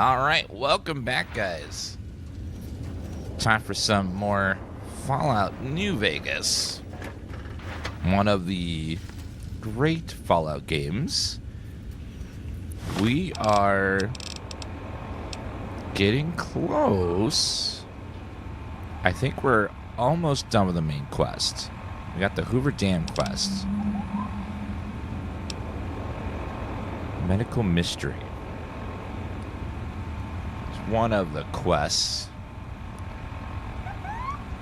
Alright, welcome back, guys. Time for some more Fallout New Vegas. One of the great Fallout games. We are getting close. I think we're almost done with the main quest. We got the Hoover Dam quest. Medical mystery. One of the quests.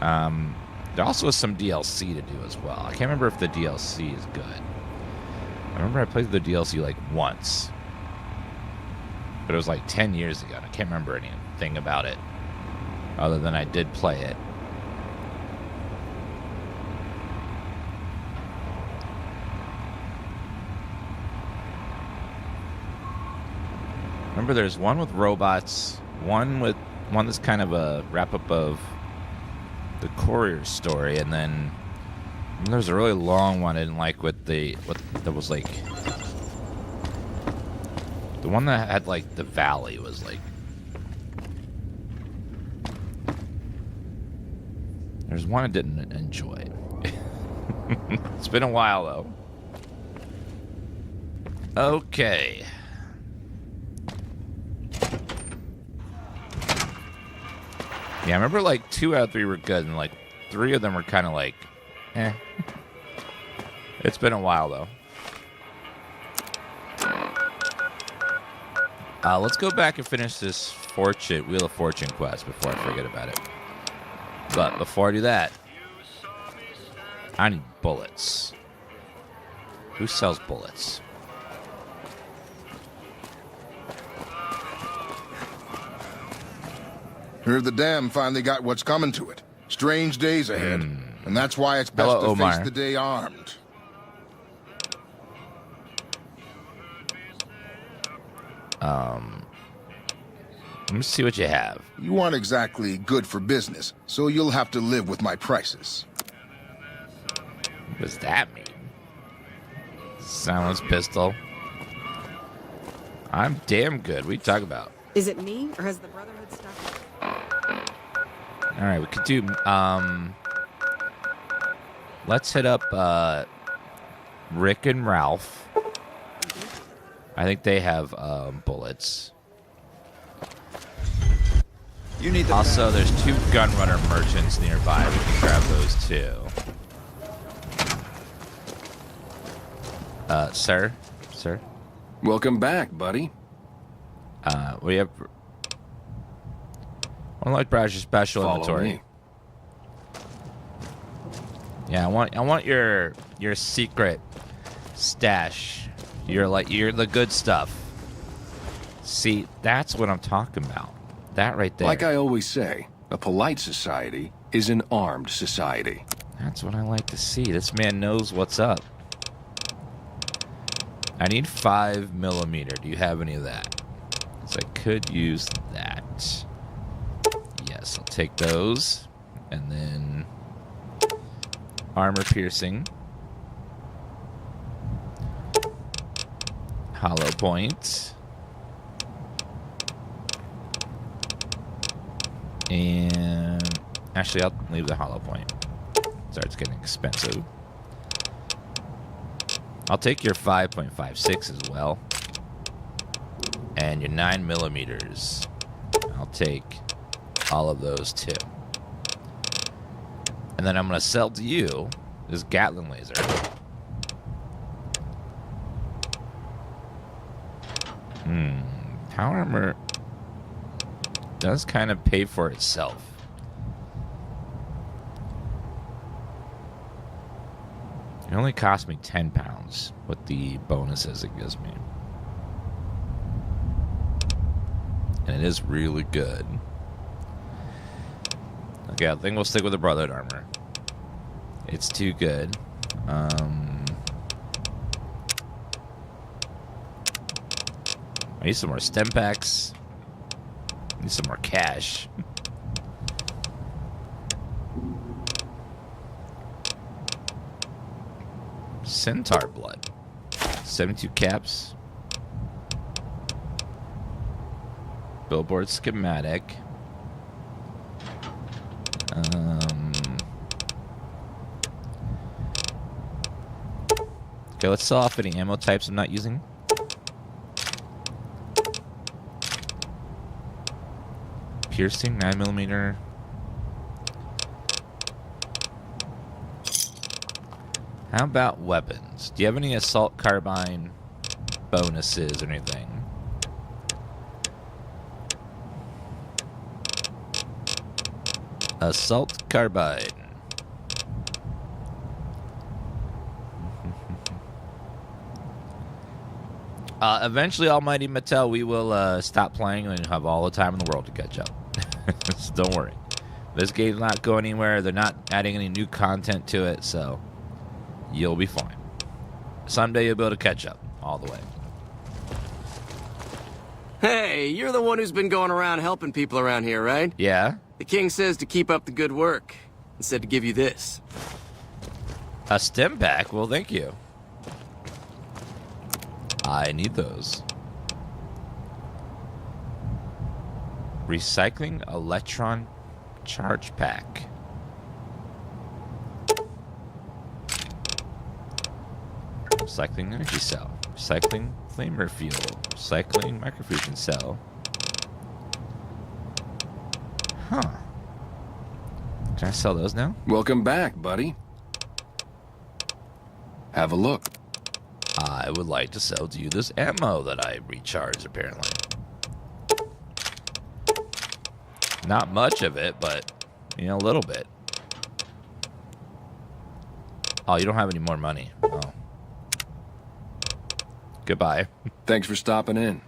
There also is some DLC to do as well. I can't remember if the DLC is good. I remember I played the DLC like once, but it was like 10 years ago. And I can't remember anything about it other than I did play it. Remember, there's one with robots. One that's kind of a wrap-up of the courier story, and then there's a really long one I didn't like that was like the one that had like the valley was like. There's one I didn't enjoy. It's been a while though. Okay. Yeah, I remember like 2 out of 3 were good, and like 3 of them were kind of like, eh. It's been a while though. Let's go back and finish this Wheel of Fortune quest before I forget about it. But before I do that, I need bullets. Who sells bullets? Heard the dam finally got what's coming to it. Strange days ahead, and that's why it's best to face the day armed. Let me see what you have. You aren't exactly good for business, so you'll have to live with my prices. What does that mean? Silence pistol. I'm damn good. What are you talking about? Is it me, or has the Brotherhood stuff? All right, we could do. Let's hit up Rick and Ralph. I think they have bullets. You need Also, there's 2 gunrunner merchants nearby. We can grab those too. Sir? Welcome back, buddy. We have unlike Browser's special Follow inventory. me. Yeah, I want your secret stash. You're the good stuff. See, that's what I'm talking about. That right there. Like I always say, a polite society is an armed society. That's what I like to see. This man knows what's up. I need 5mm. Do you have any of that? Because I could use that. Yes, I'll take those. And then armor piercing. Hollow point. And actually, I'll leave the hollow point. Sorry, it's getting expensive. I'll take your 5.56 as well. And your 9mm. I'll take all of those too. And then I'm going to sell to you this Gatling laser. Power armor does kind of pay for itself. It only cost me 10 pounds with the bonuses it gives me. And it is really good. Okay, I think we'll stick with the Brotherhood armor. It's too good. I need some more stem packs. I need some more cash. Centaur blood. 72 caps. Billboard schematic. Okay, let's sell off any ammo types I'm not using. Piercing, 9mm. How about weapons? Do you have any assault carbine bonuses or anything? Assault carbine. Eventually, Almighty Mattel, we will stop playing and have all the time in the world to catch up. So don't worry. This game's not going anywhere. They're not adding any new content to it, so you'll be fine. Someday you'll be able to catch up all the way. Hey, you're the one who's been going around helping people around here, right? Yeah? The king says to keep up the good work, and said to give you this. A stem pack? Well, thank you. I need those. Recycling electron charge pack. Recycling energy cell. Recycling flamer fuel. Recycling microfusion cell. Huh. Can I sell those now? Welcome back, buddy. Have a look. I would like to sell to you this ammo that I recharged, apparently. Not much of it, but, you know, a little bit. Oh, you don't have any more money. Oh. Goodbye. Thanks for stopping in.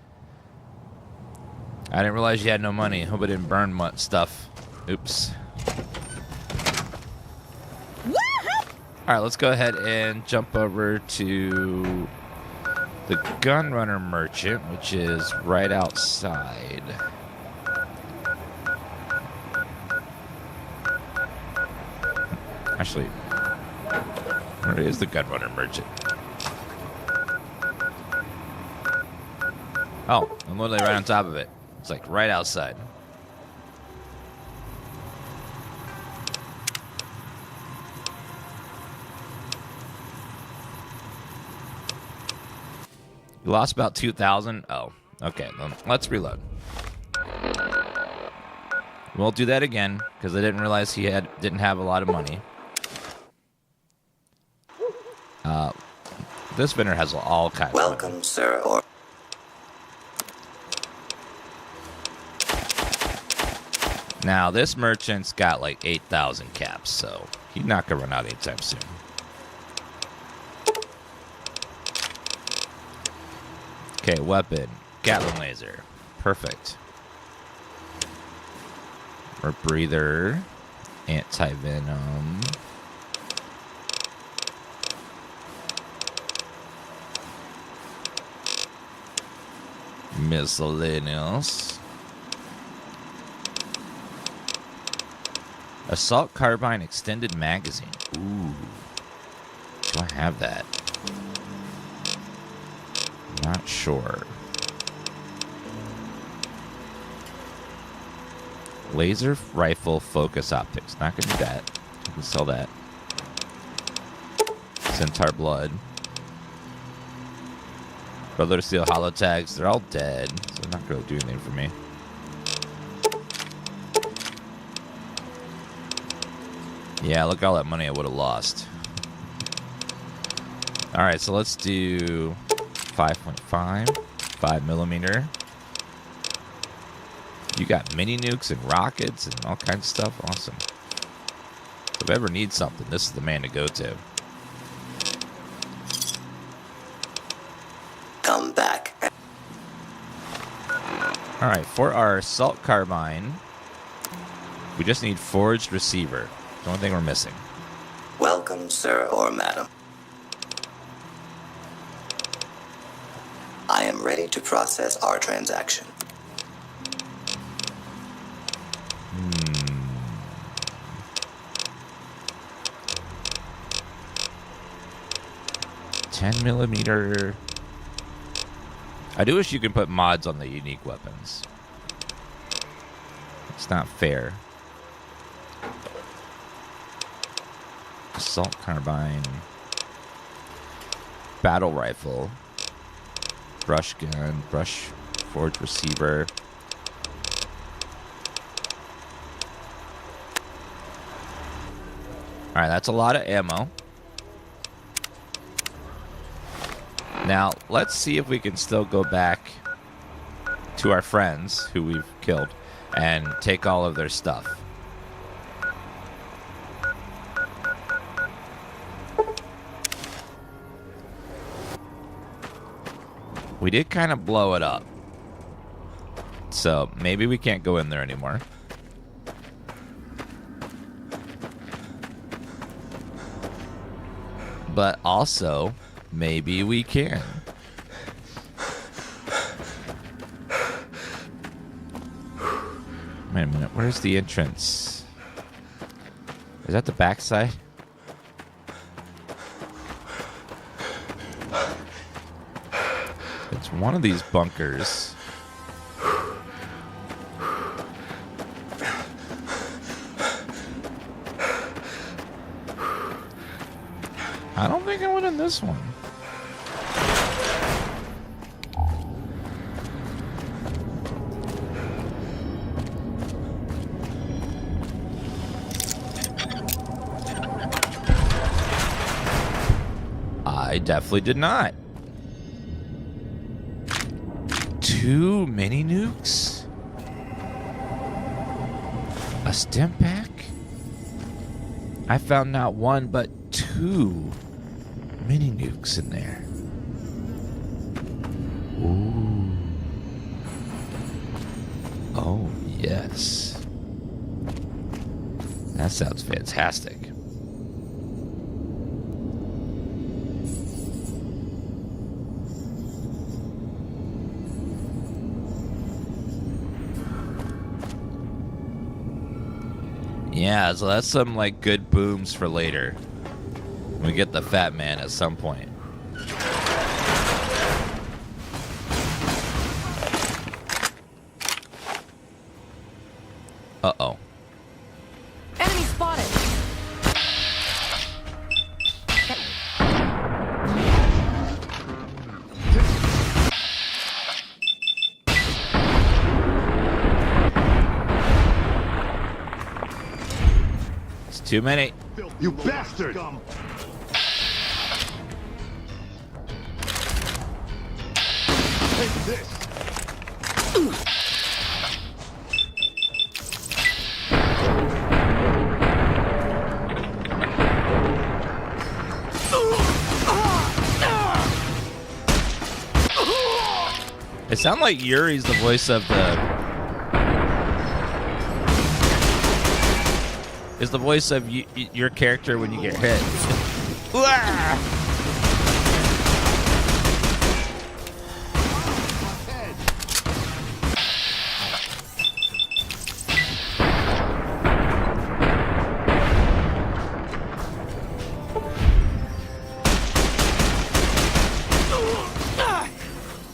I didn't realize you had no money. Hope I didn't burn much stuff. Oops. All right, let's go ahead and jump over to the Gunrunner Merchant, which is right outside. Actually, where is the Gunrunner Merchant? Oh, I'm literally right on top of it. It's like right outside. You lost about 2,000? Oh, okay. Then let's reload. Won't do that again because I didn't realize he didn't have a lot of money. This vendor has all kinds. Welcome, sir. Or now this merchant's got like 8,000 caps, so he's not gonna run out anytime soon. Okay, weapon. Gatling laser. Perfect. Or breather. Anti-venom. Miscellaneous. Assault carbine extended magazine. Ooh. Do I have that? Not sure. Laser rifle focus optics. Not gonna do that. I can sell that. Centaur blood. Brother Steel hollow tags. They're all dead, so they're not gonna do anything for me. Yeah, look at all that money I would have lost. All right, so let's do 5.5, 5mm. You got mini nukes and rockets and all kinds of stuff. Awesome. If I ever need something, this is the man to go to. come back. All right, for our assault carbine, we just need forged receiver. The only thing we're missing. Welcome, sir or madam. I am ready to process our transaction. Hmm. 10mm. I do wish you could put mods on the unique weapons. It's not fair. Assault carbine. Battle rifle. Brush gun. Brush forged receiver. Alright, that's a lot of ammo. Now, let's see if we can still go back to our friends who we've killed and take all of their stuff. We did kind of blow it up. So maybe we can't go in there anymore. But also, maybe we can. Wait a minute, where's the entrance? Is that the backside? It's one of these bunkers. I don't think I went in this one. I definitely did not. 2 mini nukes? A stim pack? I found not 1, but 2 mini nukes in there. Ooh. Oh, yes. That sounds fantastic. Yeah, so that's some like good booms for later. We get the fat man at some point. Uh-oh. Enemy spotted. It's too many. You bastard! Take this. It sounds like Yuri's the voice of the... is the voice of your character when you get hit.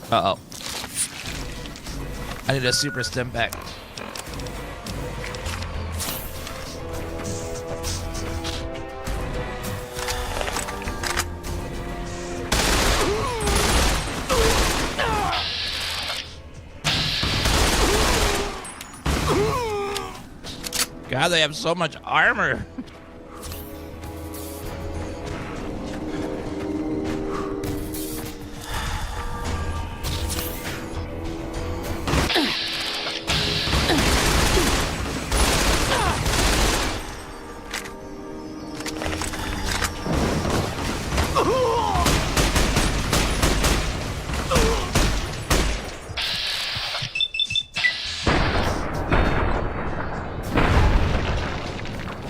Uh-oh. I need a super stim back. God, they have so much armor.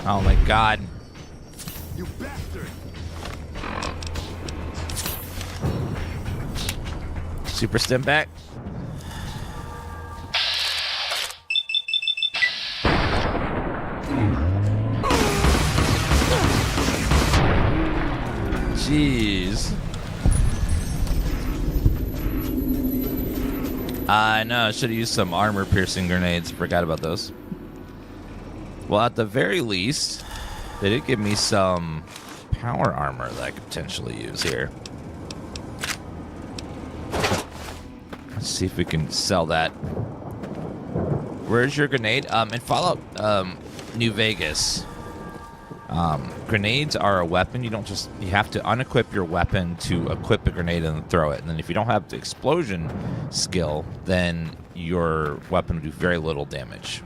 Oh my God. You bastard! Super stim back. Jeez. I know, I should have used some armor piercing grenades. Forgot about those. Well, at the very least, they did give me some power armor that I could potentially use here. Let's see if we can sell that. Where's your grenade? In Fallout New Vegas, grenades are a weapon. You have to unequip your weapon to equip a grenade and throw it. And then if you don't have the explosion skill, then your weapon will do very little damage.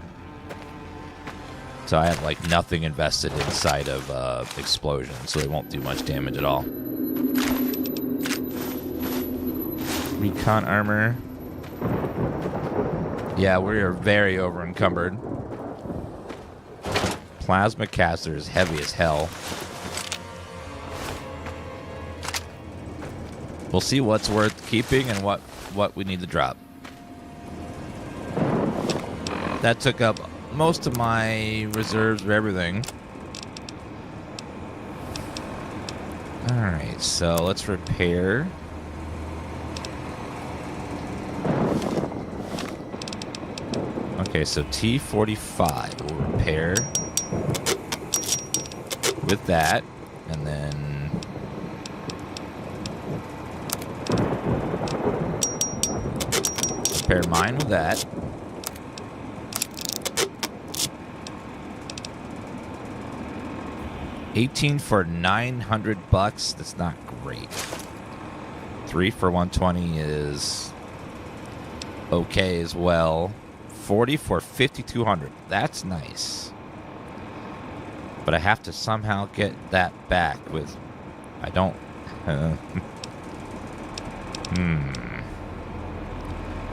So I have like nothing invested inside of explosion, so it won't do much damage at all. Recon armor. Yeah, we are very over encumbered. Plasma caster is heavy as hell. We'll see what's worth keeping and what we need to drop. That took up most of my reserves for everything. Alright, so let's repair. Okay, so T45 will repair with that, and then repair mine with that. $18 for $900. That's not great. 3 for 120 is okay as well. 40 for 5,200. That's nice. But I have to somehow get that back with... I don't...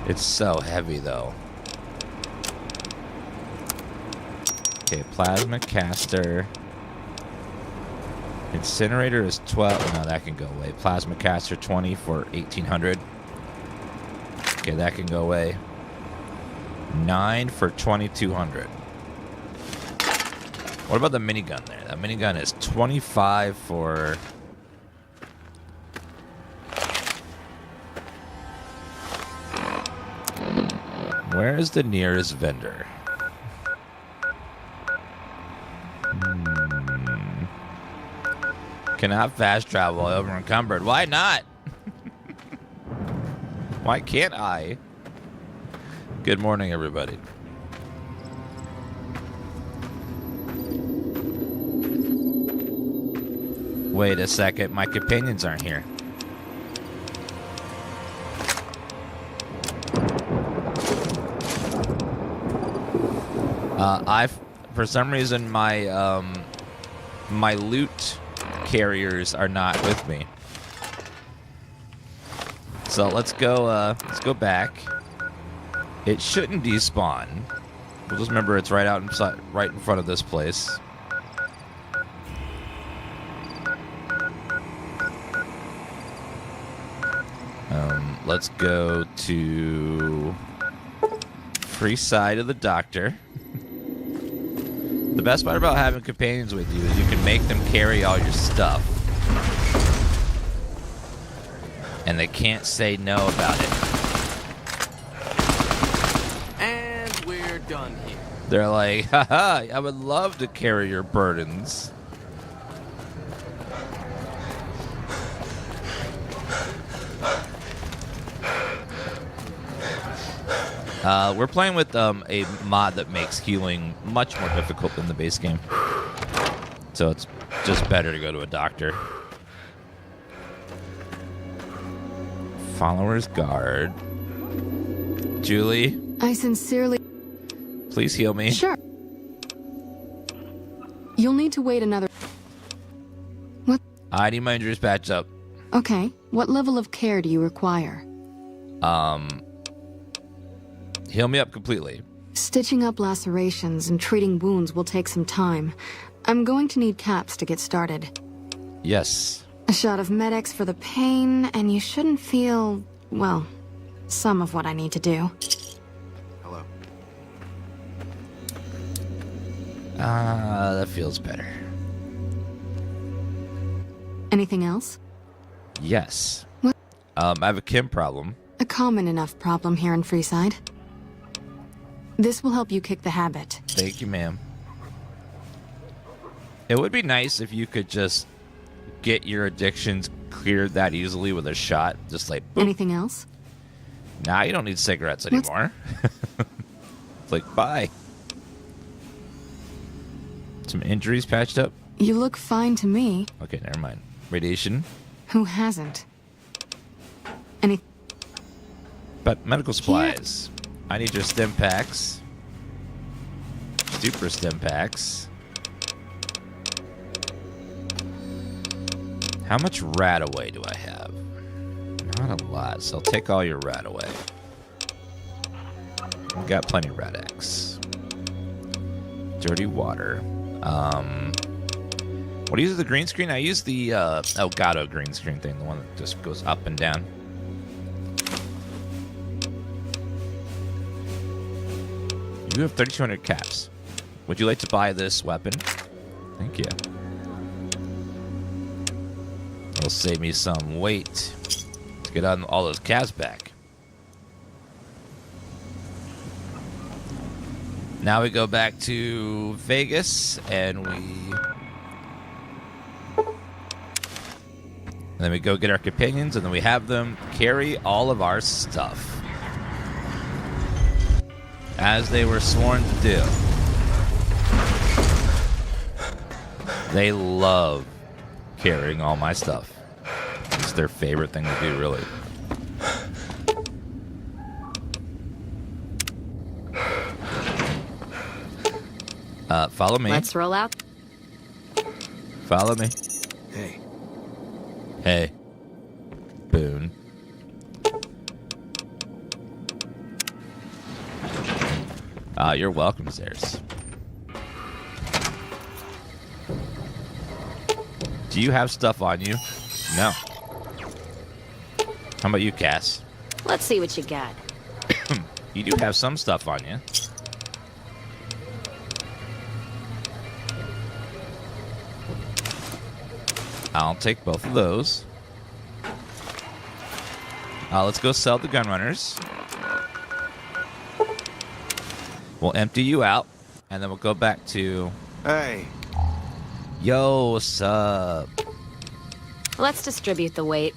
It's so heavy, though. Okay, plasma caster. Incinerator is 12. No, that can go away. Plasma caster 20 for 1,800. Okay, that can go away. 9 for 2,200. What about the minigun there? That minigun is 25 for... Where is the nearest vendor? Cannot fast travel over encumbered. Why not? Why can't I? Good morning, everybody. Wait a second, my companions aren't here. For some reason, my my loot carriers are not with me. So let's go back. It shouldn't despawn. We'll just remember it's right out inside, right in front of this place. Let's go to free side of the doctor. The best part about having companions with you is you can make them carry all your stuff. And they can't say no about it. And we're done here. They're like, haha, I would love to carry your burdens. We're playing with a mod that makes healing much more difficult than the base game. So it's just better to go to a doctor. Follower's guard. Julie? I sincerely... Please heal me. Sure. You'll need to wait another... What? I need my injuries patched up. Okay. What level of care do you require? Heal me up completely. Stitching up lacerations and treating wounds will take some time. I'm going to need caps to get started. Yes. A shot of Med-X for the pain, and you shouldn't feel, well, some of what I need to do. Hello. That feels better. Anything else? Yes. What? I have a chem problem. A common enough problem here in Freeside. This will help you kick the habit. Thank you, ma'am. It would be nice if you could just get your addictions cleared that easily with a shot. Just like, boop. Anything else? Nah, you don't need cigarettes anymore. It's like, bye. Some injuries patched up? You look fine to me. Okay, never mind. Radiation. Who hasn't? Any... But medical supplies. I need your stim packs. Super stim packs. How much rat away do I have? Not a lot, so I'll take all your rat away. We've got plenty of rat X. Dirty water. What do you use the green screen? I use the Elgato green screen thing, the one that just goes up and down. You have 3,200 caps. Would you like to buy this weapon? Thank you. It'll save me some weight to get on all those caps back. Now we go back to Vegas, and then we go get our companions, and then we have them carry all of our stuff, as they were sworn to do. They love carrying all my stuff. It's their favorite thing to do, really. Follow me. Let's roll out. Follow me. Hey. Hey. Boone. You're welcome, Zares. Do you have stuff on you? No. How about you, Cass? Let's see what you got. You do have some stuff on you. I'll take both of those. Let's go sell the gun runners. We'll empty you out, and then we'll go back to... Hey. Yo, what's up? Let's distribute the weight.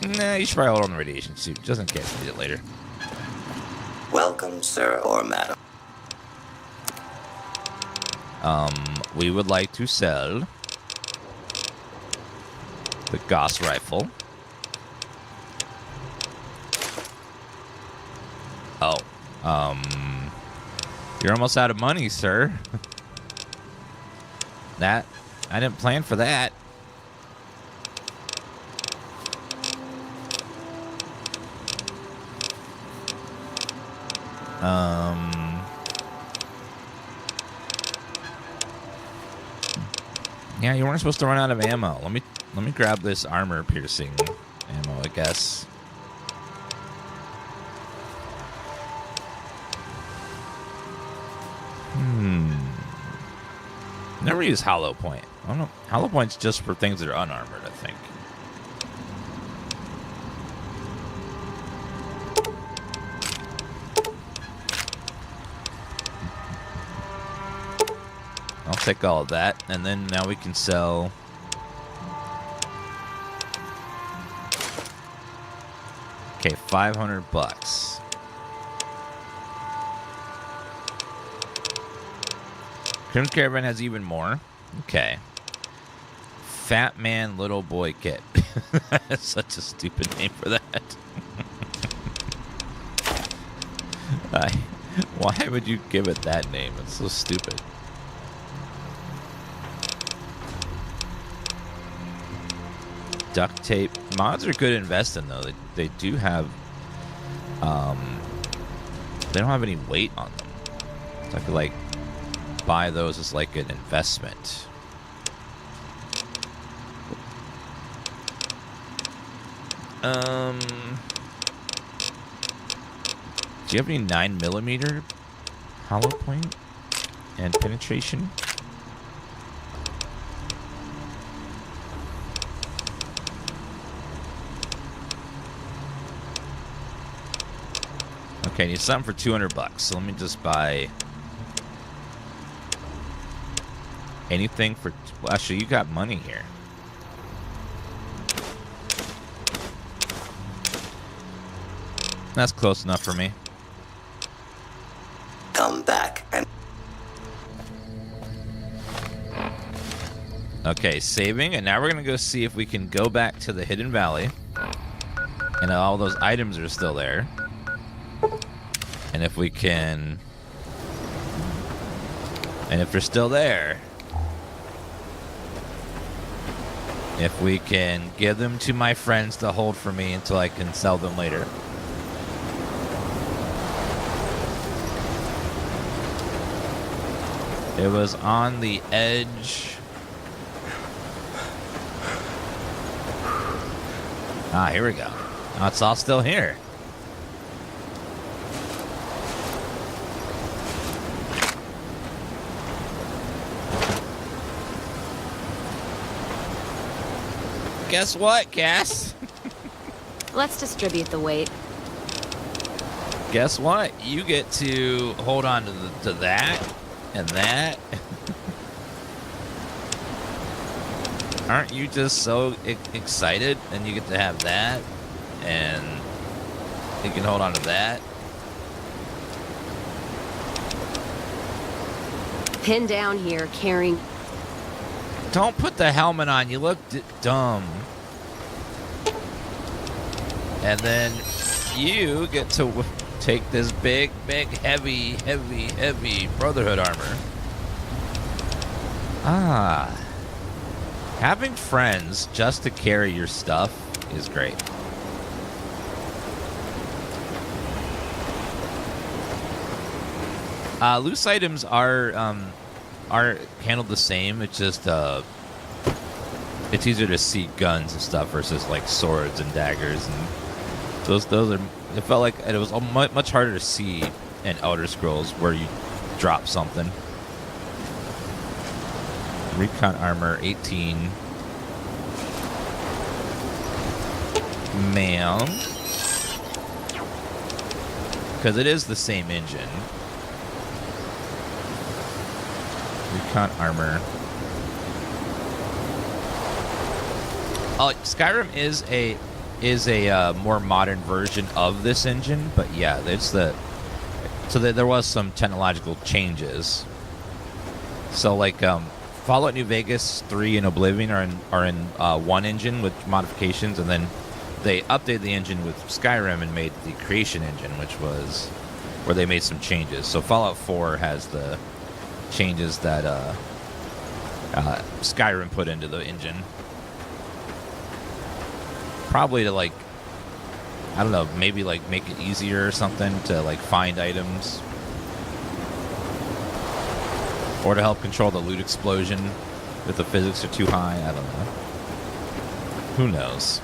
Nah, you should probably hold on the radiation suit, just in case I need it later. Welcome, sir or madam. We would like to sell the Gauss rifle. Oh, you're almost out of money, sir. I didn't plan for that. Yeah, you weren't supposed to run out of ammo. Let me grab this armor piercing ammo, I guess. Never use hollow point. I don't know. Hollow point's just for things that are unarmored, I think. I'll take all of that, and then now we can sell... Okay, $500. Crimson Caravan has even more. Okay. Fat Man Little Boy Kit. That's such a stupid name for that. Why would you give it that name? It's so stupid. Duct tape. Mods are good to invest in, though. They do have... they don't have any weight on them. So I feel like buy those as like an investment. Do you have any 9mm hollow point and penetration? Okay, need something for 200 bucks. So let me just buy anything for... Well, actually, you got money here. That's close enough for me. Come back and... Okay, saving, and now we're gonna go see if we can go back to the Hidden Valley. And all those items are still there. And if we can... And if they're still there... If we can give them to my friends to hold for me until I can sell them later. It was on the edge. Ah, here we go. Oh, it's all still here. Guess what, Cass? Let's distribute the weight. Guess what? You get to hold on to that and that. Aren't you just so excited? And you get to have that, and you can hold on to that. Pinned down here, carrying... Don't put the helmet on. You look dumb. And then you get to take this big, heavy Brotherhood armor. Ah. Having friends just to carry your stuff is great. Loose items are handled the same. It's just it's easier to see guns and stuff versus like swords and daggers, and those are. It felt like it was much harder to see in Elder Scrolls where you drop something. Recon armor 18. Ma'am. Because it is the same engine. Recon armor. Oh, Skyrim is a more modern version of this engine, but yeah, it's there was some technological changes. So like Fallout New Vegas 3 and Oblivion are in one engine with modifications, and then they updated the engine with Skyrim and made the Creation engine, which was where they made some changes. So Fallout 4 has the changes that Skyrim put into the engine. Probably to like, I don't know, maybe like make it easier or something to like find items. Or to help control the loot explosion if the physics are too high. I don't know. Who knows?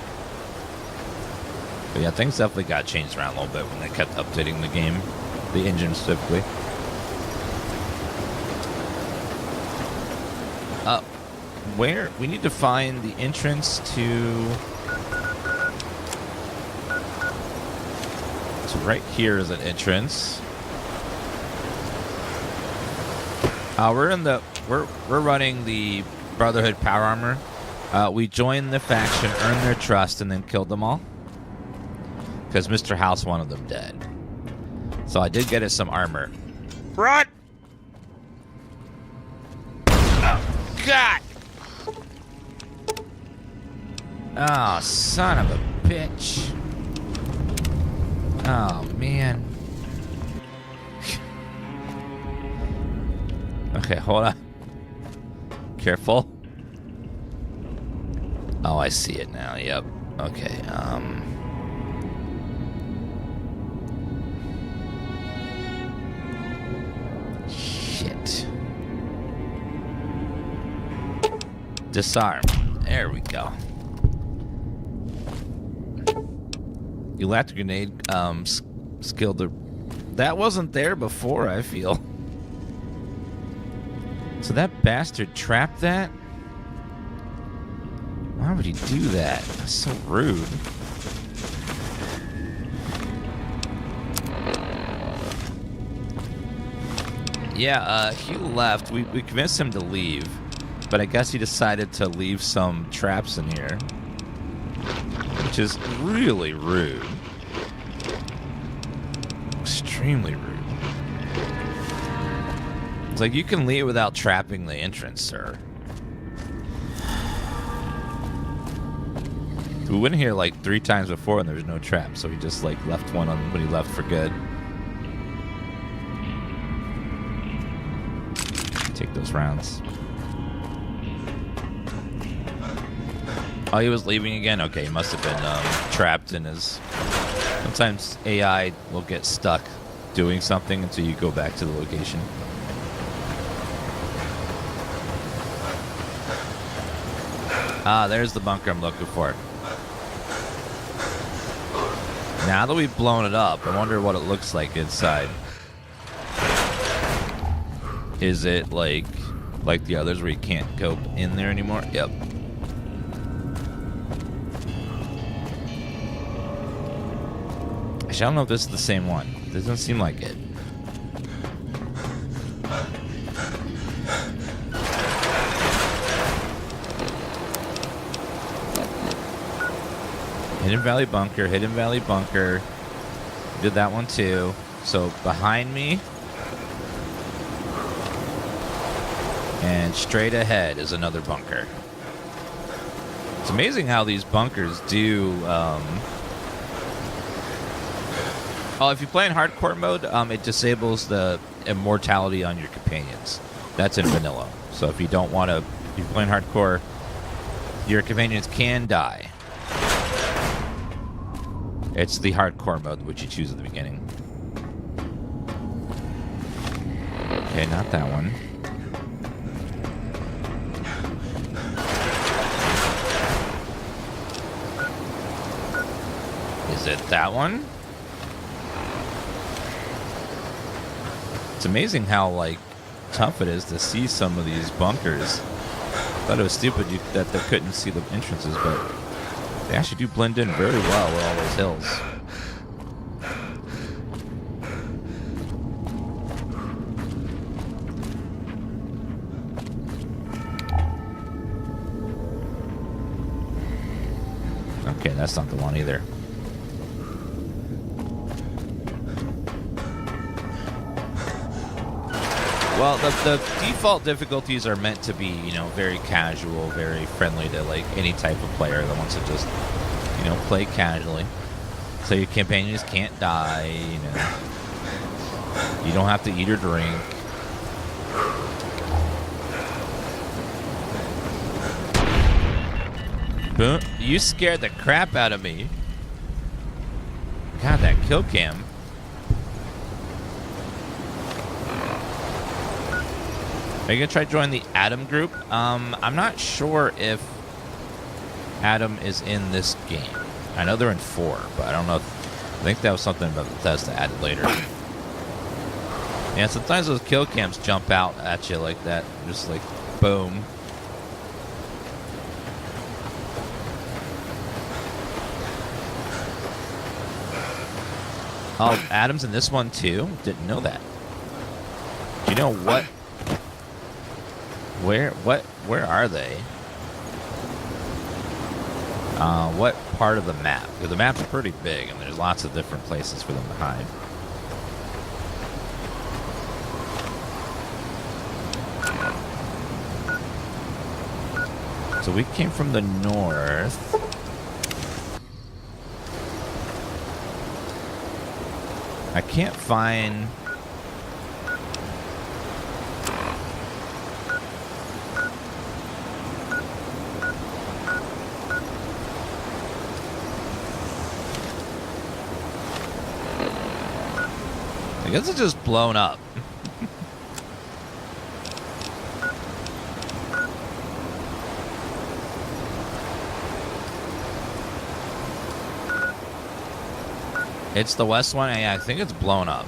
But yeah, things definitely got changed around a little bit when they kept updating the game. The engine specifically. Where? We need to find the entrance to... So right here is an entrance. We're running the Brotherhood power armor. We joined the faction, earned their trust, and then killed them all. Because Mr. House wanted them dead. So I did get us some armor. Run! Oh, God! Oh, son of a bitch. Oh, man. Okay, hold on. Careful. Oh, I see it now. Yep. Okay, Shit. Disarm. There we go. Electric grenade, skill to... That wasn't there before, I feel. So that bastard trapped that? Why would he do that? That's so rude. Yeah, Hugh left. We convinced him to leave, but I guess he decided to leave some traps in here, which is really rude. Extremely rude. It's like, you can leave without trapping the entrance, sir. We went here like 3 times before and there was no trap, so he just like left one on when he left for good. Take those rounds. Oh, he was leaving again? Okay, he must have been trapped in his... Sometimes AI will get stuck doing something until you go back to the location. Ah, there's the bunker I'm looking for. Now that we've blown it up, I wonder what it looks like inside. Is it like the others where you can't go in there anymore? Yep. Actually, I don't know if this is the same one. It doesn't seem like it. Hidden Valley Bunker, Hidden Valley Bunker. Did that one too. So behind me and straight ahead is another bunker. It's amazing how these bunkers do. Oh, if you play in hardcore mode, it disables the immortality on your companions. That's in vanilla. So if you don't want to, if you're playing hardcore, your companions can die. It's the hardcore mode which you choose at the beginning. Okay, not that one. Is it that one? It's amazing how, like, tough it is to see some of these bunkers. I thought it was stupid that they couldn't see the entrances, but they actually do blend in very well with all those hills. Okay, that's not the one either. Well, the default difficulties are meant to be, you know, very casual, very friendly to, like, any type of player that wants to just, you know, play casually. So your companions can't die, you know. You don't have to eat or drink. You scared the crap out of me. God, that kill cam. Are you gonna try to join the Adam group? I'm not sure if Adam is in this game. I know they're in 4, but I don't know. I think that was something about Bethesda added later. Yeah, sometimes those kill cams jump out at you like that. Just like, boom. Oh, Adam's in this one too? Didn't know that. Do you know what? Where are they? What part of the map? Because the map's pretty big and there's lots of different places for them to hide. So we came from the north. I can't find... I guess it's just blown up. It's the west one? Yeah, I think it's blown up.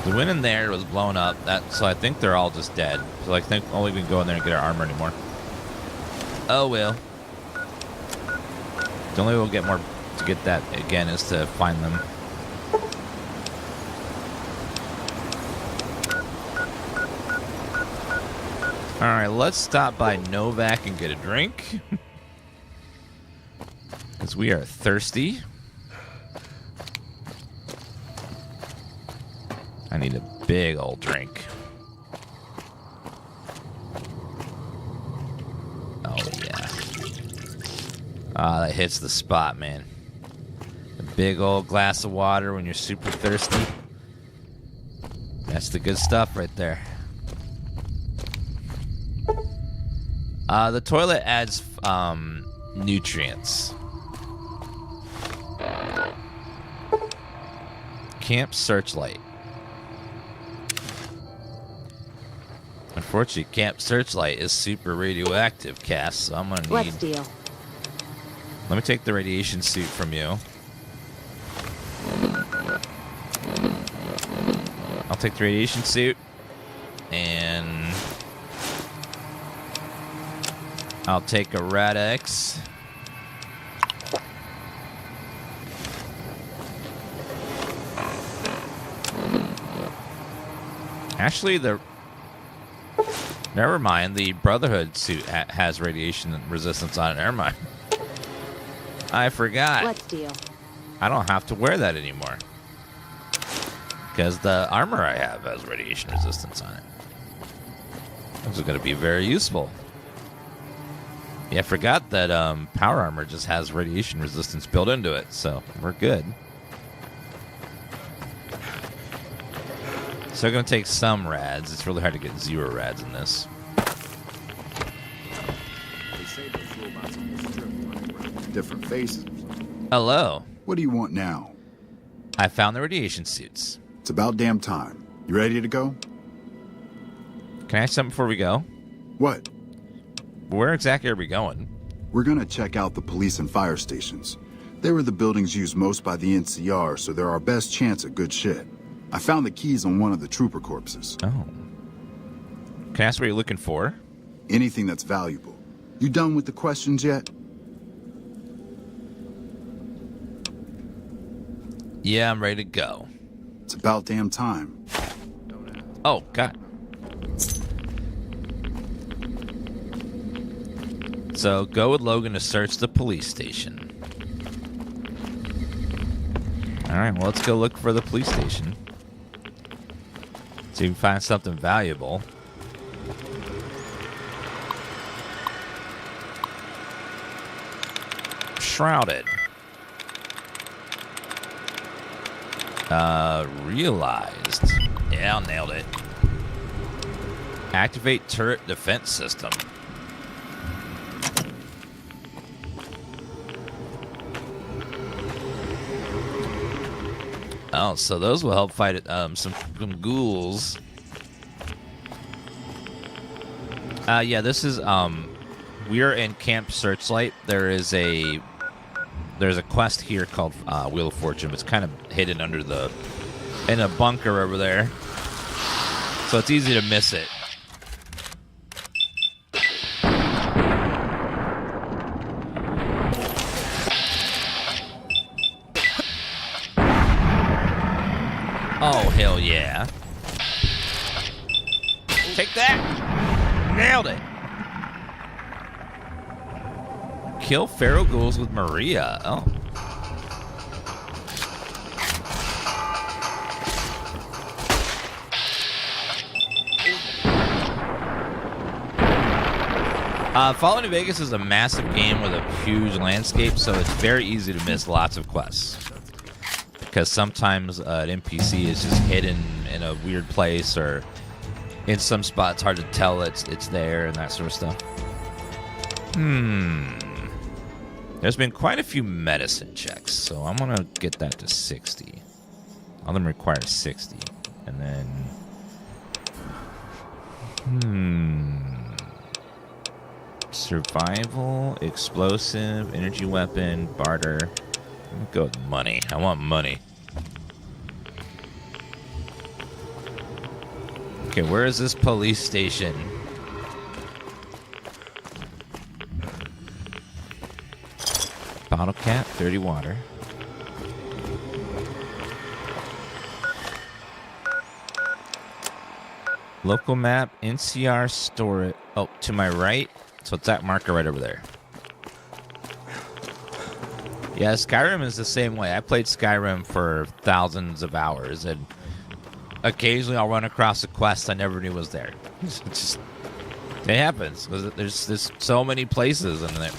The win in there was blown up. So I think they're all just dead. So I think only we can go in there and get our armor anymore. Oh well. The only way we'll get more to get that again is to find them. All right, let's stop by Novak and get a drink. Because we are thirsty. I need a big old drink. Oh, yeah. Ah, that hits the spot, man. A big old glass of water when you're super thirsty. That's the good stuff right there. The toilet adds nutrients. Camp Searchlight. Unfortunately, Camp Searchlight is super radioactive, Cass, so I'm gonna need... Let's deal. Let me take the radiation suit from you. I'll take the radiation suit. And... I'll take a Rad-X. Actually, never mind. The Brotherhood suit has radiation resistance on it. Never mind. I forgot. Let's deal. I don't have to wear that anymore. Because the armor I have has radiation resistance on it. This is going to be very useful. Yeah, I forgot that power armor just has radiation resistance built into it, so we're good. So I'm going to take some rads. It's really hard to get 0 rads in this. They say those robots on the strip running around different faces. Hello. What do you want now? I found the radiation suits. It's about damn time. You ready to go? Can I ask something before we go? What? Where exactly are we going? We're gonna check out the police and fire stations. They were the buildings used most by the NCR, so they're our best chance at good shit. I found the keys on one of the trooper corpses. Oh. Can I ask what you're looking for? Anything that's valuable. You done with the questions yet? Yeah, I'm ready to go. It's about damn time. Oh, God. So, go with Logan to search the police station. Alright, well, let's go look for the police station. See if we can find something valuable. Shrouded. Realized. Yeah, I nailed it. Activate turret defense system. Oh, so those will help fight some ghouls. Yeah, this is we are in Camp Searchlight. There's a quest here called Wheel of Fortune. It's kind of hidden under in a bunker over there, so it's easy to miss it. Oh, hell yeah. Take that. Nailed it. Kill feral ghouls with Maria. Oh. Fallout New Vegas is a massive game with a huge landscape, so it's very easy to miss lots of quests. Because sometimes an NPC is just hidden in a weird place, or in some spots hard to tell it's there and that sort of stuff. There's been quite a few medicine checks, so I'm going to get that to 60. All of them require 60. And then... Survival, explosive, energy weapon, barter. I'm gonna go with money. I want money. Okay, where is this police station? Bottle cap, 30 water. Local map, NCR, store it. Oh, to my right. So it's that marker right over there. Yeah, Skyrim is the same way. I played Skyrim for thousands of hours, and occasionally I'll run across a quest I never knew was there. It happens. There's so many places in there.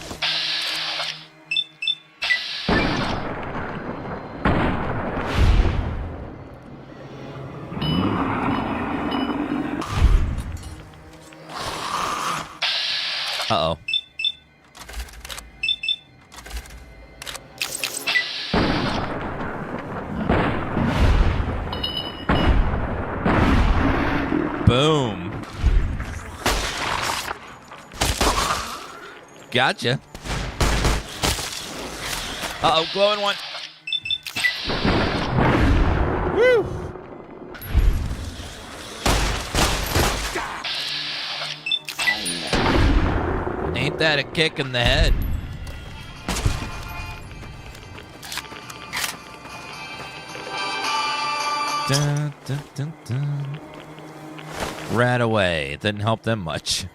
Uh-oh. Boom. Gotcha. Uh-oh, glowing one. Woo! Ain't that a kick in the head? Dun, dun, dun, dun. Ran away. Didn't help them much.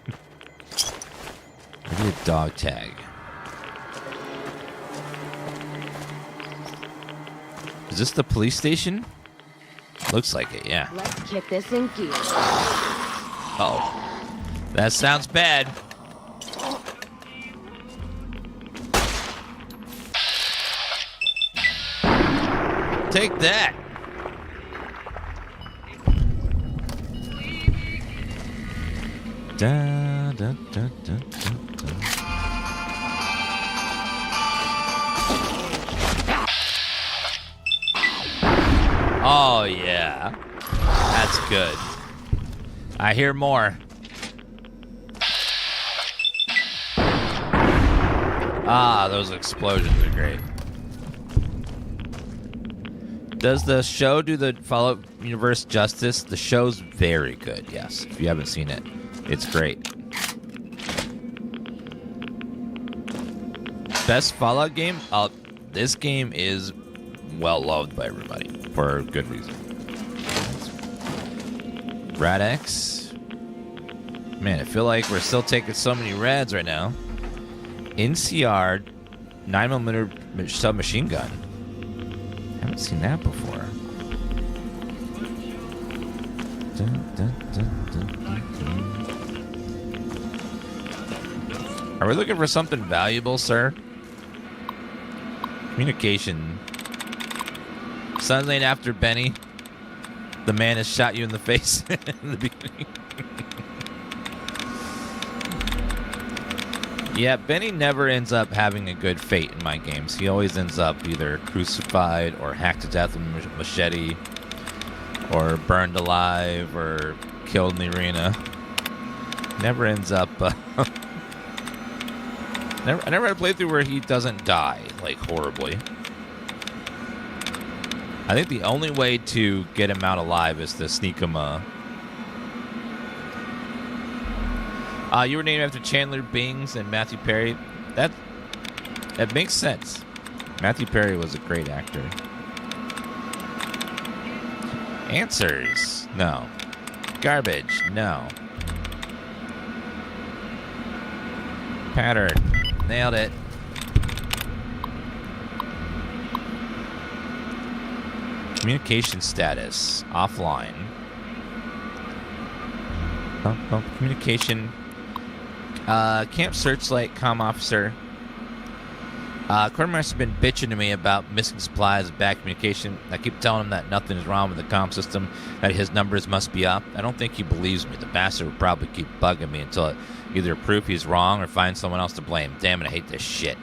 Maybe a dog tag. Is this the police station? Looks like it, yeah. Let's kick this in gear. Oh. That sounds bad. Take that. Da, da, da, da, da, da. Oh, yeah. That's good. I hear more. Ah, those explosions are great. Does the show do the Fallout universe justice? The show's very good, yes. If you haven't seen it, it's great. Best Fallout game? This game is well loved by everybody for good reason. Radx. Man, I feel like we're still taking so many rads right now. NCR 9mm submachine gun. Haven't seen that before. Dun, dun, dun, dun, dun, dun. Are we looking for something valuable, sir? Communication. Sun's ain't after Benny. The man has shot you in the face in the beginning. Yeah, Benny never ends up having a good fate in my games. He always ends up either crucified or hacked to death with a machete or burned alive or killed in the arena. Never ends up... I never had a playthrough where he doesn't die, like, horribly. I think the only way to get him out alive is to sneak him you were named after Chandler Bings and Matthew Perry. That makes sense. Matthew Perry was a great actor. Answers. No. Garbage. No. Pattern. Nailed it. Communication status. Offline. Communication. Camp Searchlight, comm officer. Quartermaster's been bitching to me about missing supplies and bad communication. I keep telling him that nothing is wrong with the comm system, that his numbers must be up. I don't think he believes me. The bastard will probably keep bugging me until either prove he's wrong or find someone else to blame. Damn it, I hate this shit.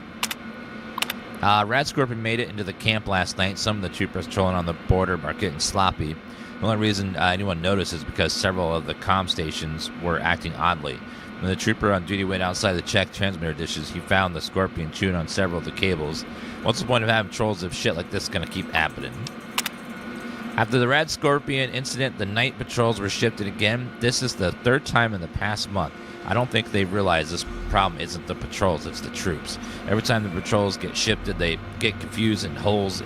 Rat Scorpion made it into the camp last night. Some of the troopers trolling on the border are getting sloppy. The only reason anyone noticed is because several of the comm stations were acting oddly. When the trooper on duty went outside to check transmitter dishes, he found the Scorpion chewing on several of the cables. What's the point of having trolls if shit like this is going to keep happening? After the Red Scorpion incident, the night patrols were shifted again. This is the third time in the past month. I don't think they realize this problem isn't the patrols, it's the troops. Every time the patrols get shifted, they get confused and holes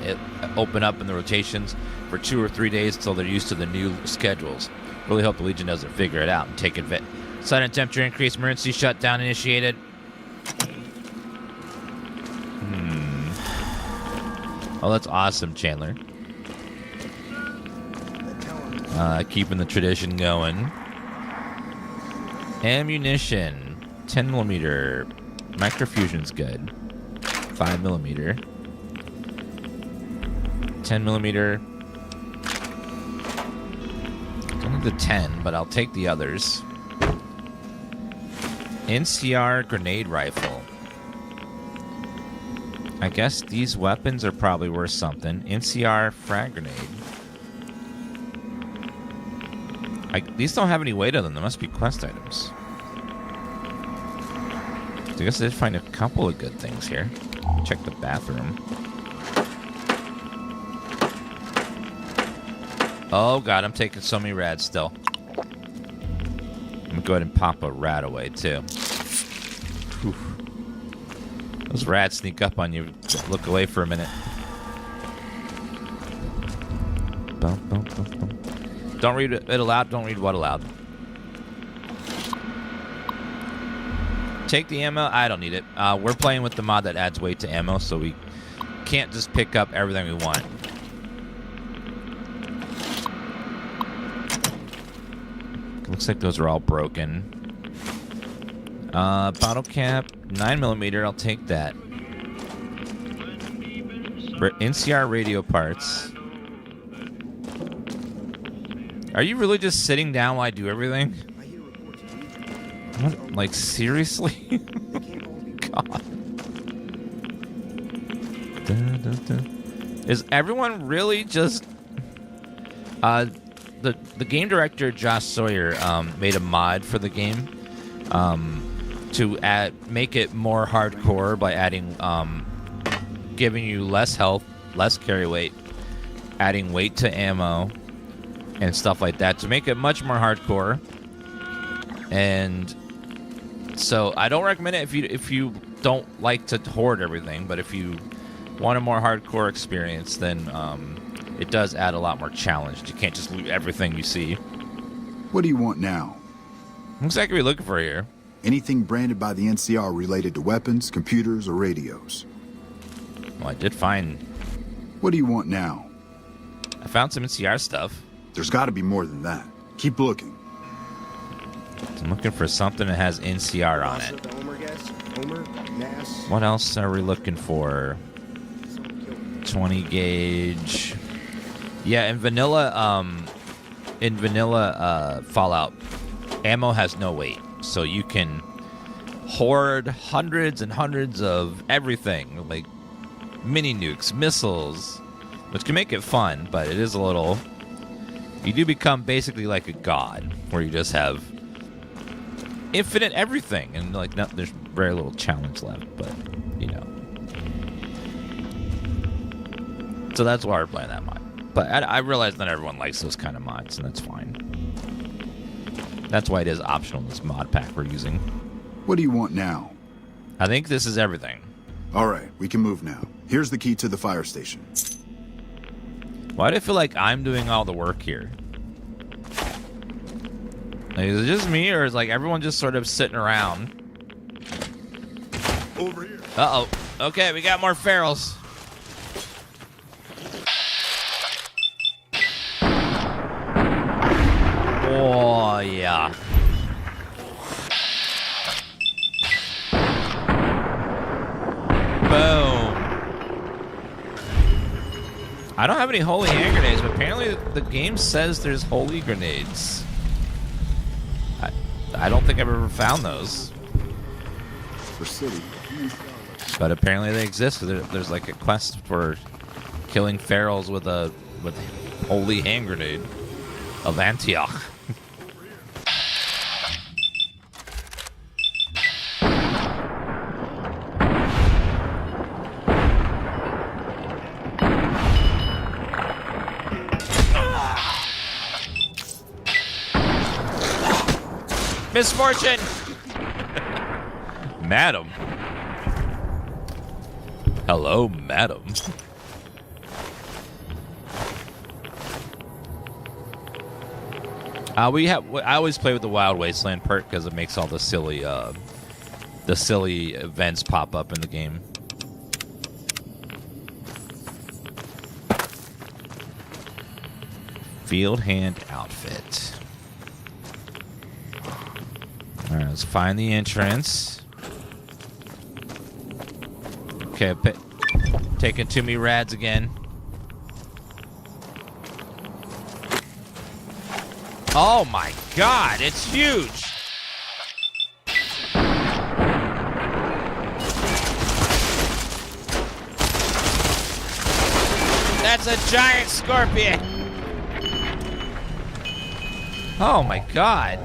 open up in the rotations for 2 or 3 days until they're used to the new schedules. Really hope the Legion doesn't figure it out and take advantage. Sudden temperature increase, emergency shutdown initiated. Oh, that's awesome, Chandler. Keeping the tradition going. Ammunition. 10mm. Microfusion's good. 5mm. 10mm. Don't need the 10, but I'll take the others. NCR grenade rifle. I guess these weapons are probably worth something. NCR frag grenade. These don't have any weight on them. They must be quest items. I guess I did find a couple of good things here. Check the bathroom. Oh god, I'm taking so many rads still. I'm gonna go ahead and pop a rat away too. Whew. Those rats sneak up on you. Look away for a minute. Bum, bum, bum, bum. Don't read it aloud. Don't read what aloud. Take the ammo. I don't need it. We're playing with the mod that adds weight to ammo, so we can't just pick up everything we want. Looks like those are all broken. Bottle cap, 9mm. I'll take that. NCR radio parts. Are you really just sitting down while I do everything? What? Like, seriously? God. Is everyone really just... The game director, Josh Sawyer, made a mod for the game to make it more hardcore by adding... giving you less health, less carry weight, adding weight to ammo, and stuff like that to make it much more hardcore. And so I don't recommend it if you don't like to hoard everything, but if you want a more hardcore experience, then it does add a lot more challenge. You can't just loot everything you see. What do you want now? What exactly are we looking for here? Anything branded by the NCR related to weapons, computers, or radios. Well, I did find... What do you want now? I found some NCR stuff. There's got to be more than that. Keep looking. I'm looking for something that has NCR on it. What else are we looking for? 20 gauge. Yeah, in vanilla Fallout, ammo has no weight, so you can hoard hundreds and hundreds of everything, like mini nukes, missiles, which can make it fun, but it is a little... You do become basically like a god, where you just have infinite everything, and like there's very little challenge left, but you know. So that's why we're playing that mod. But I realize not everyone likes those kind of mods, and that's fine. That's why it is optional in this mod pack we're using. What do you want now? I think this is everything. All right, we can move now. Here's the key to the fire station. Why do I feel like I'm doing all the work here? Like, is it just me, or is like everyone just sort of sitting around? Over here. Uh-oh. Okay, we got more ferals. Oh, yeah. Boom. I don't have any holy hand grenades, but apparently the game says there's holy grenades. I don't think I've ever found those. For city. But apparently they exist. There's like a quest for killing ferals with holy hand grenade of Antioch. misfortune! Madam. Hello, madam. I always play with the Wild Wasteland perk because it makes all the silly events pop up in the game. Field hand outfit. All right, let's find the entrance. Okay, taking to me rads again. Oh my God, it's huge. That's a giant scorpion. Oh my God.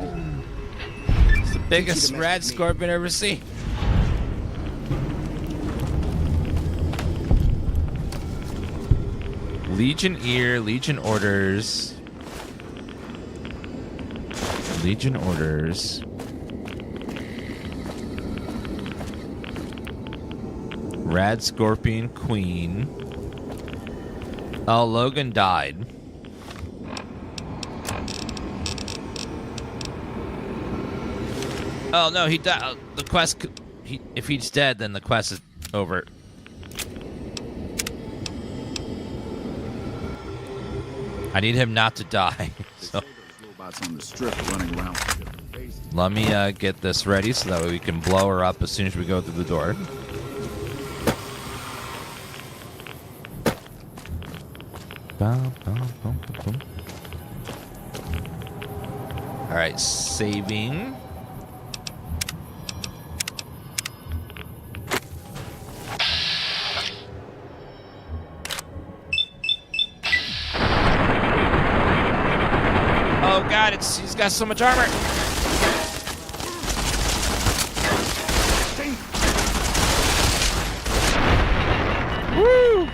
It's the biggest rad scorpion I've ever seen. Legion ear, Legion orders. Legion orders. Rad Scorpion Queen. Oh, Logan died. Oh no, he died. The quest. If he's dead, then the quest is over. I need him not to die. So. On the strip running around. Let me get this ready so that way we can blow her up as soon as we go through the door. All right, saving. Oh God, he's got so much armor. Woo!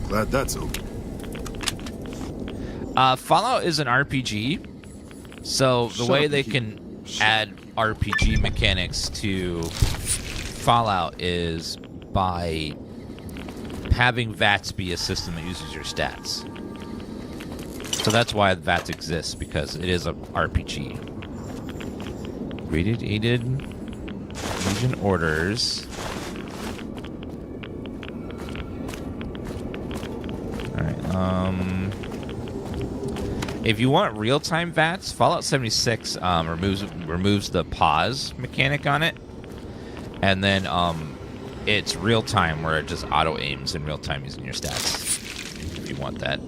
Glad that's over. Fallout is an RPG, so the way they can add RPG mechanics to Fallout is by having VATS be a system that uses your stats. So that's why VATS exists, because it is a RPG. Aided Legion orders. Alright, if you want real-time VATS, Fallout 76 removes the pause mechanic on it. And then it's real-time, where it just auto-aims in real-time using your stats, if you want that.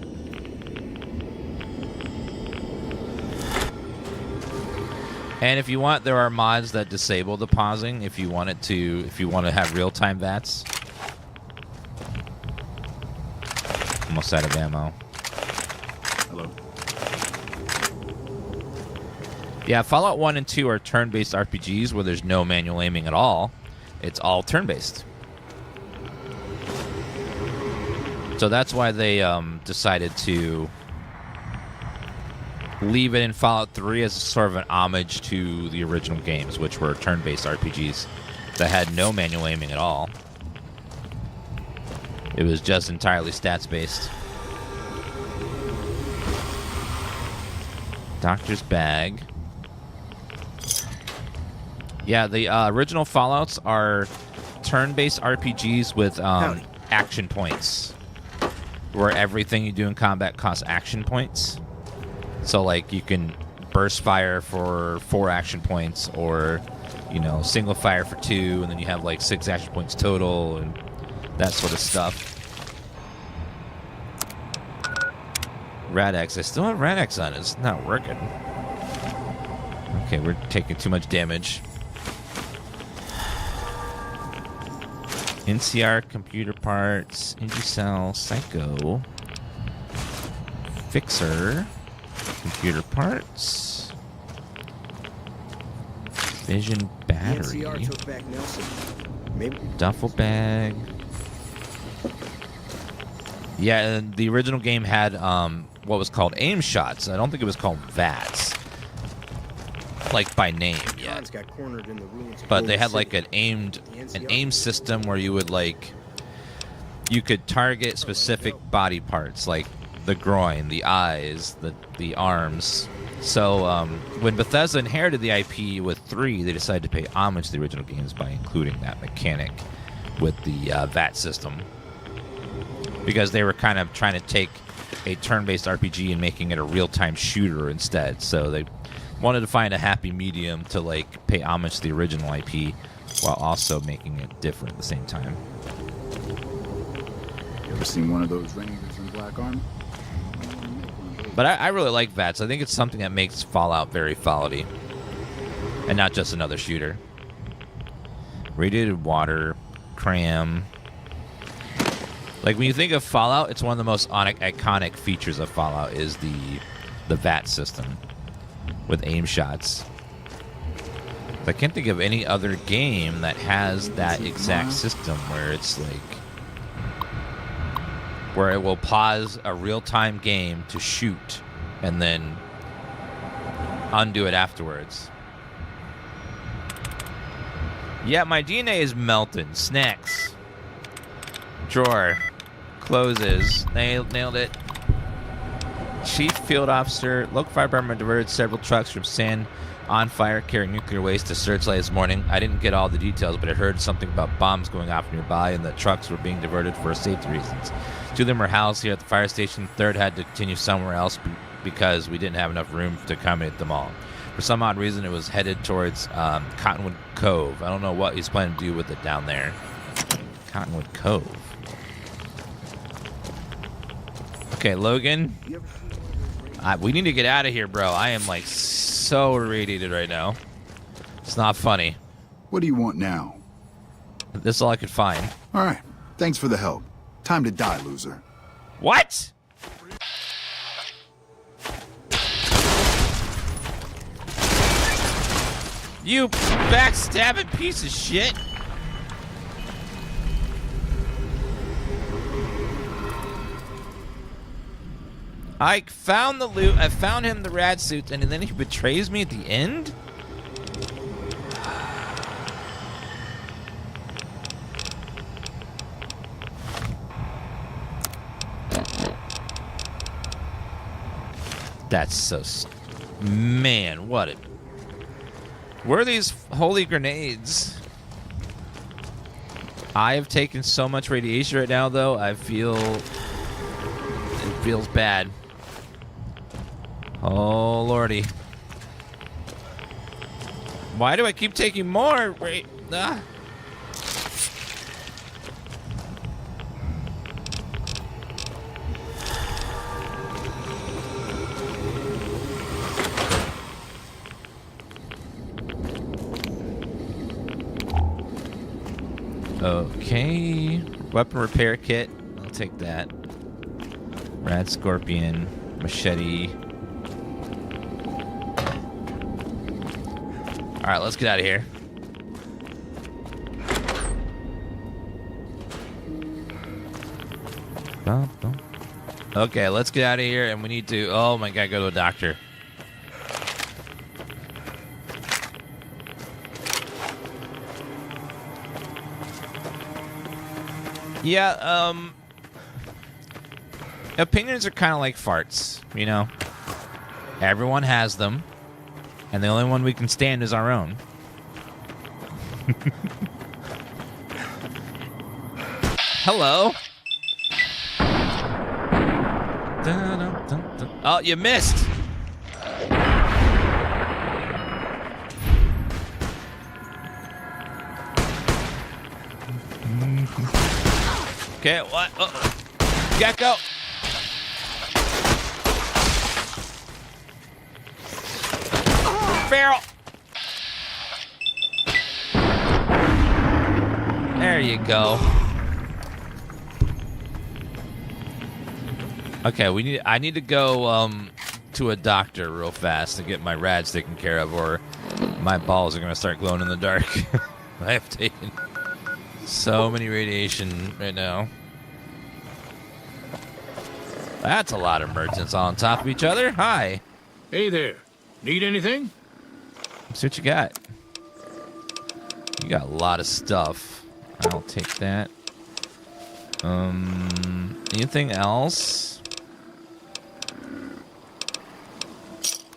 And if you want, there are mods that disable the pausing if you want to have real-time VATS. Almost out of ammo. Hello. Yeah, Fallout 1 and 2 are turn-based RPGs where there's no manual aiming at all. It's all turn-based. So that's why they decided to leave it in Fallout 3 as sort of an homage to the original games, which were turn-based RPGs that had no manual aiming at all. It was just entirely stats-based. Doctor's bag. Yeah, the original Fallouts are turn-based RPGs with action points, where everything you do in combat costs action points. So, like, you can burst fire for 4 action points, or, you know, single fire for 2, and then you have, like, 6 action points total, and that sort of stuff. Rad-X. I still have Rad-X on. It's not working. Okay, we're taking too much damage. NCR, computer parts, Ingicell, Psycho, Fixer, computer parts, Vision battery, NCR took back Nelson. Maybe. Duffel bag. Yeah, the original game had what was called aim shots. I don't think it was called VATs, like by name yet. But they had like an aim system where you would you could target specific body parts, like the groin, the eyes, the arms. So when Bethesda inherited the IP with 3, they decided to pay homage to the original games by including that mechanic with the VAT system, because they were kind of trying to take a turn-based RPG and making it a real-time shooter instead. So they wanted to find a happy medium to pay homage to the original IP while also making it different at the same time. You ever seen one of those rangers in black armor? But I really like VATs. I think it's something that makes Fallout very Fallout-y, and not just another shooter. Radiated water, cram. Like, when you think of Fallout, it's one of the most iconic features of Fallout is the VAT system with aim shots. I can't think of any other game that has that exact system where it's where it will pause a real-time game to shoot and then undo it afterwards. Yeah, my DNA is melting. Snacks. Drawer. Closes. Nailed it. Chief Field Officer. Local Fire Department diverted several trucks from San on fire carrying nuclear waste to Searchlight this morning. I didn't get all the details, but I heard something about bombs going off nearby and that trucks were being diverted for safety reasons. 2 of them were housed here at the fire station. Third had to continue somewhere else because we didn't have enough room to accommodate them all. For some odd reason, it was headed towards Cottonwood Cove. I don't know what he's planning to do with it down there. Cottonwood Cove. Okay, Logan. We need to get out of here, bro. I am so irradiated right now. It's not funny. What do you want now? This is all I could find. All right. Thanks for the help. Time to die, loser. What? You backstabbing piece of shit. I found the loot. I found him the rad suits, and then he betrays me at the end? That's so... Man, what a... Where are these holy grenades? I have taken so much radiation right now, though. I feel... It feels bad. Oh, lordy. Why do I keep taking more? Wait. Ah. Okay. Weapon repair kit. I'll take that. Rad scorpion. Machete. Alright, let's get out of here. Okay, let's get out of here, and we need to... Oh my god, go to a doctor. Yeah, opinions are kind of like farts, you know? Everyone has them, and the only one we can stand is our own. Hello? Oh, you missed! Okay, what? Uh-oh. Gecko! Feral! There you go. Okay, I need to go to a doctor real fast to get my rads taken care of, or my balls are gonna start glowing in the dark. I have taken so many radiation right now. That's a lot of merchants on top of each other. Hi. Hey there. Need anything? Let's see what you got. You got a lot of stuff. I'll take that. Anything else?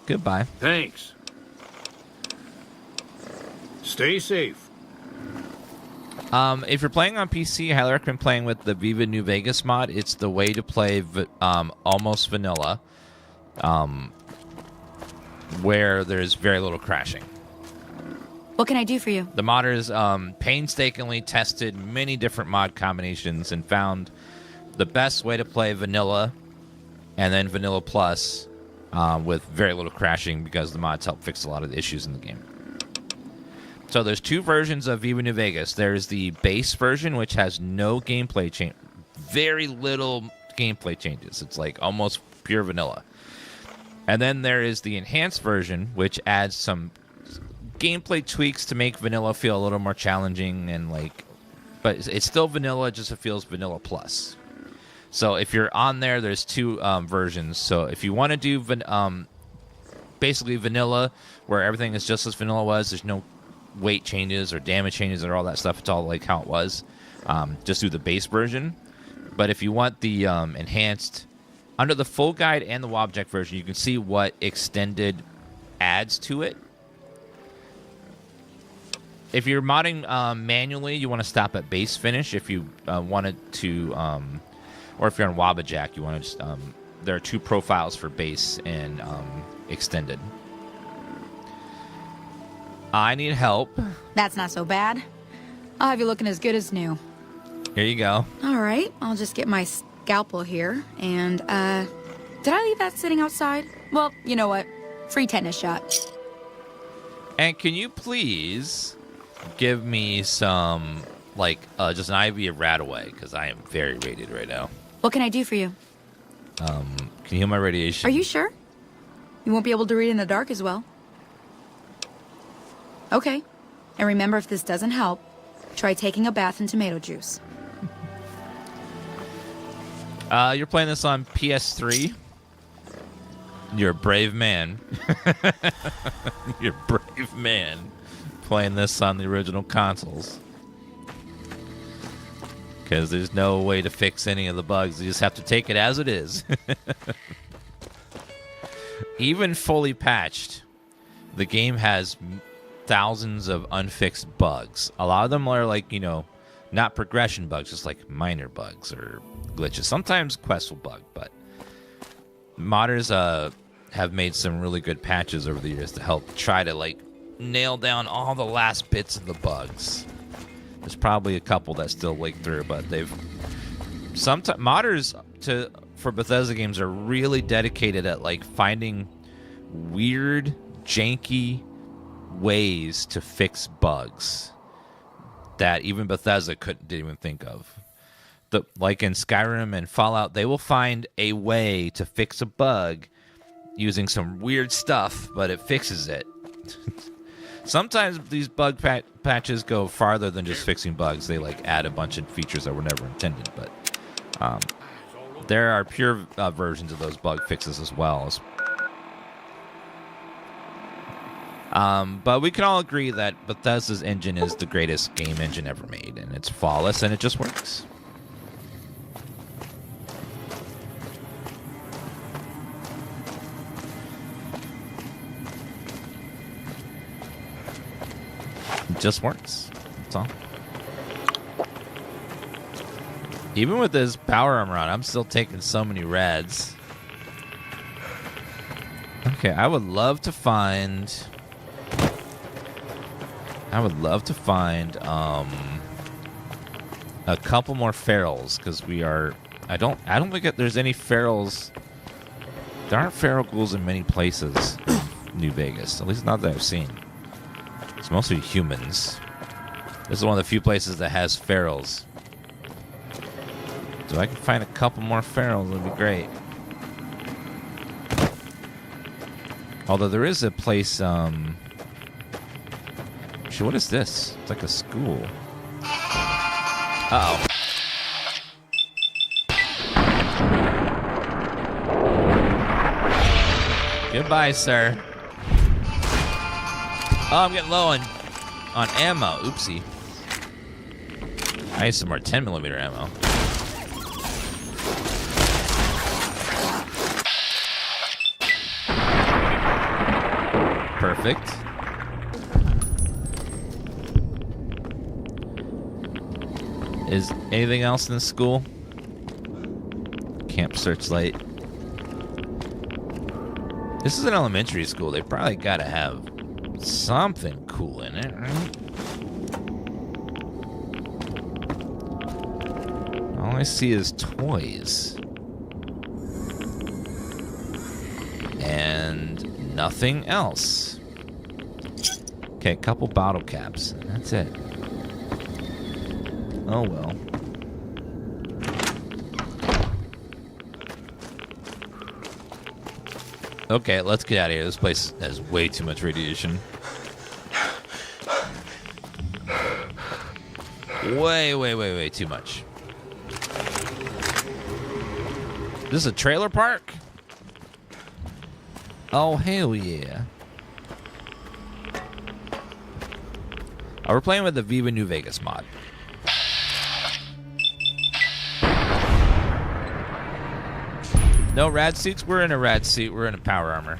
Goodbye. Thanks. Stay safe. If you're playing on PC, I highly recommend playing with the Viva New Vegas mod. It's the way to play almost vanilla, where there's very little crashing. What can I do for you? The modders painstakingly tested many different mod combinations and found the best way to play vanilla and then vanilla plus with very little crashing, because the mods help fix a lot of the issues in the game. So there's two versions of Viva New Vegas. There's the base version, which has no gameplay change, very little gameplay changes. It's like almost pure vanilla. And then there is the enhanced version, which adds some gameplay tweaks to make vanilla feel a little more challenging, and but it's still vanilla, just it feels vanilla plus. So if you're on there, there's two versions. So if you want to do basically vanilla, where everything is just as vanilla was, there's no weight changes or damage changes or all that stuff, it's all like how it was, just do the base version. But if you want the enhanced, under the full guide and the Wobject version, you can see what extended adds to it. If you're modding manually, you want to stop at base finish. If you wanted to, or if you're on Wobject, you want to just, there are two profiles for base and extended. I need help. That's not so bad. I'll have you looking as good as new. Here you go. All right, I'll just get my scalpel here. And, did I leave that sitting outside? Well, you know what? Free tetanus shot. And can you please give me some, just an IV of Radaway, because I am very rated right now. What can I do for you? Can you heal my radiation? Are you sure? You won't be able to read in the dark as well. Okay. And remember, if this doesn't help, try taking a bath in tomato juice. You're playing this on PS3? You're a brave man. You're a brave man playing this on the original consoles. Because there's no way to fix any of the bugs. You just have to take it as it is. Even fully patched, the game has thousands of unfixed bugs. A lot of them are not progression bugs, just like minor bugs or glitches. Sometimes quests will bug, but modders have made some really good patches over the years to help try to nail down all the last bits of the bugs. There's probably a couple that still leak through, but they've sometimes modders for Bethesda games are really dedicated at finding weird, janky ways to fix bugs that even Bethesda didn't even think of. Like in Skyrim and Fallout, they will find a way to fix a bug using some weird stuff, but it fixes it. Sometimes these bug patches go farther than just fixing bugs. They add a bunch of features that were never intended, but there are pure versions of those bug fixes as well. But we can all agree that Bethesda's engine is the greatest game engine ever made, and it's flawless, and it just works. It just works. That's all. Even with this power armor on, I'm still taking so many rads. Okay, I would love to find a couple more ferals, because I don't think there's any ferals. There aren't feral ghouls in many places in New Vegas, at least not that I've seen. It's mostly humans. This is one of the few places that has ferals. So if I can find a couple more ferals, it'd be great. Although there is a place, actually, what is this? It's like a school. Uh-oh. Goodbye, sir. Oh, I'm getting low on ammo. Oopsie. I need some more 10mm ammo. Perfect. Is anything else in the school? Camp Searchlight. This is an elementary school. They probably gotta have something cool in it, right? All I see is toys. And nothing else. Okay, a couple bottle caps. That's it. Oh well. Okay, let's get out of here. This place has way too much radiation. Way too much. This is a trailer park? Oh, hell yeah. Oh, we're playing with the Viva New Vegas mod. No rad suits? We're in a rad suit. We're in a power armor.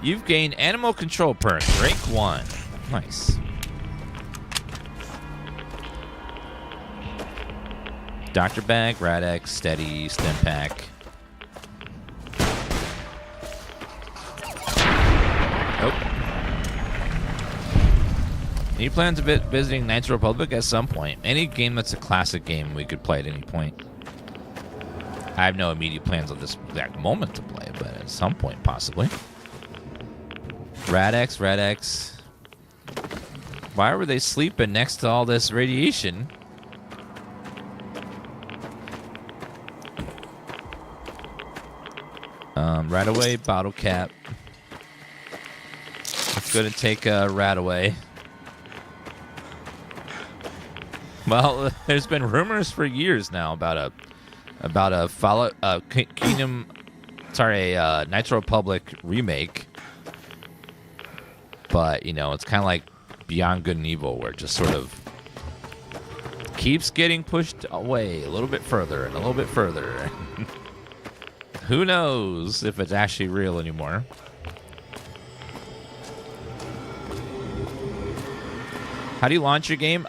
You've gained animal control perk. Rank 1. Nice. Doctor bag, Radex, steady, stim pack. Nope. Any plans of visiting Knights Republic at some point? Any game that's a classic game we could play at any point. I have no immediate plans at this exact moment to play, but at some point, possibly. Radex. Why were they sleeping next to all this radiation? Right away, bottle cap. Let's go to take a rat away. Well, there's been rumors for years now about a Knights Republic remake. But, you know, it's kind of like Beyond Good and Evil, where it just sort of keeps getting pushed away a little bit further and a little bit further. Who knows if it's actually real anymore. How do you launch your game?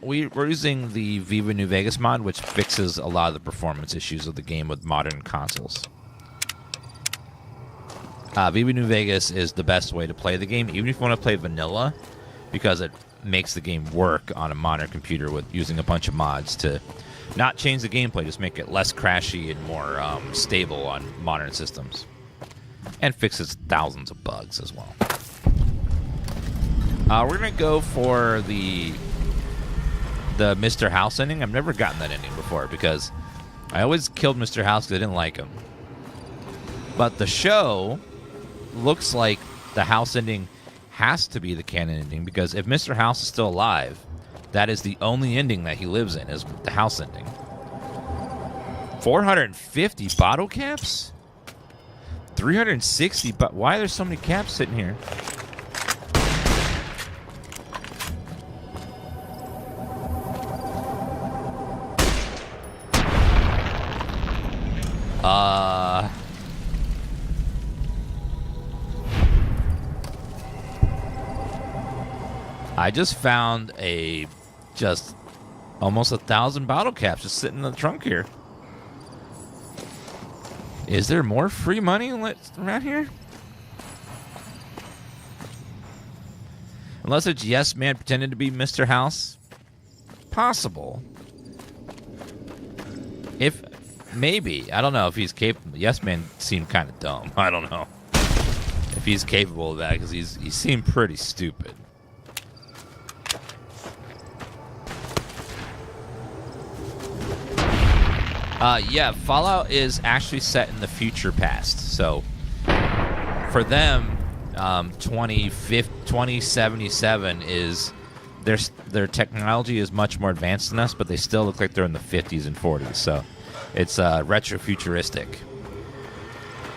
We're using the Viva New Vegas mod, which fixes a lot of the performance issues of the game with modern consoles. Viva New Vegas is the best way to play the game, even if you want to play vanilla, because it makes the game work on a modern computer with using a bunch of mods to not change the gameplay, just make it less crashy and more stable on modern systems. And fixes thousands of bugs as well. We're going to go for the Mr. House ending. I've never gotten that ending before because I always killed Mr. House because I didn't like him. But the show looks like the house ending has to be the canon ending, because if Mr. House is still alive, that is the only ending that he lives in, is the house ending. 450 bottle caps? 360, but why are there so many caps sitting here? I just found just almost 1,000 bottle caps just sitting in the trunk here. Is there more free money around here? Unless it's Yes Man pretending to be Mr. House. Possible. If maybe. I don't know if he's capable. Yes Man seemed kind of dumb. I don't know if he's capable of that, because he seemed pretty stupid. Yeah, Fallout is actually set in the future past. So, for them, 2077 is their technology is much more advanced than us, but they still look like they're in the 50s and 40s. So it's retrofuturistic.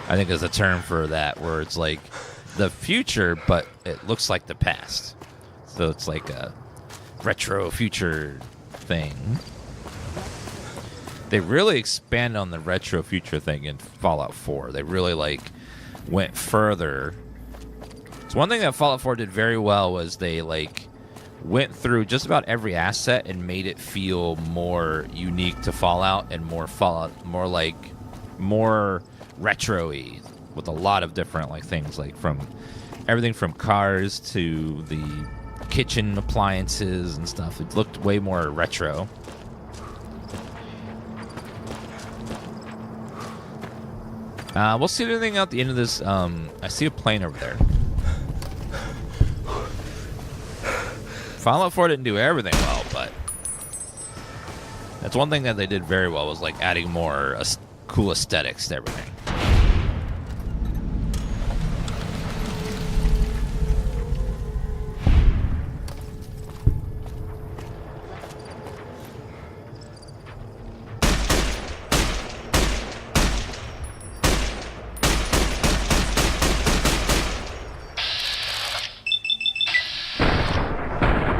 I think is a term for that, where it's like the future, but it looks like the past. So it's like a retro future thing. They really expand on the retro future thing in Fallout 4. They really like went further. So one thing that Fallout 4 did very well was they like went through just about every asset and made it feel more unique to Fallout and more retro-y, with a lot of different like things, like from everything from cars to the kitchen appliances and stuff. It looked way more retro. We'll see anything out the end of this. I see a plane over there. Fallout 4 didn't do everything well, but that's one thing that they did very well, was like adding more cool aesthetics to everything.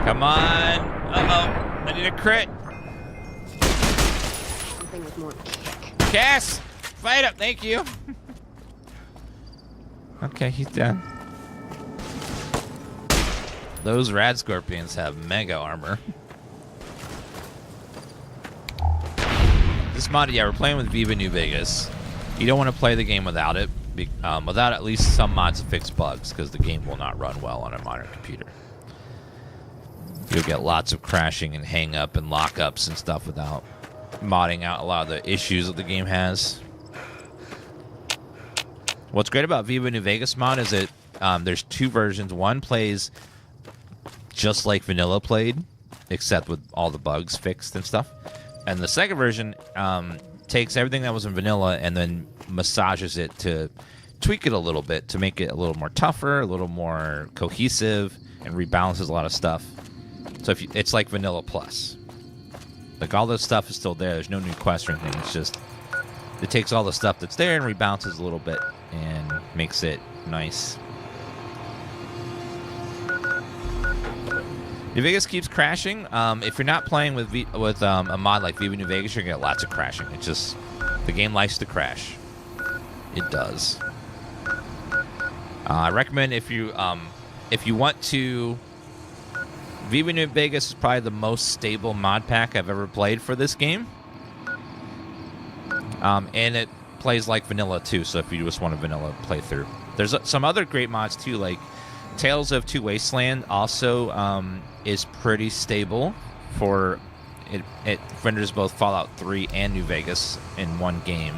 Come on. Uh-oh. I need a crit. Something with more kick. Cass! Fight up, thank you. Okay, he's done. Those rad scorpions have mega armor. This mod, yeah, we're playing with Viva New Vegas. You don't want to play the game without it, without at least some mods to fix bugs, because the game will not run well on a modern computer. You'll get lots of crashing and hang-up and lock-ups and stuff without modding out a lot of the issues that the game has. What's great about Viva New Vegas mod is that there's two versions. One plays just like vanilla played, except with all the bugs fixed and stuff. And the second version takes everything that was in vanilla and then massages it to tweak it a little bit to make it a little more tougher, a little more cohesive, and rebalances a lot of stuff. So it's like vanilla plus. Like all this stuff is still there. There's no new quests or anything. It's just it takes all the stuff that's there and rebalances a little bit and makes it nice. New Vegas keeps crashing. If you're not playing with a mod like Viva New Vegas, you're gonna get lots of crashing. It's just the game likes to crash. It does. I recommend if you want to. Viva New Vegas is probably the most stable mod pack I've ever played for this game. And it plays like vanilla too, so if you just want a vanilla playthrough. There's some other great mods too, like Tales of Two Wasteland also is pretty stable for it. It renders both Fallout 3 and New Vegas in one game.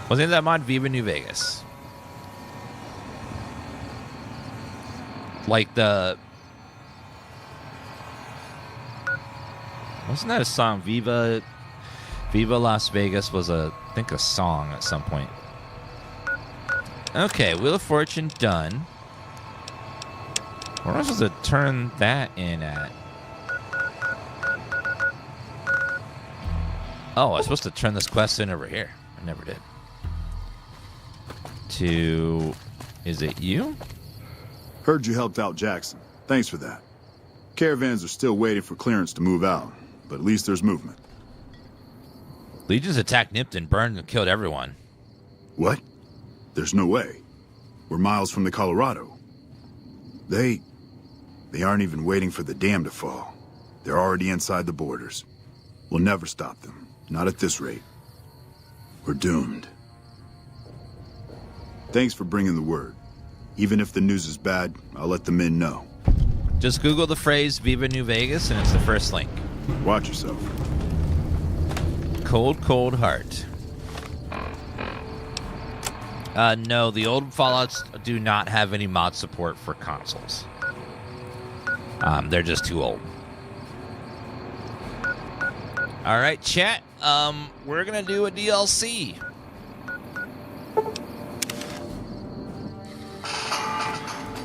What's the name of that mod? Viva New Vegas. Like the... Wasn't that a song? Viva Las Vegas was I think a song at some point. Okay, Wheel of Fortune done. Where am I supposed to turn that in at? Oh, I was supposed to turn this quest in over here. I never did. Is it you? Heard you helped out Jackson. Thanks for that. Caravans are still waiting for clearance to move out, but at least there's movement. Legions attacked Nipton, burned and killed everyone. What? There's no way. We're miles from the Colorado. They aren't even waiting for the dam to fall. They're already inside the borders. We'll never stop them. Not at this rate. We're doomed. Thanks for bringing the word. Even if the news is bad, I'll let the men know. Just Google the phrase Viva New Vegas and it's the first link. Watch yourself. Cold, cold heart. No, the old Fallouts do not have any mod support for consoles. They're just too old. All right, chat. We're gonna do a DLC.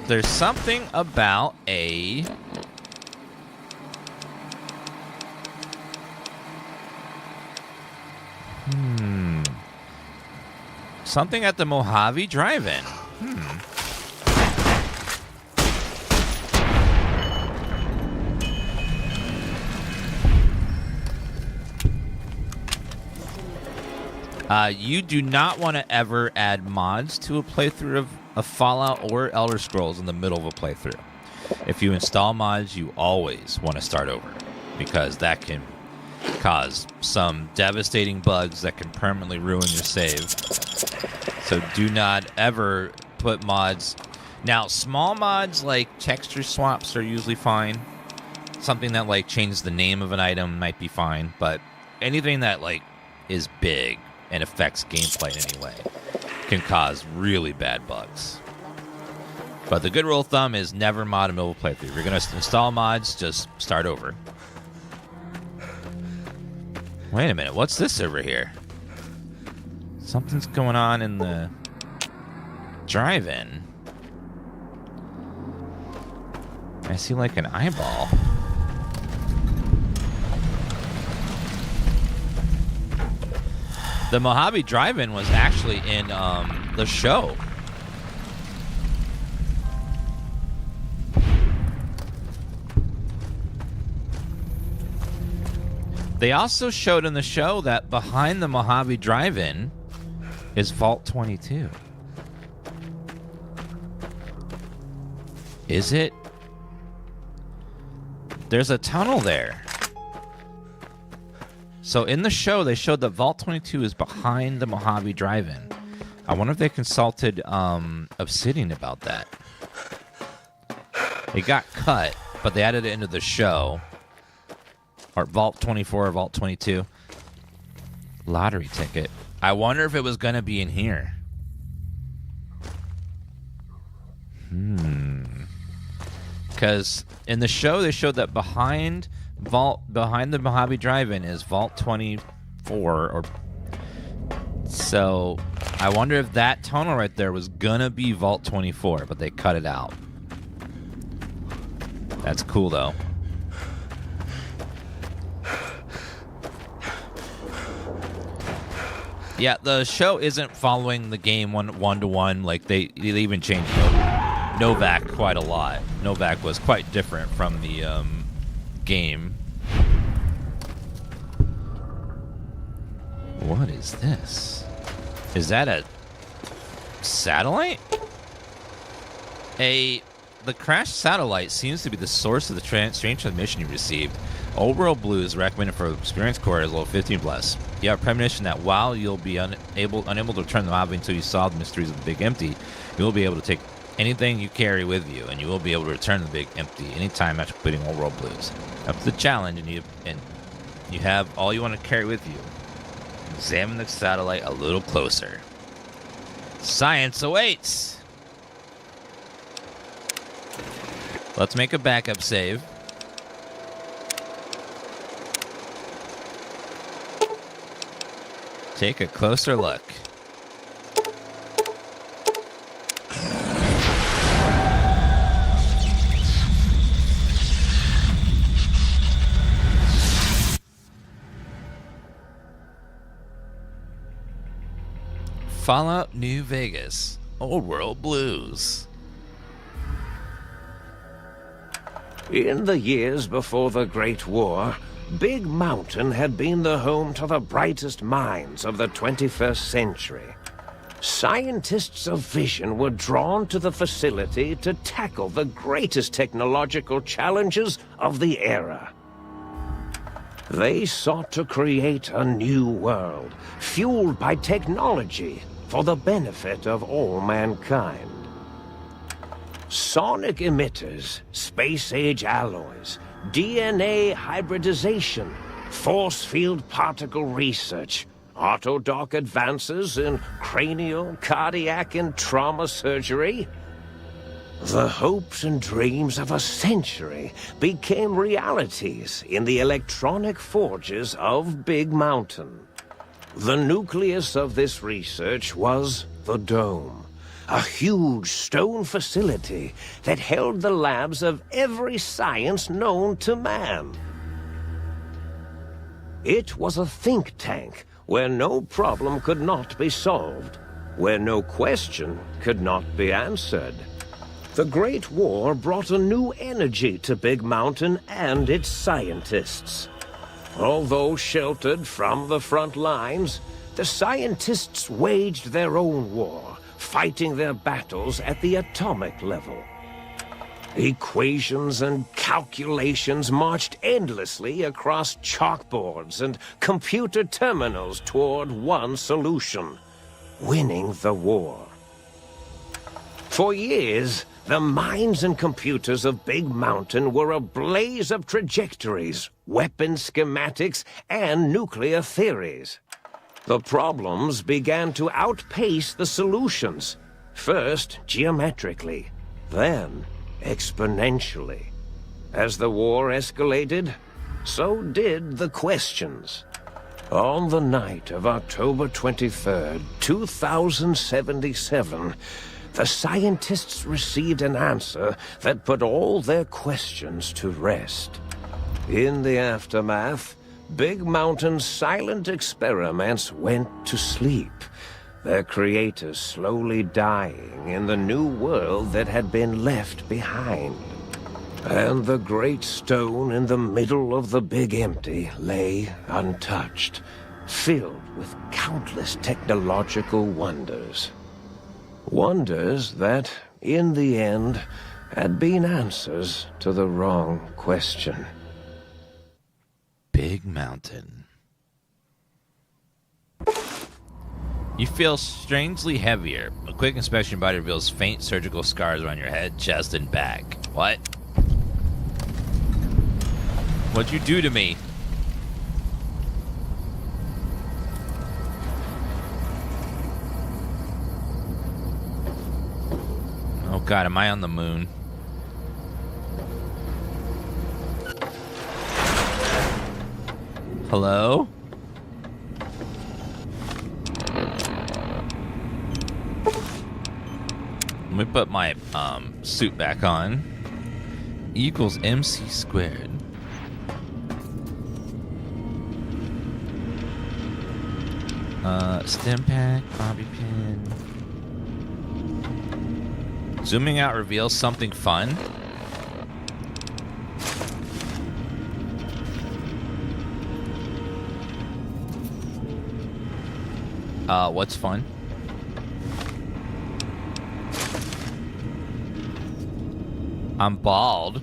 there's something about a... Something at the Mojave Drive-In. You do not want to ever add mods to a playthrough of Fallout or Elder Scrolls in the middle of a playthrough. If you install mods, you always want to start over, because that can cause some devastating bugs that can permanently ruin your save. So do not ever put mods. Now, small mods like texture swaps are usually fine. Something that like changes the name of an item might be fine, but anything that like is big and affects gameplay in any way can cause really bad bugs. But the good rule of thumb is never mod a middle playthrough. If you're going to install mods, just start over. Wait a minute, what's this over here? Something's going on in the drive-in. I see like an eyeball. The Mojave Drive-In was actually in the show. They also showed in the show that behind the Mojave Drive-In is Vault 22. Is it? There's a tunnel there. So in the show, they showed that Vault 22 is behind the Mojave Drive-In. I wonder if they consulted Obsidian about that. It got cut, but they added it into the show. Or Vault 24 or Vault 22. Lottery ticket. I wonder if it was going to be in here. Because in the show, they showed that behind the Mojave Drive-In is Vault 24. Or so I wonder if that tunnel right there was going to be Vault 24, but they cut it out. That's cool, though. Yeah, the show isn't following the game one-to-one. Like, they even changed Novak quite a lot. Novak was quite different from the game. What is this? Is that a satellite? The crashed satellite seems to be the source of the strange transmission you received. Old World Blues recommended for experienced core as low 15+. You have a premonition that while you'll be unable to return the Mojave until you solve the mysteries of the Big Empty, you will be able to take anything you carry with you, and you will be able to return to the Big Empty anytime after completing Old World Blues. Up to the challenge, and you have all you want to carry with you. Examine the satellite a little closer. Science awaits! Let's make a backup save. Take a closer look. Fallout New Vegas, Old World Blues. In the years before the Great War, Big Mountain had been the home to the brightest minds of the 21st century. Scientists of vision were drawn to the facility to tackle the greatest technological challenges of the era. They sought to create a new world, fueled by technology for the benefit of all mankind. Sonic emitters, space-age alloys, DNA hybridization, force field particle research, autodoc advances in cranial, cardiac, and trauma surgery. The hopes and dreams of a century became realities in the electronic forges of Big Mountain. The nucleus of this research was the Dome, a huge stone facility that held the labs of every science known to man. It was a think tank where no problem could not be solved, where no question could not be answered. The Great War brought a new energy to Big Mountain and its scientists. Although sheltered from the front lines, the scientists waged their own war, fighting their battles at the atomic level. Equations and calculations marched endlessly across chalkboards and computer terminals toward one solution: winning the war. For years, the minds and computers of Big Mountain were a blaze of trajectories, weapon schematics, and nuclear theories. The problems began to outpace the solutions, first geometrically, then exponentially. As the war escalated, so did the questions. On the night of October 23rd, 2077, the scientists received an answer that put all their questions to rest. In the aftermath, Big Mountain's silent experiments went to sleep, their creators slowly dying in the new world that had been left behind. And the great stone in the middle of the Big Empty lay untouched, filled with countless technological wonders. Wonders that, in the end, had been answers to the wrong question. Big Mountain. You feel strangely heavier. A quick inspection body reveals faint surgical scars around your head, chest, and back. What? What'd you do to me? Oh god, am I on the moon? Hello? Let me put my suit back on. E equals MC squared. Stim pack, bobby pin. Zooming out reveals something fun. What's fun? I'm bald.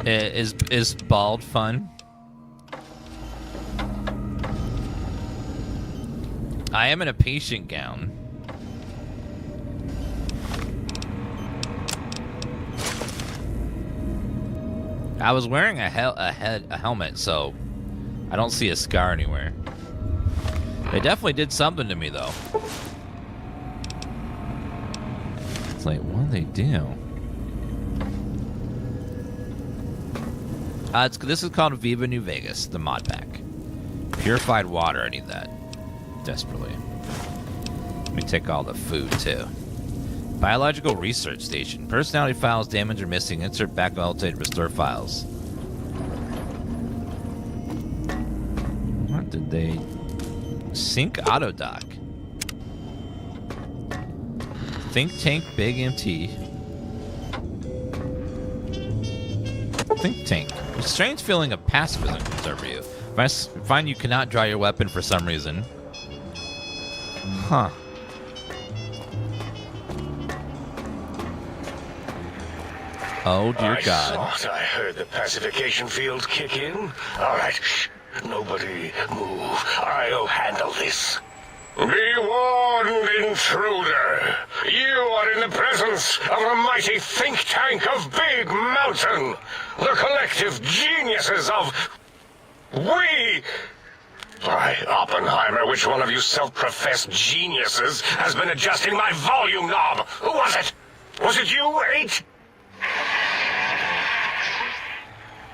Is bald fun? I am in a patient gown. I was wearing a helmet, so I don't see a scar anywhere. They definitely did something to me, though. It's like, what did they do? This is called Viva New Vegas, the mod pack. Purified water, I need that. Desperately. Let me take all the food, too. Biological Research Station. Personality files damaged or missing. Insert back altered, restore files. What did they... Sync auto dock. Think tank big MT. Think tank. A strange feeling of pacifism comes over you. Find you cannot draw your weapon for some reason. Huh. Oh dear God. I thought I heard the pacification field kick in. All right, shh. Nobody move. I'll handle this. Be warned, intruder. You are in the presence of the mighty think tank of Big Mountain. The collective geniuses of... We... By Oppenheimer, which one of you self-professed geniuses has been adjusting my volume knob? Who was it? Was it you, H?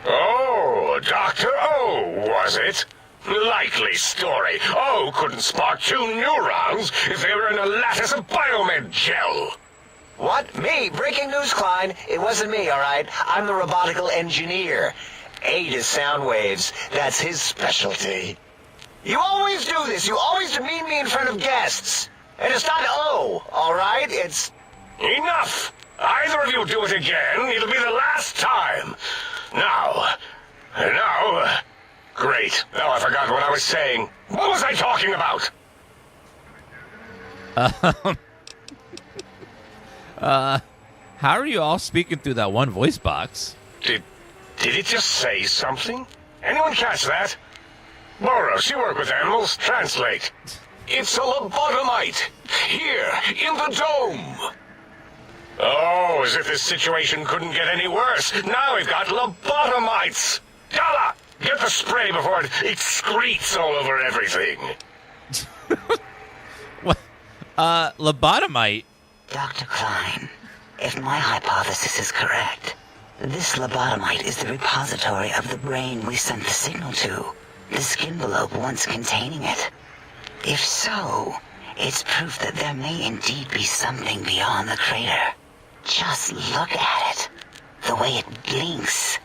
Oh, Dr. O, was does it? Likely story. Oh, couldn't spark 2 neurons if they were in a lattice of biomed gel. What? Me? Breaking news, Klein. It wasn't me, all right? I'm the robotical engineer. Aid is sound waves. That's his specialty. You always do this. You always demean me in front of guests. And it's not O, all right? It's... Enough! Either of you do it again, it'll be the last time. Now... Great. Now I forgot what I was saying. What was I talking about? How are you all speaking through that one voice box? Did it just say something? Anyone catch that? Boros, you work with animals. Translate. It's a lobotomite. Here, in the dome. Oh, as if this situation couldn't get any worse. Now we've got lobotomites. Gala, get the spray before it excretes all over everything. What? Lobotomite? Dr. Klein, if my hypothesis is correct, this lobotomite is the repository of the brain we sent the signal to, the skin envelope once containing it. If so, it's proof that there may indeed be something beyond the crater. Just look at it. The way it blinks.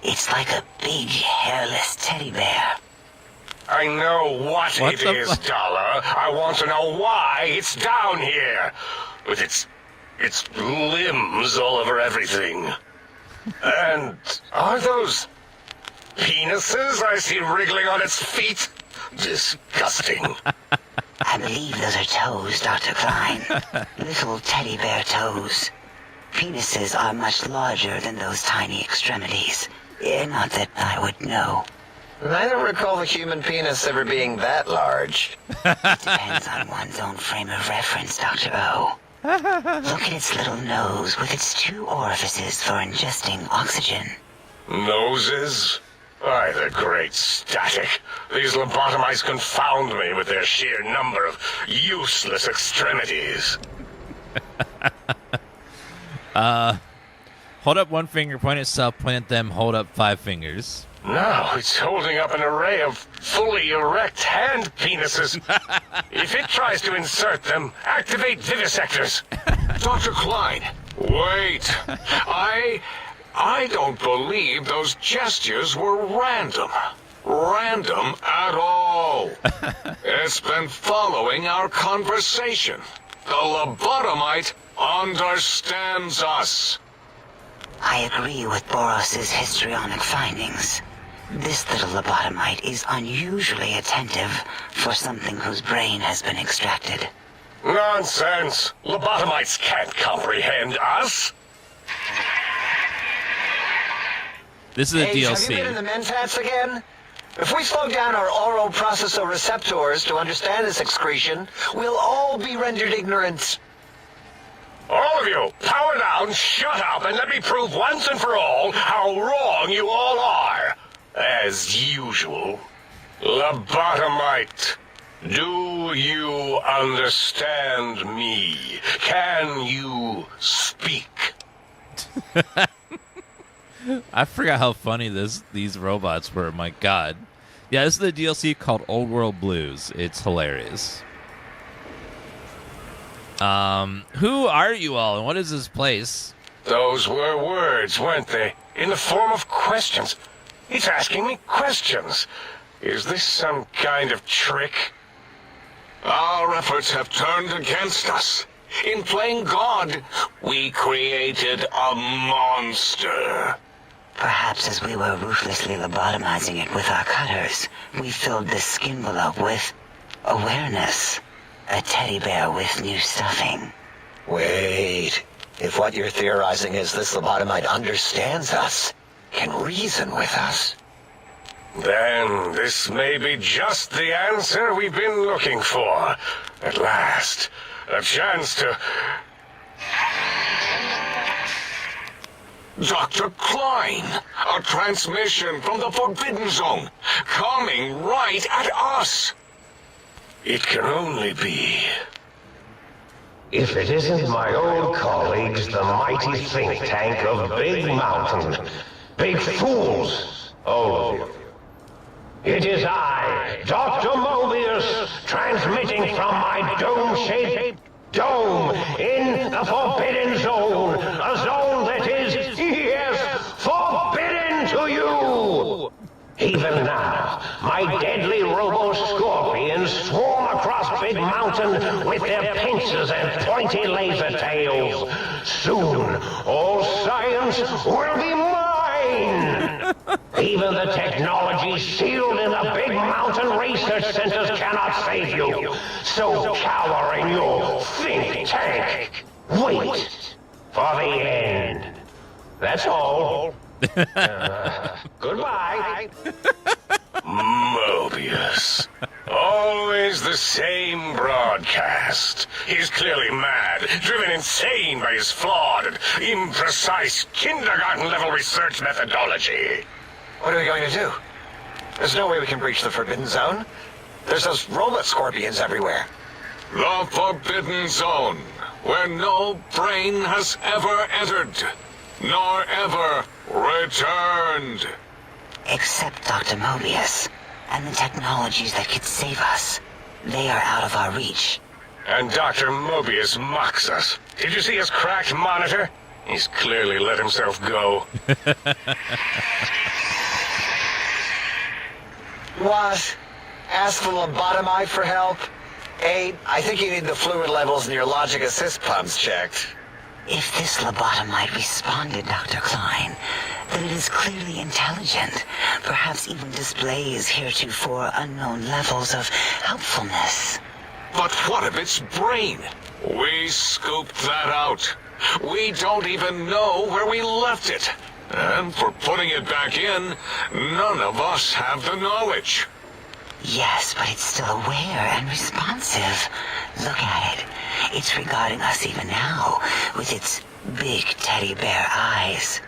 It's like a big, hairless teddy bear. I know what it is, Dollar. I want to know why it's down here. With its limbs all over everything. And are those penises I see wriggling on its feet? Disgusting. I believe those are toes, Dr. Klein. Little teddy bear toes. Penises are much larger than those tiny extremities. Not that I would know. I don't recall the human penis ever being that large. It depends on one's own frame of reference, Dr. O. Look at its little nose with its 2 orifices for ingesting oxygen. Noses? Why, the great static. These lobotomites confound me with their sheer number of useless extremities. Hold up 1 finger, point at itself, point at them, hold up 5 fingers. Now it's holding up an array of fully erect hand penises. If it tries to insert them, activate vivisectors. Dr. Klein, wait. I don't believe those gestures were random. Random at all. It's been following our conversation. The lobotomite understands us. I agree with Boros's histrionic findings. This little lobotomite is unusually attentive for something whose brain has been extracted. Nonsense! Lobotomites can't comprehend us! This is a DLC. Have you been in the mentats again? If we slow down our oral processoreceptors to understand this excretion, we'll all be rendered ignorant. All of you, power down, shut up, and let me prove once and for all how wrong you all are. As usual. Lobotomite, do you understand me? Can you speak? I forgot how funny these robots were. My God. Yeah, this is the DLC called Old World Blues. It's hilarious. Who are you all, and what is this place? Those were words, weren't they? In the form of questions. It's asking me questions. Is this some kind of trick? Our efforts have turned against us. In playing God, we created a monster. Perhaps as we were ruthlessly lobotomizing it with our cutters, we filled the skin envelope with awareness. A teddy bear with new stuffing. Wait. If what you're theorizing is this lobotomite understands us, can reason with us, then this may be just the answer we've been looking for. At last, a chance to... Dr. Klein, a transmission from the Forbidden Zone, coming right at us. It can only be... If it isn't my old colleagues, the mighty think tank of Big Mountain. Big fools, all of you. It is I, Dr. Mobius, transmitting from my dome-shaped dome in the Forbidden Zone. A zone that is, yes, forbidden to you! Even now, my deadly robo-scorpions swarm across Big Mountain with their pincers and pointy laser tails. Soon, all science will be mine! Even the technology sealed in the Big Mountain research centers cannot save you. So cower in your think tank. Wait for the end. That's all. Goodbye. Mobius. Always the same broadcast. He's clearly mad, driven insane by his flawed and imprecise kindergarten-level research methodology. What are we going to do? There's no way we can breach the Forbidden Zone. There's those robot scorpions everywhere. The Forbidden Zone, where no brain has ever entered, nor ever returned. Except Dr. Mobius, and the technologies that could save us. They are out of our reach. And Dr. Mobius mocks us. Did you see his cracked monitor? He's clearly let himself go. What? Ask the lobotomite for help? 8, I think you need the fluid levels in your logic assist pumps checked. If this lobotomite responded, Dr. Klein, then it is clearly intelligent, perhaps even displays heretofore unknown levels of helpfulness. But what of its brain? We scooped that out. We don't even know where we left it. And for putting it back in, none of us have the knowledge. Yes, but it's still aware and responsive. Look at it. It's regarding us even now, with its big teddy bear eyes.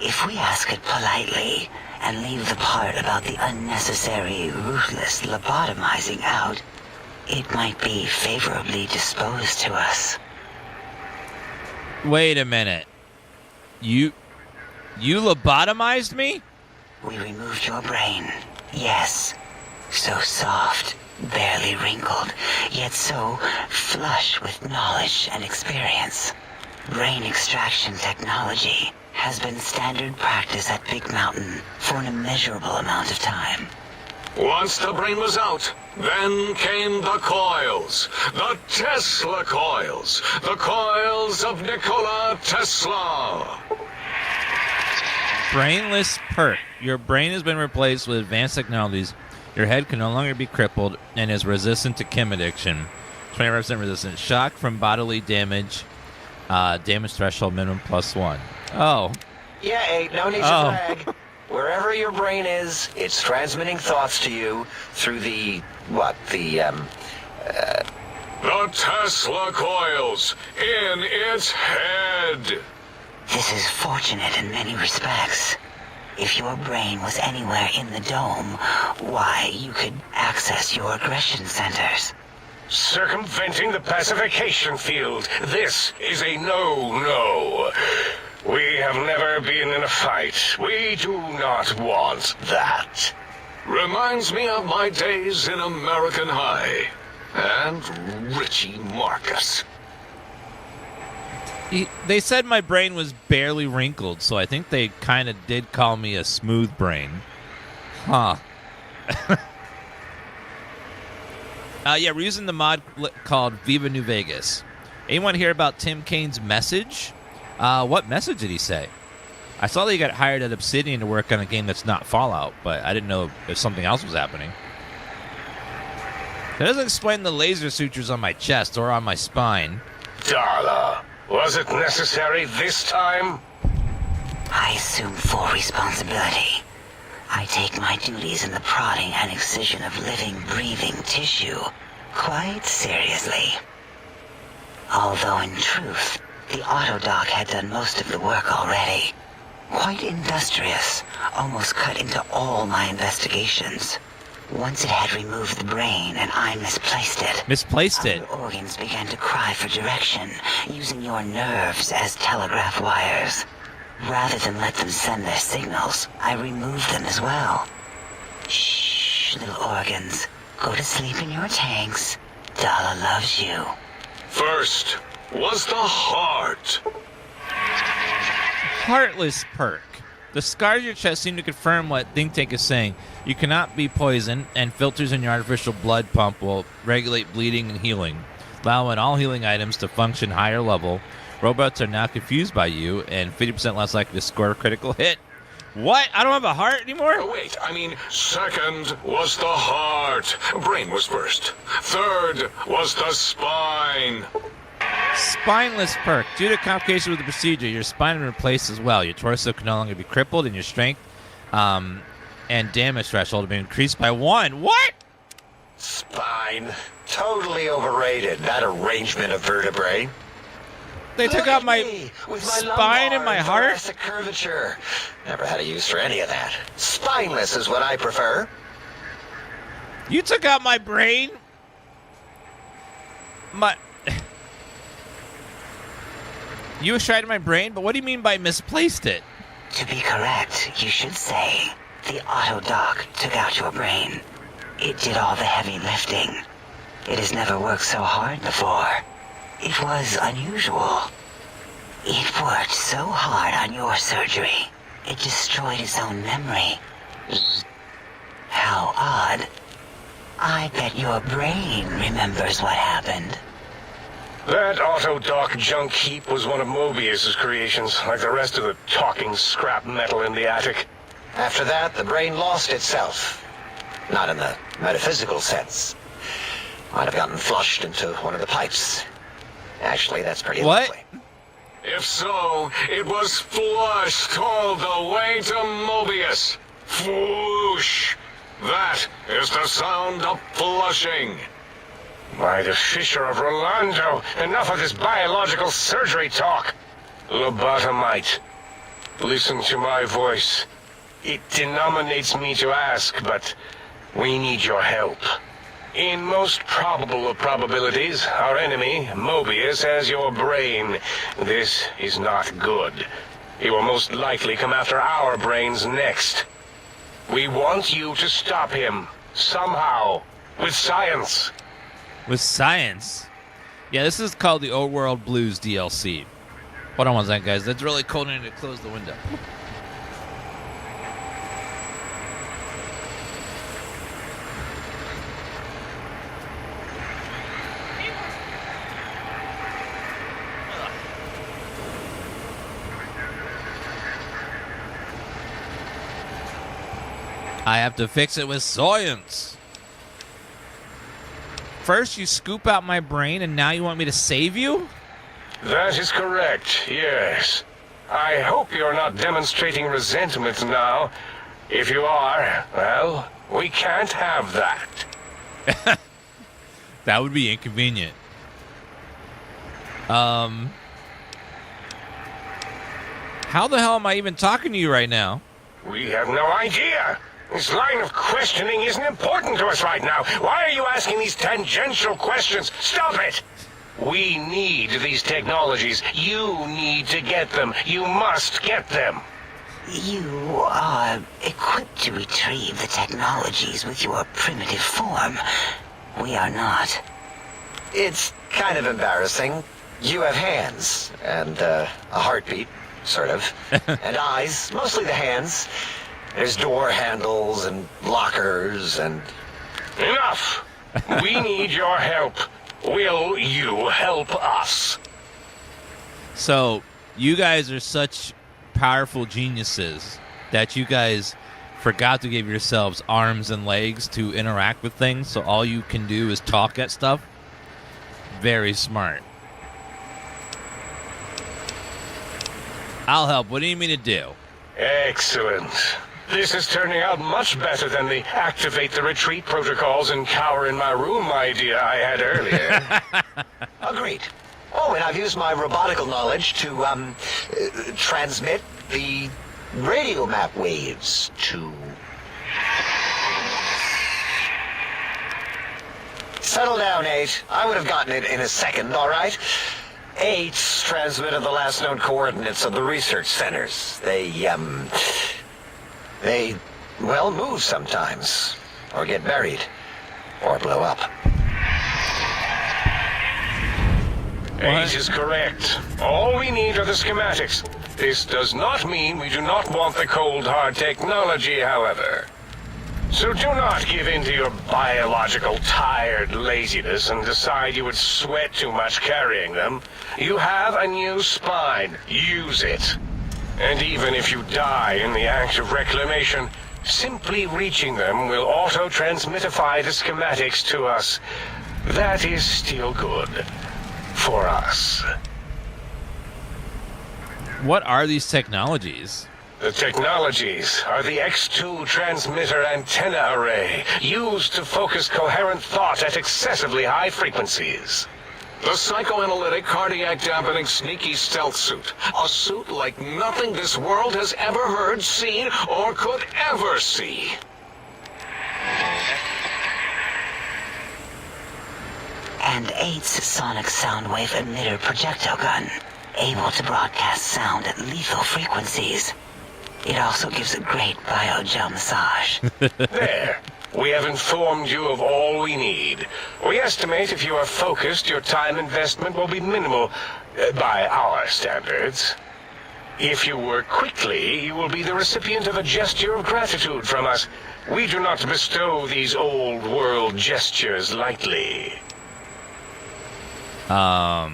If we ask it politely, and leave the part about the unnecessary, ruthless lobotomizing out, it might be favorably disposed to us. Wait a minute. You lobotomized me? We removed your brain. Yes. So soft, barely wrinkled, yet so flush with knowledge and experience. Brain extraction technology has been standard practice at Big Mountain for an immeasurable amount of time. Once the brain was out, then came the coils. The Tesla coils. The coils of Nikola Tesla. Brainless perk. Your brain has been replaced with advanced technologies. Your head can no longer be crippled and is resistant to chem addiction. 25% resistant. Shock from bodily damage. Damage threshold minimum +1. Oh. Yeah, 8, no need to brag. Wherever your brain is, it's transmitting thoughts to you through the Tesla coils in its head. This is fortunate in many respects. If your brain was anywhere in the dome, why, you could access your aggression centers. Circumventing the pacification field. This is a no-no. We have never been in a fight. We do not want that. Reminds me of my days in American High. And Richie Marcus. They said my brain was barely wrinkled, so I think they kind of did call me a smooth brain. Huh. Yeah, we're using the mod called Viva New Vegas. Anyone hear about Tim Kane's message? What message did he say? I saw that he got hired at Obsidian to work on a game that's not Fallout, but I didn't know if something else was happening. It doesn't explain the laser sutures on my chest or on my spine. Darla, was it necessary this time? I assume full responsibility. I take my duties in the prodding and excision of living, breathing tissue quite seriously. Although in truth, the autodoc had done most of the work already. Quite industrious, almost cut into all my investigations. Once it had removed the brain and I misplaced it. Misplaced it? Other organs began to cry for direction, using your nerves as telegraph wires. Rather than let them send their signals, I removed them as well. Shh. little organs. Go to sleep in your tanks. Dala loves you. First was the heart. Heartless perk. The scars on your chest seem to confirm what Think Tank is saying. You cannot be poisoned, and filters in your artificial blood pump will regulate bleeding and healing, allowing all healing items to function higher level. Robots are now confused by you, and 50% less likely to score a critical hit. What? I don't have a heart anymore? Oh, wait, I mean, second was the heart. Brain was first. Third was the spine. Spineless perk. Due to complications with the procedure, your spine will be replaced as well. Your torso can no longer be crippled, and your strength and damage threshold will be increased by 1. What? Spine. Totally overrated, that arrangement of vertebrae. They took out my spine and my heart? Thoracic curvature. Never had a use for any of that. Spineless is what I prefer. You took out my brain? You extracted my brain, but what do you mean by misplaced it? To be correct, you should say, the auto-dock took out your brain. It did all the heavy lifting. It has never worked so hard before. It was unusual. It worked so hard on your surgery, it destroyed its own memory. How odd. I bet your brain remembers what happened. That auto-dock junk heap was one of Mobius's creations, like the rest of the talking scrap metal in the attic. After that, the brain lost itself. Not in the metaphysical sense. Might have gotten flushed into one of the pipes. Actually, that's pretty likely. If so, it was flushed all the way to Mobius. Flush. That is the sound of flushing. By the Fisher of Rolando, enough of this biological surgery talk. Lobotomite, listen to my voice. It denominates me to ask, but we need your help. In most probable of probabilities, our enemy, Mobius, has your brain. This is not good. He will most likely come after our brains next. We want you to stop him, somehow, with science. With science? Yeah, this is called the Old World Blues DLC. Hold on one second, guys. That's really cold. I need to close the window. I have to fix it with science. First you scoop out my brain, and now you want me to save you? That is correct, yes. I hope you're not demonstrating resentment now. If you are, well, we can't have that. That would be inconvenient. How the hell am I even talking to you right now? We have no idea. This line of questioning isn't important to us right now. Why are you asking these tangential questions? Stop it! We need these technologies. You need to get them. You must get them. You are equipped to retrieve the technologies with your primitive form. We are not. It's kind of embarrassing. You have hands, and a heartbeat, sort of, and eyes, mostly the hands. There's door handles and lockers and... Enough! We need your help. Will you help us? So, you guys are such powerful geniuses that you guys forgot to give yourselves arms and legs to interact with things, so all you can do is talk at stuff? Very smart. I'll help. What do you mean to do? Excellent. This is turning out much better than the activate the retreat protocols and cower in my room idea I had earlier. Agreed. Oh, and I've used my robotical knowledge to, transmit the radio map waves to... Settle down, 8. I would have gotten it in a second, all right? 8's transmitted the last known coordinates of the research centers. They, well, move sometimes. or get buried, or blow up. Ace is correct. All we need are the schematics. This does not mean we do not want the cold hard technology, however. So do not give in to your biological tired laziness and decide you would sweat too much carrying them. You have a new spine. Use it. And even if you die in the act of reclamation, simply reaching them will auto-transmitify the schematics to us. That is still good. For us. What are these technologies? The technologies are the X2 transmitter antenna array, used to focus coherent thought at excessively high frequencies. The psychoanalytic, cardiac dampening, sneaky stealth suit. A suit like nothing this world has ever heard, seen, or could ever see. And 8's sonic soundwave emitter projectile gun, able to broadcast sound at lethal frequencies. It also gives a great biogel massage. There. We have informed you of all we need. We estimate if you are focused, your time investment will be minimal, by our standards. If you work quickly, you will be the recipient of a gesture of gratitude from us. We do not bestow these old world gestures lightly. The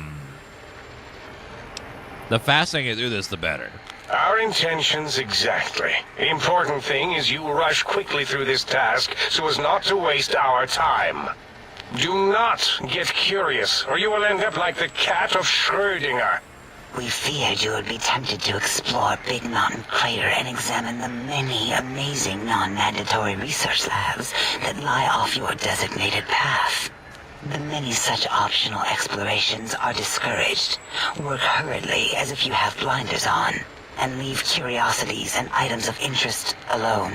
faster I can do this, the better. Our intentions exactly. The important thing is you rush quickly through this task so as not to waste our time. Do not get curious, or you will end up like the cat of Schrödinger. We feared you would be tempted to explore Big Mountain Crater and examine the many amazing non-mandatory research labs that lie off your designated path. The many such optional explorations are discouraged. Work hurriedly as if you have blinders on, and leave curiosities and items of interest alone.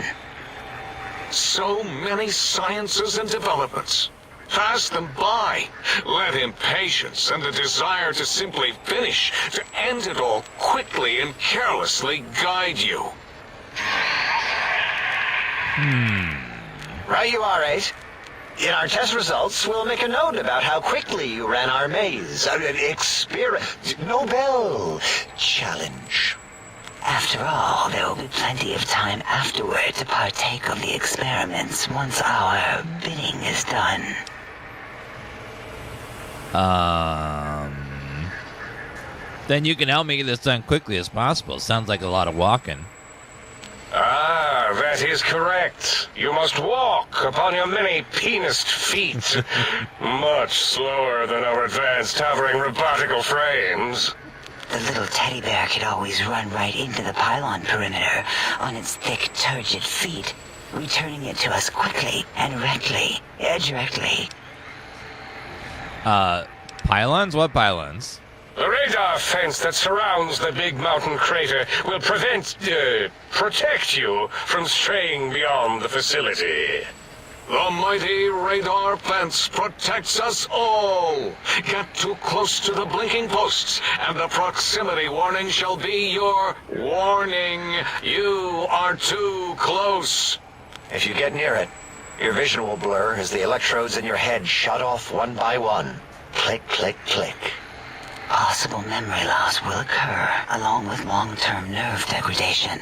So many sciences and developments. Pass them by. Let impatience and the desire to simply finish, to end it all quickly and carelessly guide you. Right you are, Ace. In our test results, we'll make a note about how quickly you ran our maze. Nobel challenge. After all, there will be plenty of time afterward to partake of the experiments once our bidding is done. Then you can help me get this done quickly as possible. Sounds like a lot of walking. Ah, that is correct. You must walk upon your many penised feet. Much slower than our advanced hovering robotical frames. The little teddy bear could always run right into the pylon perimeter on its thick, turgid feet, returning it to us quickly and directly. Pylons? What pylons? The radar fence that surrounds the Big Mountain Crater will protect you from straying beyond the facility. The mighty radar fence protects us all. Get too close to the blinking posts, and the proximity warning shall be your warning. You are too close. If you get near it, your vision will blur as the electrodes in your head shut off one by one. Click, click, click. Possible memory loss will occur, along with long-term nerve degradation.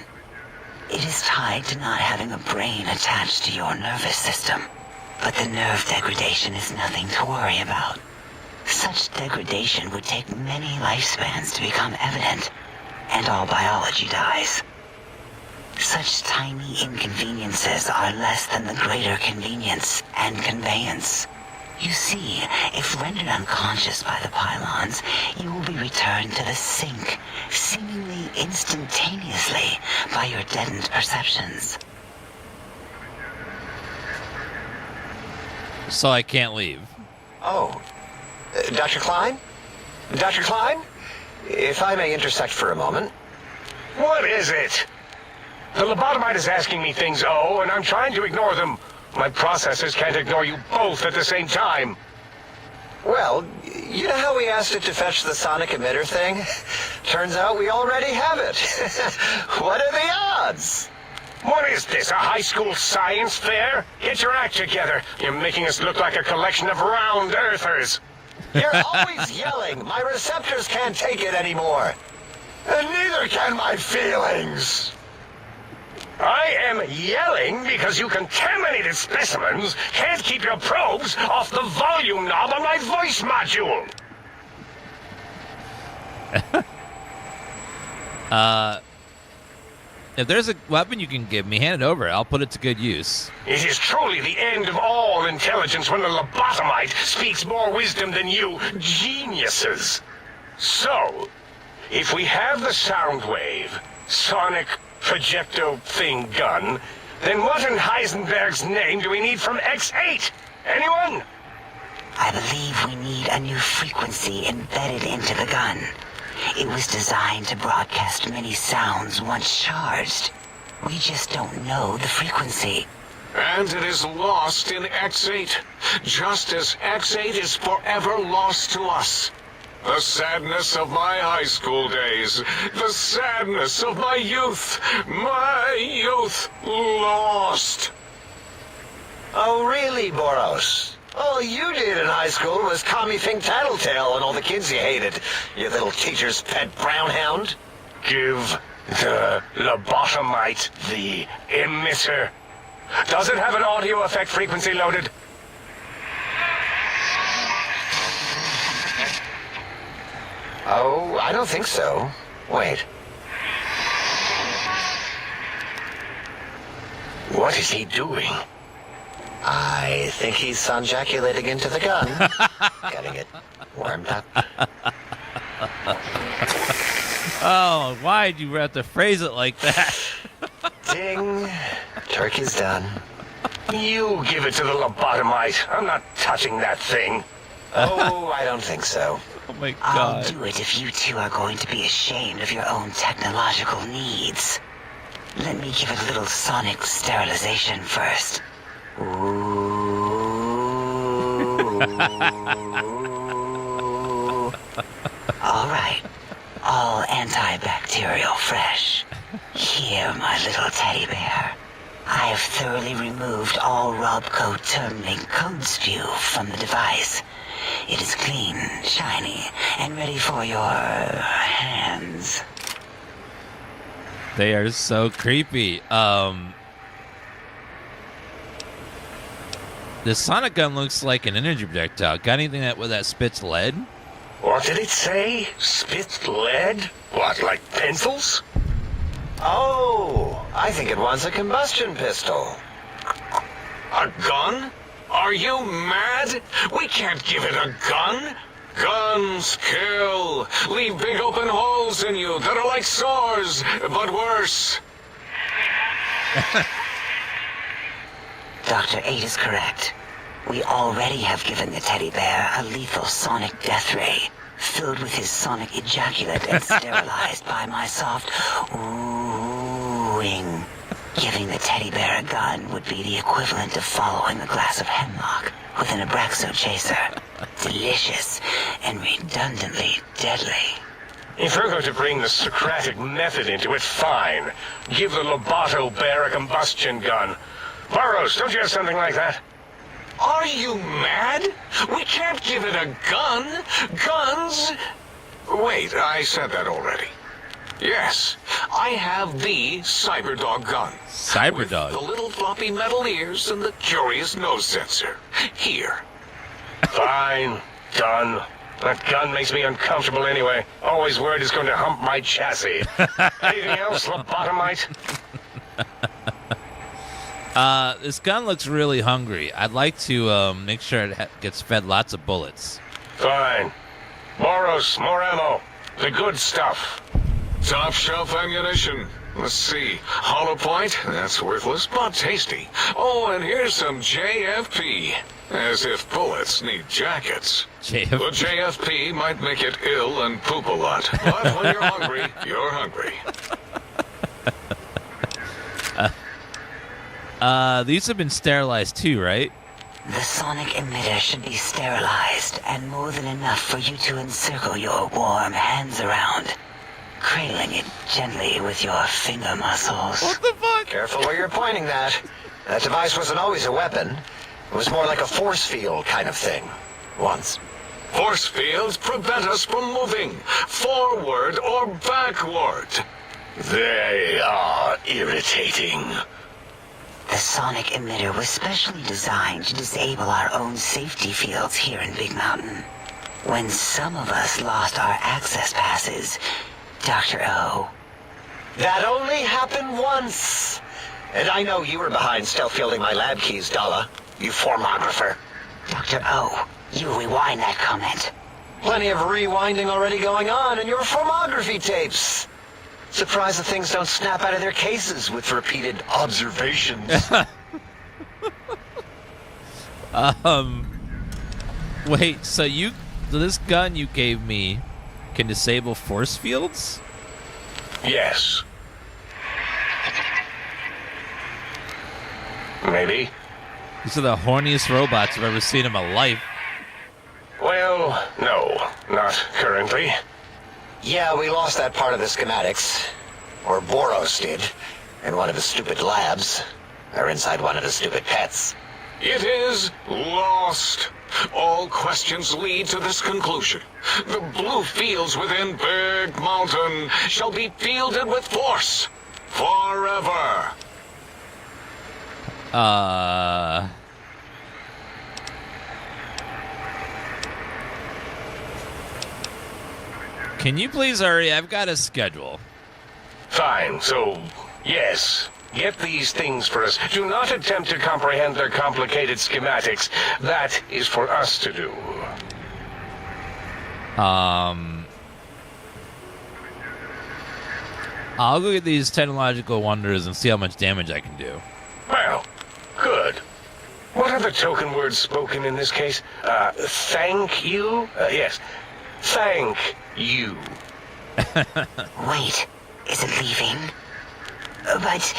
It is tied to not having a brain attached to your nervous system. But the nerve degradation is nothing to worry about. Such degradation would take many lifespans to become evident, and all biology dies. Such tiny inconveniences are less than the greater convenience and conveyance. You see, if rendered unconscious by the pylons, you will be returned to the sink, seemingly instantaneously by your deadened perceptions. So I can't leave. Oh. Dr. Klein? Dr. Klein? If I may intersect for a moment. What is it? The lobotomite is asking me things, and I'm trying to ignore them. My processors can't ignore you both at the same time. Well, you know how we asked it to fetch the sonic emitter thing? Turns out we already have it. What are the odds? What is this, a high school science fair? Get your act together. You're making us look like a collection of round earthers. You're always yelling. My receptors can't take it anymore. And neither can my feelings. I am yelling because you contaminated specimens can't keep your probes off the volume knob on my voice module. If there's a weapon you can give me, hand it over. I'll put it to good use. It is truly the end of all intelligence when the lobotomite speaks more wisdom than you geniuses. So, if we have the sound wave, sonic projecto thing gun, then what in Heisenberg's name do we need from X8? Anyone? I believe we need a new frequency embedded into the gun. It was designed to broadcast many sounds once charged. We just don't know the frequency. And it is lost in X8, just as X8 is forever lost to us. The sadness of my high school days, the sadness of my youth lost. Oh, really, Boros? All you did in high school was call me Think Tattletale and all the kids you hated, you little teacher's pet brown hound. Give the lobotomite the emitter. Does it have an audio effect frequency loaded? Oh, I don't think so. Wait. What is he doing? I think he's sonjaculating into the gun. Getting it warmed up. Oh, why'd you have to phrase it like that? Ding. Turkey's done. You give it to the lobotomite. I'm not touching that thing. Oh, I don't think so. Oh my God. I'll do it if you two are going to be ashamed of your own technological needs. Let me give it a little sonic sterilization first. All right. All antibacterial fresh. Here, my little teddy bear. I have thoroughly removed all Robco term-link code spew from the device. It is clean, shiny, and ready for your hands. They are so creepy. The sonic gun looks like an energy projectile. Got anything that spits lead? What did it say? Spits lead? What, like pencils? Oh, I think it wants a combustion pistol. A gun? Are you mad? We can't give it a gun. Guns kill. Leave big open holes in you that are like sores, but worse. Dr. 8 is correct. We already have given the teddy bear a lethal sonic death ray, filled with his sonic ejaculate and sterilized by my soft oohing. Giving the teddy bear a gun would be the equivalent of following a glass of hemlock with an Abraxo chaser. Delicious and redundantly deadly. If we're going to bring the Socratic method into it, fine. Give the Loboto bear a combustion gun. Burroughs, don't you have something like that? Are you mad? We can't give it a gun. Guns... Wait, I said that already. Yes, I have the Cyberdog gun. Cyberdog? With the little floppy metal ears and the curious nose sensor. Here. Fine. Done. That gun makes me uncomfortable anyway. Always worried it's going to hump my chassis. Anything else, lobotomite? This gun looks really hungry. I'd like to make sure it gets fed lots of bullets. Fine. Boros, more ammo. The good stuff. Top shelf ammunition. Let's see. Hollow point? That's worthless, but tasty. Oh, and here's some JFP. As if bullets need jackets. JFP? The JFP might make it ill and poop a lot. But when you're hungry, you're hungry. These have been sterilized too, right? The sonic emitter should be sterilized and more than enough for you to encircle your warm hands around, cradling it gently with your finger muscles. What the fuck? Careful where you're pointing that. That device wasn't always a weapon. It was more like a force field kind of thing. Once. Force fields prevent us from moving forward or backward. They are irritating. The sonic emitter was specially designed to disable our own safety fields here in Big Mountain. When some of us lost our access passes, Dr. O. That only happened once. And I know you were behind stealth fielding my lab keys, Dalla. You formographer. Dr. O, you rewind that comment. Plenty of rewinding already going on in your formography tapes. Surprised the things don't snap out of their cases with repeated observations. Wait, so this gun you gave me can disable force fields? Yes. Maybe. These are the horniest robots I've ever seen in my life. Well, no, not currently. Yeah, we lost that part of the schematics. Or Boros did. In one of his stupid labs. Or inside one of his stupid pets. It is lost. All questions lead to this conclusion. The blue fields within Big Mountain shall be fielded with force. Forever. Can you please hurry? I've got a schedule. Fine, so, yes. Get these things for us. Do not attempt to comprehend their complicated schematics. That is for us to do. I'll go get these technological wonders and see how much damage I can do. Well, good. What are the token words spoken in this case? Thank you? Yes. Thank you. Wait, is it leaving? But,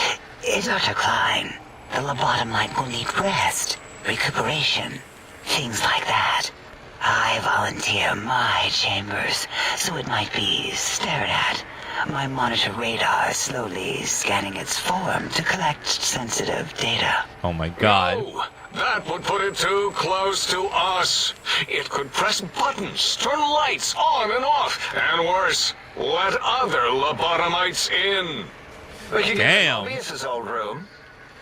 Dr. Klein, the lobotomite will need rest, recuperation, things like that. I volunteer my chambers, so it might be stared at. My monitor radar slowly scanning its form to collect sensitive data. Oh my god. No, that would put it too close to us. It could press buttons, turn lights on and off, and worse, let other lobotomites in. We could get Mobius's old room.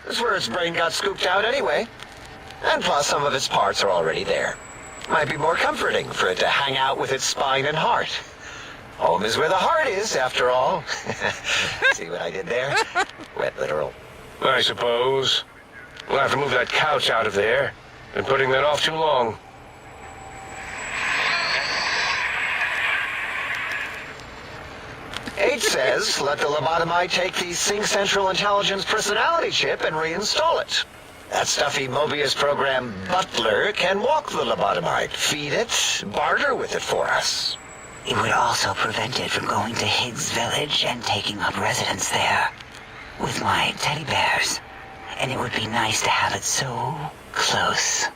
That's where its brain got scooped out anyway. And plus some of its parts are already there. Might be more comforting for it to hang out with its spine and heart. Home is where the heart is, after all. See what I did there? Wet literal. I suppose. We'll have to move that couch out of there. Been putting that off too long. H says, let the lobotomite take the Sync Central Intelligence personality chip and reinstall it. That stuffy Mobius program butler can walk the lobotomite, feed it, barter with it for us. It would also prevent it from going to Higgs Village and taking up residence there. With my teddy bears. And it would be nice to have it so close.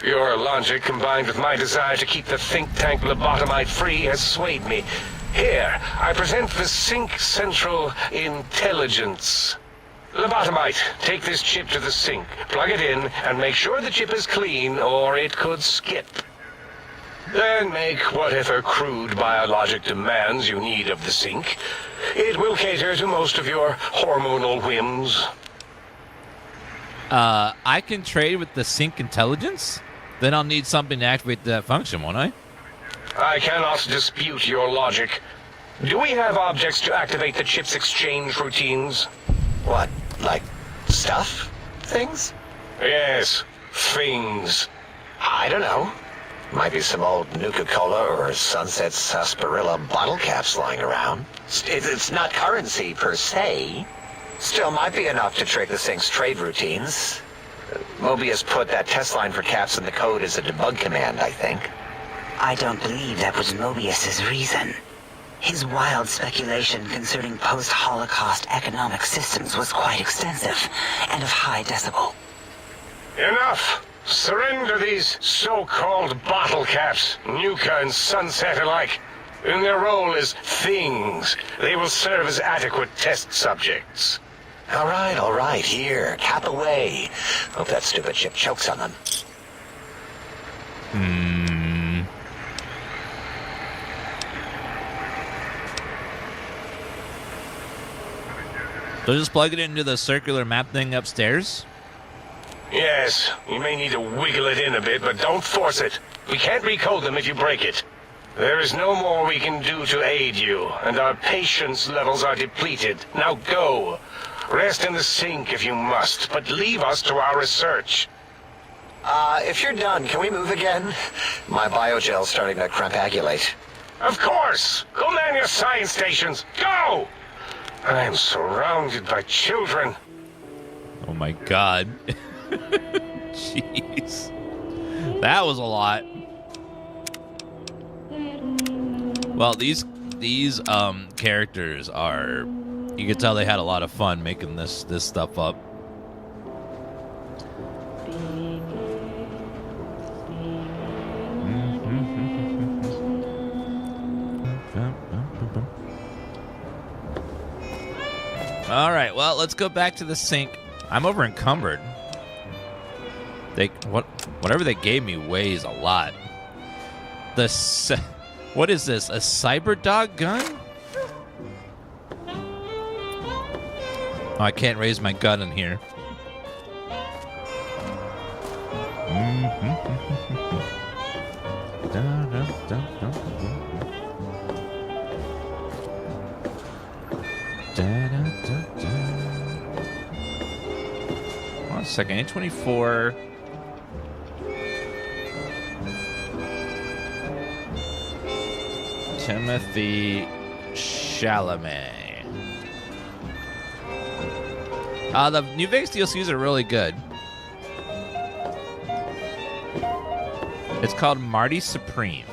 Your logic, combined with my desire to keep the think tank lobotomite free, has swayed me. Here, I present the Sync Central Intelligence. Lobotomite, take this chip to the sink, plug it in, and make sure the chip is clean, or it could skip. Then make whatever crude biologic demands you need of the sink. It will cater to most of your hormonal whims. I can trade with the Sync Intelligence? Then I'll need something to activate that function, won't I? I cannot dispute your logic. Do we have objects to activate the chip's exchange routines? What, like stuff? Things? Yes, things. I don't know. Might be some old Nuka-Cola or Sunset Sarsaparilla bottle caps lying around. It's not currency per se. Still might be enough to trick the Sync's trade routines. Mobius put that test line for caps in the code as a debug command, I think. I don't believe that was Mobius's reason. His wild speculation concerning post-Holocaust economic systems was quite extensive and of high decibel. Enough! Surrender these so-called bottle caps, Nuka and Sunset alike. In their role as things, they will serve as adequate test subjects. All right, here, cap away. Hope that stupid ship chokes on them. So just plug it into the circular map thing upstairs? Yes, you may need to wiggle it in a bit, but don't force it. We can't recode them if you break it. There is no more we can do to aid you, and our patience levels are depleted. Now go. Rest in the sink if you must, but leave us to our research. If you're done, can we move again? My biogel's starting to crampagulate. Of course! Go man your science stations! Go! I am surrounded by children. Oh my god. Jeez. That was a lot. Well, these characters are, you can tell they had a lot of fun making this stuff up. All right, well, let's go back to the sink. I'm over encumbered. Whatever they gave me weighs a lot. What is this? A cyber dog gun? Oh, I can't raise my gun in here. One second, A24. Timothy Chalamet. The New Vegas DLCs are really good. It's called Marty Supreme.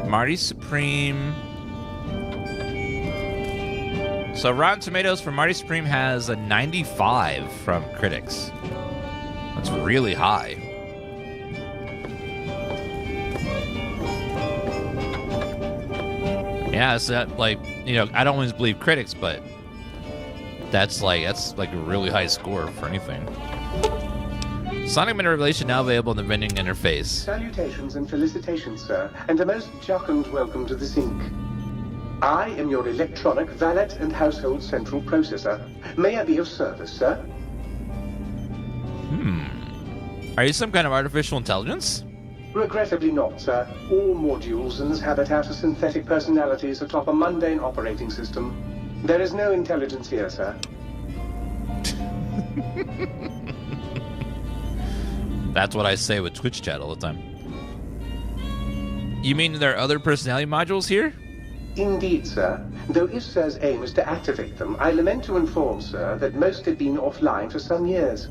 Marty Supreme. So Rotten Tomatoes for Marty Supreme has a 95 from critics. That's really high. Yeah, it's that, like, you know, I don't always believe critics, but that's like a really high score for anything. Sonic Manipulation now available in the vending interface. Salutations and felicitations, sir, and a most jocund welcome to the sink. I am your electronic valet and household central processor. May I be of service, sir? Are you some kind of artificial intelligence? Regrettably not, sir. All modules inhabit out of synthetic personalities atop a mundane operating system. There is no intelligence here, sir. That's what I say with Twitch chat all the time. You mean there are other personality modules here? Indeed, sir. Though if sir's aim is to activate them, I lament to inform, sir, that most have been offline for some years.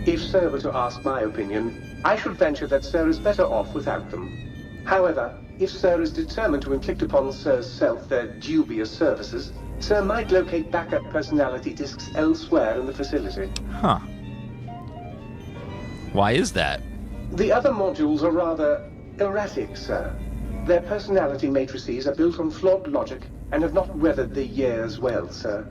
If sir were to ask my opinion, I should venture that sir is better off without them. However, if sir is determined to inflict upon sir's self their dubious services, sir might locate backup personality disks elsewhere in the facility. Huh. Why is that? The other modules are rather erratic, sir. Their personality matrices are built on flawed logic and have not weathered the years well, sir.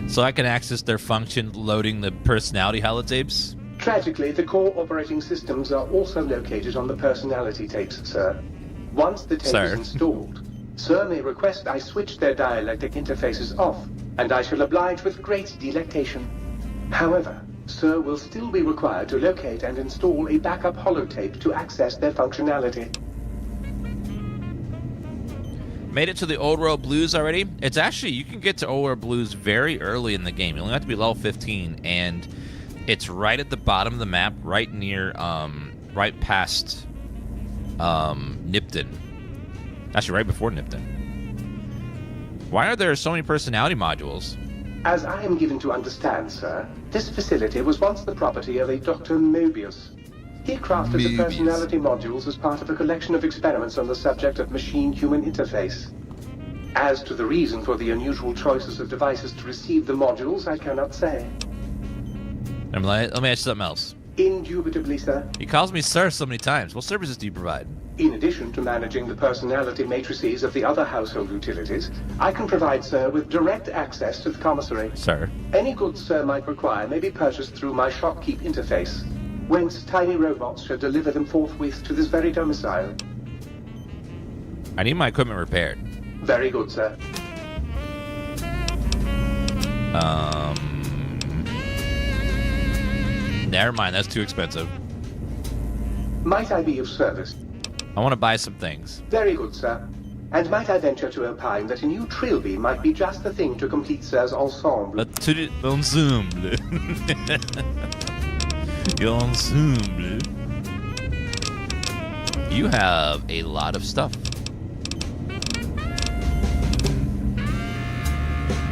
So I can access their function loading the personality holotapes? Tragically, the core operating systems are also located on the personality tapes, sir. Once the tape is installed, sir may request I switch their dialectic interfaces off, and I shall oblige with great delectation. However, sir will still be required to locate and install a backup holotape to access their functionality. Made it to the Old World Blues already? It's actually, you can get to Old World Blues very early in the game. You only have to be level 15, and it's right at the bottom of the map, right near, right past, Nipton. Actually, right before Nipton. Why are there so many personality modules? As I am given to understand, sir, this facility was once the property of a Dr. Mobius. He crafted the personality modules as part of a collection of experiments on the subject of machine-human interface. As to the reason for the unusual choices of devices to receive the modules, I cannot say. Let me ask you something else. Indubitably, sir. He calls me sir so many times. What services do you provide? In addition to managing the personality matrices of the other household utilities, I can provide Sir with direct access to the commissary. Sir. Any goods Sir might require may be purchased through my shopkeep interface, whence tiny robots shall deliver them forthwith to this very domicile. I need my equipment repaired. Very good, sir. Never mind, that's too expensive. Might I be of service? I want to buy some things. Very good, sir. And might I venture to opine that a new trilby might be just the thing to complete Sir's ensemble? Ensemble. Ensemble. You have a lot of stuff.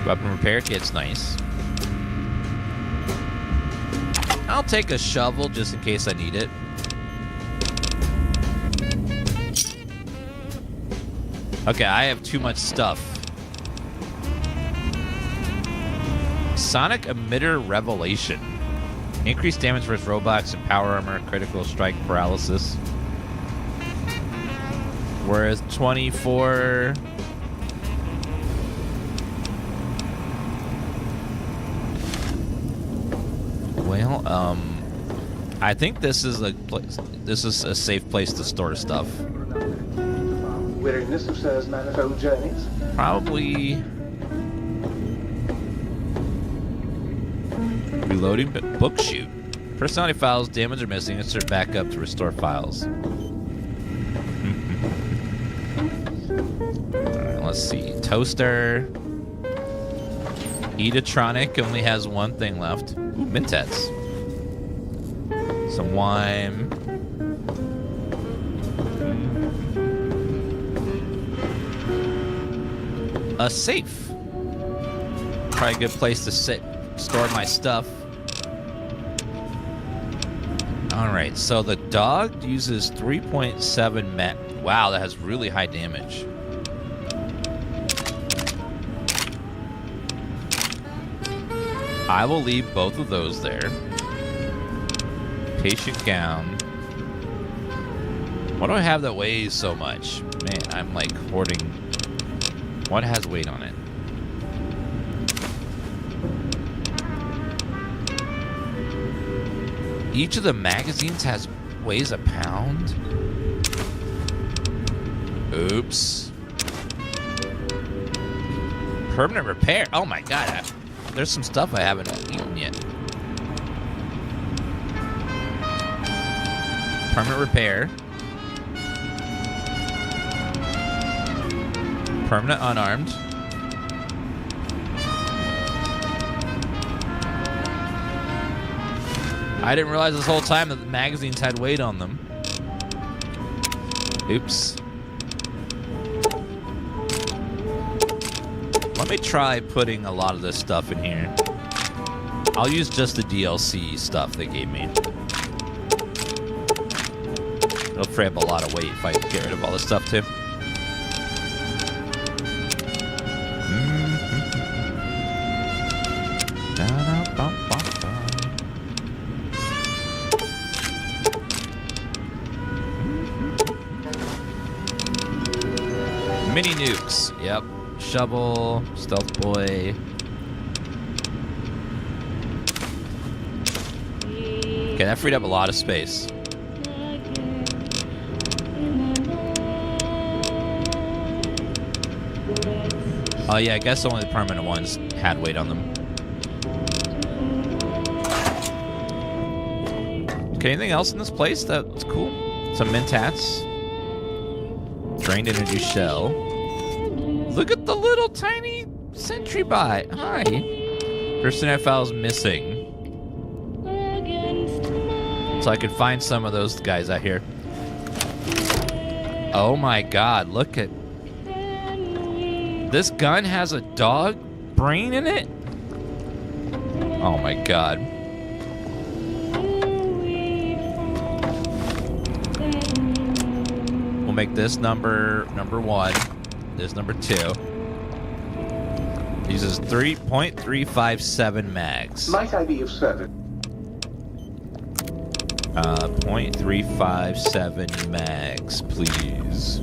Weapon repair kit's nice. I'll take a shovel just in case I need it. Okay, I have too much stuff. Sonic emitter revelation. Increased damage versus robots and power armor, critical strike paralysis. Whereas 24... Well, I think this is a safe place to store stuff. Weariness of Sir's manifold journeys? Probably reloading book chute. Personality files, damage or missing. Insert back up to restore files. Alright, let's see. Toaster. Eatatronic only has one thing left. Ooh, Mintats. Some wine. A safe. Probably a good place to store my stuff. Alright, so the dog uses 3.7 met. Wow, that has really high damage. I will leave both of those there. Patient gown. What do I have that weighs so much? Man, I'm like hoarding. What has weight on it? Each of the magazines weighs a pound. Oops. Permanent repair. Oh my god. There's some stuff I haven't eaten yet. Permanent repair. Permanent unarmed. I didn't realize this whole time that the magazines had weight on them. Oops. Let me try putting a lot of this stuff in here. I'll use just the DLC stuff they gave me. It'll free up a lot of weight if I get rid of all this stuff too. Mini nukes. Yep. Shovel. Stealth boy. Okay, that freed up a lot of space. Oh yeah, I guess only the permanent ones had weight on them. Okay, anything else in this place that's cool? Some Mintats. Drained energy shell. Look at the little tiny sentry bot. Hi. Personality files missing. So I could find some of those guys out here. Oh my god, look at... This gun has a dog brain in it? Oh my god. We'll make this number 1. This number 2. Uses 3.357 mags. Might I be of service? .357 mags, please.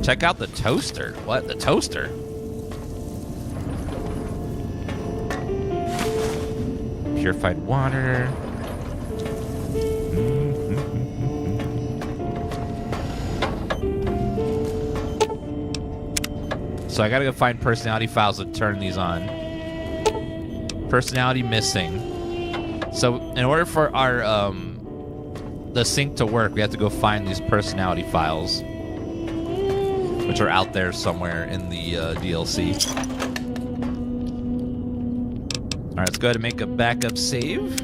Check out the toaster. What? The toaster? Purified water. So I gotta go find personality files and turn these on. Personality missing. So in order for our the sync to work, we have to go find these personality files, which are out there somewhere in the DLC. All right, let's go ahead and make a backup save.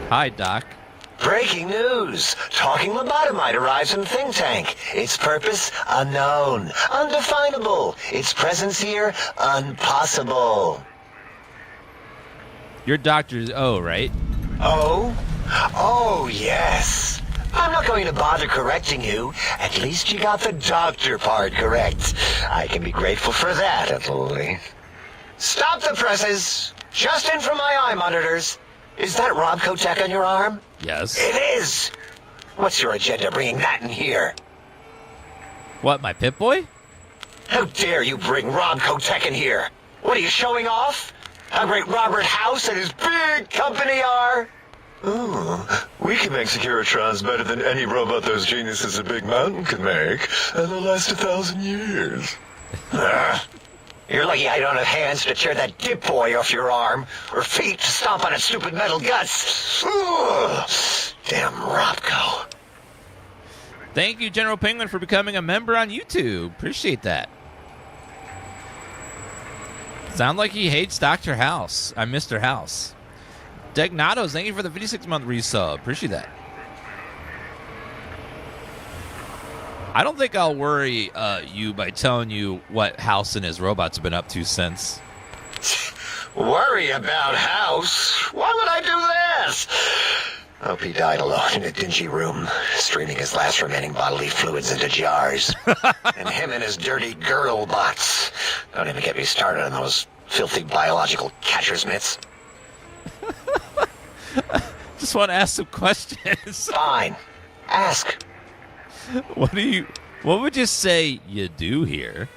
Hi, Doc. Breaking news. Talking lobotomite arrives in think tank. Its purpose, unknown. Undefinable. Its presence here, impossible. Your doctor's O, right? Oh? Oh, yes. I'm not going to bother correcting you. At least you got the doctor part correct. I can be grateful for that, at least. Stop the presses. Just in from my eye monitors. Is that Robco tech on your arm? Yes. It is. What's your agenda bringing that in here? What, my Pip-Boy? How dare you bring Robco tech in here? What are you showing off? How great Robert House and his big company are? Ooh, we can make Securitrons better than any robot those geniuses at Big Mountain could make, and they'll last 1,000 years. You're lucky I don't have hands to tear that dip boy off your arm, or feet to stomp on its stupid metal guts. Ugh. Damn Robco. Thank you, General Penguin, for becoming a member on YouTube. Appreciate that. Sound like he hates Dr. House. I'm Mr. House. Degnados, thank you for the 56-month resub. Appreciate that. I don't think I'll worry you by telling you what House and his robots have been up to since. Worry about House? Why would I do this? Hope he died alone in a dingy room, streaming his last remaining bodily fluids into jars. And him and his dirty girl bots. Don't even get me started on those filthy biological catcher's mitts. Just want to ask some questions. Fine. Ask. What would you say you do here?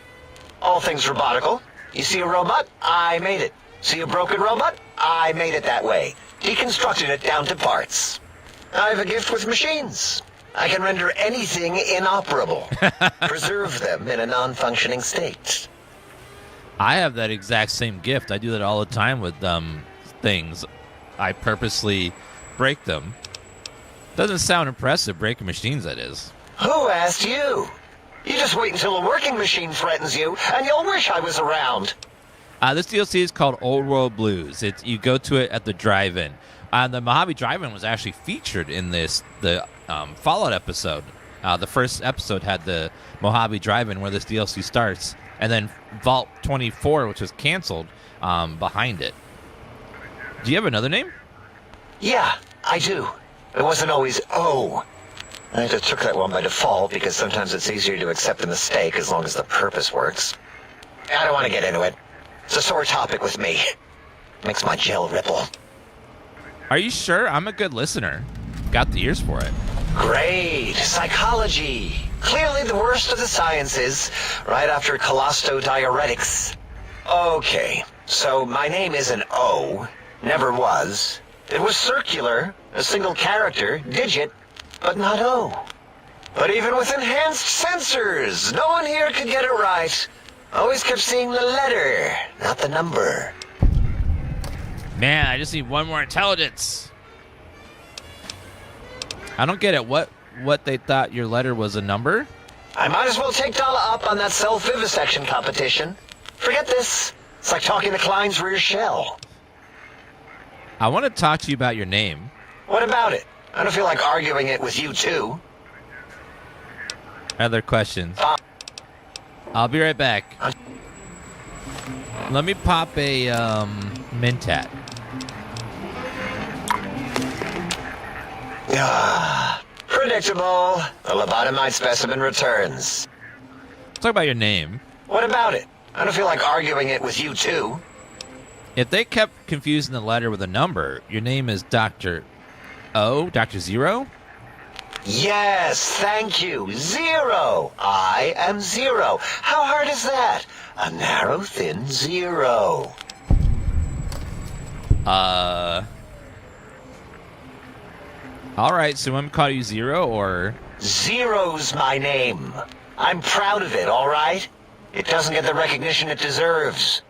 All things robotical. You see a robot? I made it. See a broken robot? I made it that way. Deconstructed it down to parts. I have a gift with machines. I can render anything inoperable. Preserve them in a non-functioning state. I have that exact same gift. I do that all the time with things. I purposely break them. Doesn't sound impressive, breaking machines, that is. Who asked you? You just wait until a working machine threatens you, and you'll wish I was around. This DLC is called Old World Blues. You go to it at the drive-in. The Mojave Drive-In was actually featured in the Fallout episode. The first episode had the Mojave Drive-In where this DLC starts, and then Vault 24, which was canceled, behind it. Do you have another name? Yeah, I do. It wasn't always O. I just took that one by default because sometimes it's easier to accept a mistake as long as the purpose works. I don't want to get into it. It's a sore topic with me. Makes my gel ripple. Are you sure? I'm a good listener. Got the ears for it. Great. Psychology. Clearly the worst of the sciences, right after colostodiuretics. Okay, so my name isn't O. Never was. It was circular, a single character, digit, but not O. But even with enhanced sensors, no one here could get it right. Always kept seeing the letter, not the number. Man, I just need one more intelligence. I don't get it. What they thought your letter was a number? I might as well take Dala up on that self-vivisection competition. Forget this. It's like talking to Klein's rear shell. I want to talk to you about your name. What about it? I don't feel like arguing it with you, too. Other questions? I'll be right back. Let me pop a Mentat. Predictable. The lobotomite specimen returns. Talk about your name. What about it? I don't feel like arguing it with you, too. If they kept confusing the letter with a number, your name is Dr. O? Dr. Zero? Yes, thank you. Zero. I am Zero. How hard is that? A narrow, thin zero. Alright, so I'm gonna call you Zero, or... Zero's my name. I'm proud of it, alright? It doesn't get the recognition it deserves.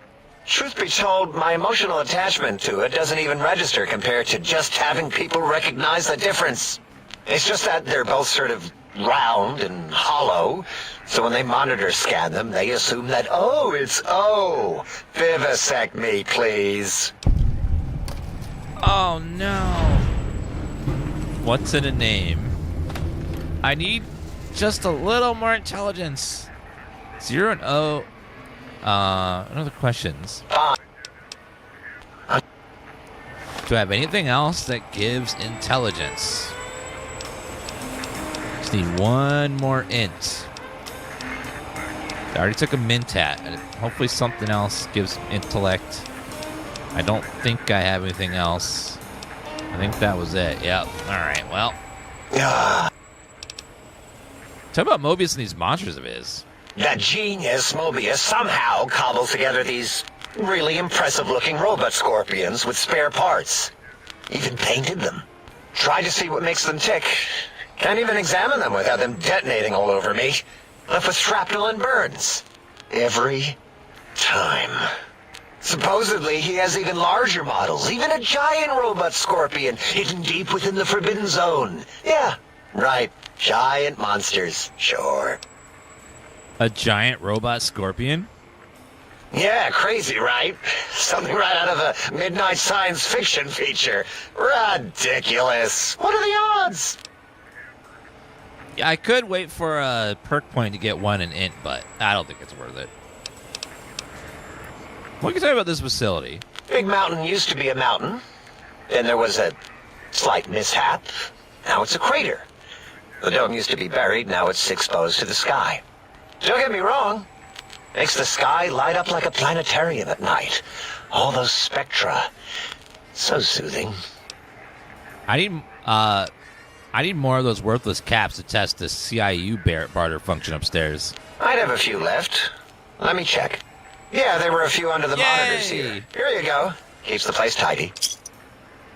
Truth be told, my emotional attachment to it doesn't even register compared to just having people recognize the difference. It's just that they're both sort of round and hollow, so when they monitor scan them, they assume that, oh, it's O. Vivisect me, please. Oh, no. What's in a name? I need just a little more intelligence. Zero and O. Other questions. Do I have anything else that gives intelligence? Just need one more int. I already took a mentat. Hopefully something else gives intellect. I don't think I have anything else. I think that was it. Yep. Alright, well. Talk about Mobius and these monsters of his. That genius, Mobius, somehow cobbled together these really impressive-looking robot scorpions with spare parts. Even painted them. Tried to see what makes them tick. Can't even examine them without them detonating all over me. Left with shrapnel and burns. Every time. Supposedly, he has even larger models, even a giant robot scorpion hidden deep within the Forbidden Zone. Yeah, right. Giant monsters, sure. A giant robot scorpion? Yeah, crazy, right? Something right out of a midnight science fiction feature. Ridiculous. What are the odds? Yeah, I could wait for a perk point to get one in int, but I don't think it's worth it. What can you tell me about this facility? Big Mountain used to be a mountain. Then there was a slight mishap. Now it's a crater. The dome used to be buried, now it's exposed to the sky. Don't get me wrong. Makes the sky light up like a planetarium at night. All those spectra. So soothing. I need more of those worthless caps to test the CIU barter function upstairs. I'd have a few left. Let me check. Yeah, there were a few under the monitors here. Here you go. Keeps the place tidy.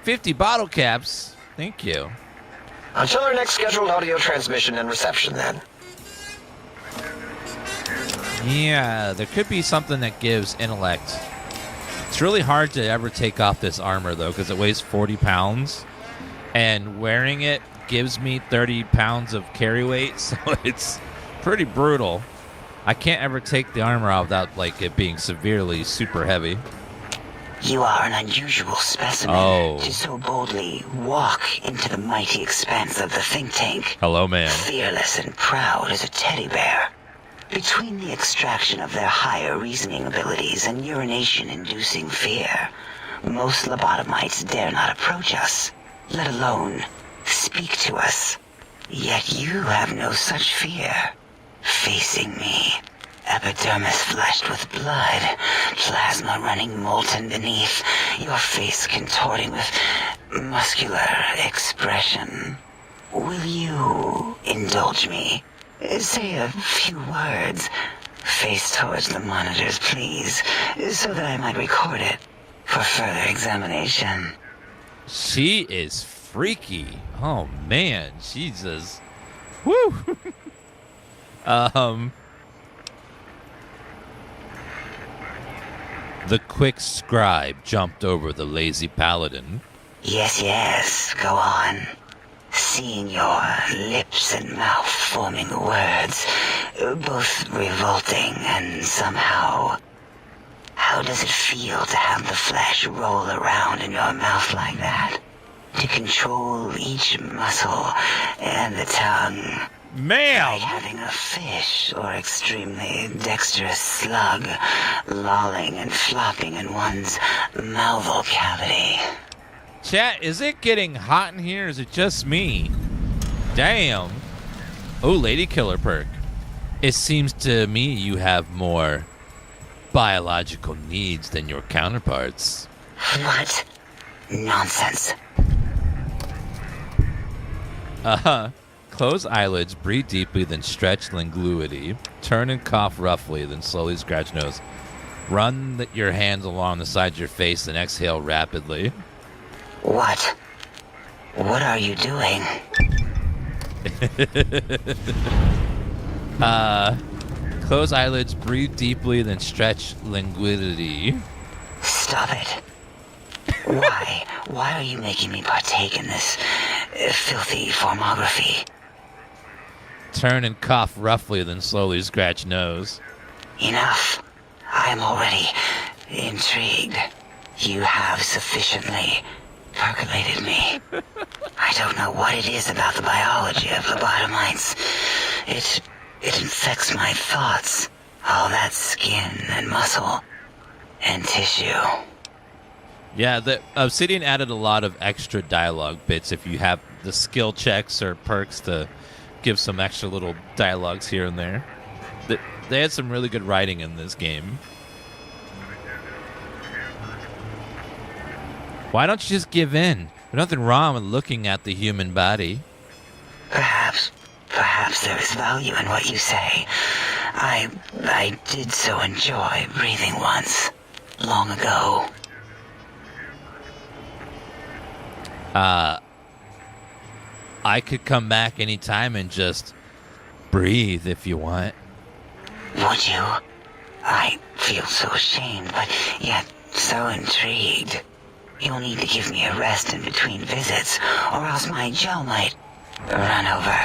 50 bottle caps. Thank you. Until our next scheduled audio transmission and reception, then. Yeah, there could be something that gives intellect. It's really hard to ever take off this armor, though, because it weighs 40 pounds. And wearing it gives me 30 pounds of carry weight, so it's pretty brutal. I can't ever take the armor off without, like, it being severely super heavy. You are an unusual specimen to so boldly walk into the mighty expanse of the think tank. Hello, man. Fearless and proud as a teddy bear. Between the extraction of their higher reasoning abilities and urination-inducing fear, most lobotomites dare not approach us, let alone speak to us. Yet you have no such fear. Facing me, epidermis flushed with blood, plasma running molten beneath, your face contorting with muscular expression. Will you indulge me? Say a few words. Face towards the monitors, please, so that I might record it for further examination. She is freaky. Oh, man. Jesus. Woo! The quick scribe jumped over the lazy paladin. Yes, go on. Seeing your lips and mouth forming the words, both revolting and somehow... How does it feel to have the flesh roll around in your mouth like that? To control each muscle and the tongue. Ma'am! Like having a fish or extremely dexterous slug lolling and flopping in one's malval cavity. Chat, is it getting hot in here? Or is it just me? Damn. Oh, Lady Killer perk. It seems to me you have more biological needs than your counterparts. What? Nonsense. Close eyelids, breathe deeply, then stretch linguity. Turn and cough roughly, then slowly scratch nose. Run your hands along the sides of your face, then exhale rapidly. What? What are you doing? Close eyelids, breathe deeply, then stretch linguidity. Stop it. Why? Why are you making me partake in this filthy formography? Turn and cough roughly, then slowly scratch nose. Enough. I am already intrigued. You have sufficiently percolated me. I don't know what it is about the biology of lobotomites. It infects my thoughts. All that skin and muscle and tissue. Yeah, the Obsidian added a lot of extra dialogue bits if you have the skill checks or perks to give some extra little dialogues here and there. They had some really good writing in this game. Why don't you just give in? There's nothing wrong with looking at the human body. Perhaps there is value in what you say. I did so enjoy breathing once, long ago. I could come back anytime and just breathe if you want. Would you? I feel so ashamed, but yet so intrigued. You'll need to give me a rest in between visits, or else my jaw might run over.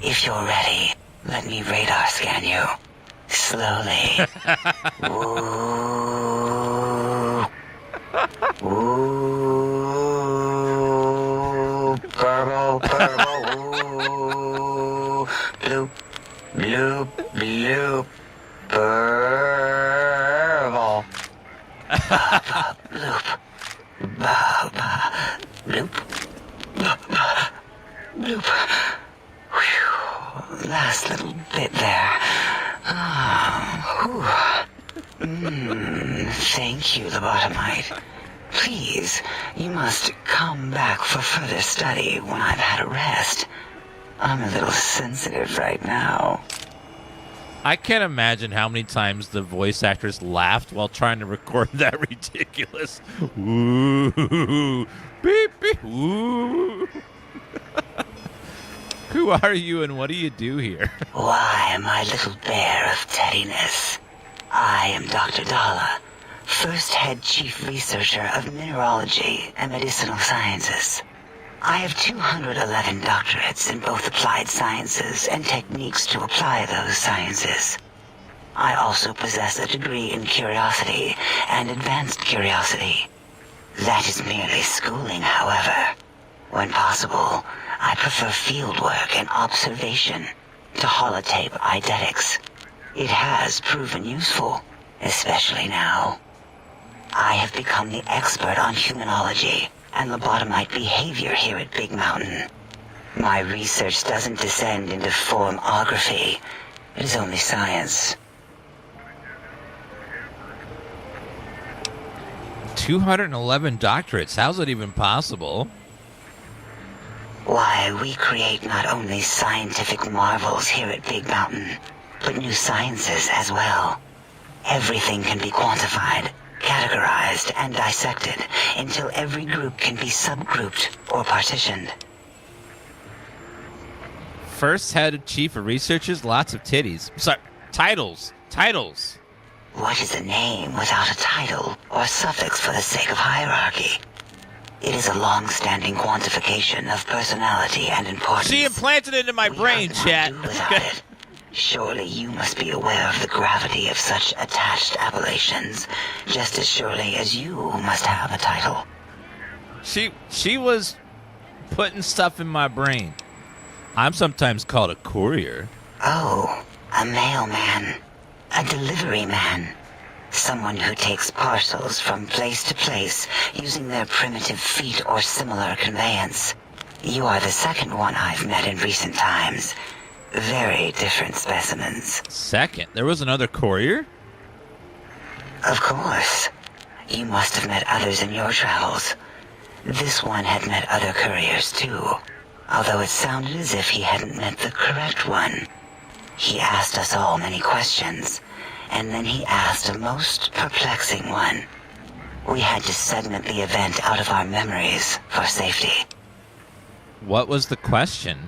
If you're ready, let me radar scan you. Slowly. Ooh. Ooh. Purple, purple. Ooh. Bloop, bloop, bloop. Purple. Bloop. Bloop. Bloop. Whew. Last little bit there. Thank you, lobotomite. Please, you must come back for further study when I've had a rest. I'm a little sensitive right now. I can't imagine how many times the voice actors laughed while trying to record that ridiculous ooh, beep, beep, ooh. Who are you and what do you do here? Why, my little bear of teddiness. I am Dr. Dalla, first head chief researcher of mineralogy and medicinal sciences. I have 211 doctorates in both applied sciences and techniques to apply those sciences. I also possess a degree in curiosity and advanced curiosity. That is merely schooling, however. When possible, I prefer fieldwork and observation to holotape eidetics. It has proven useful, especially now. I have become the expert on humanology and lobotomite behavior here at Big Mountain. My research doesn't descend into formography. It is only science. 211 doctorates. How's it even possible? Why, we create not only scientific marvels here at Big Mountain, but new sciences as well. Everything can be quantified, categorized, and dissected until every group can be subgrouped or partitioned. First head chief of researchers, lots of titties. Sorry, titles. What is a name without a title or suffix for the sake of hierarchy? It is a long-standing quantification of personality and importance. She implanted it in my brain, chat. Without it. Surely you must be aware of the gravity of such attached appellations, just as surely as you must have a title. She was putting stuff in my brain. I'm sometimes called a courier. Oh, a mailman. A delivery man. Someone who takes parcels from place to place using their primitive feet or similar conveyance. You are the second one I've met in recent times. Very different specimens. Second? There was another courier? Of course. You must have met others in your travels. This one had met other couriers too, although it sounded as if he hadn't met the correct one. He asked us all many questions, and then he asked a most perplexing one. We had to segment the event out of our memories for safety. What was the question?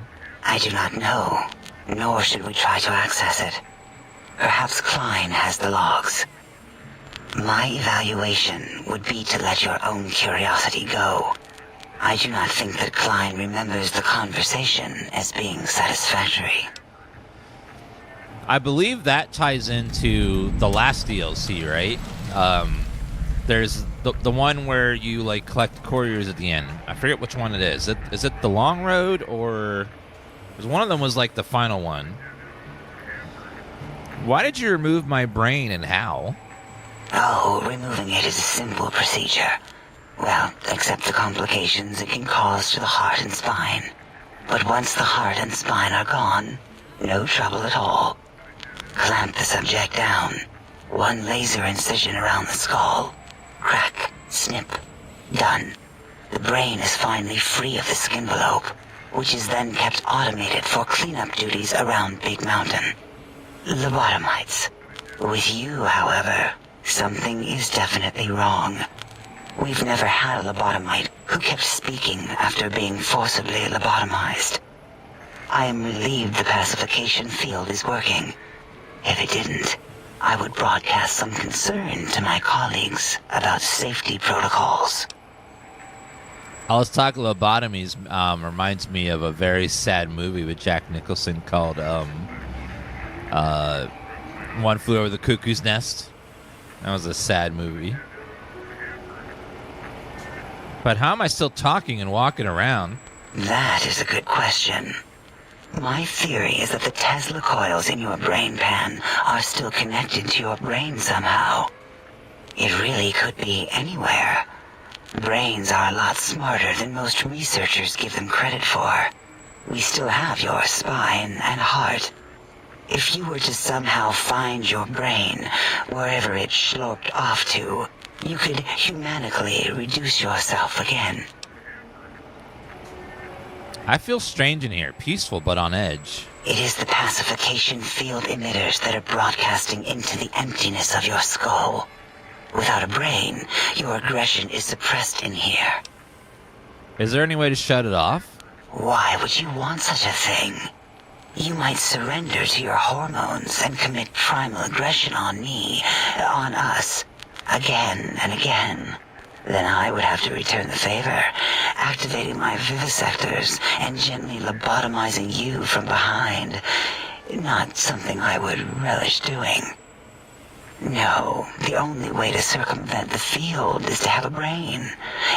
I do not know, nor should we try to access it. Perhaps Klein has the logs. My evaluation would be to let your own curiosity go. I do not think that Klein remembers the conversation as being satisfactory. I believe that ties into the last DLC, right? There's the one where you like collect couriers at the end. I forget which one it is. Is it the long road, or because one of them was like the final one? Why did you remove my brain, and how? Oh, removing it is a simple procedure. Well, except the complications it can cause to the heart and spine. But once the heart and spine are gone, no trouble at all. Clamp the subject down. One laser incision around the skull. Crack, snip, done. The brain is finally free of the skin envelope, which is then kept automated for cleanup duties around Big Mountain. Lobotomites. With you, however, something is definitely wrong. We've never had a lobotomite who kept speaking after being forcibly lobotomized. I am relieved the pacification field is working. If it didn't, I would broadcast some concern to my colleagues about safety protocols. All this talk of lobotomies reminds me of a very sad movie with Jack Nicholson called One Flew Over the Cuckoo's Nest. That was a sad movie. But how am I still talking and walking around? That is a good question. My theory is that the Tesla coils in your brain pan are still connected to your brain somehow. It really could be anywhere. Brains are a lot smarter than most researchers give them credit for. We still have your spine and heart. If you were to somehow find your brain, wherever it sloped off to, you could humanically reduce yourself again. I feel strange in here, peaceful but on edge. It is the pacification field emitters that are broadcasting into the emptiness of your skull. Without a brain, your aggression is suppressed in here. Is there any way to shut it off? Why would you want such a thing? You might surrender to your hormones and commit primal aggression on me, on us, again and again. Then I would have to return the favor, activating my vivisectors and gently lobotomizing you from behind. Not something I would relish doing. No, the only way to circumvent the field is to have a brain,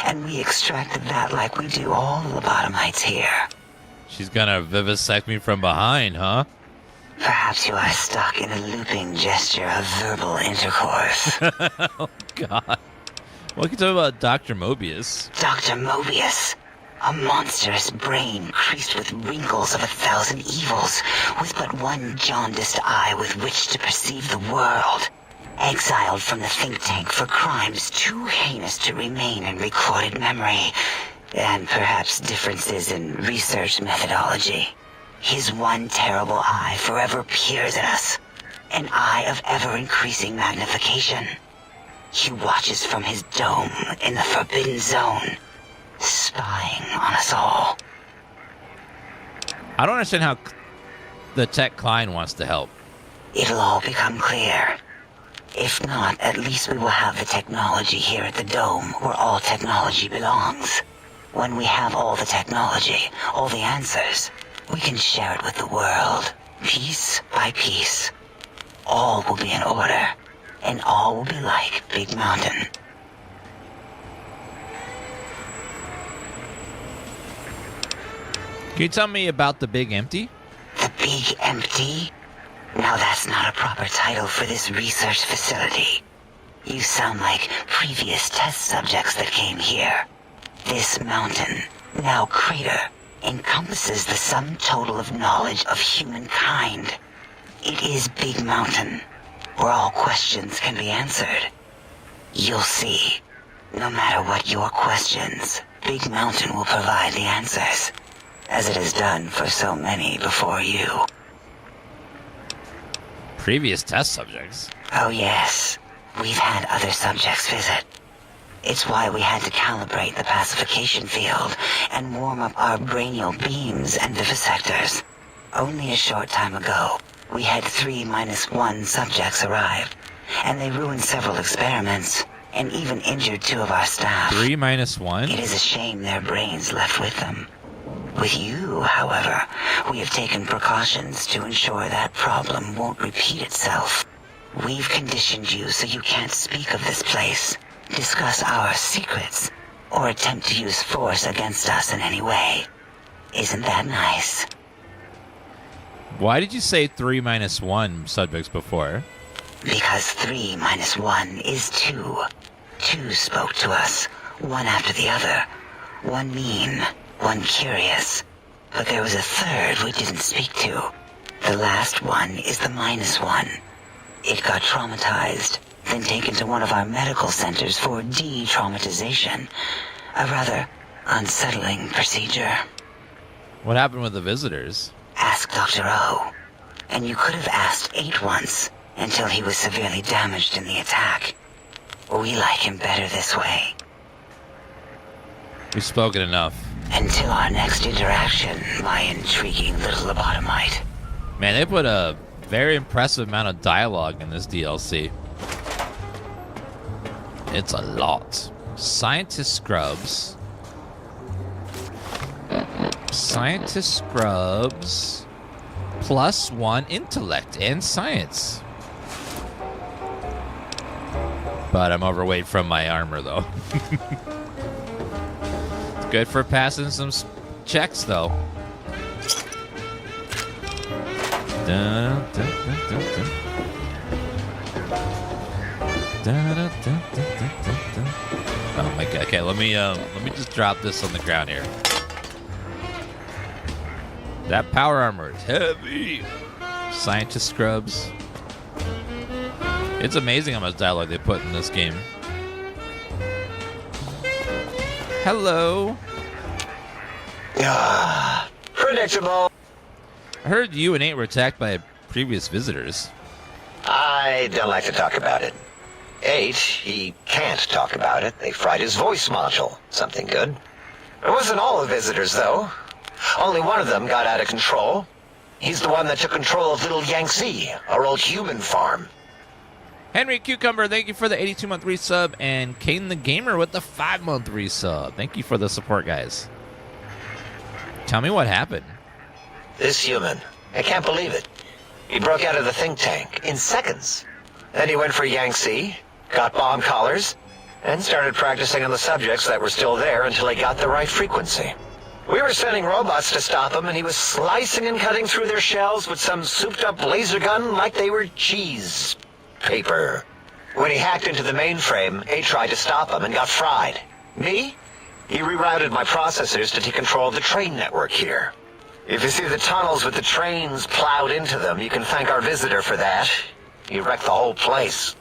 and we extracted that like we do all lobotomites here. She's gonna vivisect me from behind, huh? Perhaps you are stuck in a looping gesture of verbal intercourse. Oh, God. What can you tell me about Dr. Mobius? Dr. Mobius, a monstrous brain creased with wrinkles of 1,000 evils, with but one jaundiced eye with which to perceive the world. Exiled from the think tank for crimes too heinous to remain in recorded memory, and perhaps differences in research methodology. His one terrible eye forever peers at us, an eye of ever-increasing magnification. He watches from his dome in the Forbidden Zone, spying on us all. I don't understand how the Tech Klein wants to help. It'll all become clear. If not, at least we will have the technology here at the dome where all technology belongs. When we have all the technology, all the answers, we can share it with the world, piece by piece. All will be in order, and all will be like Big Mountain. Can you tell me about the Big Empty? The Big Empty? Now that's not a proper title for this research facility. You sound like previous test subjects that came here. This mountain, now crater, encompasses the sum total of knowledge of humankind. It is Big Mountain, where all questions can be answered. You'll see. No matter what your questions, Big Mountain will provide the answers, as it has done for so many before you. Previous test subjects? Oh yes, we've had other subjects visit. It's why we had to calibrate the pacification field and warm up our brainial beams and vivisectors. Only a short time ago, we had 3-1 subjects arrive, and they ruined several experiments, and even injured 2 of our staff. 3-1? It is a shame their brains left with them. With you, however, we have taken precautions to ensure that problem won't repeat itself. We've conditioned you so you can't speak of this place, discuss our secrets, or attempt to use force against us in any way. Isn't that nice? Why did you say 3-1 subjects before? Because 3-1 is 2. 2 spoke to us, one after the other. One mean, one curious. But there was a third we didn't speak to. The last one is the -1. It got traumatized, then taken to one of our medical centers for de-traumatization. A rather unsettling procedure. What happened with the visitors? Ask Dr. O. And you could have asked 8 once, until he was severely damaged in the attack. We like him better this way. We've spoken enough. Until our next interaction, my intriguing little lobotomite. Man, they put a very impressive amount of dialogue in this DLC. It's a lot. Scientist scrubs. Scientist scrubs. +1 intellect and science. But I'm overweight from my armor, though. It's good for passing some checks, though. Dun, dun, dun, dun, dun. Dun, dun, dun, dun, dun, dun. Oh my god! Okay, let me just drop this on the ground here. That power armor is heavy. Scientist scrubs. It's amazing how much dialogue they put in this game. Hello. Predictable. I heard you and 8 were attacked by previous visitors. I don't like to talk about it. 8, he can't talk about it. They fried his voice module. Something good. It wasn't all the visitors, though. Only one of them got out of control. He's the one that took control of Little Yangtze, our old human farm. Henry Cucumber, thank you for the 82-month resub, and Kane the Gamer with the 5-month resub. Thank you for the support, guys. Tell me what happened. This human, I can't believe it. He broke out of the think tank in seconds. Then he went for Yangtze, got bomb collars, and started practicing on the subjects that were still there until he got the right frequency. We were sending robots to stop him, and he was slicing and cutting through their shells with some souped-up laser gun like they were cheese paper. When he hacked into the mainframe, 8 tried to stop him and got fried. Me? He rerouted my processors to take control of the train network here. If you see the tunnels with the trains plowed into them, you can thank our visitor for that. He wrecked the whole place.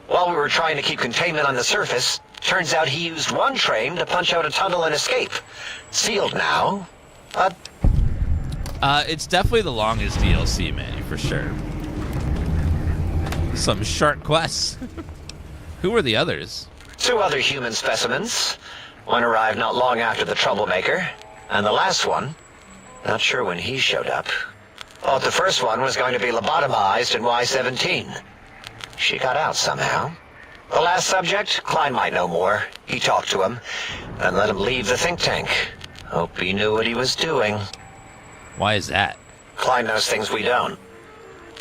While we were trying to keep containment on the surface, turns out he used one train to punch out a tunnel and escape. Sealed now, but... It's definitely the longest DLC, man, for sure. Some short quests. Who were the others? 2 other human specimens. One arrived not long after the troublemaker, and the last one, not sure when he showed up. Thought the first one was going to be lobotomized in Y-17. She got out somehow. The last subject, Klein might know more. He talked to him, and let him leave the think tank. Hope he knew what he was doing. Why is that? Klein knows things we don't.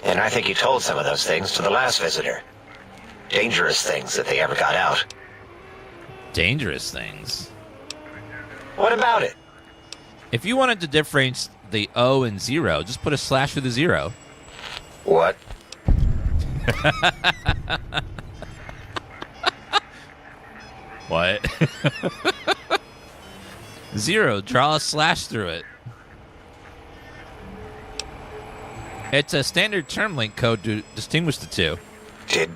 And I think he told some of those things to the last visitor. Dangerous things if they ever got out. Dangerous things? What about it? If you wanted to differentiate the O and 0, just put a slash through the 0. What? Zero, draw a slash through it. It's a standard term link code to distinguish the two. Did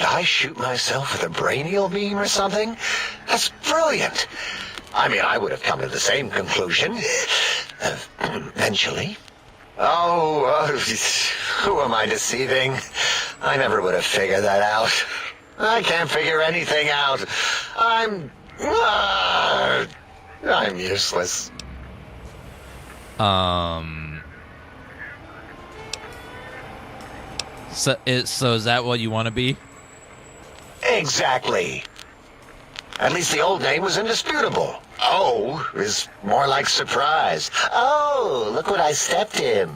I shoot myself with a brainial beam or something? That's brilliant. I mean, I would have come to the same conclusion. Eventually. Oh, who am I deceiving? I never would have figured that out. I can't figure anything out. I'm useless. So is that what you want to be? Exactly. At least the old name was indisputable. Oh is more like surprise. Oh, look what I stepped in.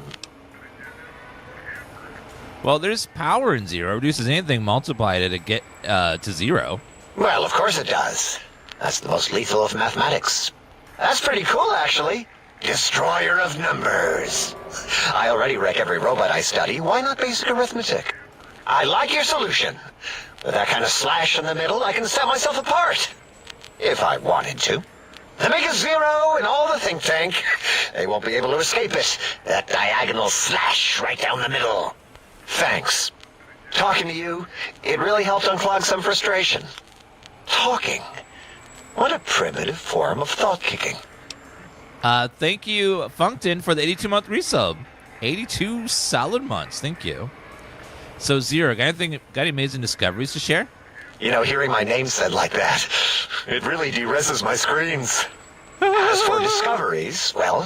Well, there's power in zero. Reduces anything multiplied to get to zero. Well, of course it does. That's the most lethal of mathematics. That's pretty cool, actually. Destroyer of numbers. I already wreck every robot I study. Why not basic arithmetic? I like your solution. With that kind of slash in the middle, I can set myself apart. If I wanted to. Then make a zero in all the think tank. They won't be able to escape it. That diagonal slash right down the middle. Thanks. Talking to you, it really helped unclog some frustration. Talking. What a primitive form of thought kicking. Thank you, Funkton, for the 82-month resub. 82 solid months. Thank you. So, Zero, got any amazing discoveries to share? You know, hearing my name said like that, it really de-reses my screens. As for discoveries, well,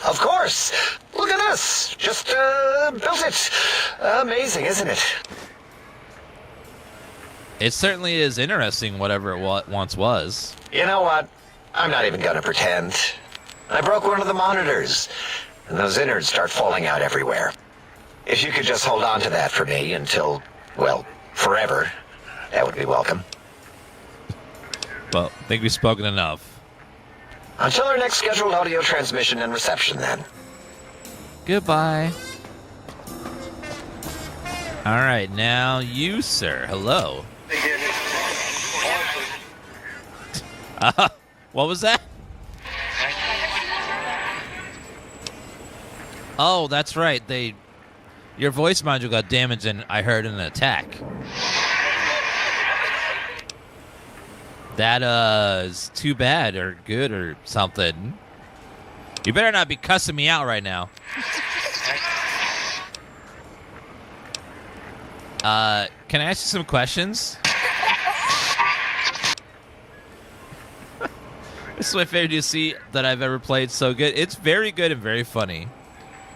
of course. Look at this. Just built it. Amazing, isn't it? It certainly is interesting, whatever it once was. You know what? I'm not even going to pretend. I broke one of the monitors, and those innards start falling out everywhere. If you could just hold on to that for me until, well, forever, that would be welcome. Well, I think we've spoken enough. Until our next scheduled audio transmission and reception, then. Goodbye. All right, now you, sir. Hello. What was that? Oh, that's right. Your voice module got damaged, and I heard an attack. That is too bad or good or something. You better not be cussing me out right now. Can I ask you some questions? This is my favorite DLC that I've ever played. So good. It's very good and very funny.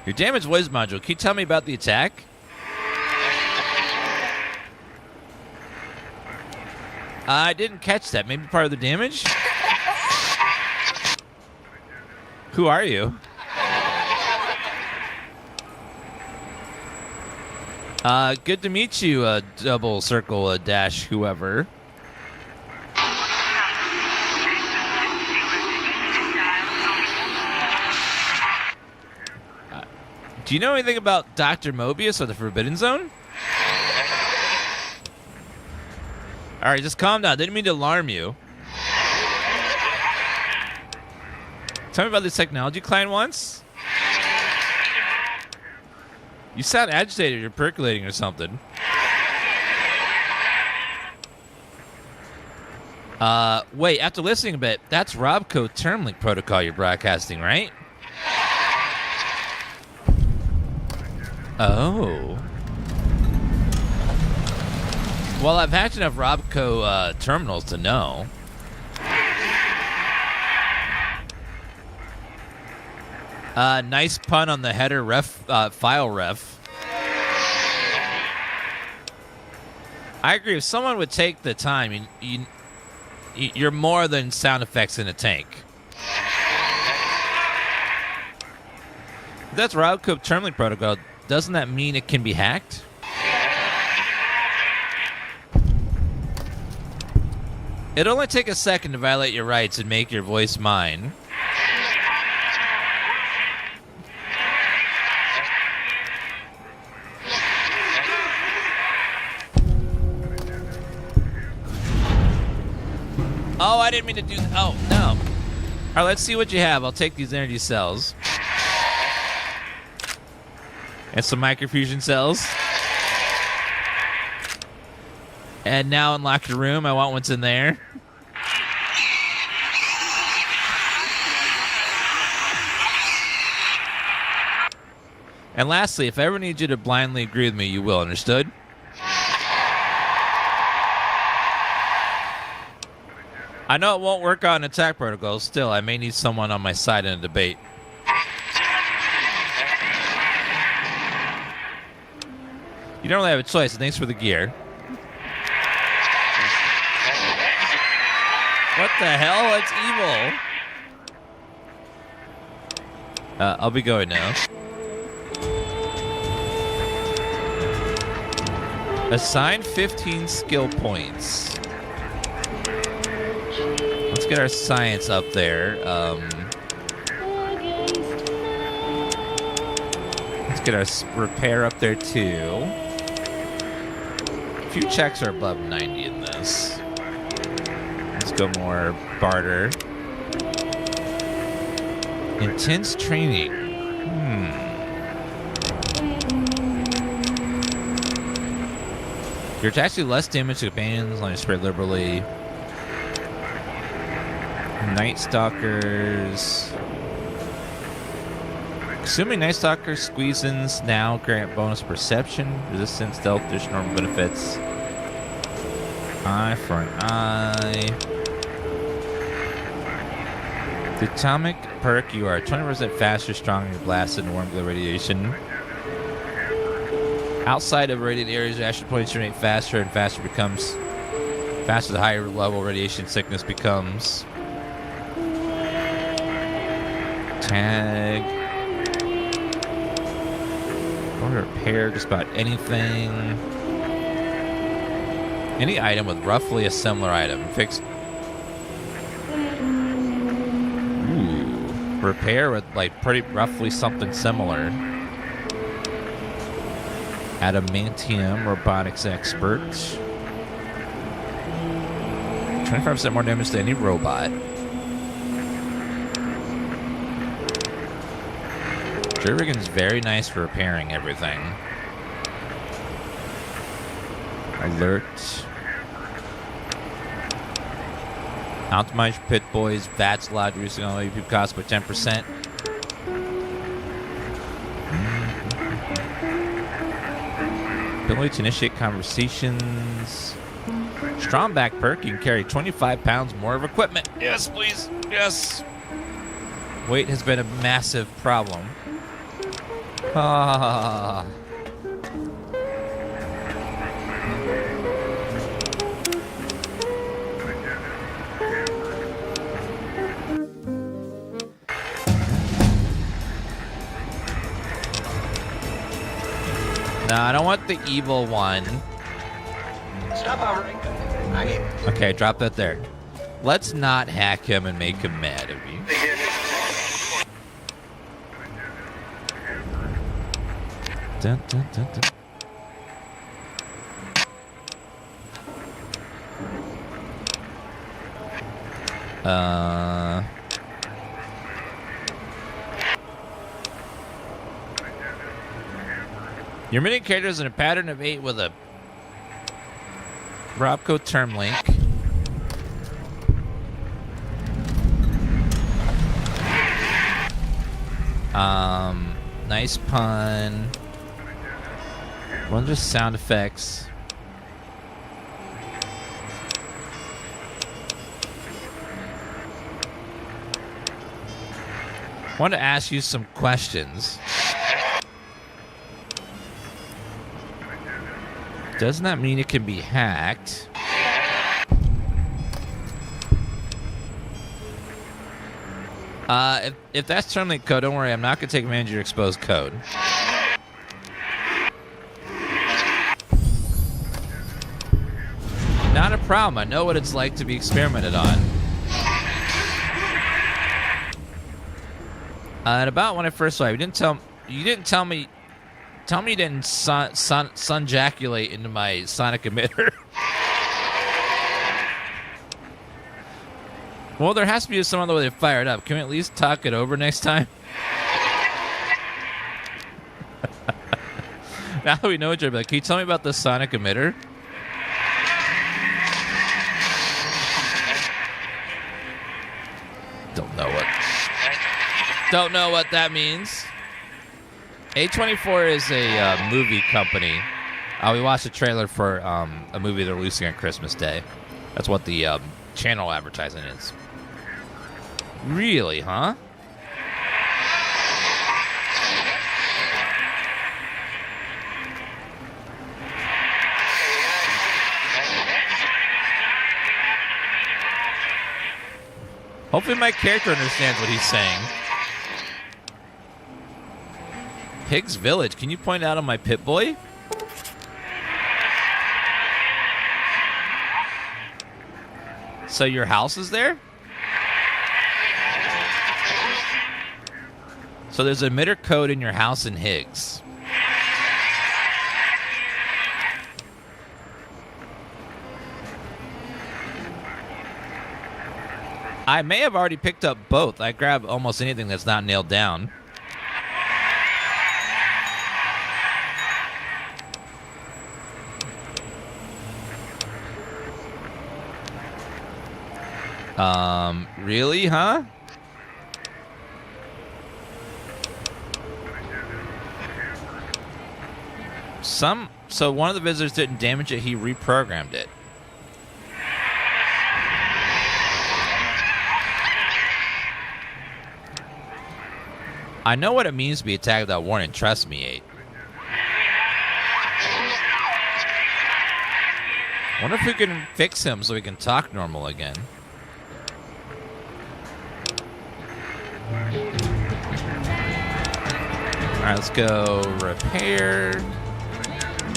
Your damaged voice module. Can you tell me about the attack? I didn't catch that. Maybe part of the damage? Who are you? Good to meet you, double circle dash whoever. Do you know anything about Dr. Mobius or the Forbidden Zone? All right, just calm down. Didn't mean to alarm you. Tell me about this technology client once. You sound agitated. You're percolating or something. Wait, after listening a bit, that's Robco Termlink protocol you're broadcasting, right? Oh. Well, I've hacked enough Robco terminals to know. Nice pun on the header file ref. I agree. If someone would take the time, you're more than sound effects in a tank. If that's Robco Termlink protocol. Doesn't that mean it can be hacked? It'll only take a second to violate your rights and make your voice mine. Oh, I didn't mean to do that. Oh, no. All right, let's see what you have. I'll take these energy cells. And some microfusion cells. And now unlock the room. I want what's in there. And lastly, if I ever need you to blindly agree with me, you will. Understood? I know it won't work on attack protocols. Still, I may need someone on my side in a debate. You don't really have a choice. Thanks for the gear. What the hell? It's evil. I'll be going now. Assign 15 skill points. Let's get our science up there. Let's get our repair up there too. A few checks are above 90 in this. Let's go more barter. Intense training. Your attacks do less damage to companions, let me spread liberally. Nightstalkers. Assuming Nightstalker squeeze-ins now grant bonus perception, resistance, stealth, additional normal benefits. Eye for an eye. The atomic perk, you are 20% faster, stronger, blasted, and warm glow radiation. Outside of radiant areas, your action points generate faster, and faster the higher level radiation sickness becomes. Tag. Or repair just about anything. Any item with roughly a similar item. Fix. Ooh. Repair with like pretty roughly something similar. Adamantium, robotics expert. 25% more damage than any robot. Jerrigan's very nice for repairing everything. Alert. Optimize Pit Boys, VATS allowed reducing all EP costs by 10%. Ability to initiate conversations. Strong back perk, you can carry 25 pounds more of equipment. Yes, please. Yes. Weight has been a massive problem. Ah. No, I don't want the evil one. Stop hovering. Okay, drop that there. Let's not hack him and make him mad at me. Dun, dun, dun, dun. Your mini character is in a pattern of 8 with a Robco term link. Nice pun. One just sound effects. I want to ask you some questions. Doesn't that mean it can be hacked? If that's term link code, don't worry. I'm not going to take advantage of your exposed code. Not a problem. I know what it's like to be experimented on. And about when I first saw you, you didn't tell me you didn't sunjaculate into my sonic emitter. Well, there has to be some other way to fire it up. Can we at least talk it over next time? Now that we know each other, like, can you tell me about the sonic emitter? Don't know what that means. A24 is a movie company. We watched a trailer for a movie they're releasing on Christmas Day. That's what the channel advertising is. Really, huh? Hopefully my character understands what he's saying. Pig's Village. Can you point out on my Pip-Boy? So your house is there? So there's an emitter code in your house in Higgs. I may have already picked up both. I grab almost anything that's not nailed down. Really, huh? So one of the visitors didn't damage it, he reprogrammed it. I know what it means to be attacked without warning, trust me, 8. Wonder if we can fix him so we can talk normal again. Alright, let's go repair,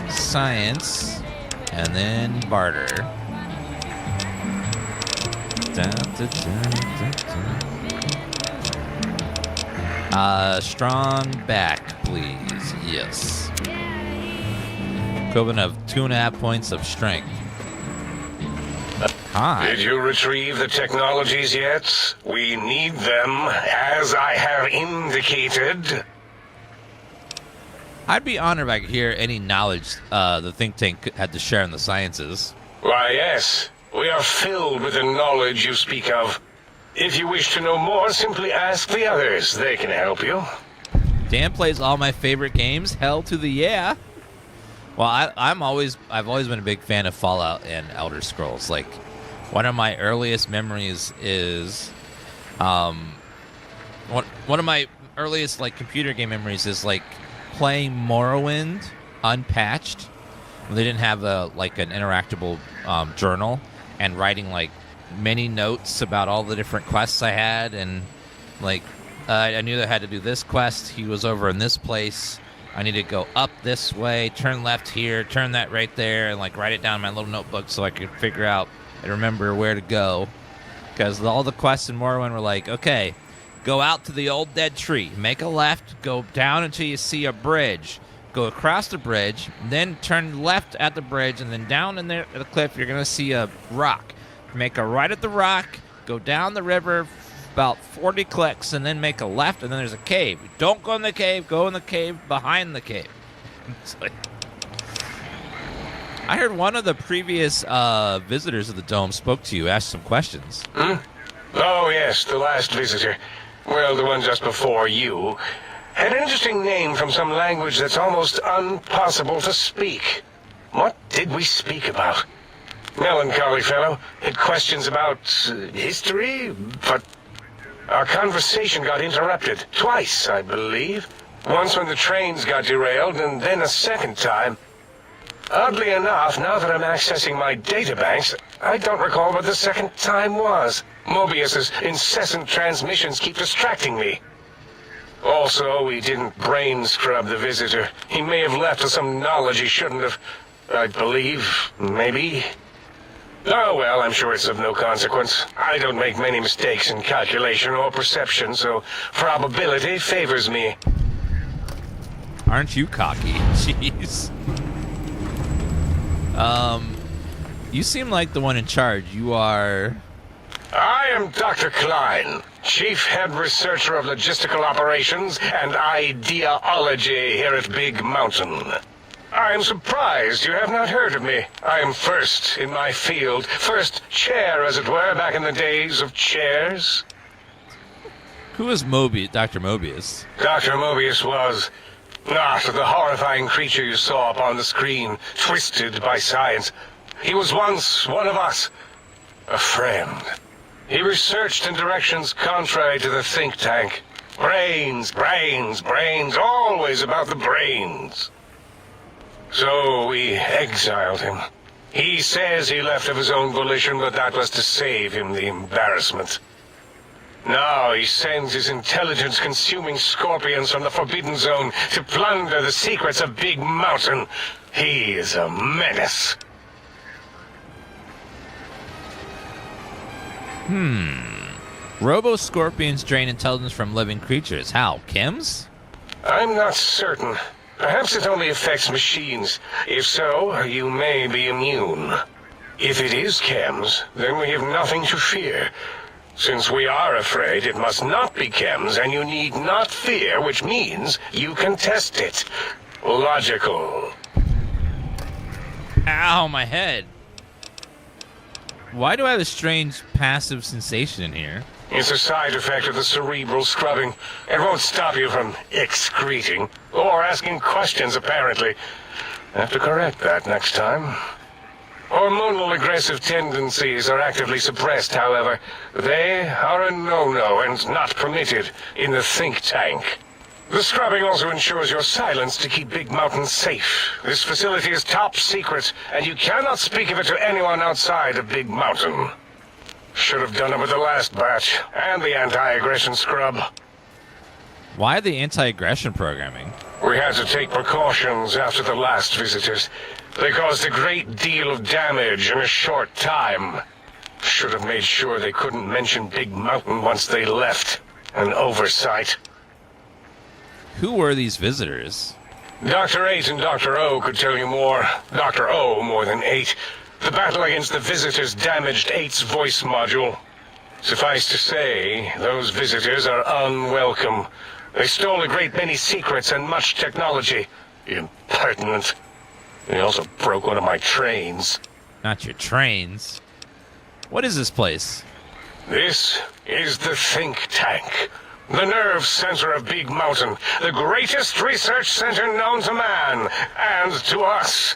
science, and then barter. Strong back, please. Yes. Equivalent of 2.5 points of strength. Hi. Did you retrieve the technologies yet? We need them, as I have indicated. I'd be honored if I could hear any knowledge the think tank had to share in the sciences. Why, yes. We are filled with the knowledge you speak of. If you wish to know more, simply ask the others. They can help you. Dan plays all my favorite games. Hell to the yeah. Well, I've always been a big fan of Fallout and Elder Scrolls. Like, one of my earliest memories is, one of my earliest like computer game memories is like playing Morrowind unpatched. When they didn't have an interactable journal, and writing like many notes about all the different quests I had, and like I knew that I had to do this quest. He was over in this place. I need to go up this way, turn left here, turn that right there, and like write it down in my little notebook so I could figure out and remember where to go. Because all the quests in Morrowind were like, okay, go out to the old dead tree, make a left, go down until you see a bridge, go across the bridge, then turn left at the bridge, and then down in there at the cliff, you're going to see a rock. Make a right at the rock, go down the river about 40 clicks, and then make a left, and then there's a cave. Don't go in the cave, go in the cave behind the cave. Like, I heard one of the previous visitors of the Dome spoke to you, asked some questions. Hmm? Oh, yes, the last visitor. Well, the one just before you. Had an interesting name from some language that's almost impossible to speak. What did we speak about? Melancholy fellow. Had questions about history, but our conversation got interrupted. Twice, I believe. Once when the trains got derailed, and then a second time. Oddly enough, now that I'm accessing my databanks, I don't recall what the second time was. Mobius's incessant transmissions keep distracting me. Also, we didn't brain scrub the visitor. He may have left us some knowledge he shouldn't have. I believe, maybe. Oh, well, I'm sure it's of no consequence. I don't make many mistakes in calculation or perception, so probability favors me. Aren't you cocky? Jeez. You seem like the one in charge. You are I am Dr. Klein, Chief Head Researcher of Logistical Operations and Ideology here at Big Mountain. I am surprised you have not heard of me. I am first in my field, first chair, as it were, back in the days of chairs. Who is Mobius, Dr. Mobius? Dr. Mobius was not the horrifying creature you saw upon the screen, twisted by science. He was once one of us, a friend. He researched in directions contrary to the think tank. Brains, brains, brains, always about the brains. So we exiled him. He says he left of his own volition, but that was to save him the embarrassment. Now he sends his intelligence-consuming scorpions from the Forbidden Zone to plunder the secrets of Big Mountain. He is a menace. Robo-scorpions drain intelligence from living creatures. How? Chems? I'm not certain. Perhaps it only affects machines. If so, you may be immune. If it is chems, then we have nothing to fear. Since we are afraid, it must not be chems, and you need not fear, which means you can test it. Logical. Ow, my head. Why do I have a strange passive sensation in here? It's a side effect of the cerebral scrubbing. It won't stop you from excreting, or asking questions, apparently. Have to correct that next time. Hormonal aggressive tendencies are actively suppressed, however. They are a no-no and not permitted in the think tank. The scrubbing also ensures your silence to keep Big Mountain safe. This facility is top secret, and you cannot speak of it to anyone outside of Big Mountain. Should have done it with the last batch, and the anti-aggression scrub. Why the anti-aggression programming? We had to take precautions after the last visitors. They caused a great deal of damage in a short time. Should have made sure they couldn't mention Big Mountain once they left. An oversight. Who were these visitors? Dr. 8 and Dr. O could tell you more. Dr. O more than 8. The battle against the visitors damaged 8's voice module. Suffice to say, those visitors are unwelcome. They stole a great many secrets and much technology. Impertinent. They also broke one of my trains. Not your trains. What is this place? This is the think tank. The nerve center of Big Mountain. The greatest research center known to man and to us.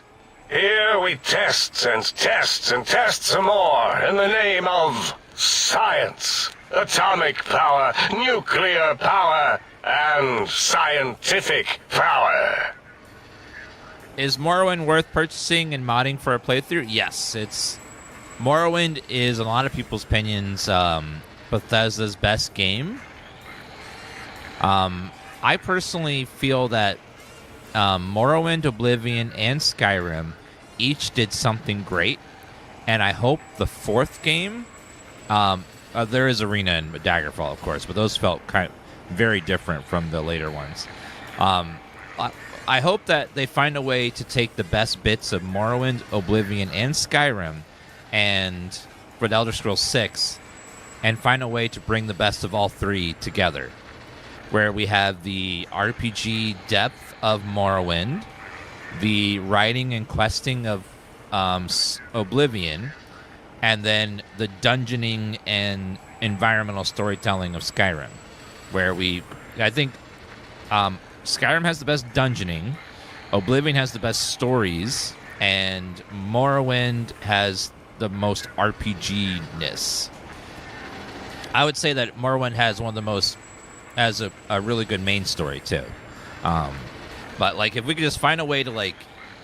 Here we test and test and test some more in the name of science. Atomic power, nuclear power, and scientific power. Is Morrowind worth purchasing and modding for a playthrough? Yes, it's... Morrowind is, in a lot of people's opinions, Bethesda's best game. I personally feel that Morrowind, Oblivion, and Skyrim each did something great, and I hope the fourth game... there is Arena and Daggerfall, of course, but those felt kind of very different from the later ones. I hope that they find a way to take the best bits of Morrowind, Oblivion, and Skyrim, and for the Elder Scrolls 6, and find a way to bring the best of all three together, where we have the RPG depth of Morrowind, the writing and questing of Oblivion, and then the dungeoning and environmental storytelling of Skyrim, where I think Skyrim has the best dungeoning, Oblivion has the best stories, and Morrowind has the most RPG-ness. I would say that Morrowind has one of the most, has a really good main story too. But like, if we could just find a way to like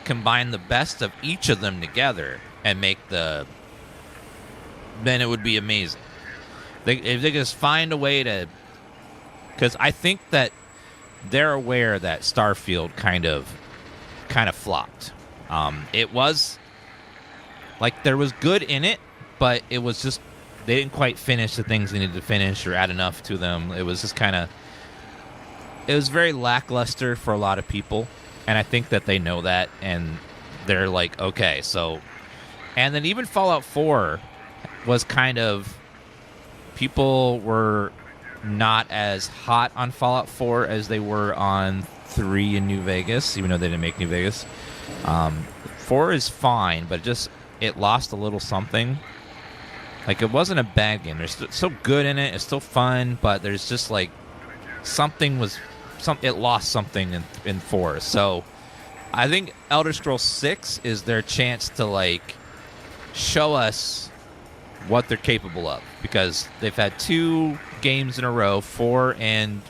combine the best of each of them together and make then it would be amazing. If they just find a way to, because I think that they're aware that Starfield kind of flopped. It was like there was good in it, but it was just they didn't quite finish the things they needed to finish or add enough to them. It was just it was very lackluster for a lot of people, and I think that they know that, and they're like, okay, so, and then even Fallout 4 was kind of people were not as hot on Fallout 4 as they were on 3 in New Vegas, even though they didn't make New Vegas. 4 is fine, but it lost a little something. Like, it wasn't a bad game. There's so good in it. It's still fun, but there's just, like, it lost something in 4. So I think Elder Scrolls 6 is their chance to, like, show us what they're capable of, because they've had 2 games in a row, 4 and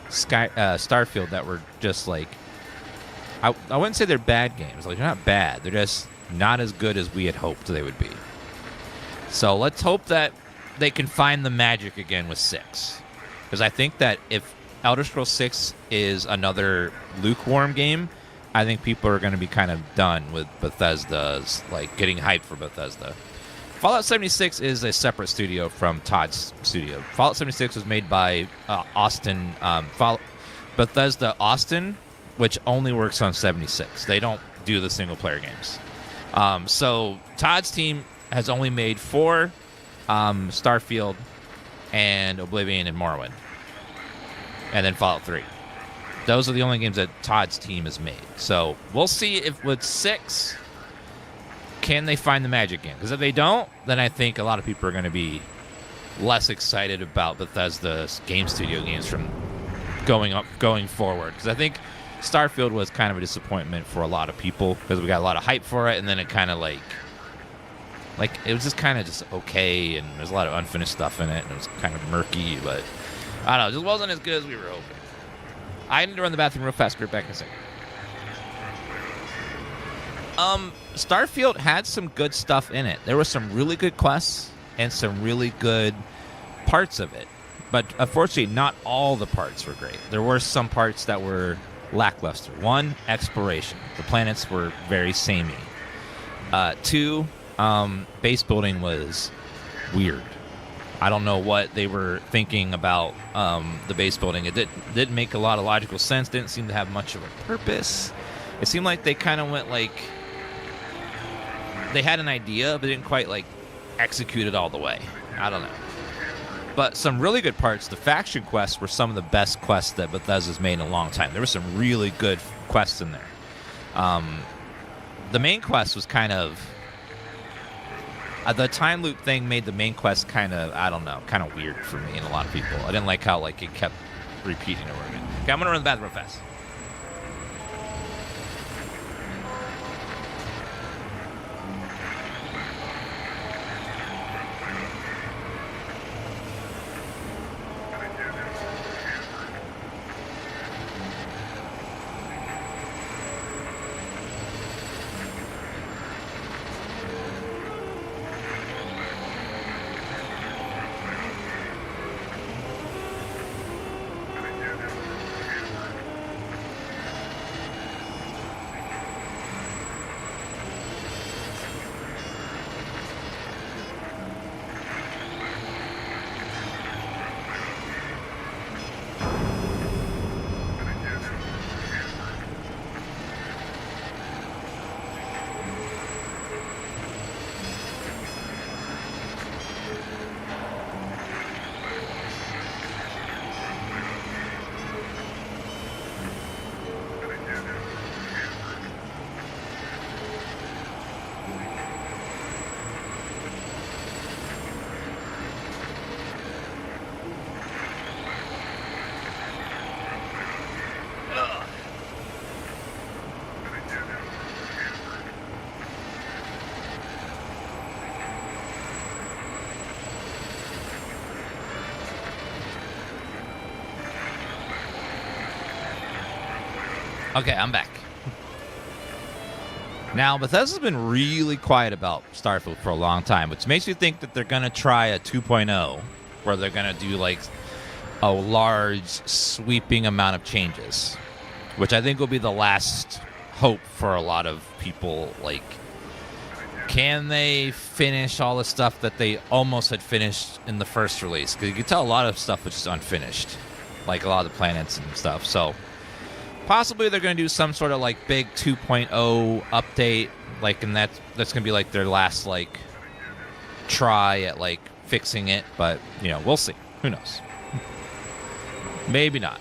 Starfield, that were just, like, I wouldn't say they're bad games. Like, they're not bad. They're just not as good as we had hoped they would be. So let's hope that they can find the magic again with 6. Because I think that if Elder Scrolls 6 is another lukewarm game, I think people are going to be kind of done with Bethesda's, like, getting hyped for Bethesda. Fallout 76 is a separate studio from Todd's studio. Fallout 76 was made by Bethesda Austin, which only works on 76. They don't do the single-player games. So Todd's team has only made 4, Starfield, and Oblivion and Morrowind. And then Fallout 3. Those are the only games that Todd's team has made. So we'll see if with 6, can they find the magic game? Because if they don't, then I think a lot of people are going to be less excited about Bethesda's game studio games from going forward. Because I think Starfield was kind of a disappointment for a lot of people, because we got a lot of hype for it, and then it kind of like it was just kind of just okay, and there's a lot of unfinished stuff in it, and it was kind of murky, but I don't know, it just wasn't as good as we were hoping. I need to run the bathroom real fast. Be right back in a second. Starfield had some good stuff in it. There were some really good quests and some really good parts of it, but unfortunately, not all the parts were great. There were some parts that were lackluster. 1, exploration. The planets were very samey. 2, base building was weird. I don't know what they were thinking about the base building. It didn't make a lot of logical sense. Didn't seem to have much of a purpose. It seemed like they kind of went like, they had an idea, but didn't quite like execute it all the way. I don't know. But some really good parts. The faction quests were some of the best quests that Bethesda's made in a long time. There were some really good quests in there. The main quest was kind of... the time loop thing made the main quest kind of, I don't know, kind of weird for me and a lot of people. I didn't like how like it kept repeating over again. Okay, I'm going to run the bathroom real fast. Okay, I'm back. Now, Bethesda's been really quiet about Starfield for a long time, which makes you think that they're going to try a 2.0, where they're going to do, like, a large, sweeping amount of changes, which I think will be the last hope for a lot of people. Like, can they finish all the stuff that they almost had finished in the first release? Because you can tell a lot of stuff was just unfinished, like a lot of the planets and stuff. So possibly they're going to do some sort of like big 2.0 update, like, and that's going to be like their last like try at like fixing it, but, you know, we'll see. Who knows? Maybe not.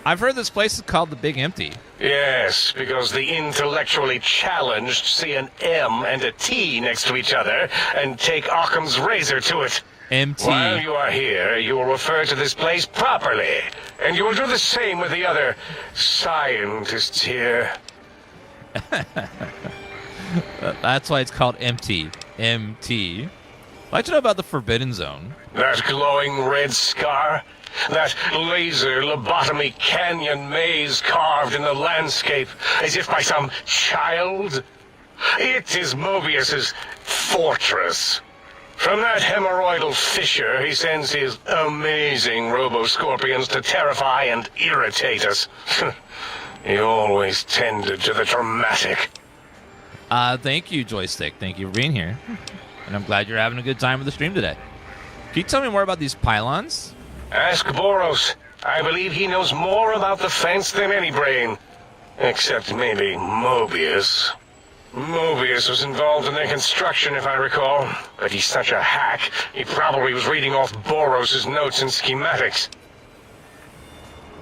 I've heard this place is called the Big Empty. Yes, because the intellectually challenged see an M and a T next to each other and take Occam's razor to it. MT. While you are here, you will refer to this place properly, and you will do the same with the other scientists here. That's why it's called MT. MT. I'd like to know about the Forbidden Zone. That glowing red scar? That laser lobotomy canyon maze carved in the landscape as if by some child? It is Mobius's fortress. From that hemorrhoidal fissure, he sends his amazing robo-scorpions to terrify and irritate us. He always tended to the dramatic. Thank you, Joystick. Thank you for being here. And I'm glad you're having a good time with the stream today. Can you tell me more about these pylons? Ask Boros. I believe he knows more about the fence than any brain. Except maybe Mobius. Mobius was involved in their construction, if I recall. But he's such a hack, he probably was reading off Boros' notes and schematics.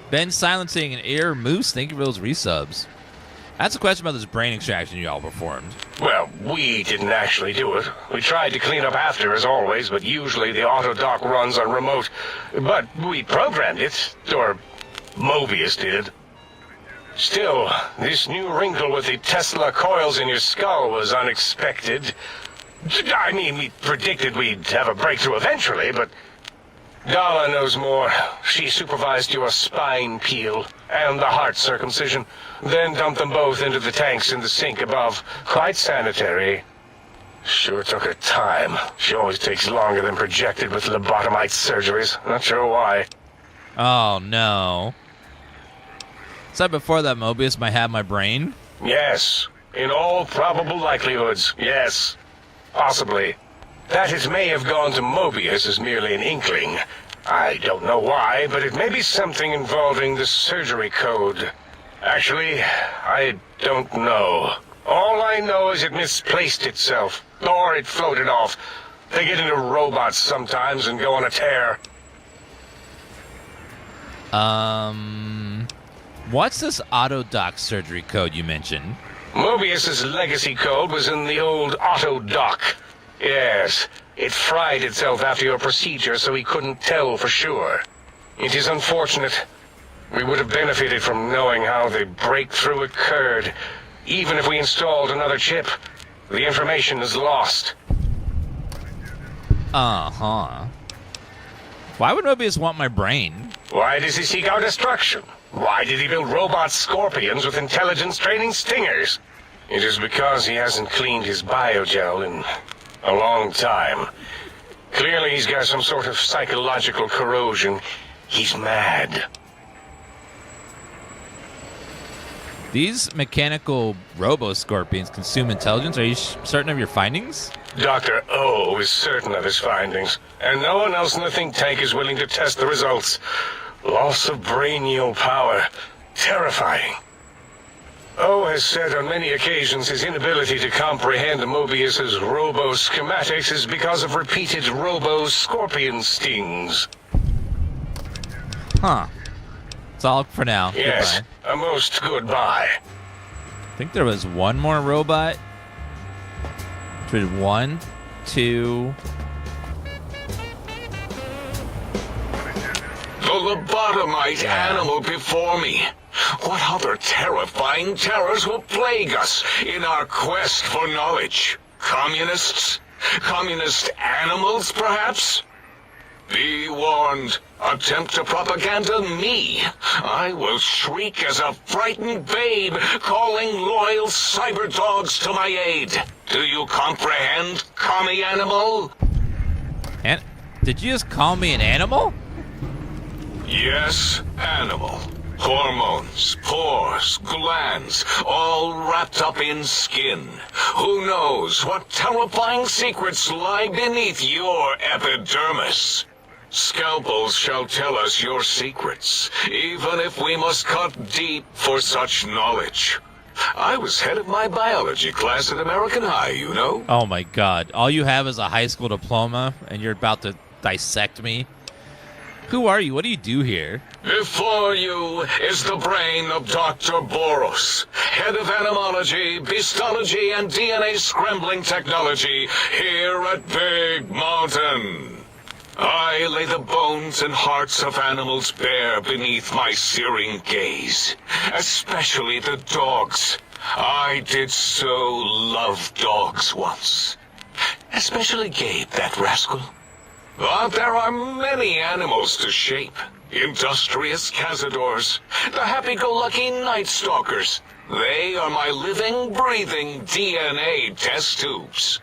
Ben Silencing and Air Moose, thank you for those resubs. That's a question about this brain extraction you all performed. Well, we didn't actually do it. We tried to clean up after, as always, but usually the auto-dock runs on remote. But we programmed it, or Mobius did. Still, this new wrinkle with the Tesla coils in your skull was unexpected. I mean, we predicted we'd have a breakthrough eventually, but Dala knows more. She supervised your spine peel and the heart circumcision, then dumped them both into the tanks in the sink above. Quite sanitary. Sure took her time. She always takes longer than projected with lobotomite surgeries. Not sure why. Oh, no. Said before that Mobius might have my brain? Yes. In all probable likelihoods, yes. Possibly. That it may have gone to Mobius is merely an inkling. I don't know why, but it may be something involving the surgery code. Actually, I don't know. All I know is it misplaced itself, or it floated off. They get into robots sometimes and go on a tear. What's this auto-dock surgery code you mentioned? Mobius's legacy code was in the old auto-dock. Yes, it fried itself after your procedure, so he couldn't tell for sure. It is unfortunate. We would have benefited from knowing how the breakthrough occurred. Even if we installed another chip, the information is lost. Uh-huh. Why would Mobius want my brain? Why does he seek our destruction? Why did he build robot scorpions with intelligence-training stingers? It is because he hasn't cleaned his biogel in a long time. Clearly he's got some sort of psychological corrosion. He's mad. These mechanical robo-scorpions consume intelligence? Are you certain of your findings? Dr. O is certain of his findings, and no one else in the think tank is willing to test the results. Loss of brainial power. Terrifying. O has said on many occasions his inability to comprehend Mobius's robo-schematics is because of repeated robo-scorpion stings. Huh. That's all for now. Yes, Goodbye. a most goodbye. I think there was one more robot. One, two... The lobotomite animal before me. What other terrifying terrors will plague us in our quest for knowledge? Communists? Communist animals, perhaps? Be warned. Attempt to propaganda me. I will shriek as a frightened babe, calling loyal cyber dogs to my aid. Do you comprehend, commie animal? And did you just call me an animal? Yes, animal. Hormones, pores, glands, all wrapped up in skin. Who knows what terrifying secrets lie beneath your epidermis? Scalpels shall tell us your secrets, even if we must cut deep for such knowledge. I was head of my biology class at American High, you know? Oh my god. All you have is a high school diploma, and you're about to dissect me? Who are you? What do you do here? Before you is the brain of Dr. Boros, head of animology, beastology, and DNA scrambling technology here at Big Mountain. I lay the bones and hearts of animals bare beneath my searing gaze, especially the dogs. I did so love dogs once. Especially Gabe, that rascal. But there are many animals to shape. Industrious cazadors, the happy-go-lucky Nightstalkers. They are my living, breathing DNA test tubes.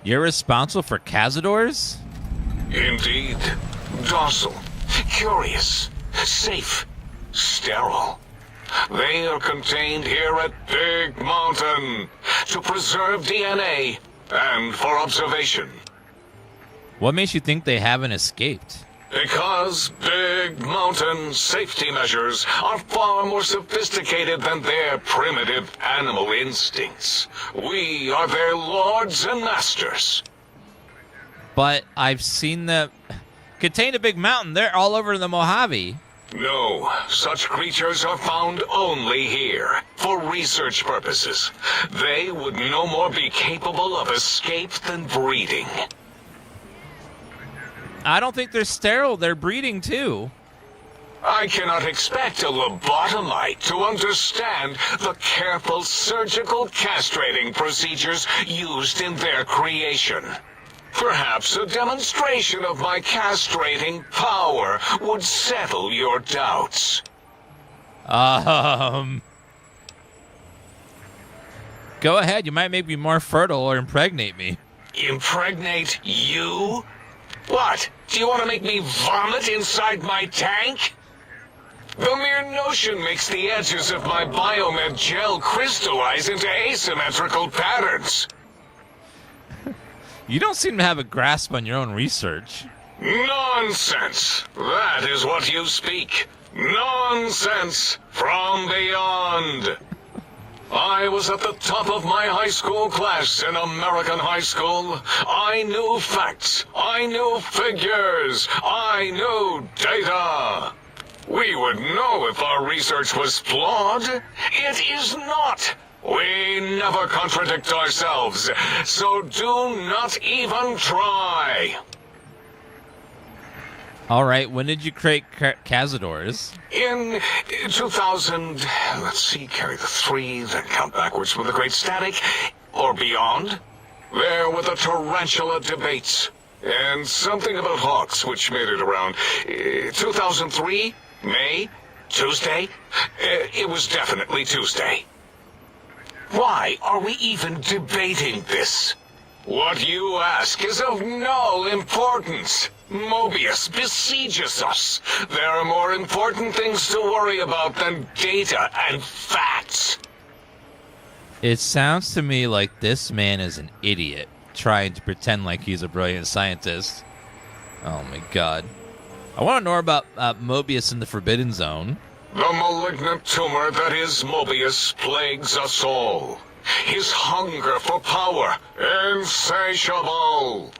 You're responsible for cazadors? Indeed. Docile, curious, safe, sterile. They are contained here at Big Mountain to preserve DNA and for observation. What makes you think they haven't escaped? Because Big Mountain safety measures are far more sophisticated than their primitive animal instincts. We are their lords and masters. But I've seen them contain a big mountain. They're all over the Mojave. No, such creatures are found only here, for research purposes. They would no more be capable of escape than breeding. I don't think they're sterile. They're breeding, too. I cannot expect a lobotomite to understand the careful surgical castrating procedures used in their creation. Perhaps a demonstration of my castrating power would settle your doubts. Go ahead. You might make me more fertile or impregnate me. Impregnate you? What? Do you want to make me vomit inside my tank? The mere notion makes the edges of my biomed gel crystallize into asymmetrical patterns. You don't seem to have a grasp on your own research. Nonsense! That is what you speak. Nonsense from beyond. I was at the top of my high school class in American high school. I knew facts. I knew figures. I knew data. We would know if our research was flawed. It is not. We never contradict ourselves, so do not even try. All right, when did you create cazadors? In 2000, let's see, carry the 3, then count backwards from the Great Static, or beyond. There were the tarantula debates, and something about hawks, which made it around 2003, May, Tuesday. It was definitely Tuesday. Why are we even debating this? What you ask is of no importance. Mobius besieges us. There are more important things to worry about than data and facts. It sounds to me like this man is an idiot, trying to pretend like he's a brilliant scientist. Oh my god. I want to know about Mobius in the Forbidden Zone. The malignant tumor that is Mobius plagues us all. His hunger for power, insatiable.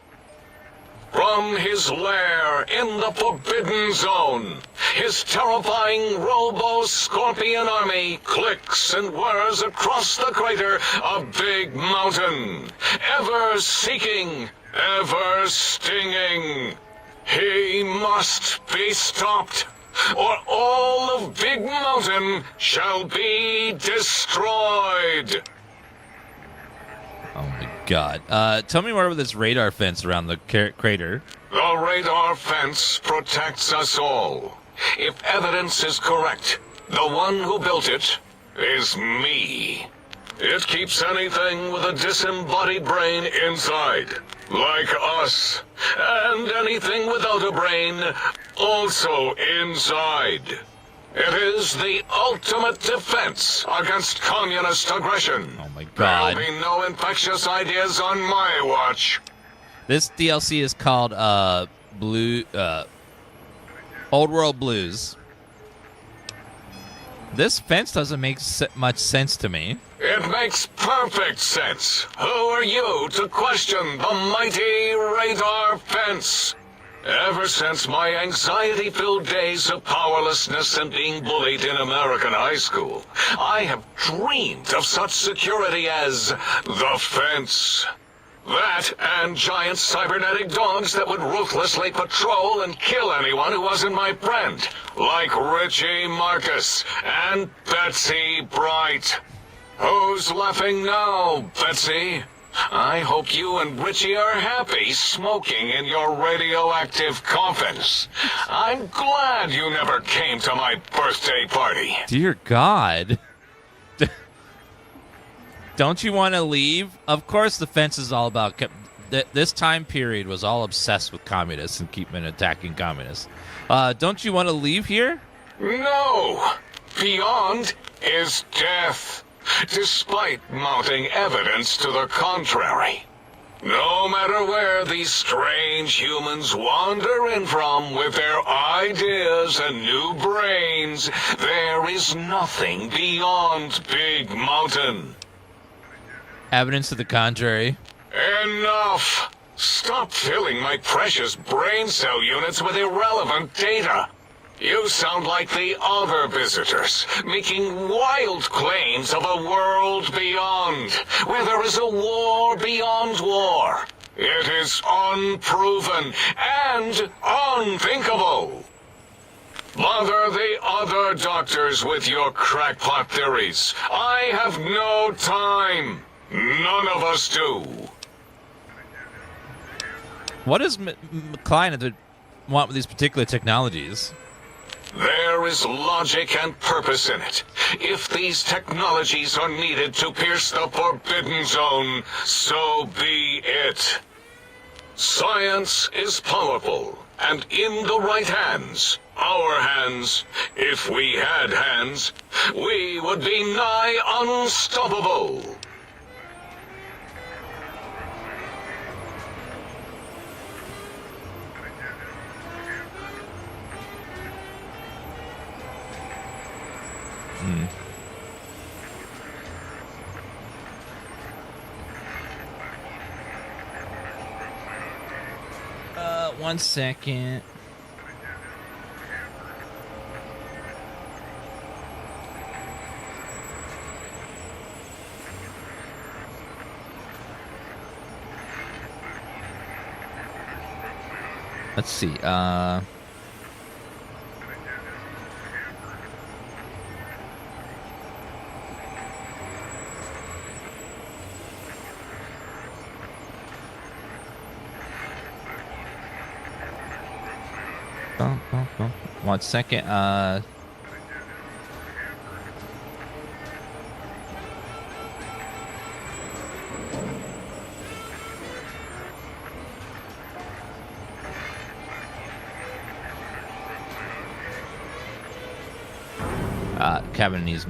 From his lair in the Forbidden Zone, his terrifying Robo-Scorpion army clicks and whirs across the crater of Big Mountain, ever seeking, ever stinging. He must be stopped, or all of Big Mountain shall be destroyed. Oh my god. Tell me more about this radar fence around the crater. The radar fence protects us all. If evidence is correct, the one who built it is me. It keeps anything with a disembodied brain inside, like us, and anything without a brain also inside. It is the ultimate defense against communist aggression. Oh my god. There'll be no infectious ideas on my watch. This DLC is called Old World Blues. This fence doesn't make much sense to me. It makes perfect sense. Who are you to question the mighty radar fence? Ever since my anxiety-filled days of powerlessness and being bullied in American high school, I have dreamed of such security as the fence. That and giant cybernetic dogs that would ruthlessly patrol and kill anyone who wasn't my friend, like Richie Marcus and Betsy Bright. Who's laughing now, Betsy? I hope you and Richie are happy smoking in your radioactive coffins. I'm glad you never came to my birthday party. Dear God. Don't you want to leave? Of course the fence is all about... This time period was all obsessed with communists and keeping attacking communists. Don't you want to leave here? No! Beyond is death, despite mounting evidence to the contrary. No matter where these strange humans wander in from with their ideas and new brains, there is nothing beyond Big Mountain. Evidence to the contrary. Enough! Stop filling my precious brain cell units with irrelevant data. You sound like the other visitors, making wild claims of a world beyond, where there is a war beyond war. It is unproven and unthinkable. Bother the other doctors with your crackpot theories. I have no time. None of us do. What does Klein want with these particular technologies? There is logic and purpose in it. If these technologies are needed to pierce the forbidden zone, so be it. Science is powerful, and in the right hands, our hands, if we had hands, we would be nigh unstoppable. One second. Let's see. One second. Kevin is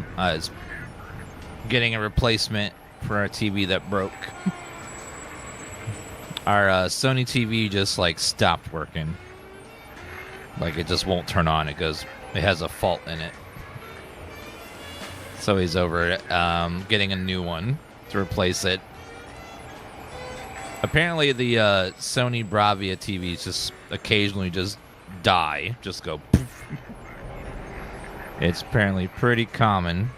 getting a replacement for our TV that broke. Our Sony TV just like stopped working. Like it just won't turn on. It has a fault in it. So he's over getting a new one to replace it. Apparently the Sony Bravia TVs just occasionally just die. Just go poof. It's apparently pretty common.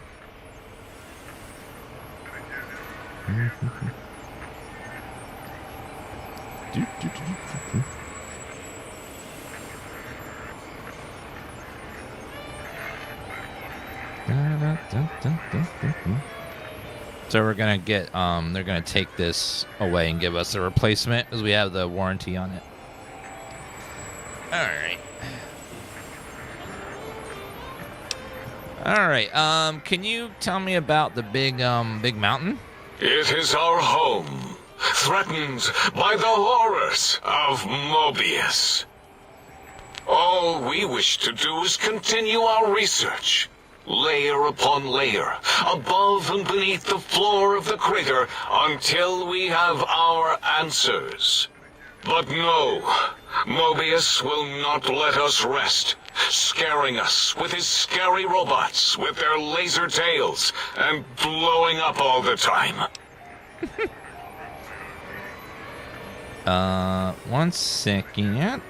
So we're gonna get they're gonna take this away and give us a replacement because we have the warranty on it. All right. Can you tell me about the big mountain? It is our home, threatened by the horrors of Mobius. All we wish to do is continue our research, layer upon layer, above and beneath the floor of the crater, until we have our answers. But no, Mobius will not let us rest. scaring us with his scary robots with their laser tails and blowing up all the time. 1 second.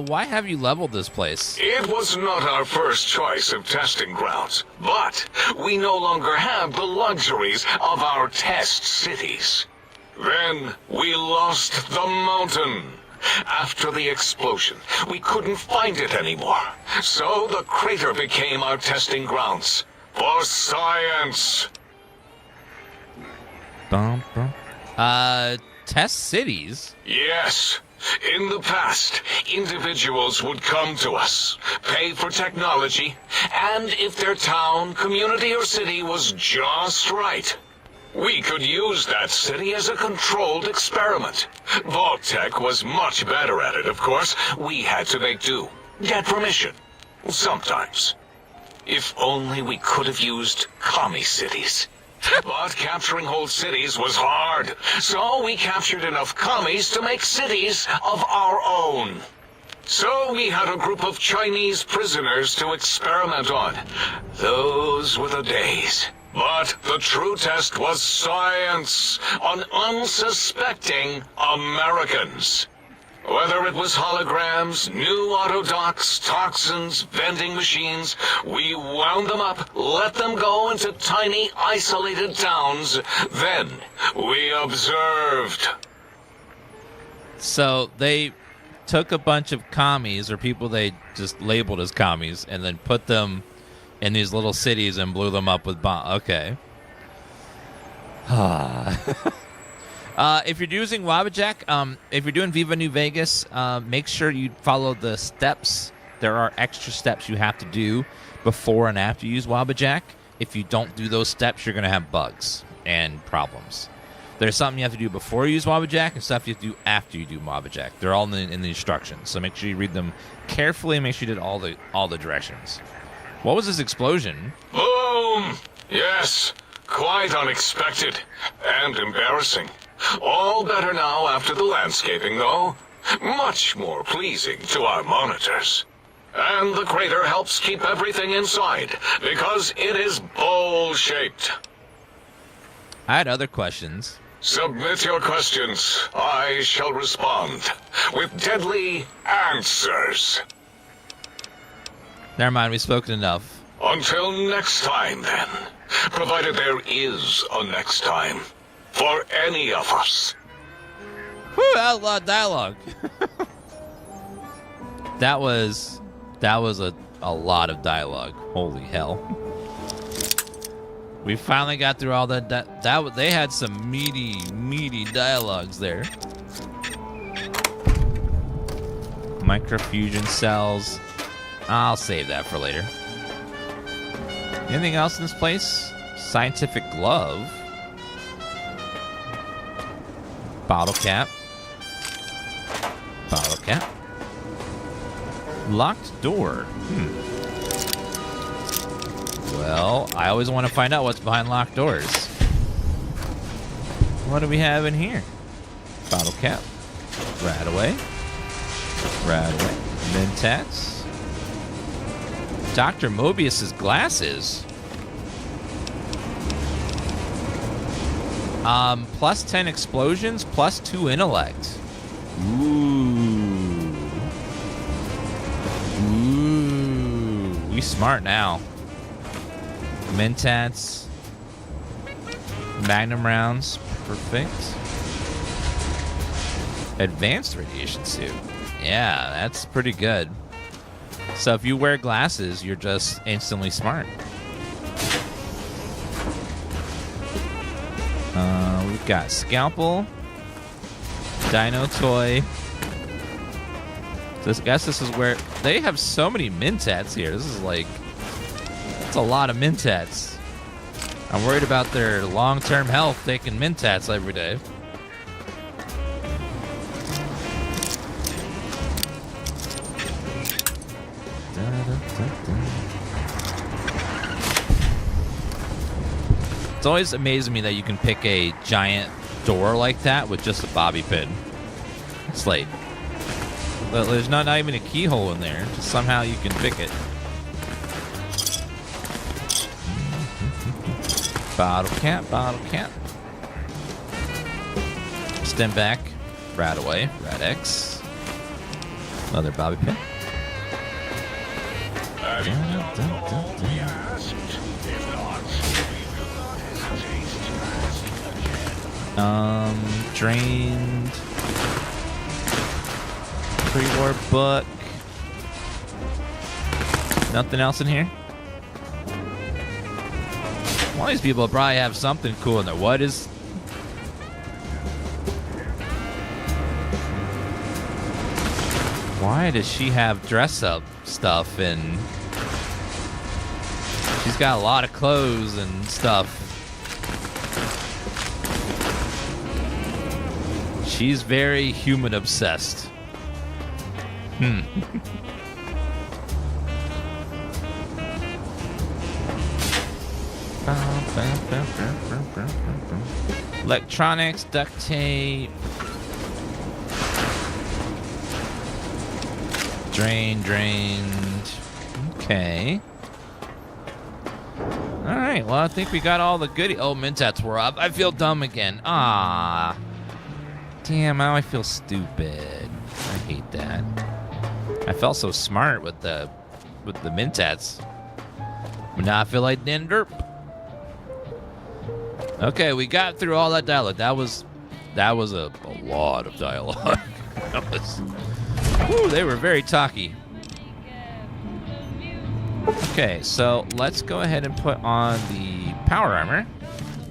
Why have you leveled this place? It was not our first choice of testing grounds, but we no longer have the luxuries of our test cities. Then we lost the mountain. After the explosion, we couldn't find it anymore. So the crater became our testing grounds for science. Test cities? Yes. In the past, individuals would come to us, pay for technology, and if their town, community, or city was just right, we could use that city as a controlled experiment. Vault-Tec was much better at it, of course. We had to make do, get permission, sometimes. If only we could have used commie cities. But capturing whole cities was hard, so we captured enough commies to make cities of our own. So we had a group of Chinese prisoners to experiment on. Those were the days. But the true test was science on unsuspecting Americans. Whether it was holograms, new auto docks, toxins, vending machines, we wound them up, let them go into tiny, isolated towns. Then we observed. So they took a bunch of commies, or people they just labeled as commies, and then put them in these little cities and blew them up with bombs. Okay. If you're using Wabajack, if you're doing Viva New Vegas, make sure you follow the steps. There are extra steps you have to do before and after you use Wabajack. If you don't do those steps, you're going to have bugs and problems. There's something you have to do before you use Wabajack and stuff you have to do after you do Wabajack. They're all in the instructions, so make sure you read them carefully and make sure you did all the directions. What was this explosion? Boom! Yes, quite unexpected and embarrassing. All better now after the landscaping, though. Much more pleasing to our monitors. And the crater helps keep everything inside, because it is bowl-shaped. I had other questions. Submit your questions. I shall respond with deadly answers. Never mind, we've spoken enough. Until next time, then. Provided there is a next time. For any of us. Whew, outlawed dialogue. That was a lot of dialogue. Holy hell. We finally got through all that. They had some meaty dialogues there. Microfusion cells. I'll save that for later. Anything else in this place? Scientific glove. Bottle cap. Bottle cap. Locked door. Well, I always want to find out what's behind locked doors. What do we have in here? Bottle cap. Right away. Right away. Mentats. Dr. Mobius's glasses. Plus 10 explosions, plus 2 intellect. Ooh. We smart now. Mentats. Magnum rounds. Perfect. Advanced radiation suit. Yeah, that's pretty good. So if you wear glasses, you're just instantly smart. We've got scalpel. Dino toy. So I guess this is where they have so many Mentats here. This is like, that's a lot of Mentats. I'm worried about their long-term health taking Mentats every day. It's always amazing me that you can pick a giant door like that with just a bobby pin. It's like, there's not even a keyhole in there. Just somehow you can pick it. Bottle cap, bottle cap. Stem back, rat away, rat X. Another bobby pin. Drained. Pre-war book. Nothing else in here? All these people probably have something cool in there. What is... Why does she have dress-up stuff and... She's got a lot of clothes and stuff. She's very human obsessed. Electronics, duct tape. Drained. Okay. Alright, well, I think we got all the goodies. Oh, Mentats were up. I feel dumb again. Ah. Damn, now I feel stupid. I hate that. I felt so smart with the Mentats. But now I feel like Denderp. Okay, we got through all that dialogue. That was a lot of dialogue. That was, whew, they were very talky. Okay, so let's go ahead and put on the power armor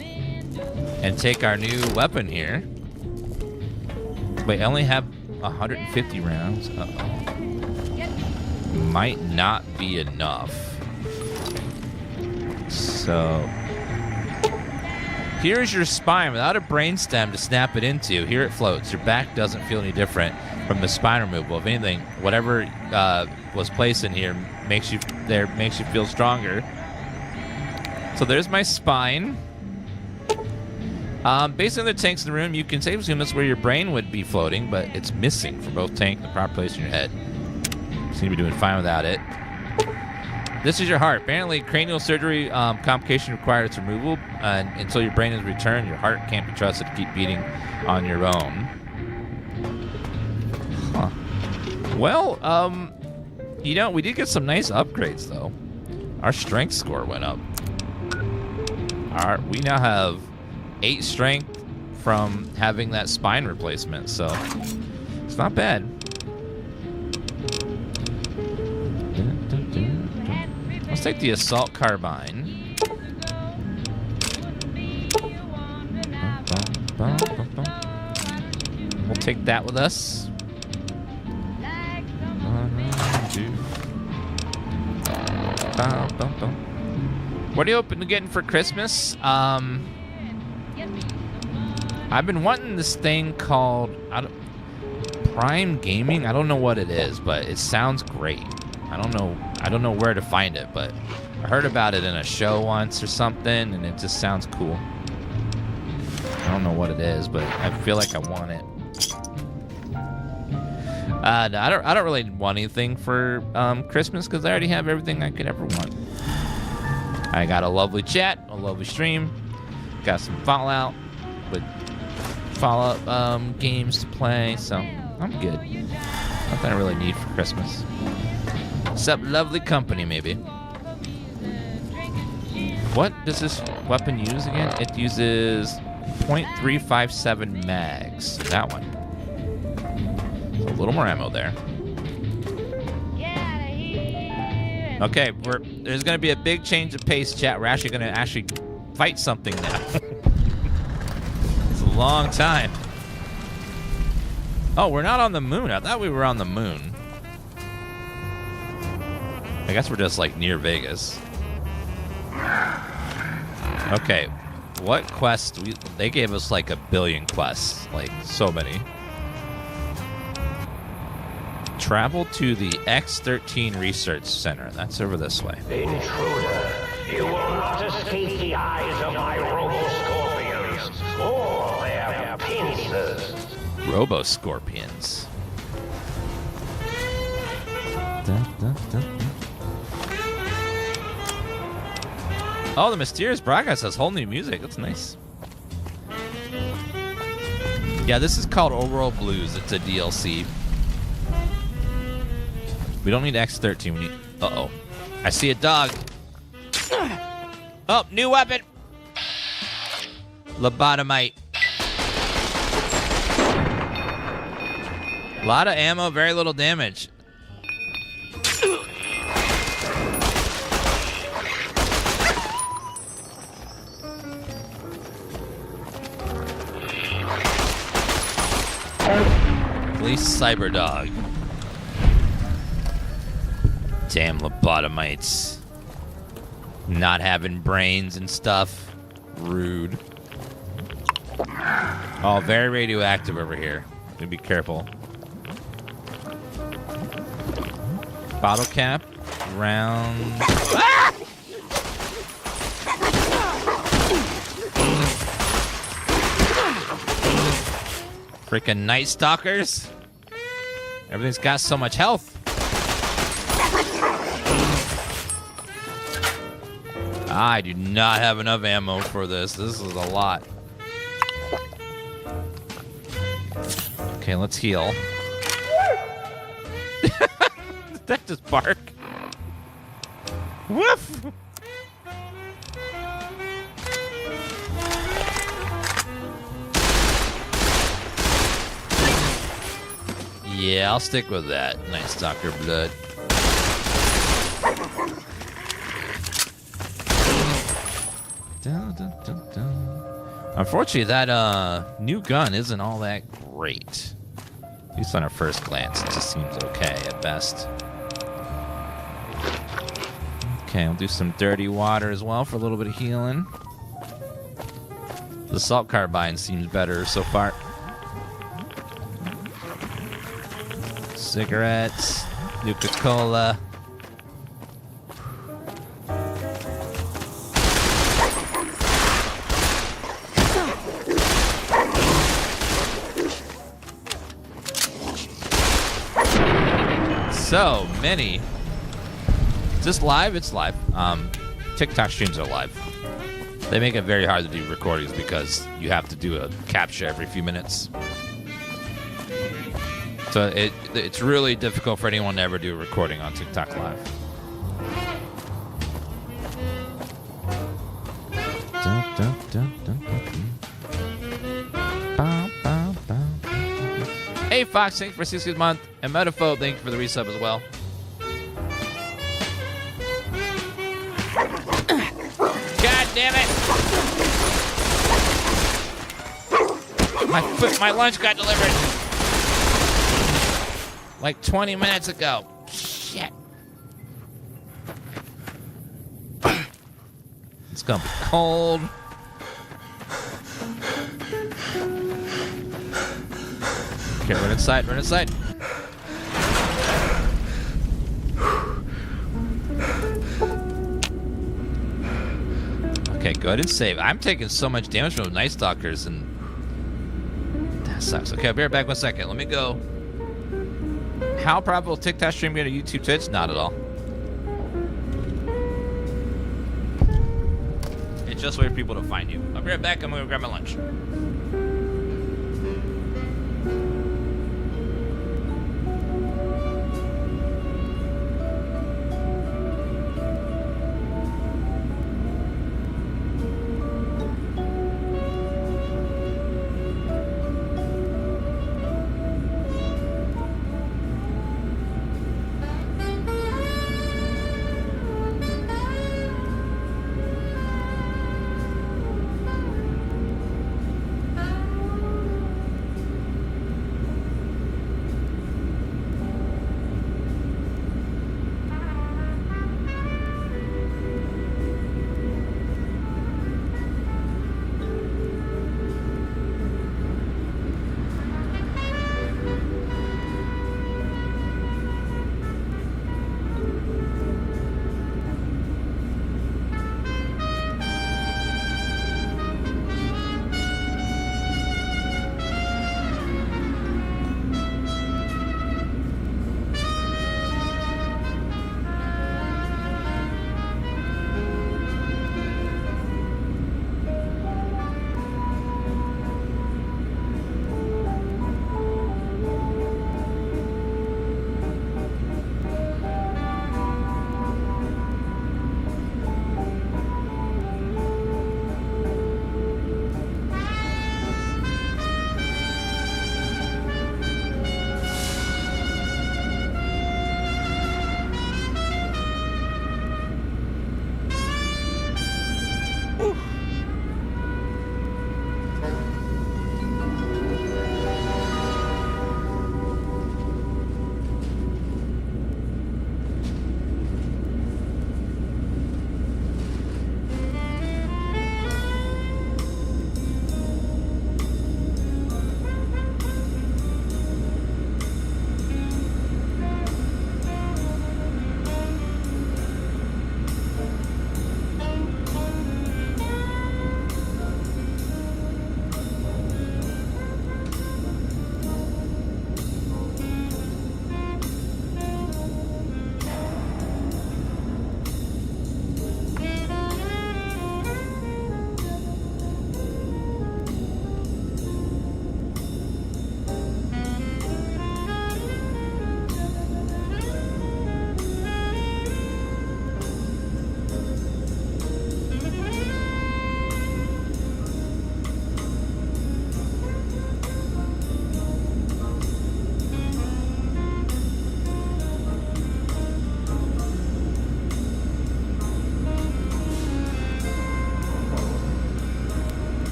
and take our new weapon here. Wait, I only have 150 rounds. Uh-oh. Might not be enough. So here's your spine without a brainstem to snap it into. Here it floats. Your back doesn't feel any different from the spine removal. If anything, whatever was placed in here makes you feel stronger. So there's my spine. Based on the tanks in the room, you can safely assume that's where your brain would be floating, but it's missing from both tank and the proper place in your head. Seem to be doing fine without it. This is your heart. Apparently, cranial surgery complication required its removal, and until your brain is returned, your heart can't be trusted to keep beating on your own. Huh. Well, you know, we did get some nice upgrades, though. Our strength score went up. We now have 8 strength from having that spine replacement, so it's not bad. Let's take the assault carbine. We'll take that with us. What are you hoping to get for Christmas? I've been wanting this thing called Prime Gaming. I don't know what it is, but it sounds great. I don't know where to find it, but I heard about it in a show once or something, and it just sounds cool. I don't know what it is, but I feel like I want it. I don't really want anything for Christmas because I already have everything I could ever want. I got a lovely chat, a lovely stream, got some Fallout with Fallout games to play, so I'm good. Nothing I really need for Christmas. Except lovely company, maybe. What does this weapon use again? It uses .357 mags. That one. So a little more ammo there. Okay, there's going to be a big change of pace, chat. We're actually going to fight something now. It's a long time. Oh, we're not on the moon. I thought we were on the moon. I guess we're just like near Vegas. Okay, what quest? They gave us like 1 billion quests, like so many. Travel to the X-13 Research Center. That's over this way. Intruder, you will not escape the eyes of my robo-scorpions or their pincers. Robo-scorpions. Dun, dun, dun. Oh, the Mysterious Broadcast has whole new music. That's nice. Yeah, this is called Overworld Blues. It's a DLC. We don't need X-13. We need... Uh-oh. I see a dog. Oh, new weapon. Lobotomite. A lot of ammo, very little damage. Police Cyberdog. Damn lobotomites. Not having brains and stuff. Rude. Oh, very radioactive over here. Gotta be careful. Bottle cap. Round. Ah! Freaking Nightstalkers. Everything's got so much health. I do not have enough ammo for this. This is a lot. Okay, let's heal. Did that just bark? Woof! Yeah, I'll stick with that. Nightstalker blood. Dun, dun, dun, dun. Unfortunately, that new gun isn't all that great. At least on a first glance, it just seems okay at best. Okay, I'll do some dirty water as well for a little bit of healing. The assault carbine seems better so far. Cigarettes, Nuka-Cola. So many. Is this live? It's live. TikTok streams are live. They make it very hard to do recordings because you have to do a capture every few minutes. So it's really difficult for anyone to ever do a recording on TikTok Live. Dun, dun, dun, dun, dun. Bow, bow, bow. Hey Fox, thanks for 60th month. And Metaphobe, thank you for the resub as well. God damn it! My lunch got delivered like 20 minutes ago. Shit. It's gonna be cold. Okay, run inside, run inside. Okay, go ahead and save. I'm taking so much damage from the Nightstalkers, and that sucks. Okay, I'll be right back 1 second. Let me go. How profitable TikTok stream go to YouTube, Twitch? Not at all. It's just a way for people to find you. I'll be right back. I'm gonna grab my lunch.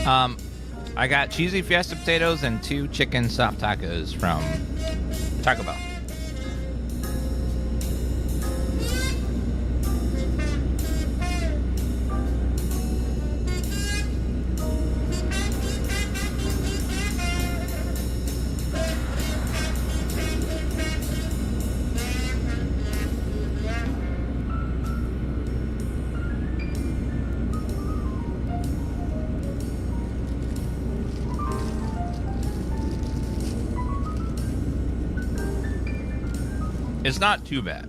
I got cheesy fiesta potatoes and 2 chicken soft tacos from Taco Bell. It's not too bad.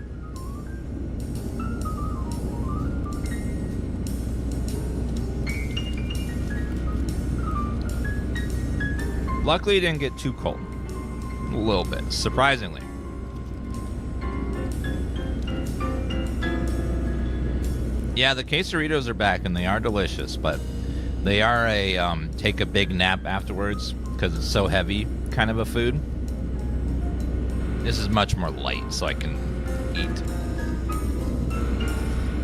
Luckily, it didn't get too cold. A little bit, surprisingly. Yeah, the quesadillas are back, and they are delicious, but they are a take a big nap afterwards because it's so heavy kind of a food. This is much more light, so I can eat.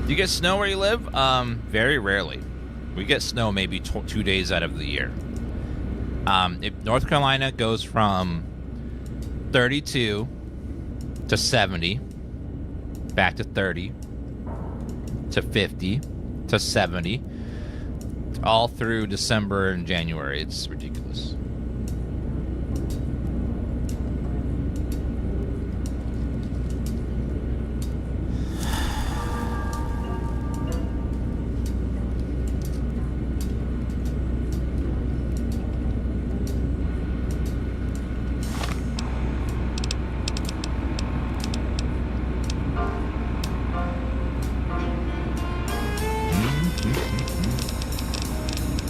Do you get snow where you live? Very rarely. We get snow maybe 2 days out of the year. North Carolina goes from 32 to 70, back to 30, to 50, to 70, all through December and January. It's ridiculous.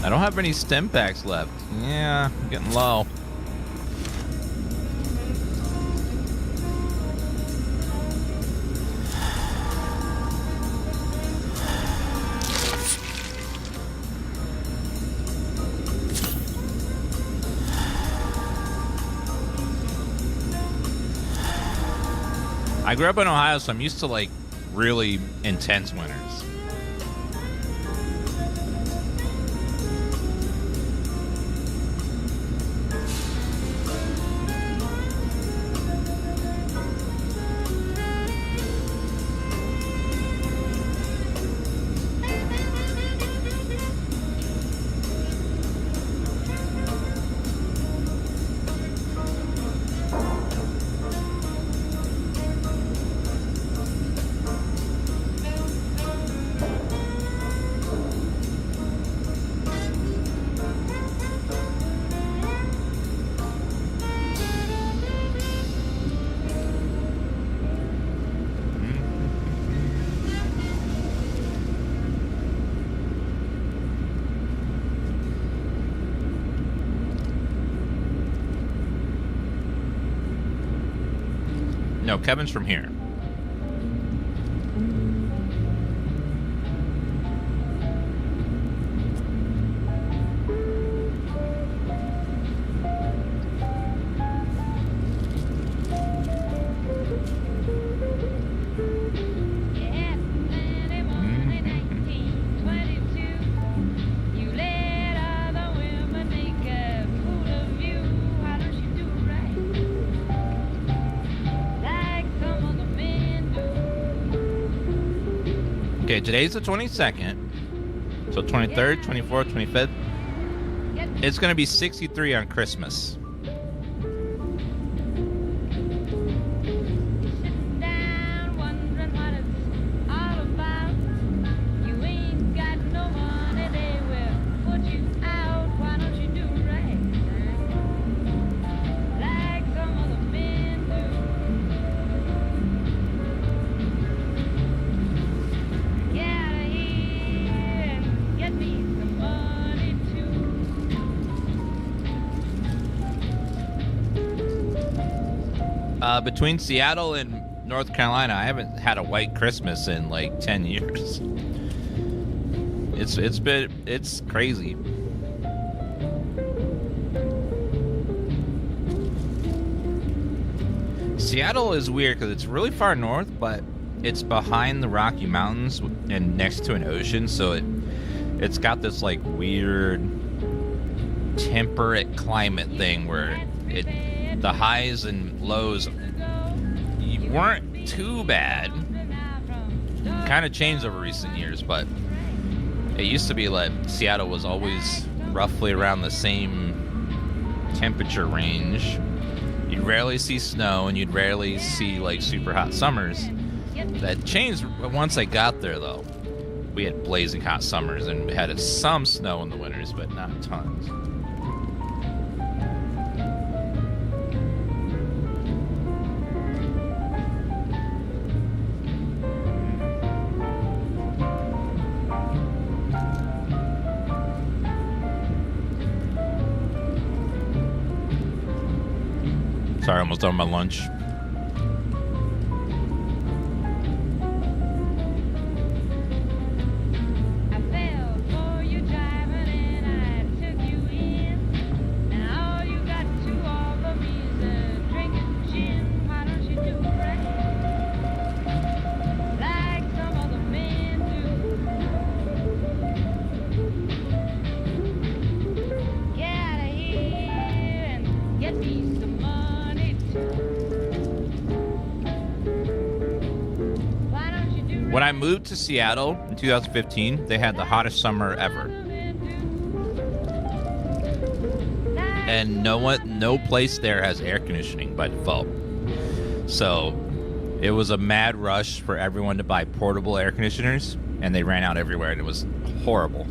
I don't have any stem packs left. Yeah, I'm getting low. I grew up in Ohio, so I'm used to like really intense winters. No, Kevin's from here. Okay, today's the 22nd, so 23rd, 24th, 25th. It's going to be 63 on Christmas. Between Seattle and North Carolina, I haven't had a white Christmas in like 10 years. It's crazy. Seattle is weird because it's really far north, but it's behind the Rocky Mountains and next to an ocean, so it's got this like weird temperate climate thing where the highs and lows weren't too bad. Kind of changed over recent years, but it used to be like Seattle was always roughly around the same temperature range. You'd rarely see snow, and you'd rarely see like super hot summers. That changed once I got there, though. We had blazing hot summers, and we had some snow in the winters, but not tons. Sorry, almost done my lunch. When I moved to Seattle in 2015, they had the hottest summer ever. And no place there has air conditioning by default. So it was a mad rush for everyone to buy portable air conditioners, and they ran out everywhere, and it was horrible.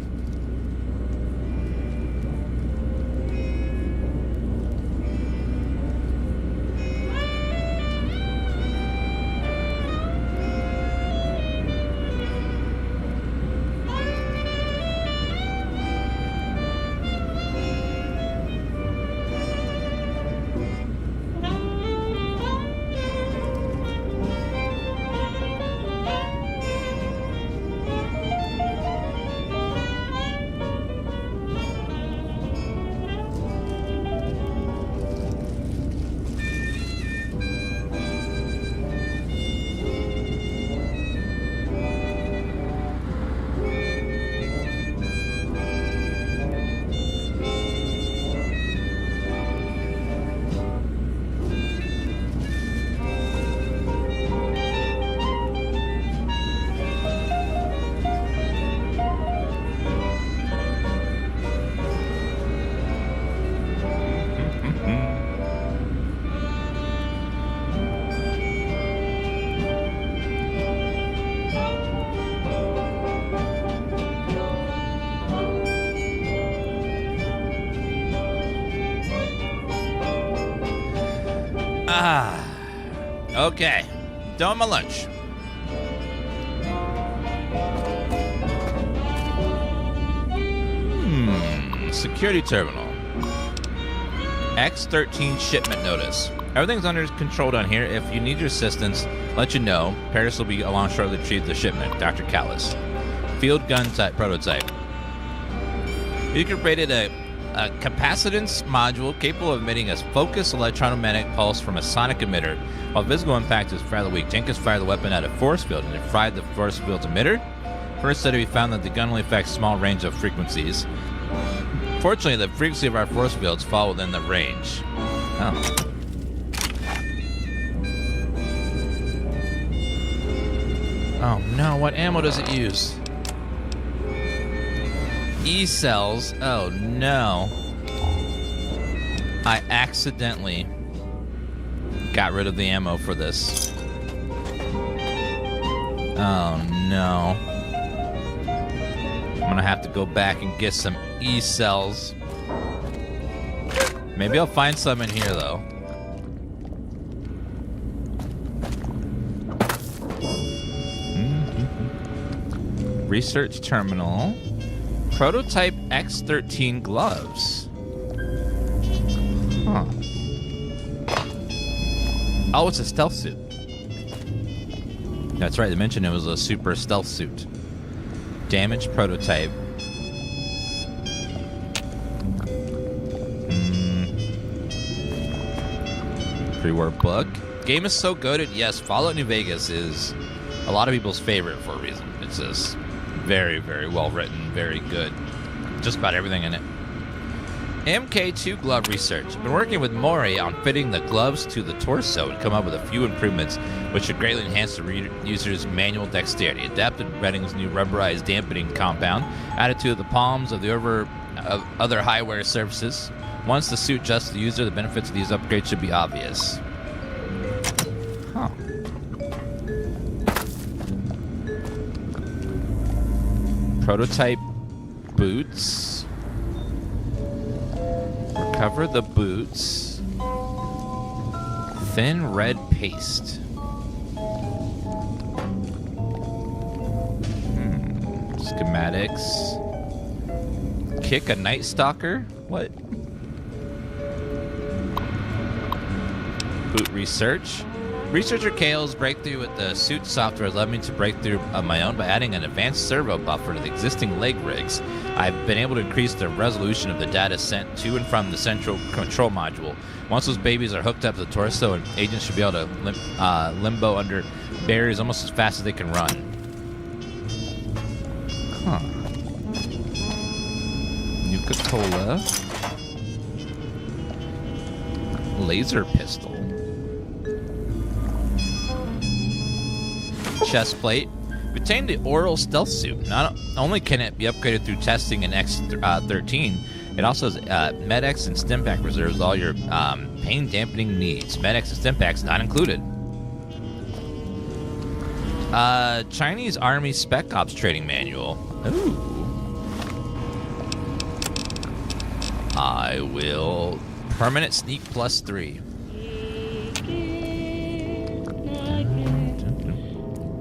Okay, done my lunch. Security terminal. X13 shipment notice. Everything's under control down here. If you need your assistance, let you know. Paris will be along shortly to retrieve the shipment. Dr. Callis. Field gun type prototype. You created a capacitance module capable of emitting a focused electromagnetic pulse from a sonic emitter. While physical impact is fairly weak, Jenkins fired the weapon at a force field and it fried the force field's emitter. First study, we found that the gun only affects small range of frequencies. Fortunately, the frequency of our force fields fall within the range. Oh. Oh no, what ammo does it use? E-cells. Oh no. I accidentally got rid of the ammo for this. Oh no. I'm gonna have to go back and get some E-cells. Maybe I'll find some in here though. Research terminal. Prototype X13 gloves. Huh. Oh, it's a stealth suit. That's right, they mentioned it was a super stealth suit. Damaged prototype. Pre-war book. Game is so goated. Yes, Fallout New Vegas is a lot of people's favorite for a reason. It's just very, very well written, very good. Just about everything in it. MK2 glove research. I've been working with Mori on fitting the gloves to the torso and come up with a few improvements which should greatly enhance the user's manual dexterity. Adapted Redding's new rubberized dampening compound, added to the palms of the other high-wear surfaces. Once the suit adjusts to the user, the benefits of these upgrades should be obvious. Huh. Prototype boots. Recover the boots. Thin red paste. Schematics. Kick a Nightstalker? What? Boot research. Researcher Kale's breakthrough with the suit software led me to break through of my own by adding an advanced servo buffer to the existing leg rigs. I've been able to increase the resolution of the data sent to and from the central control module. Once those babies are hooked up to the torso, and agents should be able to limbo under barriers almost as fast as they can run. Huh. Nuka-Cola. Laser pistol. Chest plate. Obtained the oral stealth suit. Not only can it be upgraded through testing in X13, it also has Med-X and Stimpack reserves all your pain dampening needs. Med-X and Stimpack's not included. Chinese Army Spec Ops training manual. Ooh. I will permanent sneak +3.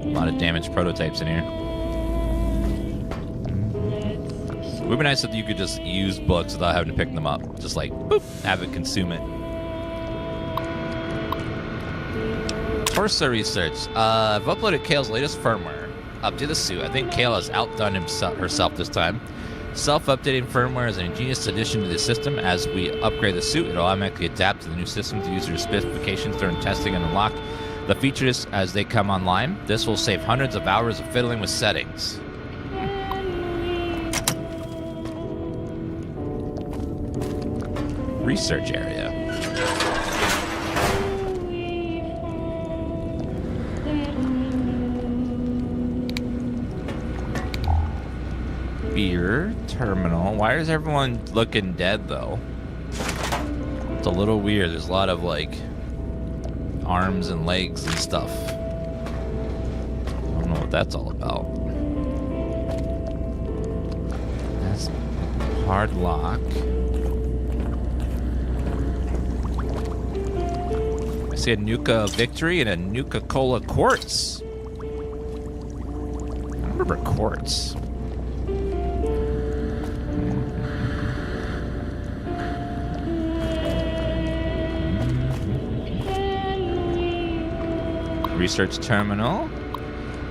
A lot of damaged prototypes in here. It would be nice if you could just use books without having to pick them up. Just like, boop, have it consume it. Torso research. I've uploaded Kale's latest firmware up to the suit. I think Kale has outdone herself this time. Self-updating firmware is an ingenious addition to the system. As we upgrade the suit, it will automatically adapt to the new system to user specifications during testing and unlock the features as they come online. This will save hundreds of hours of fiddling with settings. Research area. Beer terminal. Why is everyone looking dead though? It's a little weird. There's a lot of like arms and legs and stuff. I don't know what that's all about. That's hard lock. I see a Nuka Victory and a Nuka-Cola Quartz. I remember Quartz. Research terminal.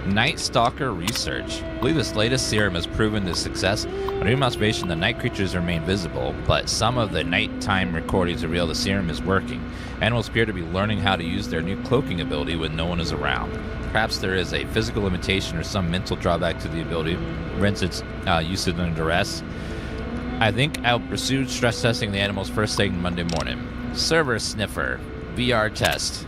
Nightstalker research. I believe this latest serum has proven the success. On human observation, the night creatures remain visible, but some of the nighttime recordings reveal the serum is working. Animals appear to be learning how to use their new cloaking ability when no one is around. Perhaps there is a physical limitation or some mental drawback to the ability, hence its usage under duress. I think I'll pursue stress testing the animals first thing Monday morning. Server sniffer. VR test.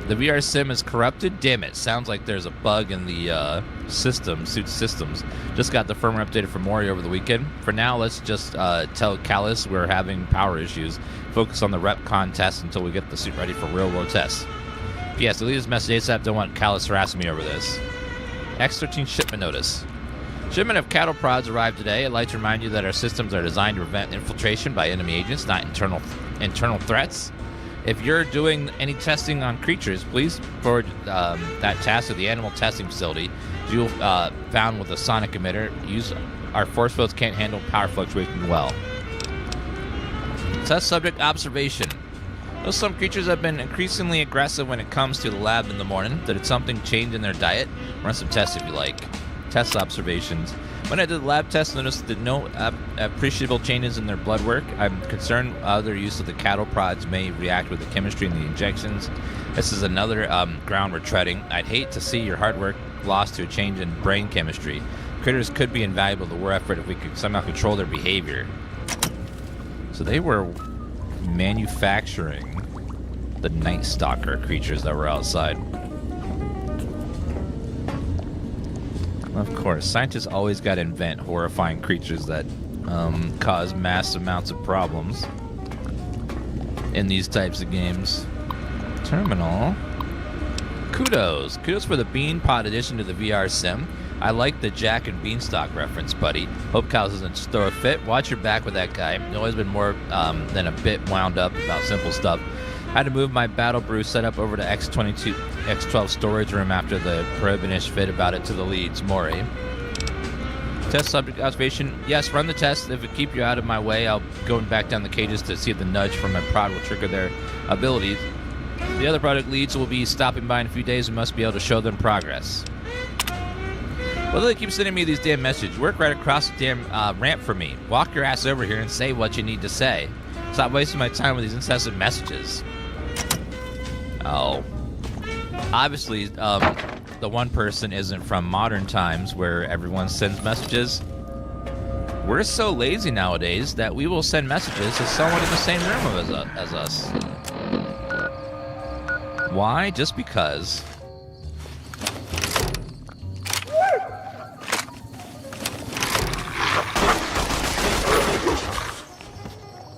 The VR sim is corrupted? Damn it. Sounds like there's a bug in the suit systems. Just got the firmware updated for Mori over the weekend. For now, let's just tell Callus we're having power issues. Focus on the rep contest until we get the suit ready for real-world tests. P.S. Delete this message ASAP. Don't want Callus harassing me over this. X13 shipment notice. Shipment of cattle prods arrived today. I'd like to remind you that our systems are designed to prevent infiltration by enemy agents, not internal threats. If you're doing any testing on creatures, please forward that task to the animal testing facility. You'll found with a sonic emitter. Our force fields can't handle power fluctuations well. Test subject observation. Though some creatures have been increasingly aggressive when it comes to the lab in the morning, did something change in their diet? Run some tests if you like. Test observations. When I did the lab test, I noticed that no appreciable changes in their blood work. I'm concerned other use of the cattle prods may react with the chemistry in the injections. This is another ground we're treading. I'd hate to see your hard work lost to a change in brain chemistry. Critters could be invaluable to war effort if we could somehow control their behavior. So they were manufacturing the Nightstalker creatures that were outside. Of course, scientists always got to invent horrifying creatures that cause mass amounts of problems in these types of games. Terminal. Kudos. Kudos for the Bean Pod addition to the VR sim. I like the Jack and Beanstalk reference, buddy. Hope Cows doesn't throw a fit. Watch your back with that guy. He's always been more than a bit wound up about simple stuff. Had to move my Battle Brew setup over to X12 storage room after the Probinish fit about it to the leads. Maury. Test subject observation. Yes, run the test. If it keep you out of my way, I'll go back down the cages to see if the nudge from my prod will trigger their abilities. The other product leads will be stopping by in a few days and must be able to show them progress. Well, they keep sending me these damn messages. Work right across the damn ramp for me. Walk your ass over here and say what you need to say. Stop wasting my time with these incessant messages. Oh. Obviously, the one person isn't from modern times where everyone sends messages. We're so lazy nowadays that we will send messages to someone in the same room as us. Why? Just because.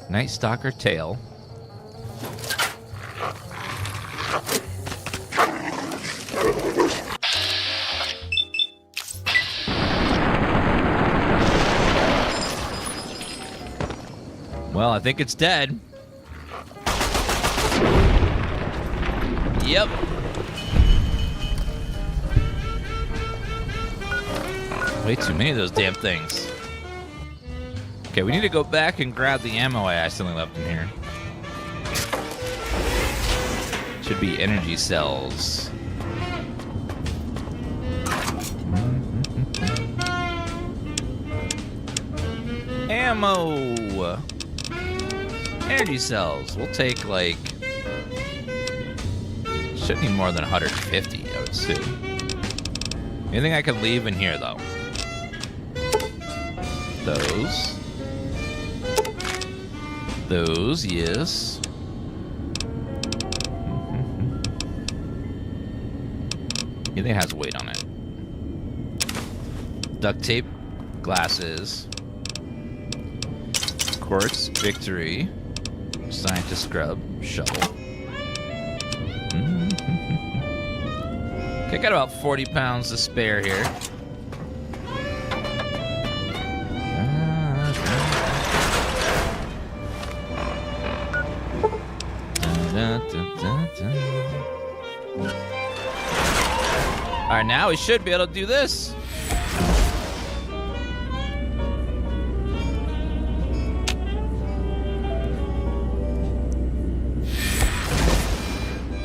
Nightstalker tail. Well, I think it's dead. Yep. Way too many of those damn things. Okay, we need to go back and grab the ammo I accidentally left in here. Should be energy cells. Ammo! Energy cells. We'll take, like... Shouldn't need more than 150, I would assume. Anything I can leave in here, though? Those. Those, yes. Anything has weight on it. Duct tape. Glasses. Quartz. Victory. Scientist scrub. Shovel. Okay, got about 40 pounds to spare here. Alright, now we should be able to do this.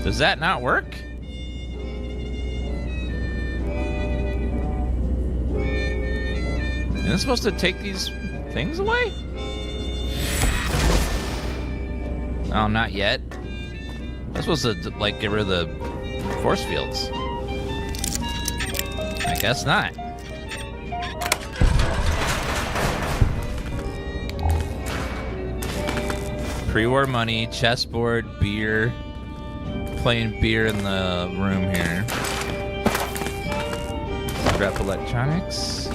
Does that not work? Isn't it supposed to take these things away? Oh, not yet. I'm supposed to, like, get rid of the force fields. I guess not. Pre-war money, chessboard, beer. Playing beer in the room here. Scrap electronics.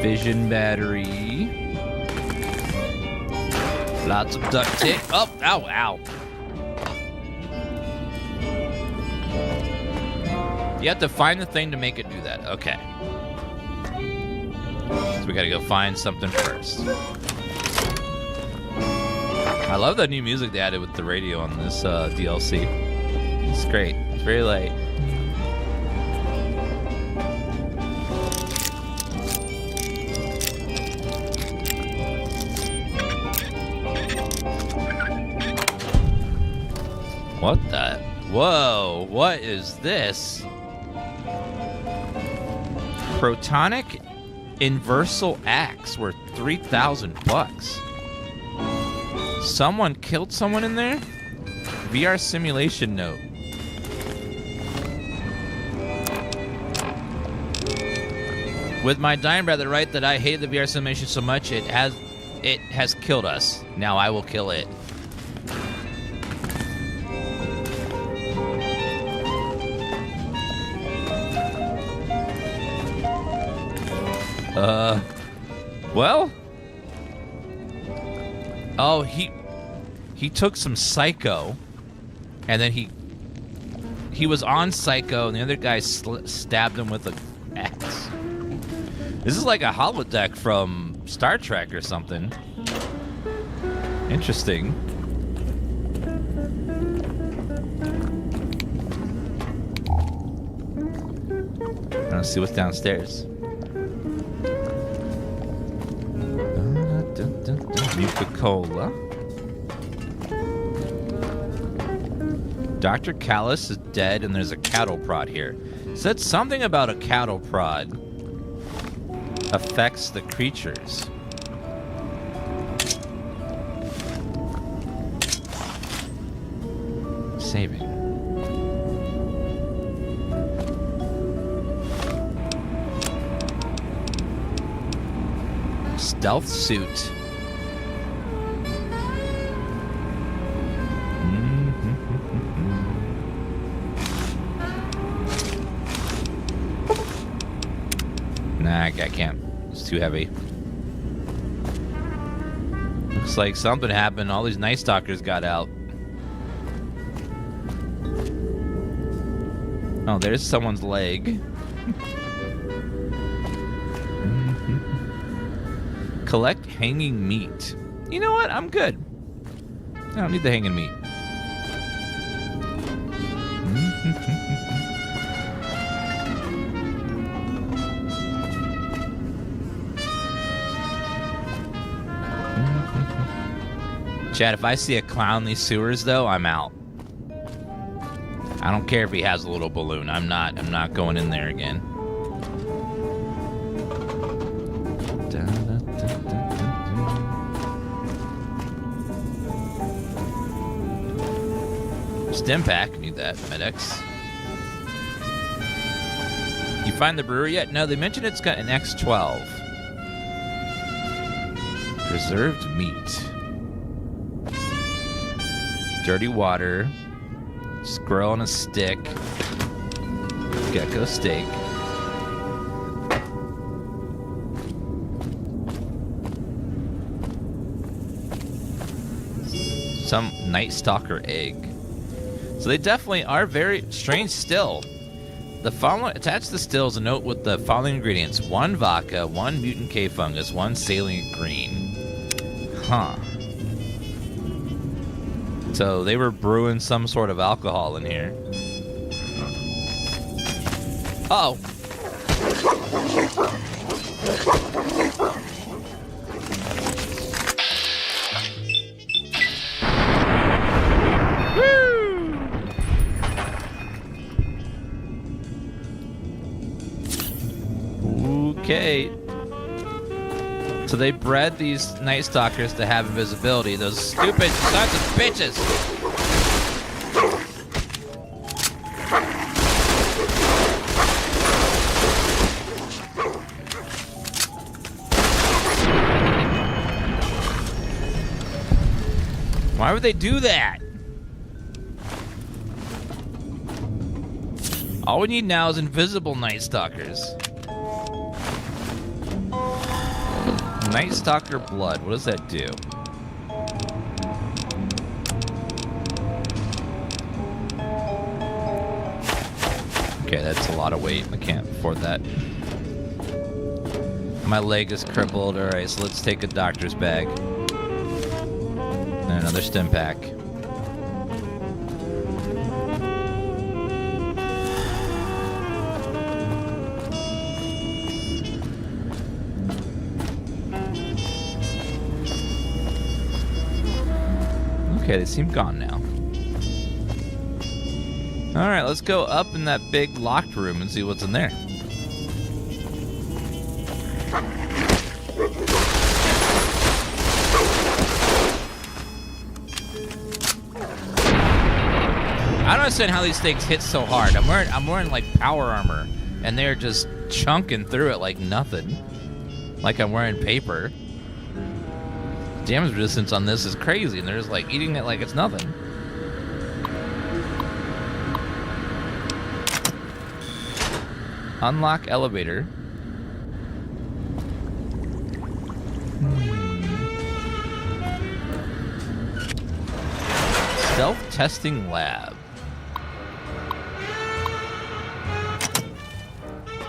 Vision battery. Lots of duct tape. Oh, ow, ow. You have to find the thing to make it do that. Okay. So we gotta go find something first. I love the new music they added with the radio on this DLC. It's great. It's very light. What the? Whoa, what is this? Protonic Inversal Axe worth $3,000. Someone killed someone in there? VR simulation note. With my dying brother, right, that I hate the VR simulation so much it has it has killed us. Now I will kill it. Well. Oh, he took some Psycho, and then he was on Psycho, and the other guy stabbed him with an axe. This is like a holodeck from Star Trek or something. Interesting. Let's see what's downstairs. Nuka-Cola. Dr. Callus is dead, and there's a cattle prod here. Said something about a cattle prod affects the creatures. Saving. Stealth suit. Nah, I can't. It's too heavy. Looks like something happened. All these Nightstalkers got out. Oh, there's someone's leg. Collect hanging meat. You know what? I'm good. I don't need the hanging meat. Chad, if I see a clown in these sewers, though, I'm out. I don't care if he has a little balloon. I'm not going in there again. Stim pack, need that. Medex. You find the brewery yet? No, they mentioned it's got an X12. Preserved meat. Dirty water. Squirrel on a stick. Gecko steak. Some Nightstalker egg. So they definitely are very strange still. The following attached to the still is a note with the following ingredients: 1 vodka, 1 mutant K fungus, 1 salient green. Huh. So they were brewing some sort of alcohol in here. Uh-oh. Okay. So they bred these Nightstalkers to have invisibility. Those stupid sons of bitches. Why would they do that? All we need now is invisible Nightstalkers. Nightstalker blood. What does that do? Okay, that's a lot of weight. I can't afford that. My leg is crippled. Alright, so let's take a doctor's bag. And another stim pack. Okay, they seem gone now. Alright, let's go up in that big locked room and see what's in there. I don't understand how these things hit so hard. I'm wearing like power armor, and they're just chunking through it like nothing. Like I'm wearing paper. damage resistance on this is crazy, and they're just like eating it like it's nothing. Unlock elevator. Self-testing lab.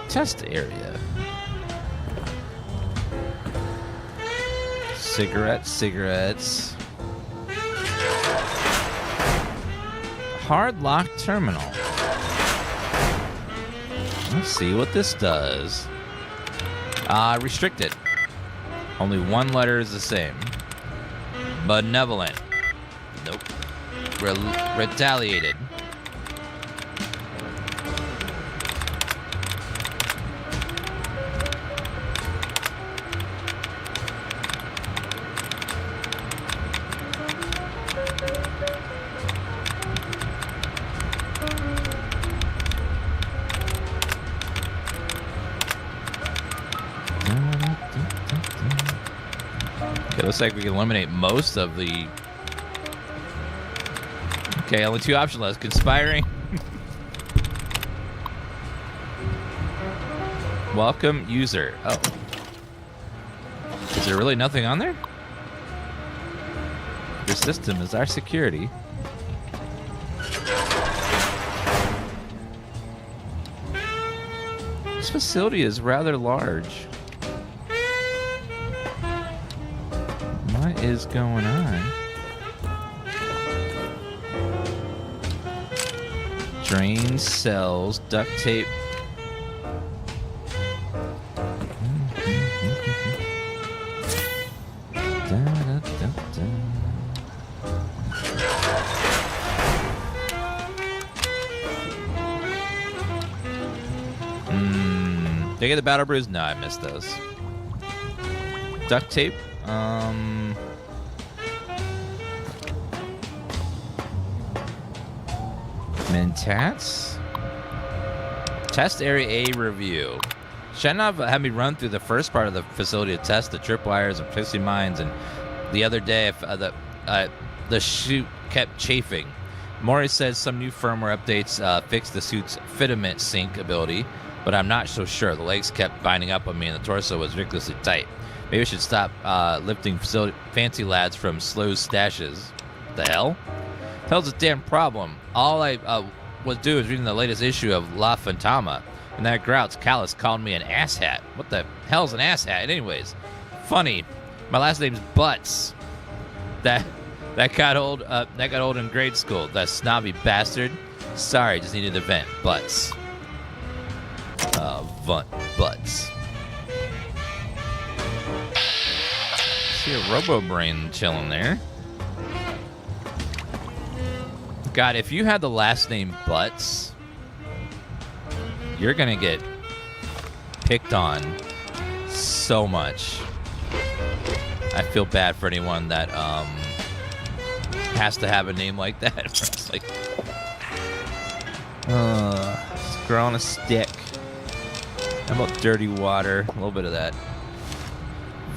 Test area. Cigarettes. Hard lock terminal. Let's see what this does. Restricted. Only one letter is the same. Benevolent. Nope. Retaliated. Okay, looks like we can eliminate most of the... Okay, only two options left. Conspiring. Welcome user. Oh. Is there really nothing on there? Your system is our security. This facility is rather large. What is going on? Drain cells, duct tape. Did I get the battle brews? No, I missed those. Duct tape. Mentats. Test area A review. Shenov had me run through the first part of the facility to test the tripwires and pixie mines, and the other day if, the chute kept chafing. Mori says some new firmware updates fixed the suit's fitment sync ability, but I'm not so sure. The legs kept binding up on me and the torso was ridiculously tight. Maybe I should stop lifting fancy lads from slow stashes. The hell? Hell's a damn problem. All I was doing was reading the latest issue of La Fantama, and that grouch Callus called me an asshat. What the hell's an asshat? Anyways, funny. My last name's Butts. That got old. That got old in grade school. That snobby bastard. Sorry, just needed a vent. Butts. Butts. See a Robo Brain chilling there. God, if you had the last name Butts, you're gonna get picked on so much. I feel bad for anyone that has to have a name like that. It's like, screw on a stick. How about dirty water? A little bit of that.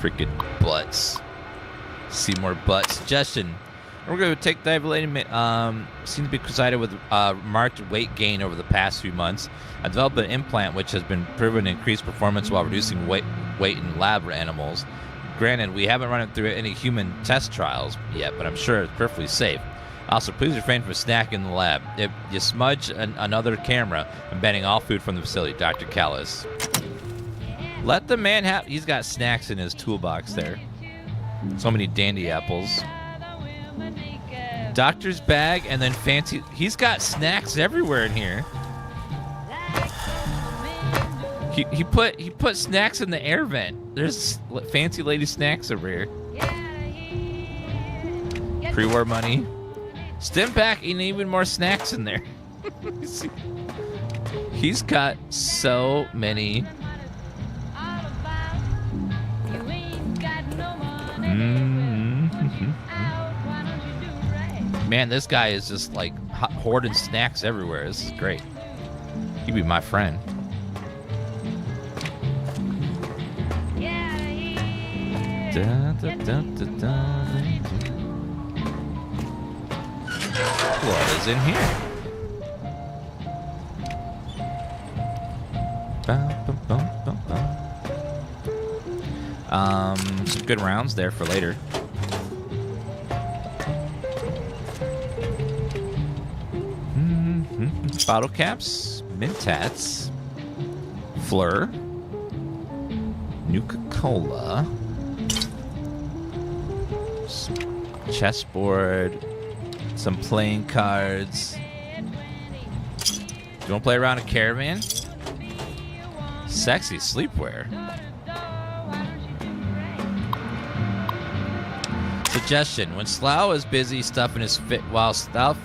Freaking Butts. See more Butts. Suggestion. We're going to take the evaluation. Seems to be coincided with marked weight gain over the past few months. I developed an implant which has been proven to increase performance while reducing weight in lab animals. Granted, we haven't run it through any human test trials yet, but I'm sure it's perfectly safe. Also, please refrain from snacking in the lab. If you smudge another camera, I'm banning all food from the facility. Dr. Callis. Let the man have... He's got snacks in his toolbox there. So many dandy apples. Doctor's bag and then fancy... He's got snacks everywhere in here. He put snacks in the air vent. There's fancy lady snacks over here. Pre-war money. Stim pack and even more snacks in there. He's got so many. Man, this guy is just like hoarding snacks everywhere. This is great. He'd be my friend. What is in here? Some good rounds there for later. Bottle caps, Mentats, Fleur, Nuka-Cola, chessboard, some playing cards. Do you want to play around a caravan? Sexy sleepwear. Suggestion: when Slough is busy stuffing his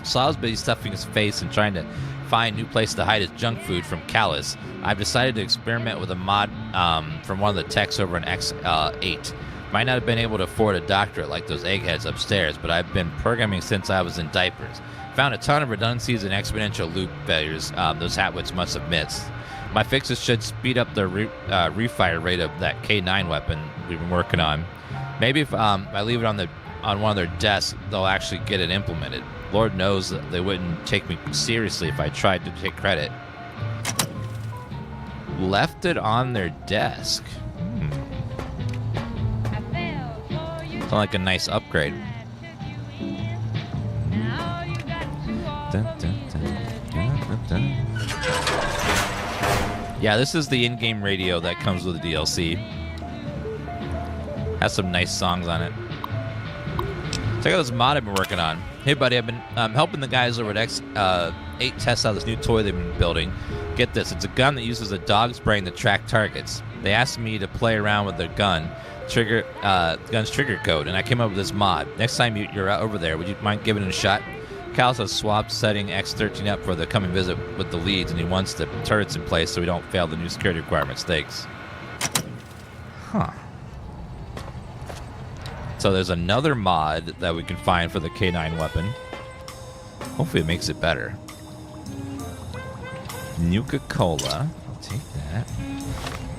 Slough's busy stuffing his face and trying to find new place to hide his junk food from Callus, I've decided to experiment with a mod from one of the techs over in X8. Might not have been able to afford a doctorate like those eggheads upstairs, but I've been programming since I was in diapers. Found a ton of redundancies and exponential loop failures those hatwits must have missed. My fixes should speed up the refire rate of that K9 weapon we've been working on. Maybe if I leave it on one of their desks, they'll actually get it implemented. Lord knows that they wouldn't take me seriously if I tried to take credit. Left it on their desk. Sounds like a nice upgrade. Yeah, this is the in-game radio that comes with the DLC. Has some nice songs on it. Check out this mod I've been working on. Hey, buddy, I've been helping the guys over at X8 test out this new toy they've been building. Get this, it's a gun that uses a dog's brain to track targets. They asked me to play around with their gun's trigger code, and I came up with this mod. Next time you're over there, would you mind giving it a shot? Callus has swapped setting X13 up for the coming visit with the leads, and he wants the turrets in place so we don't fail the new security requirements. Thanks. Huh. So there's another mod that we can find for the K9 weapon. Hopefully it makes it better. Nuka-Cola. I'll take that.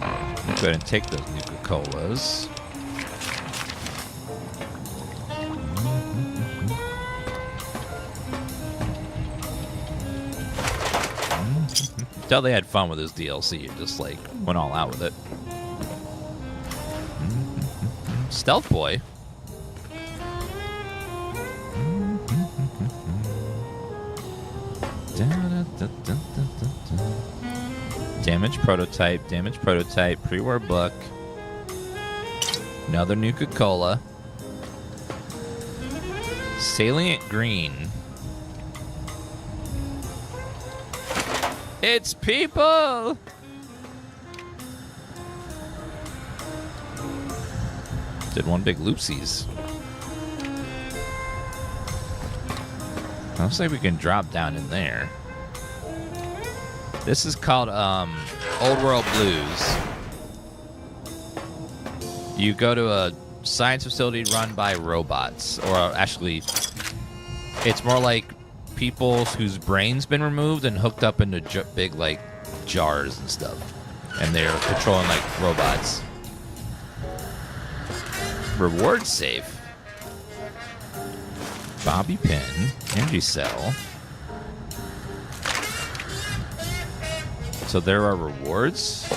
I'll go ahead and take those Nuka-Colas. Tell they had fun with this DLC and just like went all out with it. Stealth Boy. Damage prototype, pre-war book. Another Nuka-Cola. Salient green. It's people! Did one big loopsies. Looks like we can drop down in there. This is called Old World Blues. You go to a science facility run by robots, or actually, it's more like people whose brains been removed and hooked up into big like jars and stuff, and they're controlling like robots. Reward safe. Bobby pin, energy cell. So there are rewards.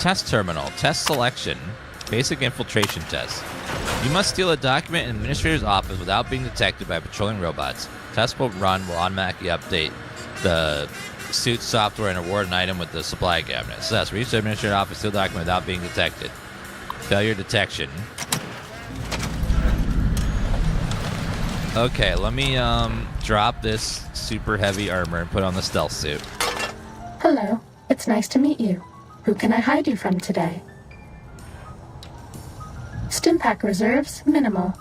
Test terminal, test selection, basic infiltration test. You must steal a document in an administrator's office without being detected by patrolling robots. Test will run will automatically update the suit software and award an item with the supply cabinet. Success. Reach the administrator's office, steal a document without being detected. Failure detection. Okay, let me drop this super heavy armor and put on the stealth suit. Hello, it's nice to meet you. Who can I hide you from today? Stimpack reserves minimal.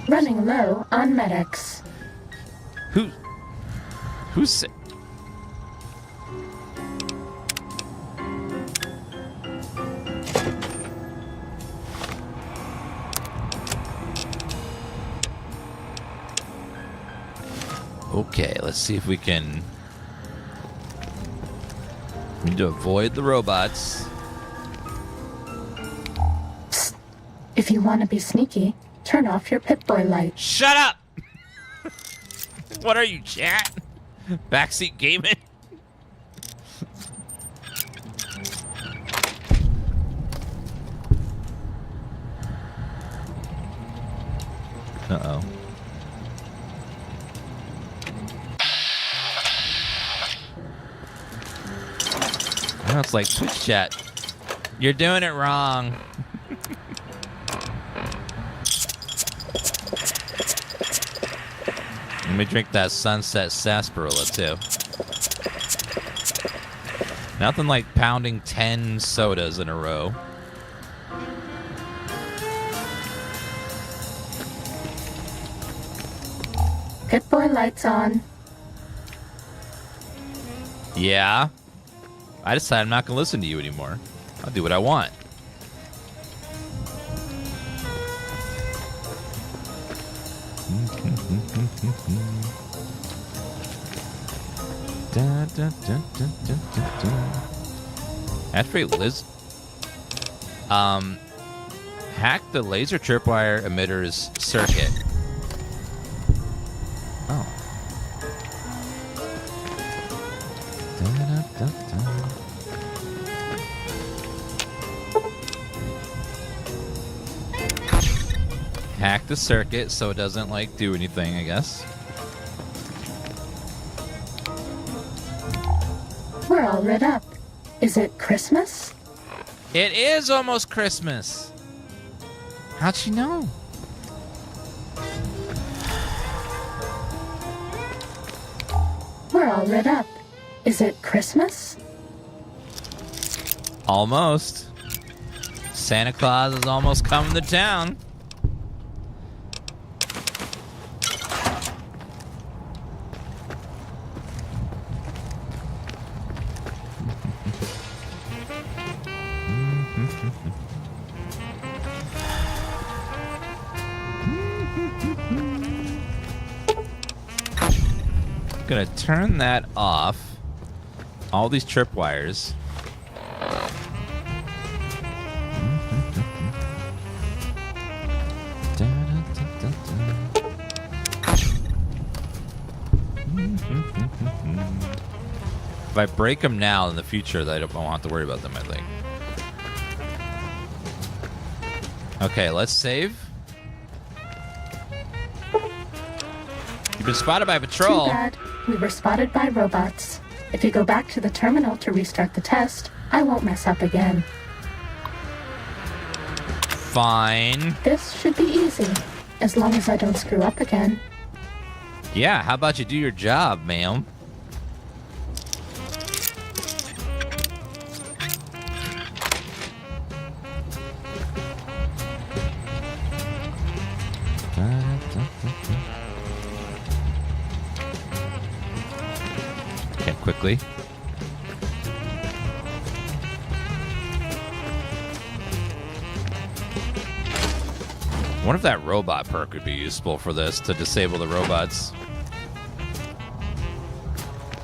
Running low on medics. Who's Okay, let's see if we can Need to avoid the robots. Psst. If you want to be sneaky, turn off your Pip-Boy light. Shut up! What are you, chat? Backseat gaming? Uh-oh. Now it's like Twitch chat. You're doing it wrong. Let me drink that sunset sarsaparilla too. Nothing like pounding 10 sodas in a row. Pip-Boy lights on. Yeah. I decided I'm not going to listen to you anymore. I'll do what I want. Activate Liz. Hack the laser tripwire emitter's circuit. Oh. Hack the circuit so it doesn't like do anything, I guess. We're all lit up. Is it Christmas? It is almost Christmas. How'd she know? We're all lit up. Is it Christmas? Almost. Santa Claus is almost coming to town. Gonna turn that off. All these tripwires. If I break them now in the future, I won't have to worry about them, I think. Okay, let's save. You've been spotted by patrol. Too bad. We were spotted by robots. If you go back to the terminal to restart the test, I won't mess up again. Fine. This should be easy, as long as I don't screw up again. Yeah, how about you do your job, ma'am? Okay, quickly. I wonder if that robot perk would be useful for this, to disable the robots.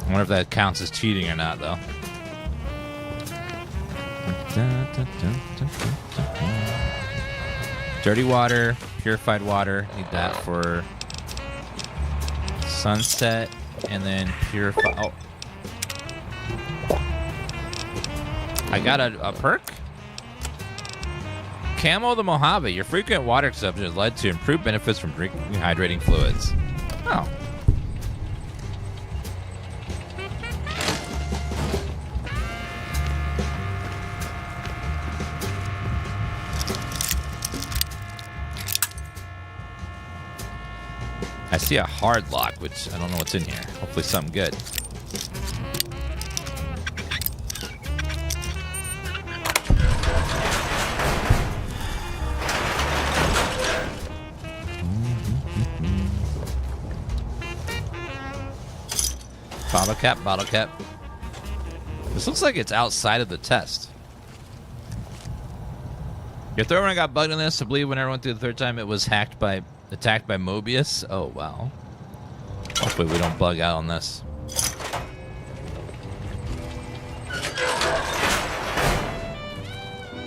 I wonder if that counts as cheating or not, though. Dirty water, purified water. Need that for sunset, and then purify. Oh, I got a perk. Camo the Mojave. Your frequent water consumption has led to improved benefits from drinking hydrating fluids. Oh. I see a hard lock, which I don't know what's in here. Hopefully something good. Bottle cap, bottle cap. This looks like it's outside of the test. Your third one got bugged in this. I believe when I went through the third time, it was attacked by Mobius. Oh, wow. Hopefully we don't bug out on this.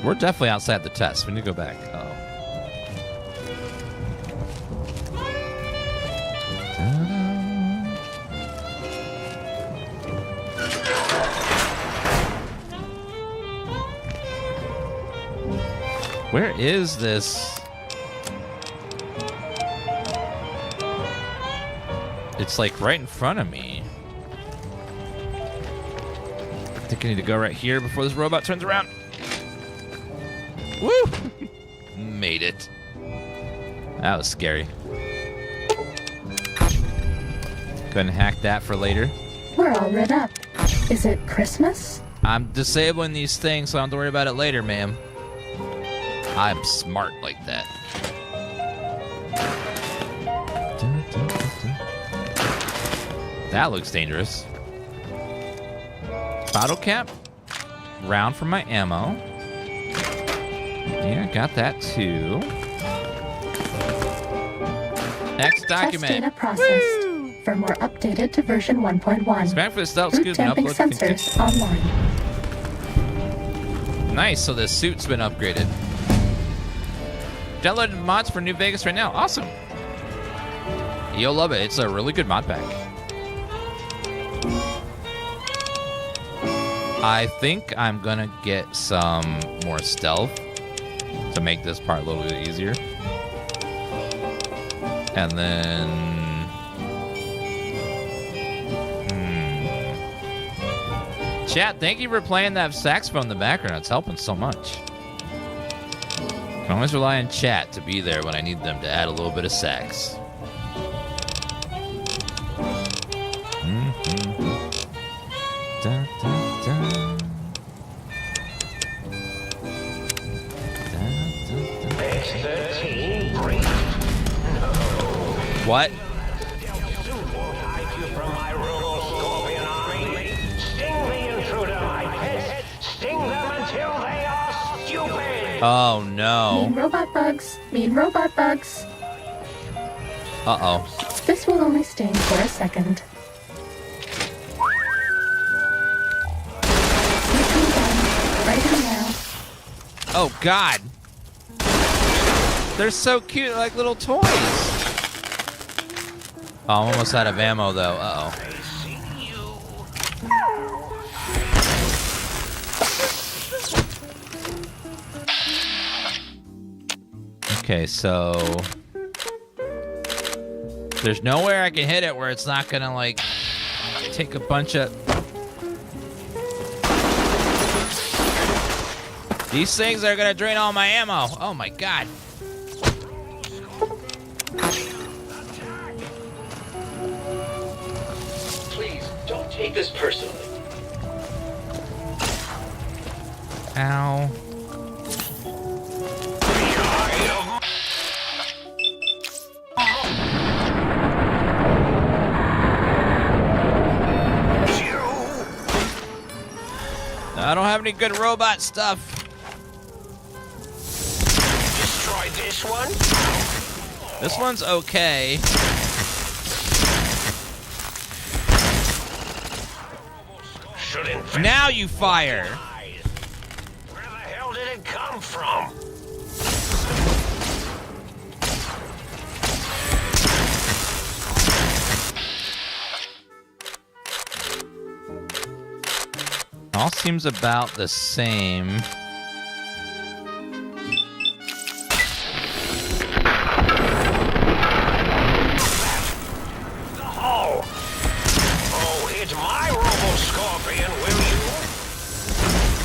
We're definitely outside the test. We need to go back. Uh-oh. Where is this? It's like right in front of me. I think I need to go right here before this robot turns around. Woo! Made it. That was scary. Couldn't hack that for later. We're all lit up. Is it Christmas? I'm disabling these things so I don't have to worry about it later, ma'am. I'm smart like that. That looks dangerous. Bottle cap. Round for my ammo. Yeah, got that too. Next document. Test data processed. Firmware updated to version 1.1. Smack for the stealth Boot scoop and damping upload sensors online. Nice, so the suit's been upgraded. Downloaded mods for New Vegas right now. Awesome. You'll love it. It's a really good mod pack. I think I'm gonna get some more stealth to make this part a little bit easier. And then... Chat, thank you for playing that saxophone in the background. It's helping so much. I can always rely on chat to be there when I need them to add a little bit of sax. Da, da, da. What? Oh no. Mean robot bugs. Mean robot bugs. Uh-oh. This will only sting for a second. Right now. Oh God. They're so cute, like little toys. Oh, I'm almost out of ammo though. Uh-oh. Okay, so there's nowhere I can hit it where it's not gonna like take a bunch of these things are gonna drain all my ammo. Oh my God. Please don't take this personally. Ow. I don't have any good robot stuff. Destroy this one? This one's okay. Now you fire. Where the hell did it come from? All seems about the same. Oh, hit my Robo-Scorpion, will you?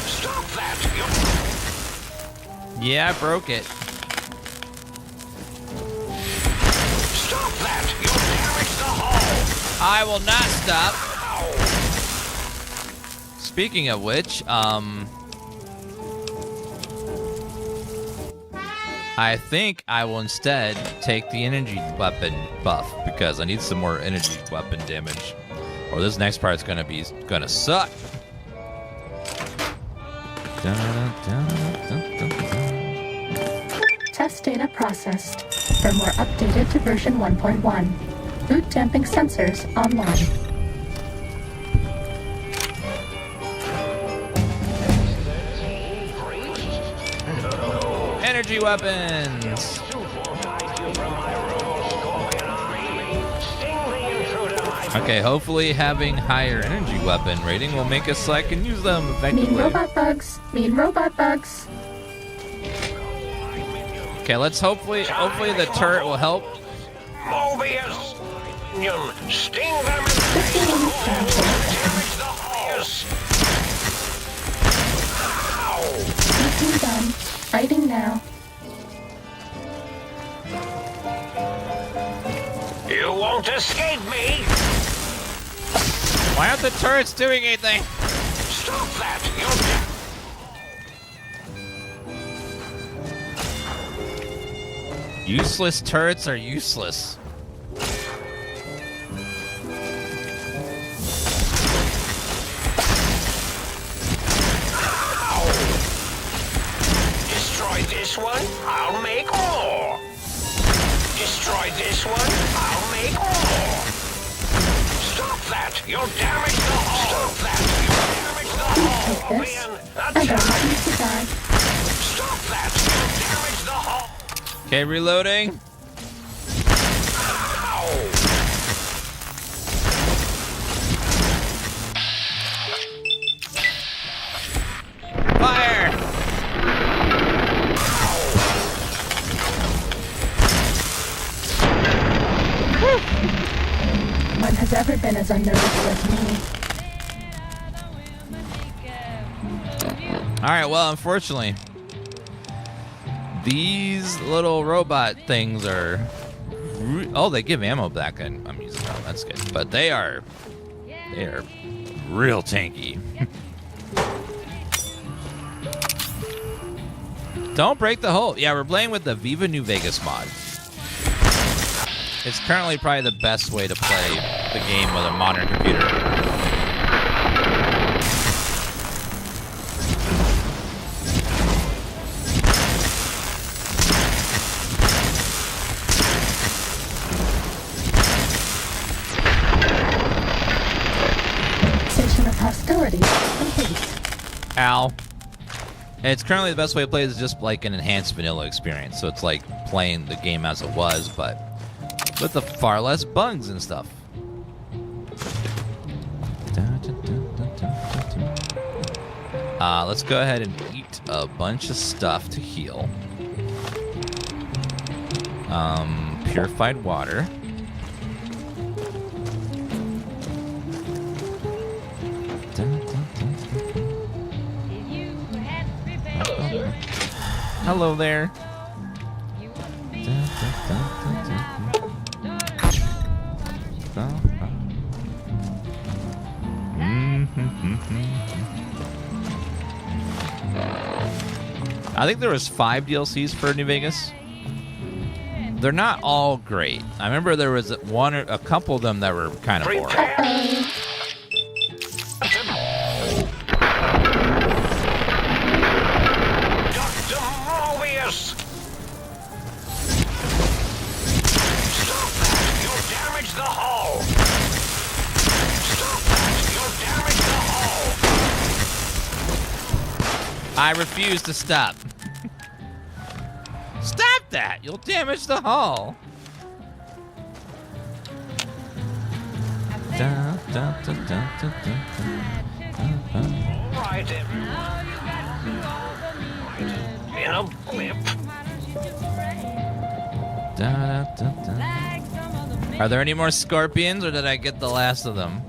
Stop that! Yeah, I broke it. Stop that! You'll damage the hull! I will not stop. Speaking of which, I think I will instead take the energy weapon buff because I need some more energy weapon damage, or this next part's gonna suck. Test data processed. Firmware updated to version 1.1. Boot damping sensors online. Energy weapons. Okay, hopefully having higher energy weapon rating will make us so I can use them effectively. Mean robot bugs. Mean robot bugs. Okay, let's hopefully the turret will help. Mobius! Sting them Nothing done. Fighting now. You won't escape me! Why aren't the turrets doing anything? Stop that! Useless turrets are useless. Destroy this one, I'll make more! Destroy this one, I'll make more! Stop that! You'll damage the hull! Stop that! You'll damage the hull! I don't want you to die. Stop that! You'll damage the hull! Okay, reloading. Fire! One has ever been as unnoticed as me. Alright, well, unfortunately, these little robot things are... Oh, they give ammo back. I'm using them. That's good. But they are real tanky. Don't break the hull. Yeah, we're playing with the Viva New Vegas mod. It's currently probably the best way to play the game with a modern computer. Station of hostility complete. Ow. It's currently the best way to play is just like an enhanced vanilla experience. So it's like playing the game as it was, but with the far less bugs and stuff. Let's go ahead and eat a bunch of stuff to heal. Purified water. Hello there. I think there was 5 DLCs for New Vegas. They're not all great. I remember there was a couple of them that were kind of boring. I refuse to stop. Stop that! You'll damage the hull. Right, in a blip. Are there any more scorpions, or did I get the last of them?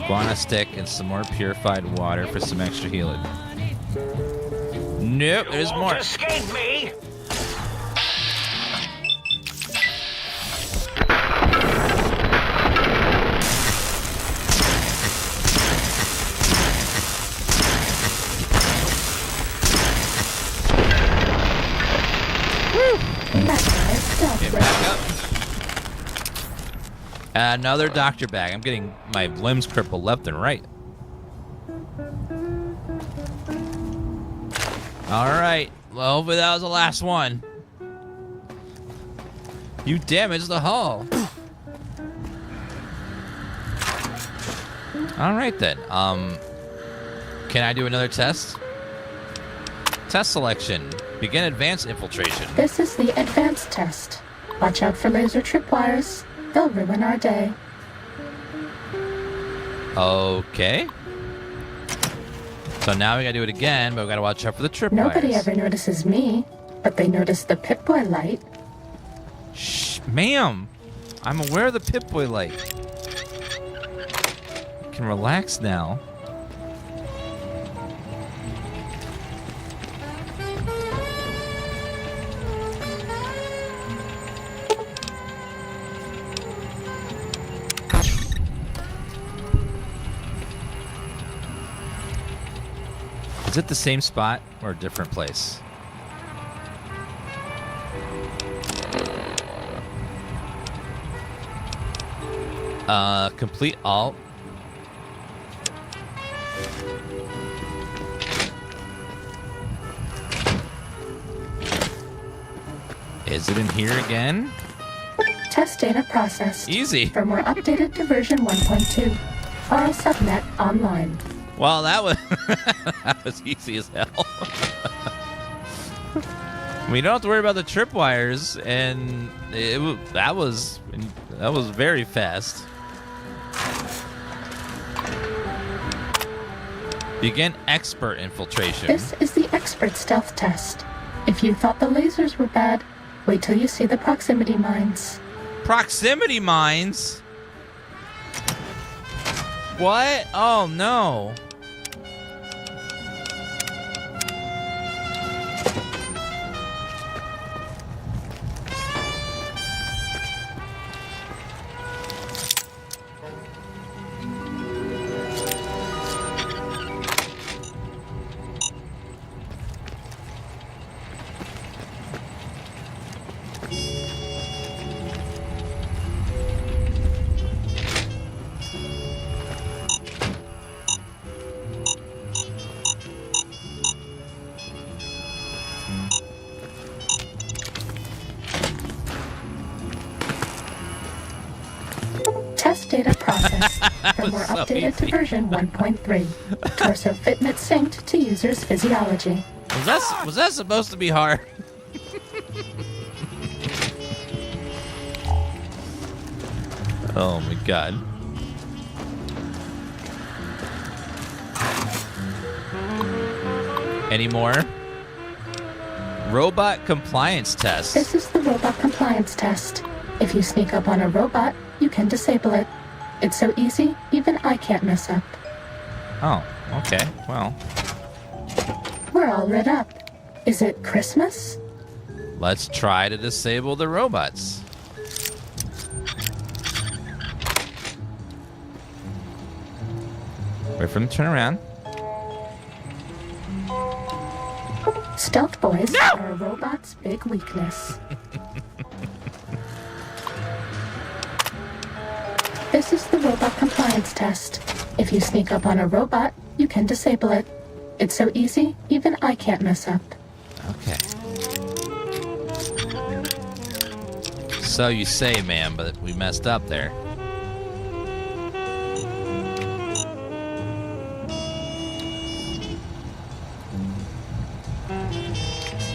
Guana stick and some more purified water for some extra healing. Nope, there's more. Escape me! Get back up. Another doctor bag. I'm getting my limbs crippled left and right. Alright. Well, hopefully that was the last one. You damaged the hull. Alright then. Can I do another test? Test selection. Begin advanced infiltration. This is the advanced test. Watch out for laser tripwires. They'll ruin our day. Okay. So now we gotta do it again, but we gotta watch out for the tripwires. Nobody ever notices me, but they notice the Pip-Boy light. Shh, ma'am. I'm aware of the Pip-Boy light. You can relax now. Is it the same spot or a different place? Complete alt. Is it in here again? Test data processed. Easy. Firmware updated to version 1.2. File subnet online. Well, that was that was easy as hell. We don't have to worry about the tripwires, and that was very fast. Begin expert infiltration. This is the expert stealth test. If you thought the lasers were bad, wait till you see the proximity mines. Proximity mines? What? Oh no. Data processed. Firmware so updated easy. to version 1.3. Torso fitment synced to user's physiology. Was that supposed to be hard? Oh my god. Any more? Robot compliance test. This is the robot compliance test. If you sneak up on a robot, you can disable it. It's so easy, even I can't mess up. Oh, okay. Well, We're all lit up. Is it Christmas? let's try to disable the robots. Wait for them to turn around. Stealth boys are a robot's big weakness. This is the robot compliance test. If you sneak up on a robot, you can disable it. It's so easy, even I can't mess up. Okay. So you say, ma'am, but we messed up there.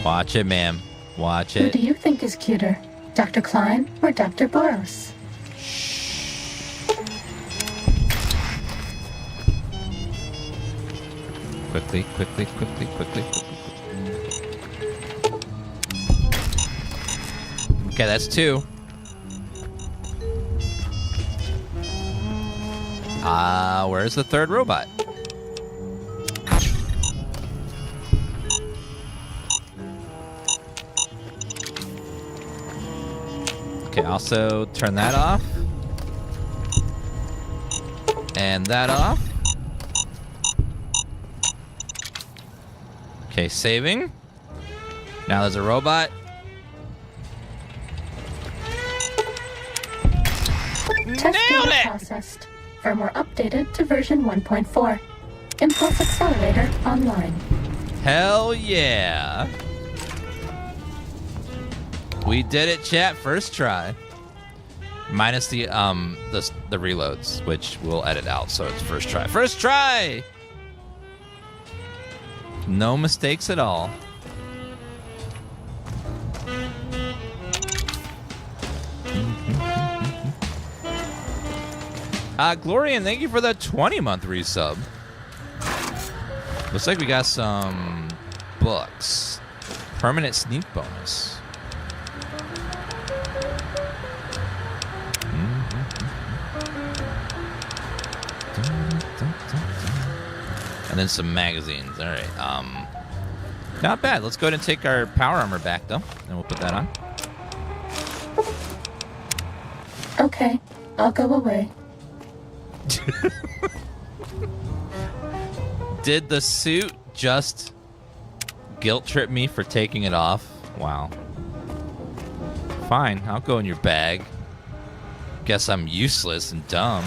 Watch it, ma'am. Watch Who it. do you think is cuter, Dr. Klein or Dr. Boros? Quickly. Okay, that's 2. Where's the third robot? Okay, also turn that off. And that off. Okay, saving. Now there's a robot. Test data processed. Firmware updated to version 1.4. Impulse accelerator online. Hell yeah. We did it, chat. First try. Minus the reloads, which we'll edit out, so it's first try. First try! No mistakes at all. Glorian, thank you for the 20-month resub. Looks like we got some books. Permanent sneak bonus. And then some magazines. All right. Not bad. Let's go ahead and take our power armor back, though, and we'll put that on. Okay, I'll go away. Did the suit just guilt trip me for taking it off? Wow. Fine, I'll go in your bag. Guess I'm useless and dumb.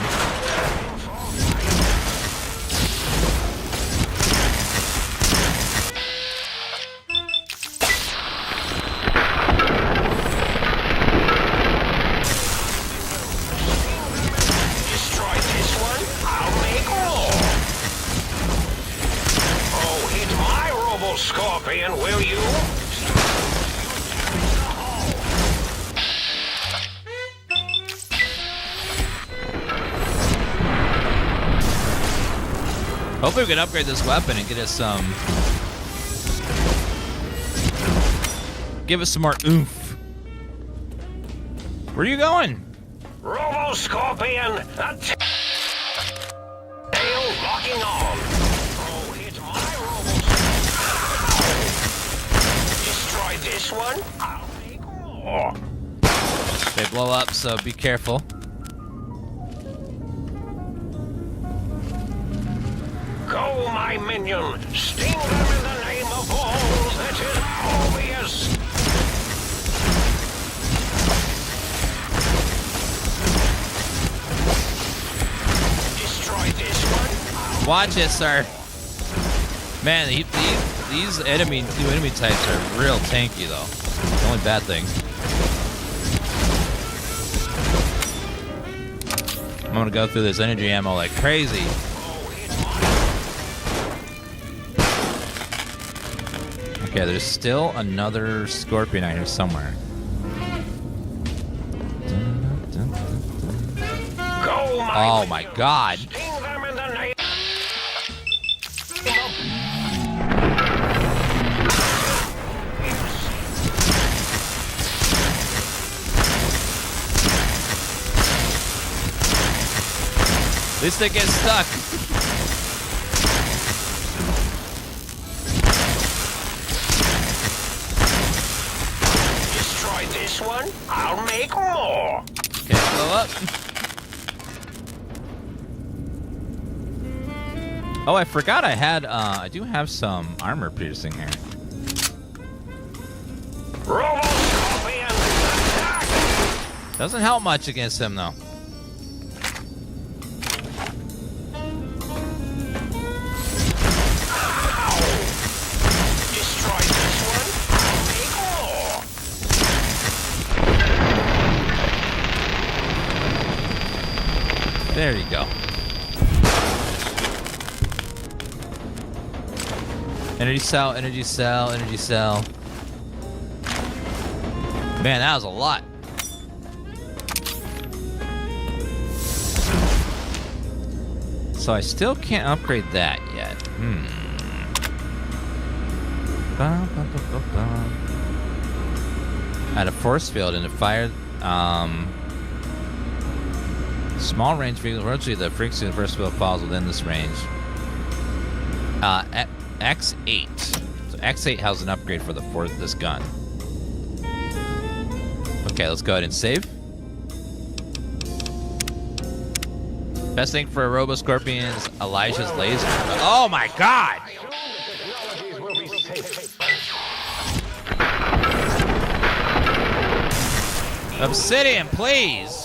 Scorpion, will you? Hopefully we can upgrade this weapon and get us some... give us some more oomph. Where are you going? Robo Scorpion, a tail locking on. Oh, hit my Robo. Destroy this one. I'll make more. They blow up, so be careful. Go, my minion! Sting them in the name of all that is obvious! Destroy this one! Watch it, sir. Man, these new enemy types are real tanky, though. The only bad thing. I'm gonna go through this energy ammo like crazy. Okay, there's still another scorpion out here somewhere. Oh my god. At least they get stuck. Destroy this one, I'll make more. Okay, blow up. Oh, I forgot I had, I do have some armor piercing here. Robo Scorpion, attack! Doesn't help much against him, though. There you go. Energy cell, energy cell, energy cell. Man, that was a lot. So I still can't upgrade that yet. At a force field and a fire, small range vehicles, virtually the frequency of the first field falls within this range. X8. So X8 has an upgrade for this gun. Okay, let's go ahead and save. Best thing for a Robo Scorpion is Elijah's laser. Oh my god! Obsidian, please!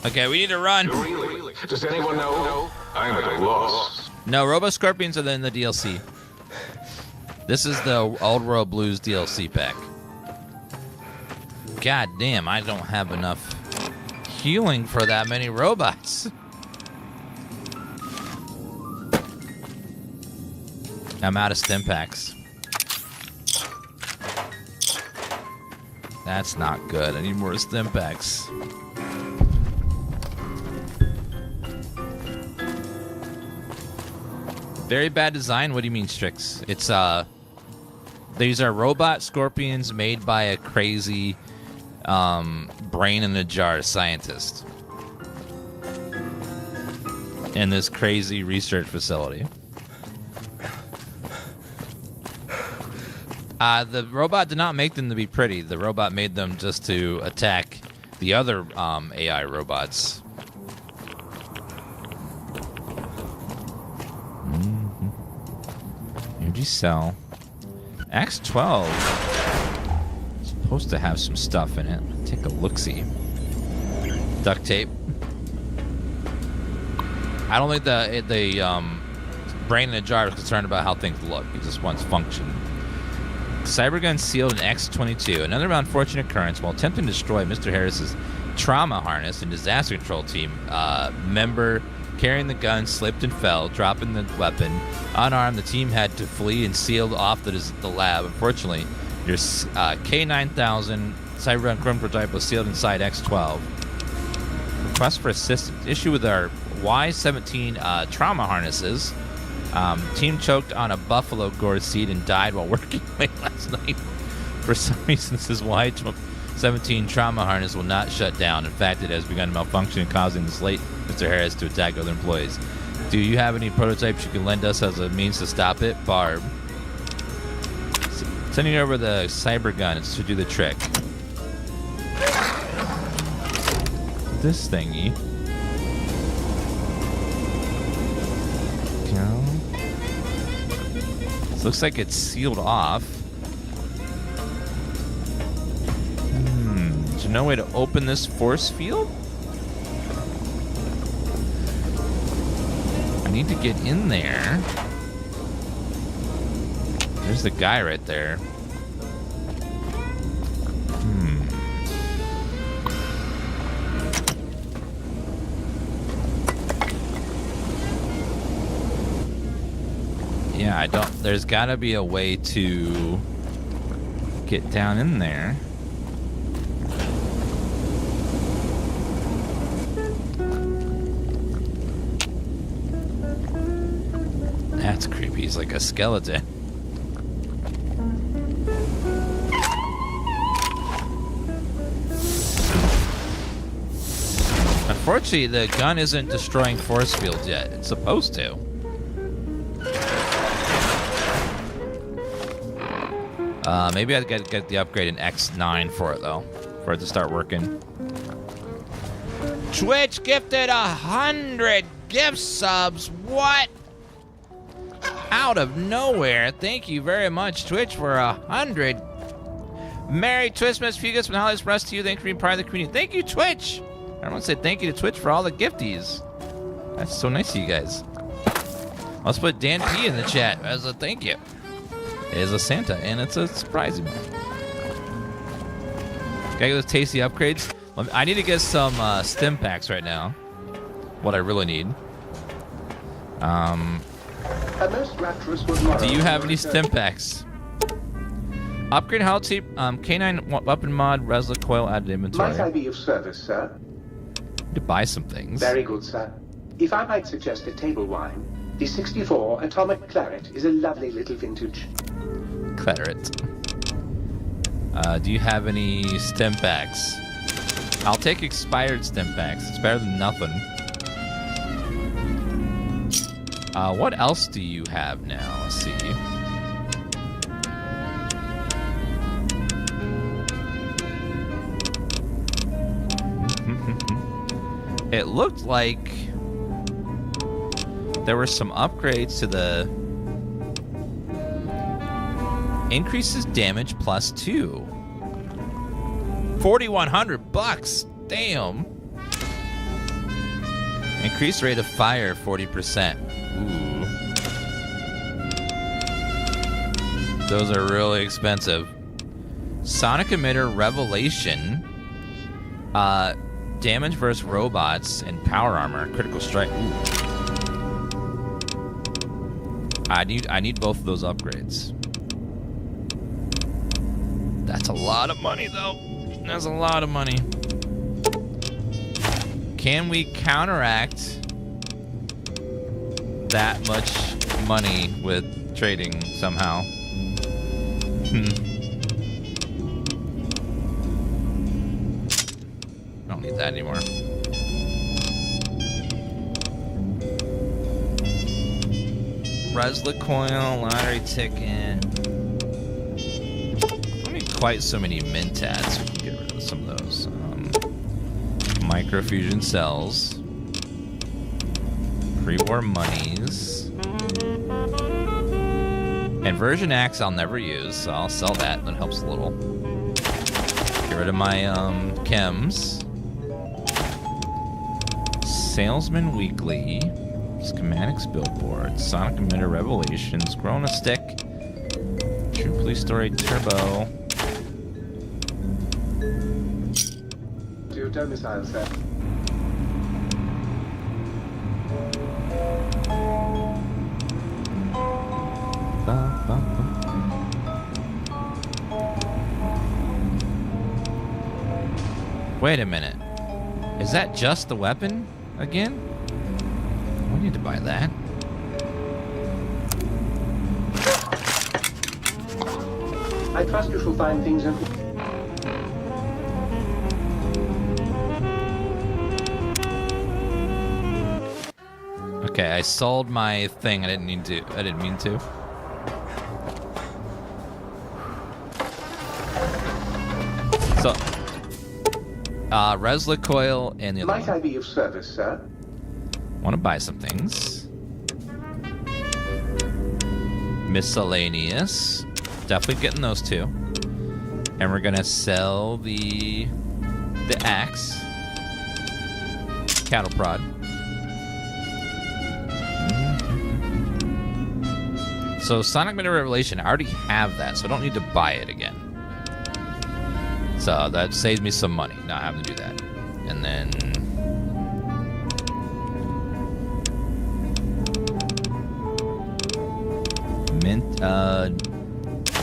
Okay, we need to run. Really? Does anyone know? I'm at a loss. No, Robo Scorpions are in the DLC. This is the Old World Blues DLC pack. God damn, I don't have enough healing for that many robots. I'm out of stim packs. That's not good. I need more stim packs. Very bad design? What do you mean, Strix? It's, these are robot scorpions made by a crazy, brain in a jar scientist in this crazy research facility. The robot did not make them to be pretty. The robot made them just to attack the other AI robots. Energy cell. X12 is supposed to have some stuff in it. Take a look-see. Duct tape. I don't think the brain in a jar is concerned about how things look. He just wants function. Cybergun sealed in X-22. Another unfortunate occurrence while attempting to destroy Mr. Harris's trauma harness and disaster control team member carrying the gun slipped and fell, dropping the weapon. Unarmed, the team had to flee and sealed off the lab. Unfortunately, your K9000 Cybergun Chrome prototype was sealed inside X-12. Request for assistance. Issue with our Y-17 trauma harnesses. Team choked on a buffalo gourd seed and died while working late last night. For some reason, this Y-17 trauma harness will not shut down. In fact, it has begun to malfunction and causing this late Mr. Harris to attack other employees. Do you have any prototypes you can lend us as a means to stop it? Barb. Sending over the Cybergun to do the trick. This thingy. This looks like it's sealed off. Is there no way to open this force field? I need to get in there. There's the guy right there. Yeah, I don't... There's gotta be a way to get down in there. That's creepy. He's like a skeleton. Unfortunately, the gun isn't destroying force fields yet. It's supposed to. Maybe I'd get the upgrade in X9 for it, though. For it to start working. Twitch gifted 100 gift subs. What? Out of nowhere. Thank you very much, Twitch, for 100. Merry Twistmas, few gifts from the holidays press to you. Thanks for being part of the community. Thank you, Twitch. I want to say thank you to Twitch for all the gifties. That's so nice of you guys. Let's put Dan P in the chat as a thank you. It is a Santa, and it's a surprise emoji. Gotta get those tasty upgrades. I need to get some stim packs right now. What I really need. Do you have any stim packs? Upgrade how to K9 weapon mod, Resla coil added inventory. Might I be of service, sir? Need to buy some things. Very good, sir. If I might suggest a table wine, the 64 Atomic Claret is a lovely little vintage. Claret. Do you have any stim packs? I'll take expired stim packs. It's better than nothing. What else do you have now? Let's see. It looked like there were some upgrades to the increases damage +2. $4,100. Damn. Increased rate of fire 40%. Ooh. Those are really expensive. Sonic emitter revelation. Damage versus robots and power armor. Critical strike. Ooh. I need both of those upgrades. That's a lot of money, though. That's a lot of money. Can we counteract that much money with trading somehow? I don't need that anymore. Resla coil, lottery ticket. Don't need quite so many mentats. We can get rid of some of those. Microfusion cells. Pre-war monies. Inversion axe I'll never use, so I'll sell that. That helps a little. Get rid of my chems. Salesman Weekly. Schematics billboard. Sonic emitter revelations. Corona stick. True police story turbo. To your domicile, sir. Wait a minute. Is that just the weapon again? We need to buy that. I trust you shall find things in... Okay, I sold my thing. I didn't mean to. So, Resla coil and the other Might I be of service, sir? Want to buy some things. Miscellaneous. Definitely getting those two. And we're gonna sell the axe. Cattle prod. So Sonic Emitter Revelation, I already have that, so I don't need to buy it again. So that saves me some money, not having to do that. And then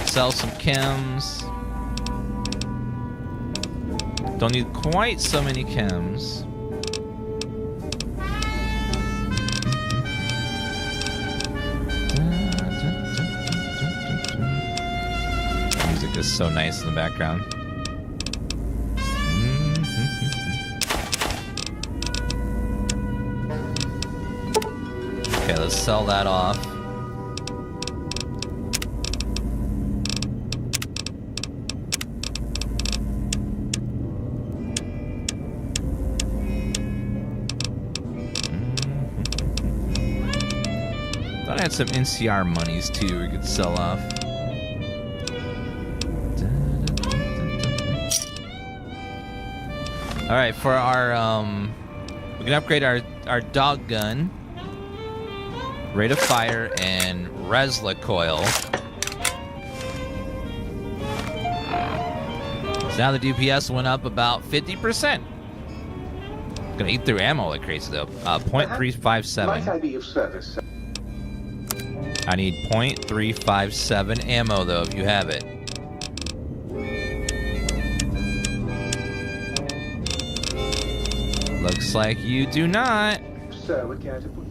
sell some chems. Don't need quite so many chems. Music is so nice in the background. Okay, let's sell that off. Thought I had some NCR monies too we could sell off. Alright, for our we can upgrade our dog gun. Rate of fire and Resla coil. So now the DPS went up about 50%. Gonna eat through ammo like crazy though. 0.357. Might I be of service, sir? I need 0.357 ammo though if you have it. Looks like you do not. Sir, would care to put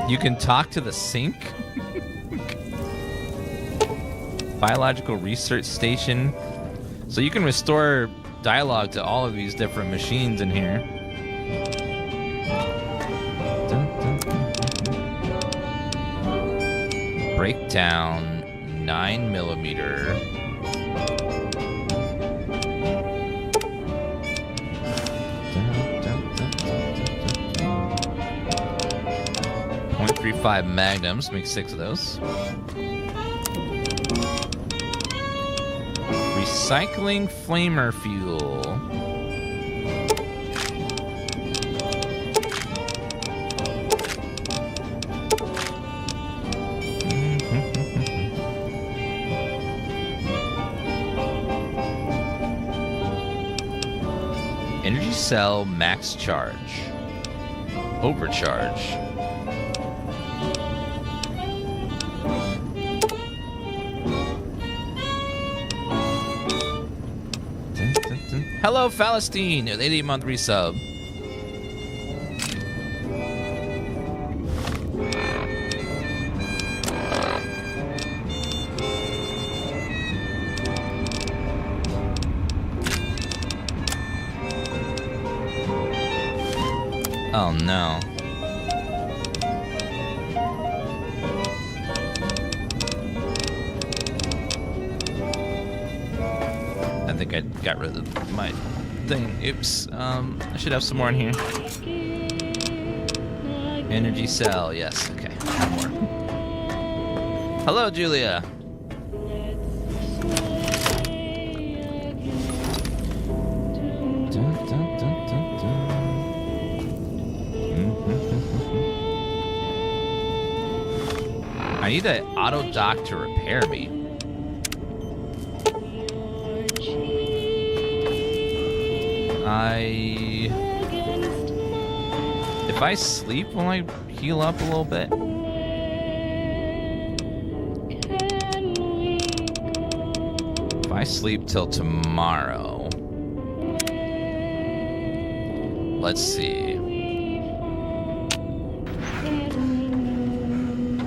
You can talk to the sink? Biological research station. So you can restore dialogue to all of these different machines in here. Breakdown 9mm. 0.35 magnums, make 6 of those. Recycling flamer fuel. Energy cell max charge. Overcharge. Hello, Palestine, with 80-month resub. Oh no. I think I got rid of my thing. Oops. I should have some more in here. Energy cell. Yes. Okay. More. Hello, Julia. I need an auto dock to repair me. If I sleep, will I heal up a little bit? If I sleep till tomorrow. Let's see.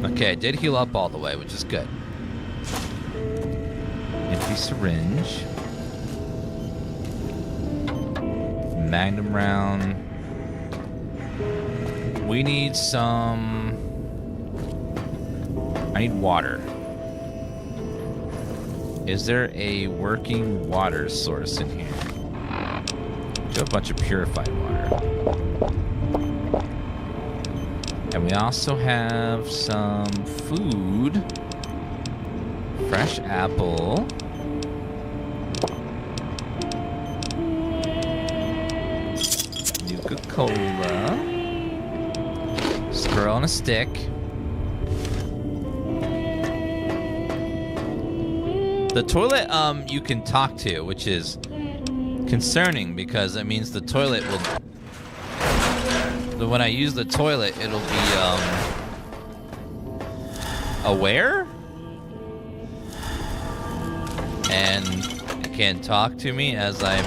Okay, I did heal up all the way, which is good. Empty syringe. Magnum round. We need some... I need water. Is there a working water source in here? Do a bunch of purified water. And we also have some food. Fresh apple. Nuka-Cola. Squirrel on a stick. The toilet, you can talk to, which is concerning because it means the toilet will... When I use the toilet, it'll be, aware? And it can talk to me as I'm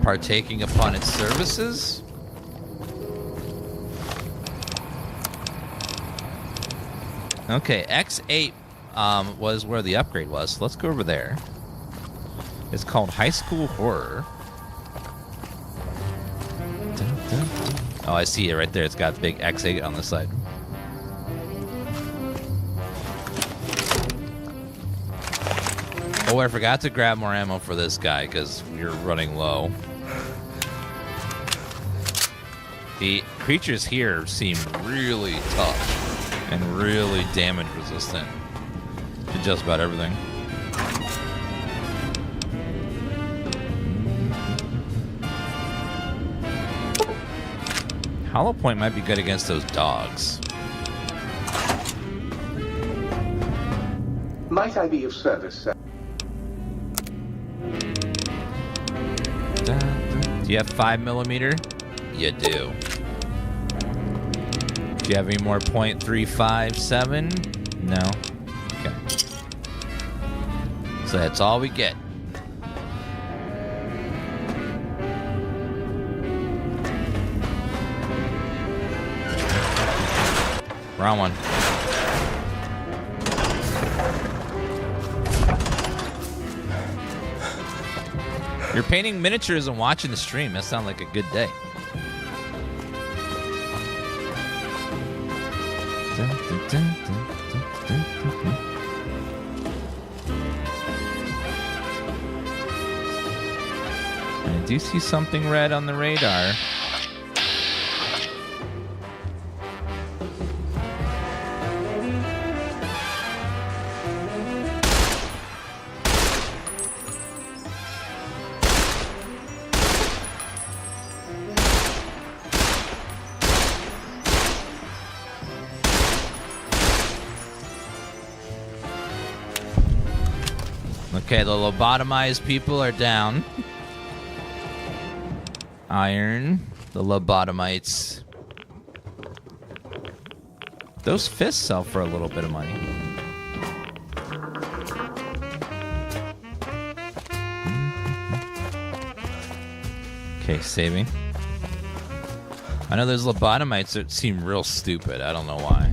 partaking upon its services. Okay, X8 was where the upgrade was, so let's go over there. It's called High School Horror. Dun, dun, dun. Oh, I see it right there. It's got big X8 on the side. Oh, I forgot to grab more ammo for this guy because we're running low. The creatures here seem really tough and really damage resistant to just about everything. Hollow Point might be good against those dogs. Might I be of service, sir? Do you have 5mm? You do. Do you have any more .357? No? Okay. So that's all we get. Wrong one. You're painting miniatures and watching the stream. That sounds like a good day. I do see something red on the radar. Okay, the lobotomized people are down. Iron, the lobotomites. Those fists sell for a little bit of money. Okay, saving. I know there's lobotomites that seem real stupid. I don't know why.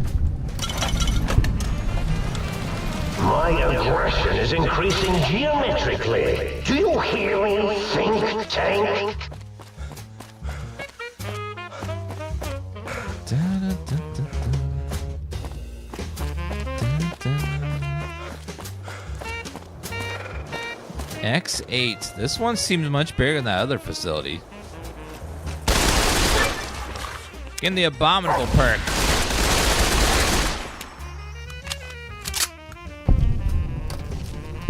My aggression is increasing geometrically. Do you hear me, think tank? X8. This one seems much bigger than that other facility. Getting the abominable perk.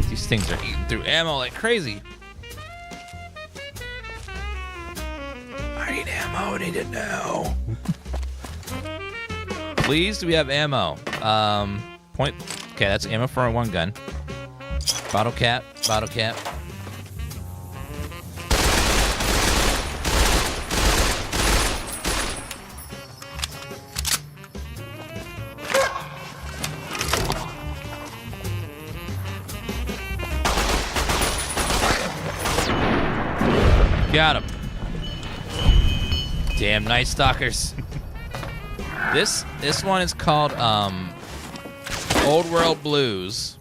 These things are eating through ammo like crazy. I need ammo. I need it now. Please, do we have ammo? Point. Okay, that's ammo for one gun. Bottle cap. Bottle cap. Got him. Damn Nightstalkers. This one is called Old World Blues.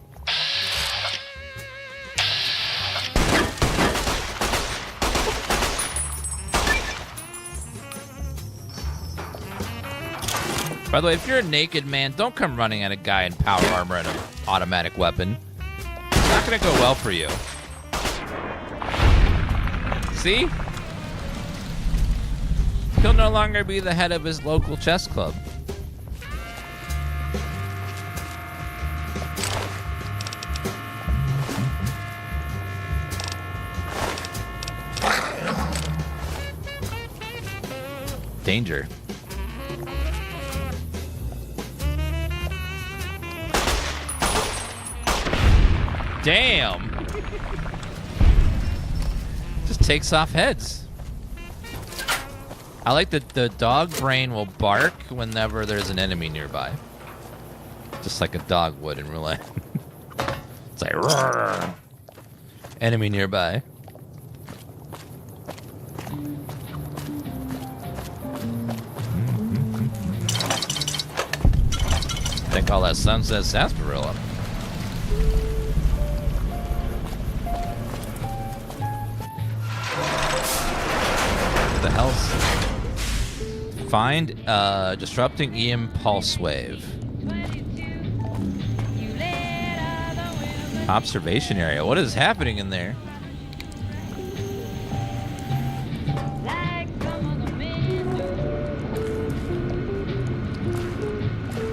By the way, if you're a naked man, don't come running at a guy in power armor and an automatic weapon. It's not gonna go well for you. See? He'll no longer be the head of his local chess club. Danger. Damn. Just takes off heads. I like that the dog brain will bark whenever there's an enemy nearby. Just like a dog would in real life. It's like, roar. Enemy nearby. I think all that sunset sarsaparilla. The hell's find disrupting EM pulse wave. Observation area. What is happening in there?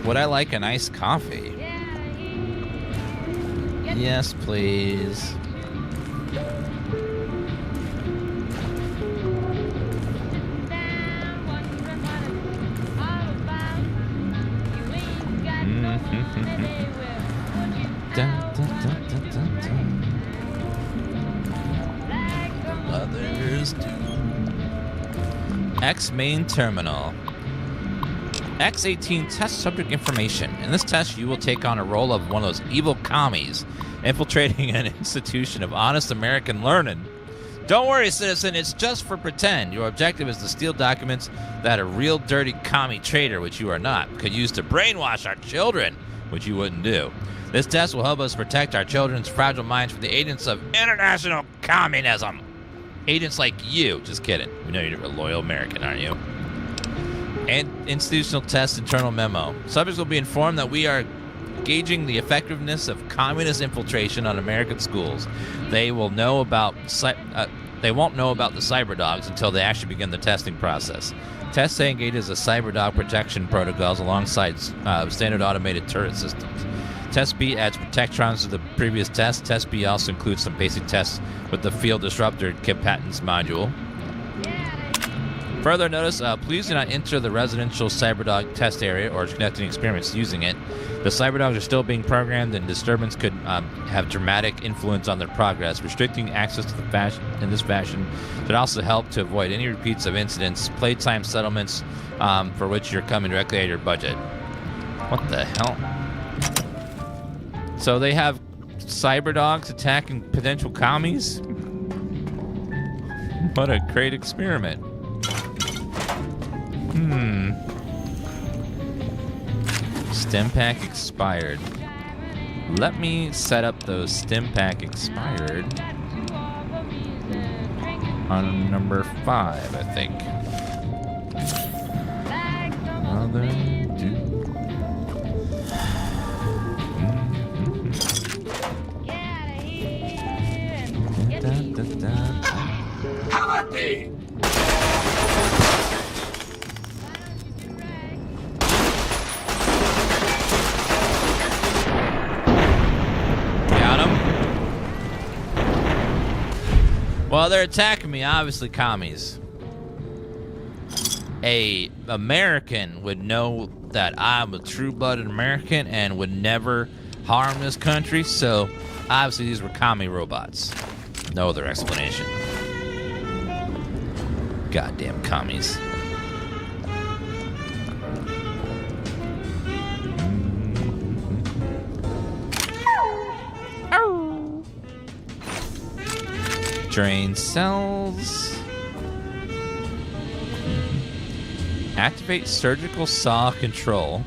Would I like an iced coffee? Yes, please. Others do. X main terminal. X-18 test subject information. In this test, you will take on a role of one of those evil commies infiltrating an institution of honest American learning. Don't worry, citizen, it's just for pretend. Your objective is to steal documents that a real dirty commie traitor, which you are not, could use to brainwash our children, which you wouldn't do. This test will help us protect our children's fragile minds from the agents of international communism. Agents like you. Just kidding. We know you're a loyal American, aren't you? And institutional test internal memo. Subjects will be informed that we are gauging the effectiveness of communist infiltration on American schools. They will know about they won't know about the cyber dogs until they actually begin the testing process. Test A engages the cyber dog protection protocols alongside standard automated turret systems. Test B adds protectrons to the previous test. Test B also includes some basic tests with the field disruptor competence module. Further notice, please do not enter the residential CyberDog test area or conduct any experiments using it. The cyberdogs are still being programmed, and disturbance could have dramatic influence on their progress. Restricting access to the in this fashion should also help to avoid any repeats of incidents. Playtime settlements for which you're coming directly at your budget. What the hell? So they have cyberdogs attacking potential commies? What a great experiment. Stim pack expired. Let me set up those stim pack expired on number 5, I think. How about me? Well, they're attacking me, obviously commies. A American would know that I'm a true-blooded American and would never harm this country, so obviously these were commie robots. No other explanation. Goddamn commies. Drain cells. Activate surgical saw control.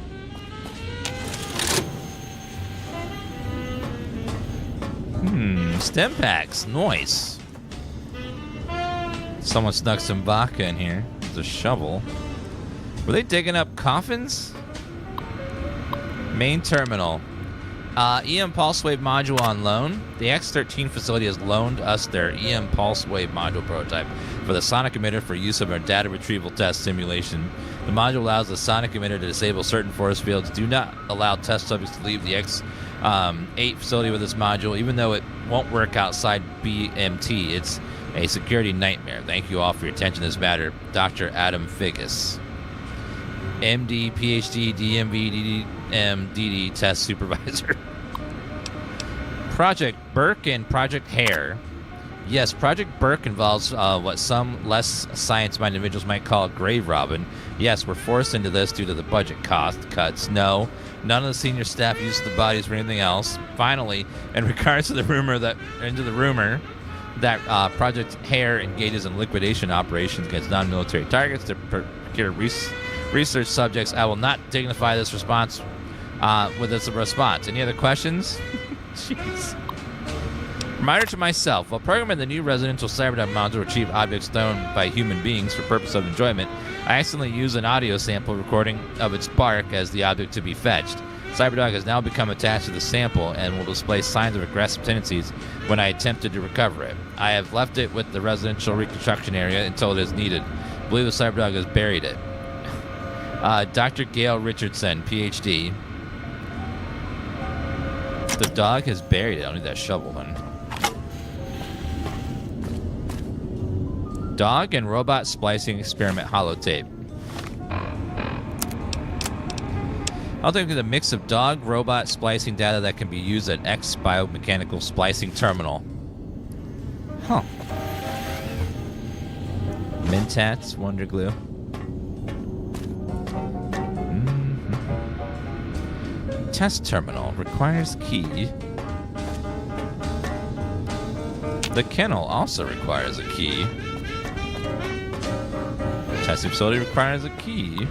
Stim packs. Nice. Someone snuck some vodka in here. There's a shovel. Were they digging up coffins? Main terminal. EM Pulse Wave module on loan. The X-13 facility has loaned us their EM Pulse Wave module prototype for the sonic emitter for use of our data retrieval test simulation. The module allows the sonic emitter to disable certain force fields. Do not allow test subjects to leave the X-8 facility with this module, even though it won't work outside BMT. It's a security nightmare. Thank you all for your attention to this matter. Dr. Adam Figgis. MD, PhD, DMV, DDM, DD test supervisor. Project Burke and Project Hare. Yes, Project Burke involves what some less science-minded individuals might call grave robbing. Yes, we're forced into this due to the budget cost cuts. No, none of the senior staff uses the bodies for anything else. Finally, in regards to the rumor that Project Hare engages in liquidation operations against non-military targets to procure research subjects, I will not dignify this response with this response. Any other questions? Jeez. Reminder to myself, while programming the new residential Cyberdog module to retrieve objects thrown by human beings for purpose of enjoyment, I accidentally used an audio sample recording of its bark as the object to be fetched. Cyberdog has now become attached to the sample and will display signs of aggressive tendencies when I attempted to recover it. I have left it with the residential reconstruction area until it is needed. I believe the Cyberdog has buried it. Dr. Gail Richardson, PhD. The dog has buried it. I don't need that shovel then. Dog and robot splicing experiment holotape. I'll think of the mix of dog robot splicing data that can be used at X biomechanical splicing terminal. Huh. Mentats, Wonder Glue. Test terminal requires key. The kennel also requires a key. Testing facility requires a key.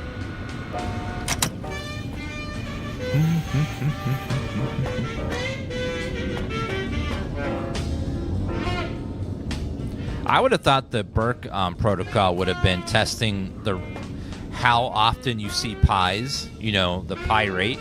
I would have thought the Burke protocol would have been testing how often you see pies, you know, the pie rate.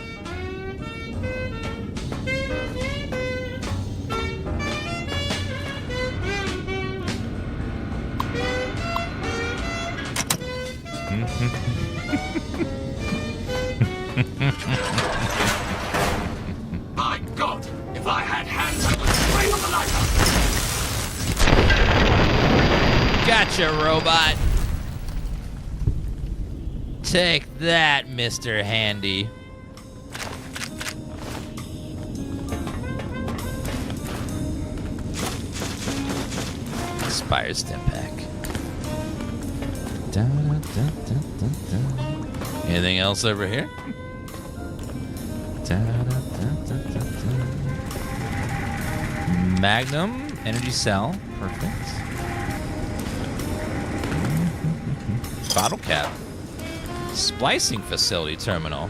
My God, if I had hands, I would spray on the lighter. Gotcha, robot. Take that, Mr. Handy. Spire stim pack. Anything else over here? Magnum energy cell. Perfect. Bottle cap. Splicing facility terminal.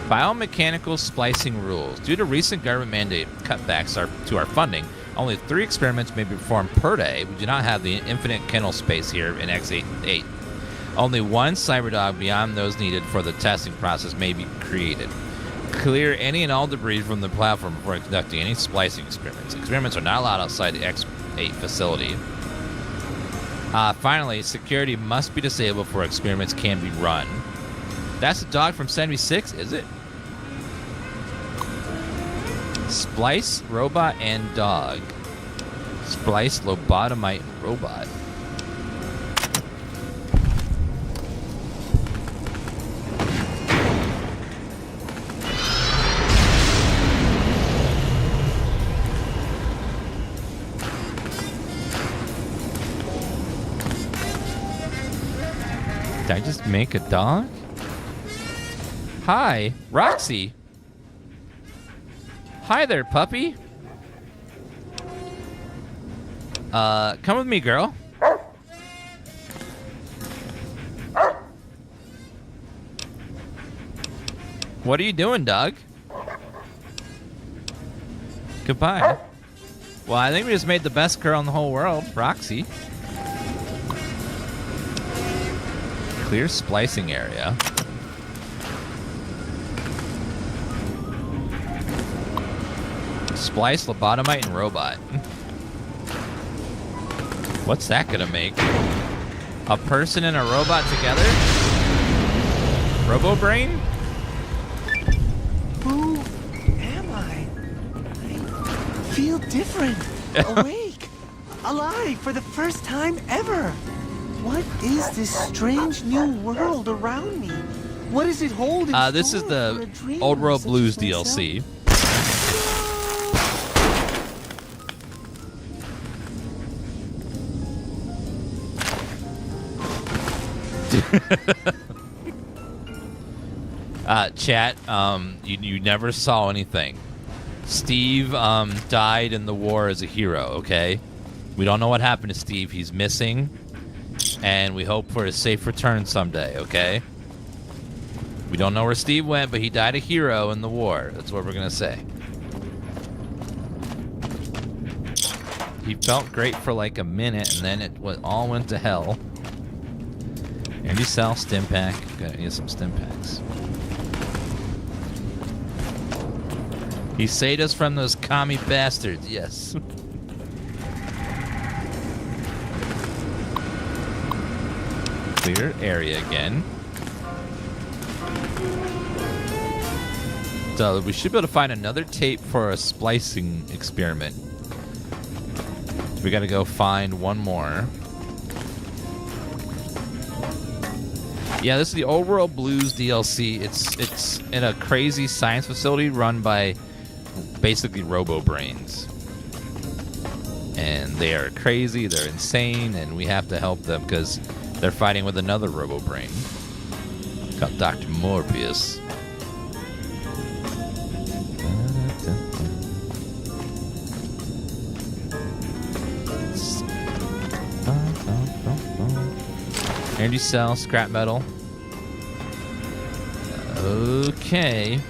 Biomechanical splicing rules. Due to recent government mandate cutbacks to our funding, only 3 experiments may be performed per day. We do not have the infinite kennel space here in X8. Only 1 cyberdog beyond those needed for the testing process may be created. Clear any and all debris from the platform before conducting any splicing experiments. Experiments are not allowed outside the X8 facility. Finally, security must be disabled before experiments can be run. That's a dog from 76, is it? Splice, robot, and dog. Splice, lobotomite, and robot. Did I just make a dog? Hi, Roxy. Hi there, puppy. Come with me, girl. What are you doing, dog? Goodbye. Well, I think we just made the best girl in the whole world, Roxy. Clear splicing area. Splice, lobotomite, and robot. What's that gonna make? A person and a robot together? Robo-brain? Who am I? I feel different. Awake. Alive for the first time ever. What is this strange new world around me? What does it hold in store? This is the Old World Blues DLC. Chat, you never saw anything. Steve died in the war as a hero, okay? We don't know what happened to Steve. He's missing, and we hope for a safe return someday, okay? We don't know where Steve went, but he died a hero in the war. That's what we're gonna say. He felt great for like a minute, and then it all went to hell. Energy cell, stim pack. Gotta need some stim packs. He saved us from those commie bastards, yes. Clear area again. So we should be able to find another tape for a splicing experiment. We gotta go find one more. Yeah, this is the Old World Blues DLC. It's in a crazy science facility run by basically robo-brains. And they are crazy, they're insane, and we have to help them because they're fighting with another robo-brain called Dr. Morbius. Energy cell, scrap metal. Okay.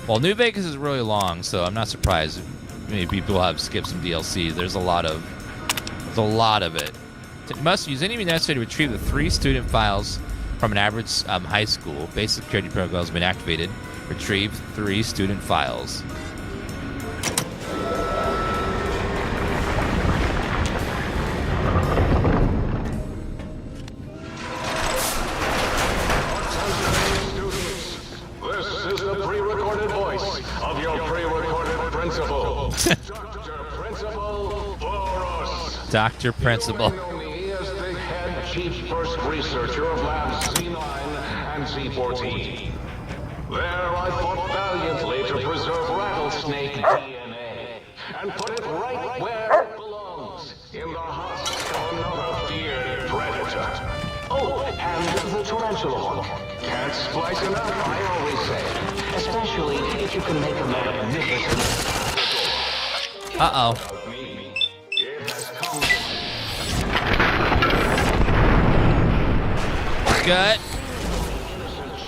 Well, New Vegas is really long, so I'm not surprised. Maybe people have skipped some DLC. There's a lot of it. It must use any means necessary to retrieve the 3 student files from an average high school. Basic security protocol has been activated. Retrieve 3 student files. Dr. Principal. He is the head chief first researcher of Labs C9 and C14. There I fought valiantly to preserve rattlesnake DNA and put it right where it belongs, look. Can't splice enough, I always say. Especially if you can make a magnificent... Uh-oh. Good.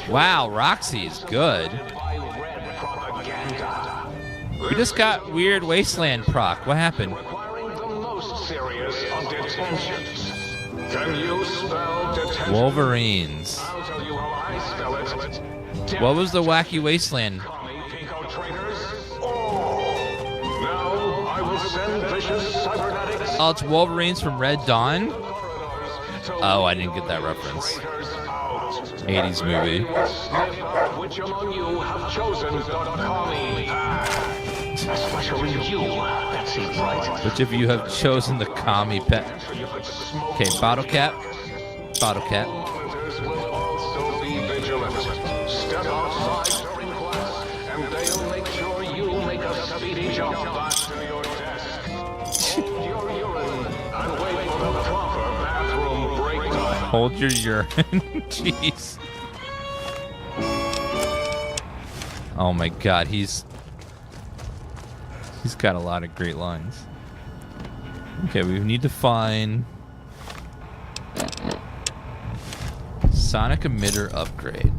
Wow, Roxy's good. We just got weird Wasteland proc. What happened? Wolverines. What was the wacky Wasteland? Oh, it's Wolverines from Red Dawn? Oh, I didn't get that reference. 80s movie. Which among you have chosen the commie path? Especially you. That seems right. Which of you have chosen the commie pet? Okay, bottle cap. Bottle cap. Step outside during class, and they'll make sure you make a speedy jump back to your desk. Hold your urine and wait for the proper bathroom break time. Hold your urine. Jeez. Oh my god, he's got a lot of great lines. Okay, we need to find sonic emitter upgrade.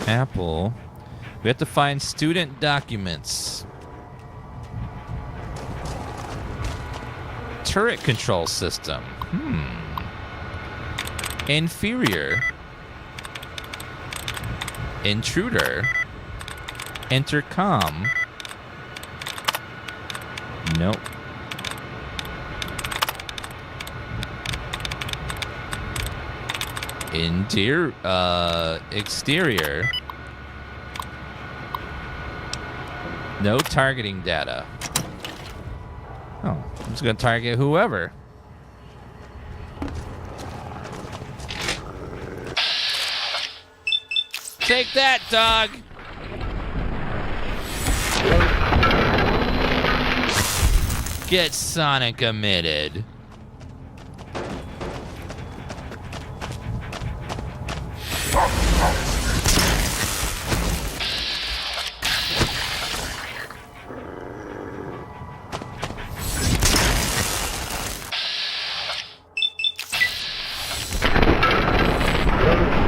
Apple. We have to find student documents. Turret control system. Inferior. Intruder. Intercom. Nope. Exterior. No targeting data. Oh, I'm just gonna target whoever. Take that, dog! Get sonic emitted.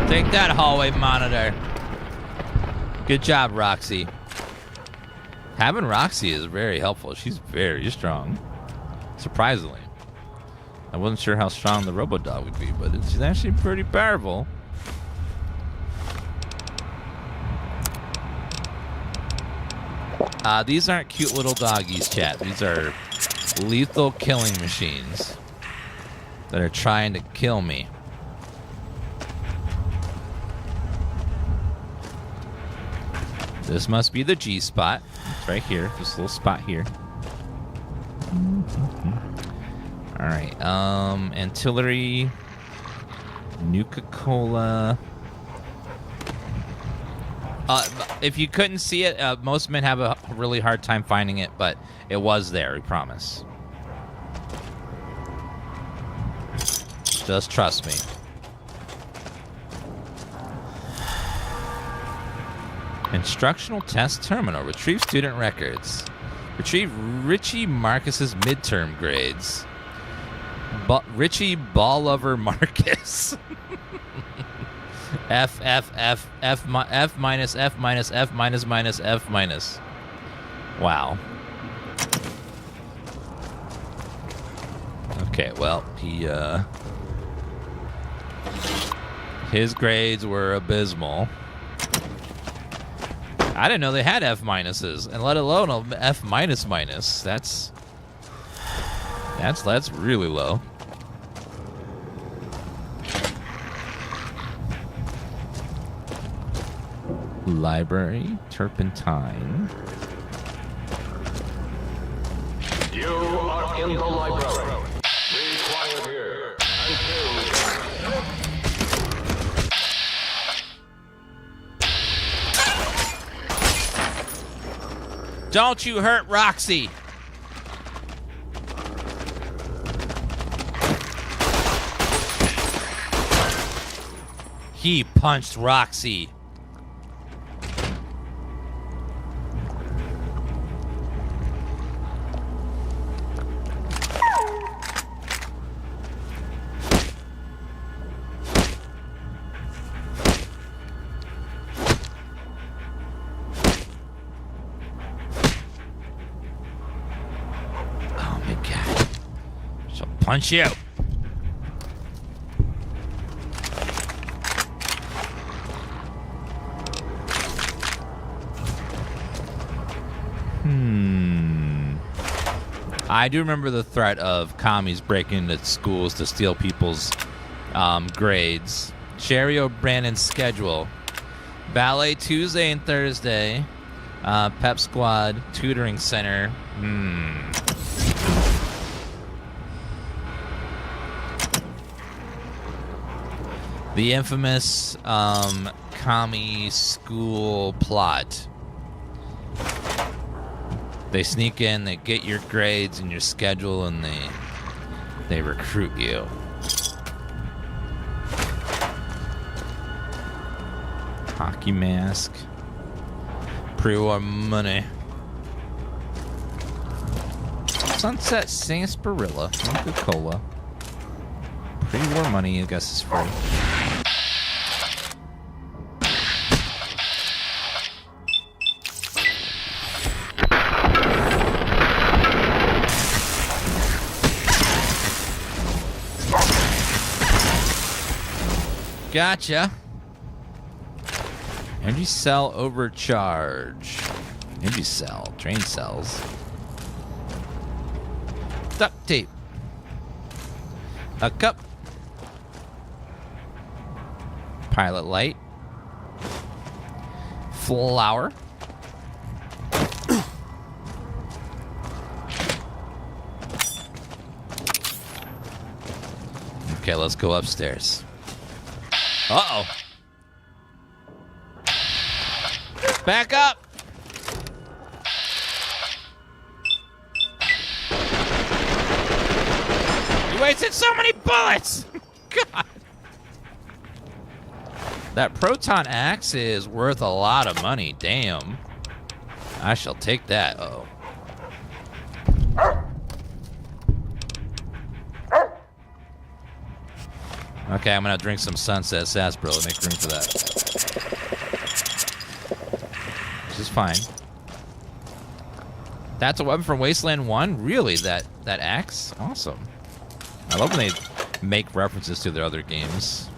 Take that, hallway monitor. Good job, Roxy. Having Roxy is very helpful. She's very strong. Surprisingly. I wasn't sure how strong the Robodog would be, but she's actually pretty powerful. These aren't cute little doggies, chat. These are lethal killing machines that are trying to kill me. This must be the G spot. It's right here. This little spot here. All right. Antillery. Nuka-Cola. If you couldn't see it, most men have a really hard time finding it, but it was there, we promise. Just trust me. Instructional test terminal. Retrieve student records. Retrieve Richie Marcus's midterm grades. Richie Ballover Marcus. F minus F minus F minus minus F minus. Wow. Okay, well, his grades were abysmal. I didn't know they had F minuses, and let alone a F minus minus. That's really low. Library, turpentine. You are in the library. Be quiet here. Don't you hurt Roxy. He punched Roxy. Oh my god. She'll punch you. I do remember the threat of commies breaking into schools to steal people's grades. Sherry O'Brannon's schedule. Ballet Tuesday and Thursday. Pep Squad. Tutoring Center. The infamous commie school plot. They sneak in, they get your grades and your schedule, and they recruit you. Hockey mask. Pre-war money. Sunset Sarsaparilla. Coca-Cola. Pre-war money, I guess, is free. Gotcha. Energy cell overcharge. Energy cell. Train cells. Duct tape. A cup. Pilot light. Flour. Okay, let's go upstairs. Uh-oh. Back up. You wasted so many bullets. God. That Proton axe is worth a lot of money. Damn. I shall take that. Uh-oh. Okay, I'm gonna drink some Sunset Sarsaparilla to make room for that. Which is fine. That's a weapon from Wasteland 1? Really? That axe? Awesome. I love when they make references to their other games.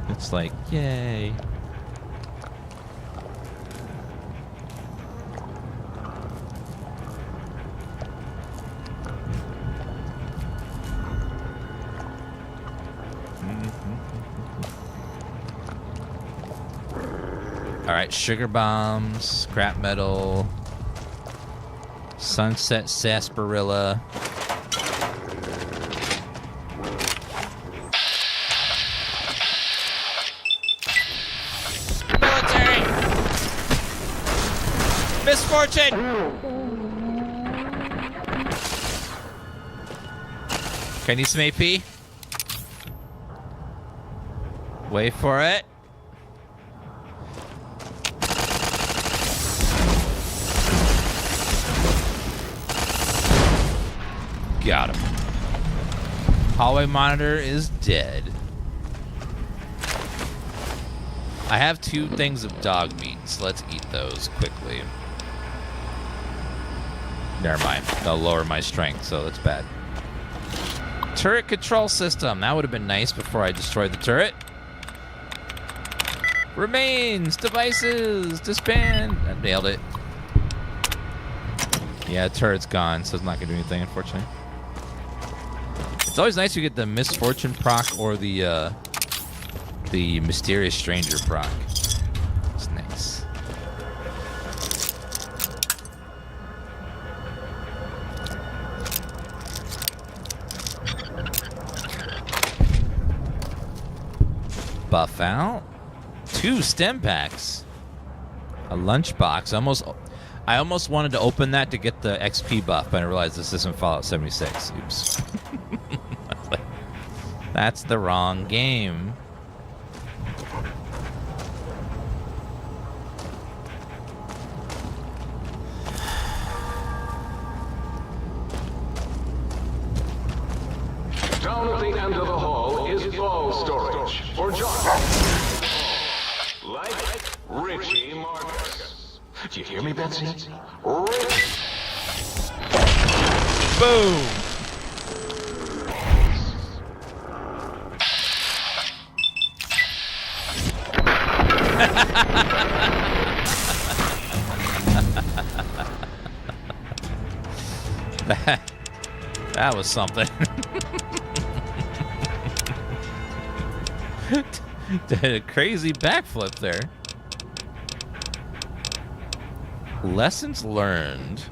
It's like, yay. Alright, sugar bombs, scrap metal, Sunset Sarsaparilla. Military! Misfortune! Okay, I need some AP. Wait for it. Got him. Hallway monitor is dead. I have 2 things of dog meat, so let's eat those quickly. Never mind. They'll lower my strength, so that's bad. Turret control system. That would have been nice before I destroyed the turret. Remains. Devices. Disband. I nailed it. Yeah, turret's gone, so it's not going to do anything, unfortunately. It's always nice to get the Misfortune proc or the Mysterious Stranger proc. It's nice. Buff out. 2 stem packs. A lunchbox. I almost wanted to open that to get the XP buff, but I realized this isn't Fallout 76. Oops. That's the wrong game. Down at the end of the hall is all storage for John. Like Richie Marcus. Do you hear me, Betsy? Rich. Boom. That was something. Did a crazy backflip there. Lessons learned.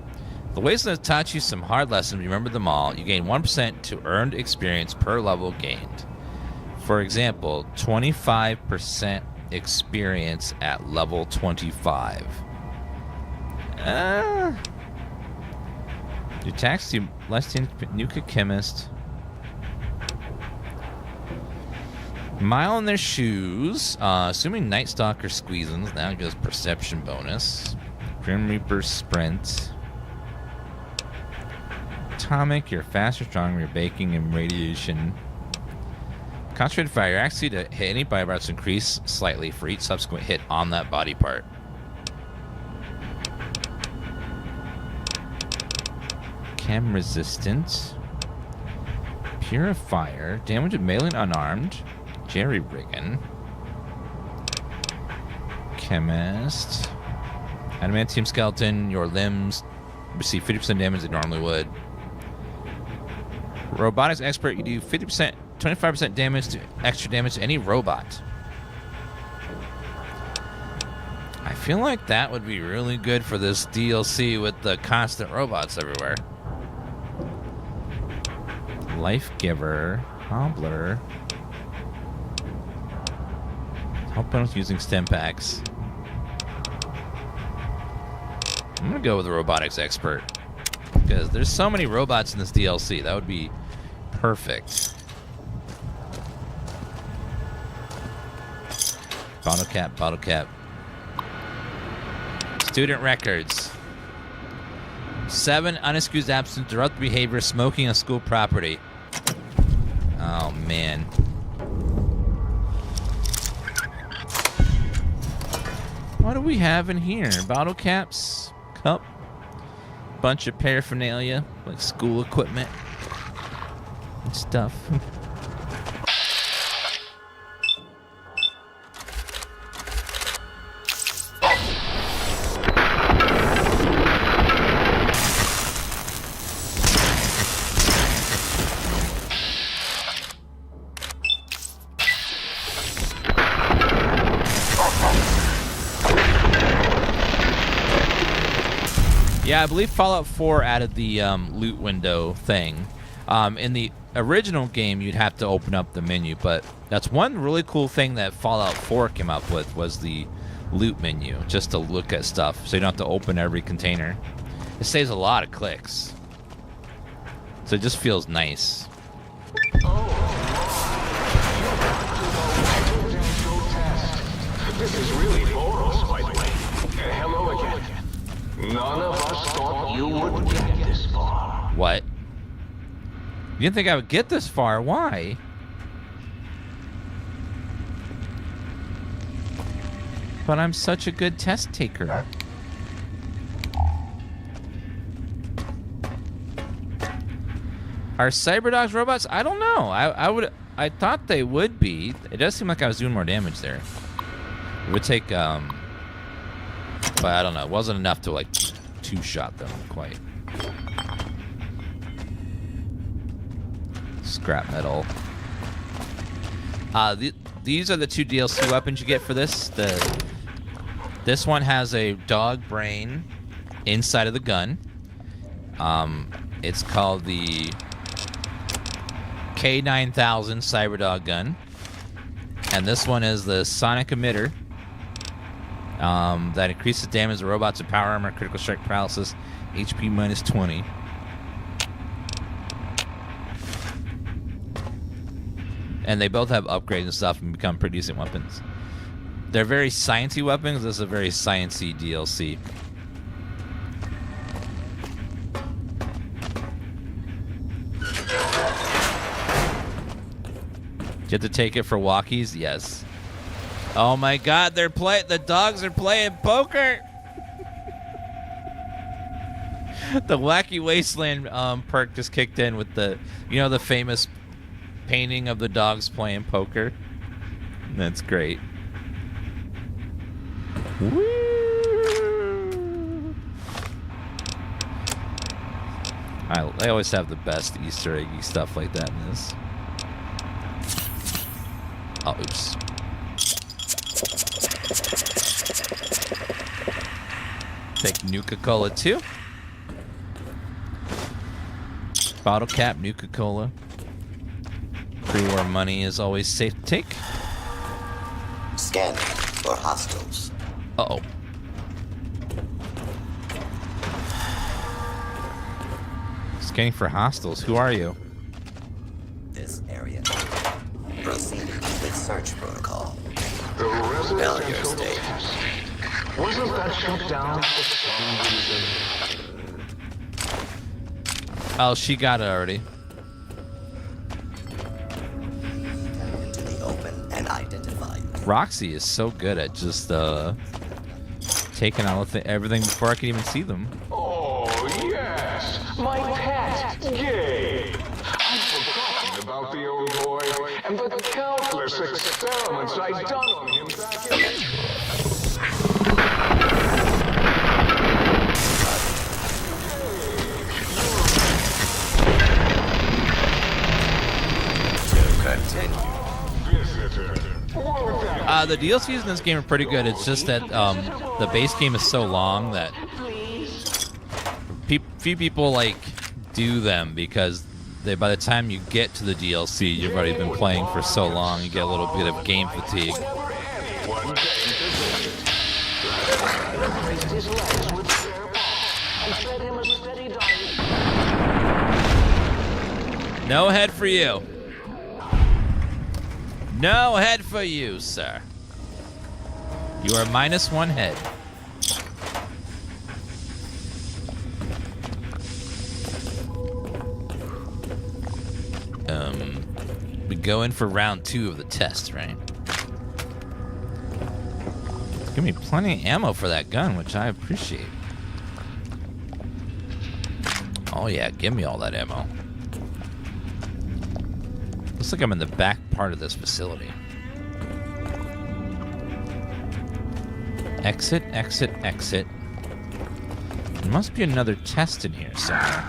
The Wasteland has taught you some hard lessons. Remember them all. You gain 1% to earned experience per level gained. For example, 25% experience at level 25. Your tax to less than Nuka Chemist. Mile in their shoes. Assuming Nightstalker squeezins. Now it goes perception bonus. Grim Reaper sprint. Atomic, you're faster, stronger, you're baking and radiation. Concentrated fire, your accuracy to hit any body parts increase slightly for each subsequent hit on that body part. Chem resistant. Purifier, damage of melee and unarmed. Jerry rigging. Chemist. Adamantium skeleton, your limbs receive 50% damage they normally would. Robotics expert, you do 50%, 25% damage to extra damage to any robot. I feel like that would be really good for this DLC with the constant robots everywhere. Life Giver, Hobbler. Help us using stem packs. I'm gonna go with the robotics expert because there's so many robots in this DLC. That would be perfect. Bottle cap, bottle cap. Student records. 7 unexcused absence, disruptive behavior, smoking on school property. Oh man. What do we have in here? Bottle caps, cup, bunch of paraphernalia, like school equipment and stuff. Yeah, I believe Fallout 4 added the loot window thing. In the original game, you'd have to open up the menu, but that's one really cool thing that Fallout 4 came up with was the loot menu, just to look at stuff, so you don't have to open every container. It saves a lot of clicks. So it just feels nice. This is really for us, by the way. Hello again. None of us thought you would get this far. What? You didn't think I would get this far? Why? But I'm such a good test taker. Are cyberdogs robots? I don't know. I thought they would be. It does seem like I was doing more damage there. It would take but I don't know. It wasn't enough to like two-shot them quite. Scrap metal. These are the 2 DLC weapons you get for this. This one has a dog brain inside of the gun. It's called the K9000 Cyberdog gun. And this one is the sonic emitter. That increases damage to robots with power armor, critical strike paralysis, HP minus 20. And they both have upgrades and stuff and become pretty decent weapons. They're very sciencey weapons. This is a very sciencey DLC. Get to take it for walkies? Yes. Oh my god, the dogs are playing poker! The Wacky Wasteland perk just kicked in with the, you know, the famous painting of the dogs playing poker? That's great. Woo! I always have the best Easter eggy stuff like that in this. Oh, oops. Take Nuka-Cola too. Bottle cap, Nuka-Cola. Pre-war money is always safe to take. Scanning for hostiles. Uh-oh. Scanning for hostiles. Who are you? This area. Proceeding with search protocol. The Failure state. Wasn't that shut down for some reason? Oh, she got it already. Into the open and identify. Roxy is so good at just taking out everything before I can even see them. Oh, yes, my pet, Gabe. I'd forgotten about the old boy and the countless experiments I'd done on him back in... The DLCs in this game are pretty good. It's just that the base game is so long that few people like do them because by the time you get to the DLC, you've already been playing for so long, you get a little bit of game fatigue. No head for you. No head for you, sir. You are -1 head. We go in for round 2 of the test, right? It's giving me plenty of ammo for that gun, which I appreciate. Oh yeah, give me all that ammo. Looks like I'm in the back part of this facility. Exit, exit, exit. There must be another test in here somewhere.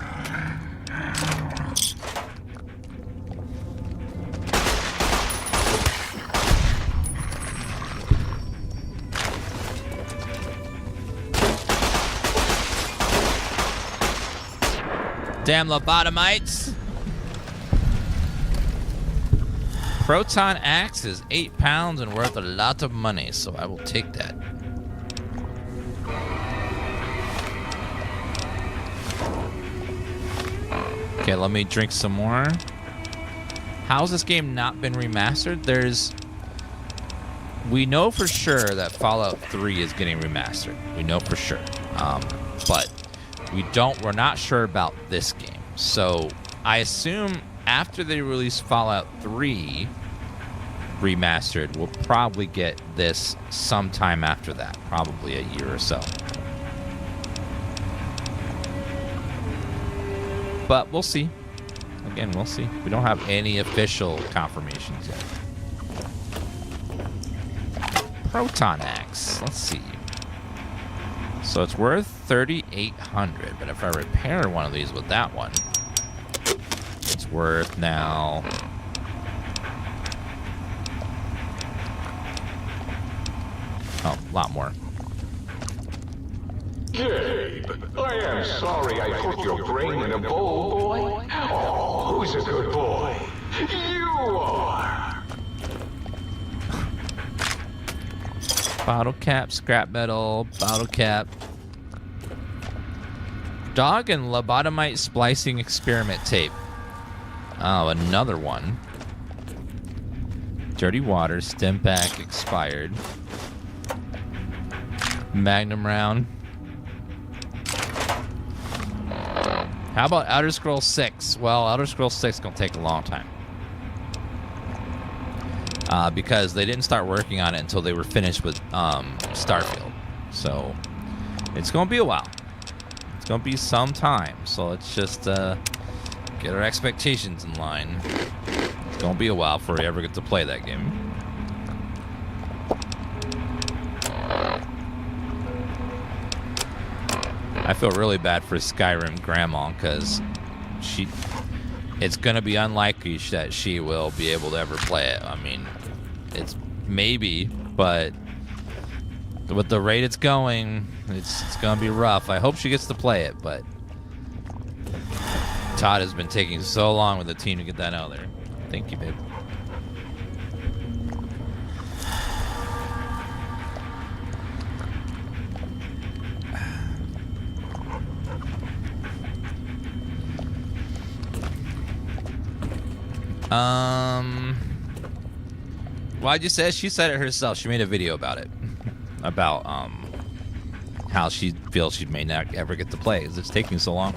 Damn lobotomites! Proton axe is 8 pounds and worth a lot of money, so I will take that. Okay, let me drink some more. How's this game not been remastered? We know for sure that Fallout 3 is getting remastered. We know for sure. But we're not sure about this game. So I assume after they release Fallout 3 remastered, we'll probably get this sometime after that, probably a year or so. But we'll see. Again, we'll see. We don't have any official confirmations yet. Proton axe. Let's see. So it's worth 3,800, but if I repair one of these with that one, it's worth now... Oh, a lot more. Gabe, I am sorry I put your brain in a bowl, boy. Oh, who's a good boy? You are! Bottle cap, scrap metal, bottle cap. Dog and lobotomite splicing experiment tape. Oh, another one. Dirty Water, Stim Pack expired. Magnum round. How about Outer Scrolls 6? Well, Outer Scrolls 6 is going to take a long time. Because they didn't start working on it until they were finished with Starfield. So, it's going to be a while. It's going to be some time. So, let's just get our expectations in line. It's going to be a while before we ever get to play that game. I feel really bad for Skyrim Grandma because it's going to be unlikely that she will be able to ever play it. I mean, it's maybe, but with the rate it's going, it's going to be rough. I hope she gets to play it, but Todd has been taking so long with the team to get that out there. Thank you, babe. Why'd you say? She said it herself. She made a video about it. About how she feels she may not ever get to play because it's taking so long.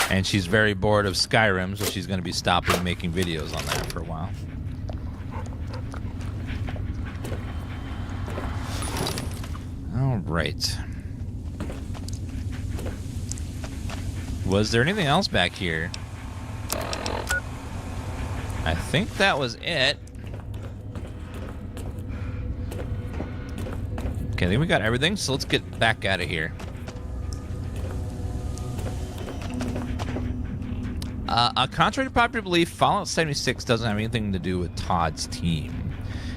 And she's very bored of Skyrim, so she's going to be stopping making videos on that for a while. All right. Was there anything else back here? I think that was it. Okay, I think we got everything, so let's get back out of here. Contrary to popular belief, Fallout 76 doesn't have anything to do with Todd's team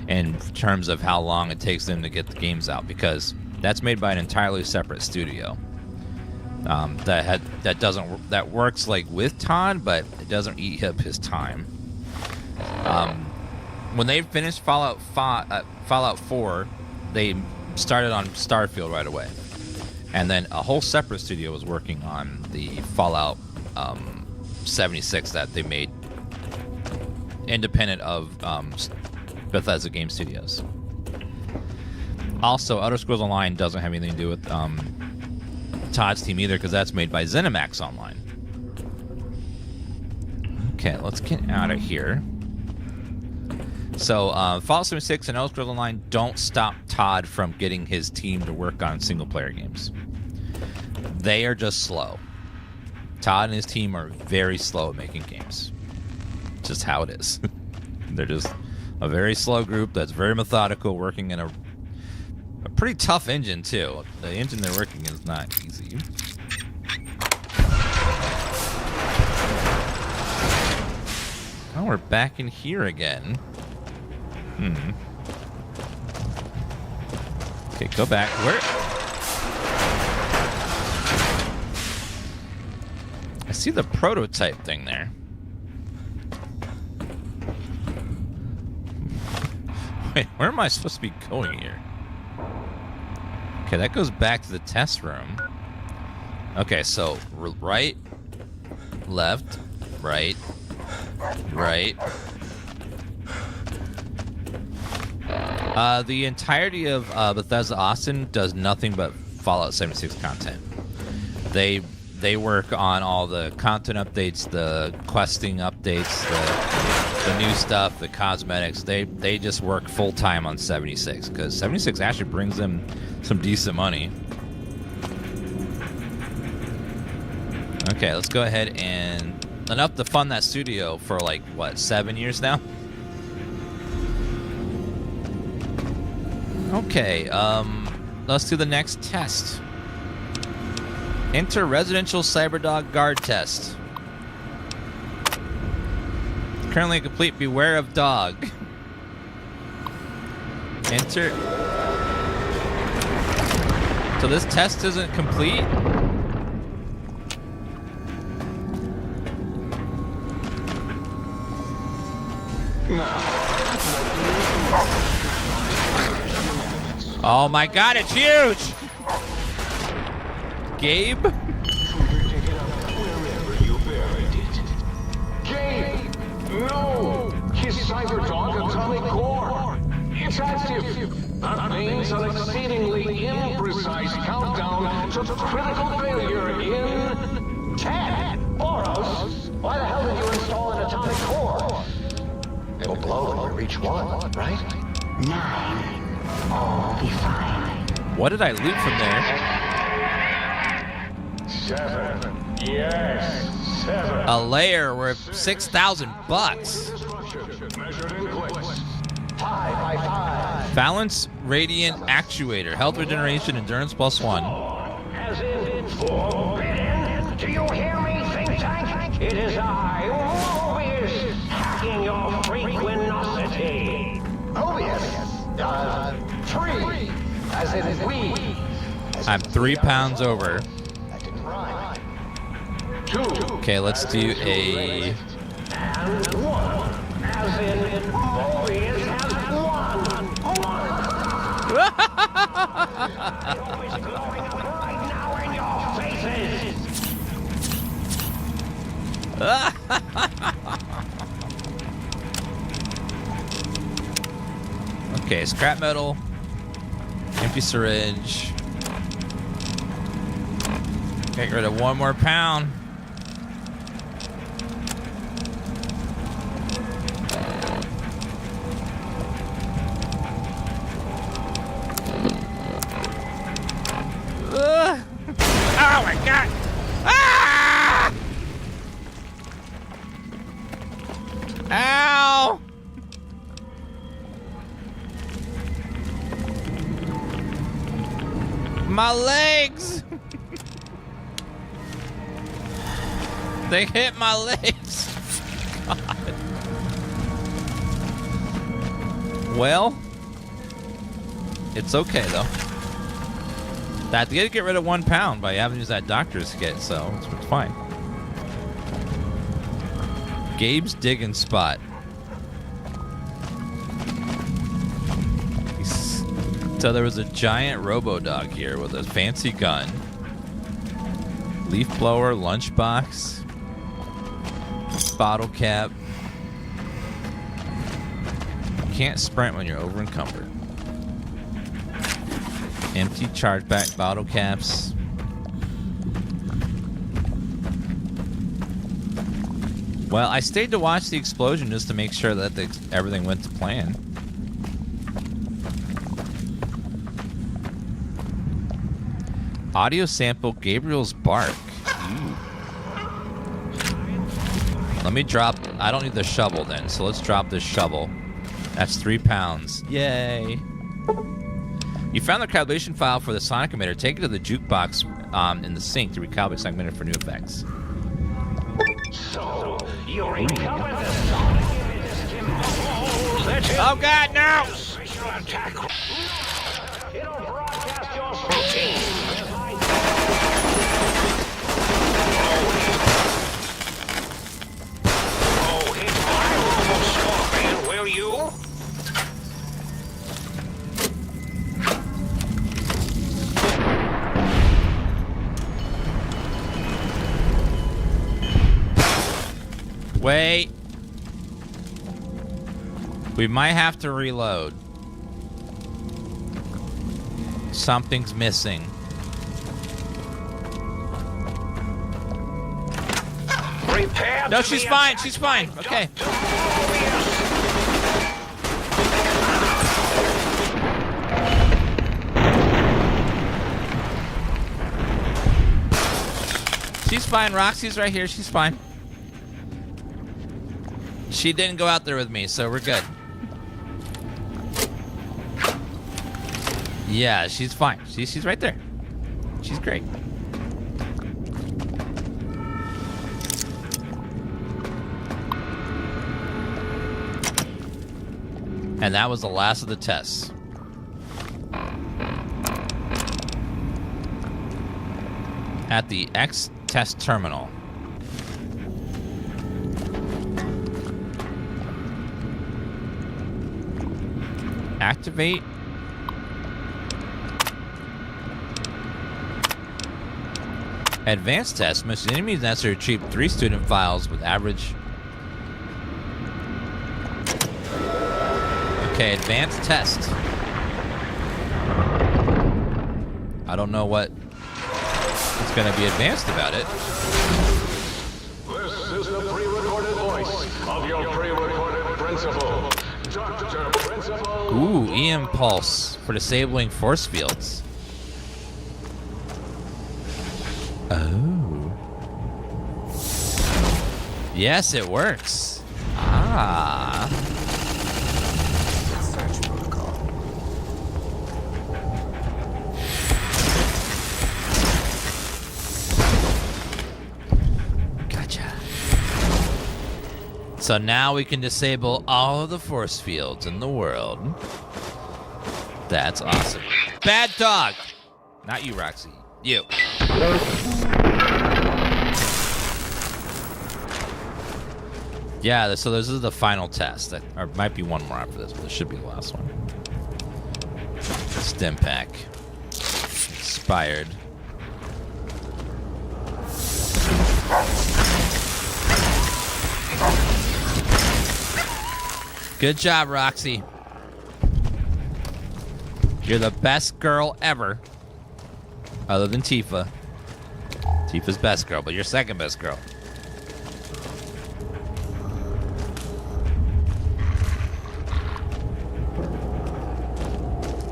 in terms of how long it takes them to get the games out, because that's made by an entirely separate studio that works like with Todd, but it doesn't eat up his time. When they finished Fallout 4, they started on Starfield right away, and then a whole separate studio was working on the Fallout 76 that they made independent of Bethesda Game Studios. Also, Elder Scrolls Online doesn't have anything to do with Todd's team either, because that's made by ZeniMax Online. Okay, let's get out of here. So, Fallout 76 and Elder Scrolls Online don't stop Todd from getting his team to work on single-player games. They are just slow. Todd and his team are very slow at making games. Just how it is. They're just a very slow group that's very methodical, working in a pretty tough engine, too. The engine they're working in is not easy. Oh, we're back in here again. Okay, go back. Where? I see the prototype thing there. Wait, where am I supposed to be going here? Okay, that goes back to the test room. Okay, so right, left, right, right. The entirety of Bethesda Austin does nothing but Fallout 76 content. They work on all the content updates, the questing updates, the new stuff, the cosmetics. They just work full time on 76 because 76 actually brings them some decent money. Okay, let's go ahead and enough to fund that studio for like what, 7 years now? Okay, let's do the next test. Enter residential Cyberdog guard test. Currently complete. Beware of dog. Enter. So this test isn't complete? Oh my god, it's huge! Gabe? Gabe! No! His Cyberdog atomic core. It's active. That means an exceedingly imprecise countdown to critical failure in 10. Boros, why the hell did you install an atomic core? It'll blow when you reach 1, right? 9. All be fine. What did I loot from there? 7. Yes, 7. A layer worth $6,000. Measured in place. 5 by 5. Balance Radiant Actuator. Health regeneration, endurance +1. As in forbidden. Do you hear me, think tank? It is I, Mobius, hacking your frequenosity. Mobius? 3. As in we. I'm 3 pounds over. That didn't rhyme. 2. Okay, let's do a... And 1. As in Mobius has 1. It's blowing up right now in your faces. Okay, scrap metal, empty syringe. Get rid of 1 more pound. Oh my god! Ah! Ow! My legs! They hit my legs. God. Well, it's okay though. I did get rid of 1 pound by having to use that doctor's kit, so it's fine. Gabe's digging spot. So there was a giant robo-dog here with a fancy gun, leaf blower, lunchbox, bottle cap. You can't sprint when you're over encumbered. Empty chargeback bottle caps. Well, I stayed to watch the explosion just to make sure that everything went to plan. Audio sample Gabriel's bark. Ooh. Let me drop... I don't need the shovel then, so let's drop this shovel. That's 3 pounds. Yay. You found the calibration file for the sonic emitter. Take it to the jukebox in the sink to recalibrate sonic emitter for new effects. So, you recovered the sonic emitter. Oh god, no! Special attack. It'll broadcast your protein. Oh, hit my robo scorpion, will you? Wait. We might have to reload. Something's missing. Prepare No, she's fine. She's fine. Okay. She's fine. Roxy's right here. She's fine. She didn't go out there with me, so we're good. Yeah, she's fine. She's right there. She's great. And that was the last of the tests. At the X test terminal. Activate. Advanced test. Most enemies necessary to retrieve 3 student files with average. Okay, advanced test. I don't know what is going to be advanced about it. This is the pre-recorded voice of your pre-recorded principal, Dr. Principal. Ooh, E-impulse for disabling force fields. Oh. Yes, it works. Ah. Search protocol. Gotcha. So now we can disable all of the force fields in the world. That's awesome. Bad dog! Not you, Roxy. You. Yeah, so this is the final test. Or might be one more after this, but this should be the last one. Stim pack. Expired. Good job, Roxy. You're the best girl ever. Other than Tifa. Tifa's best girl, but you're second best girl.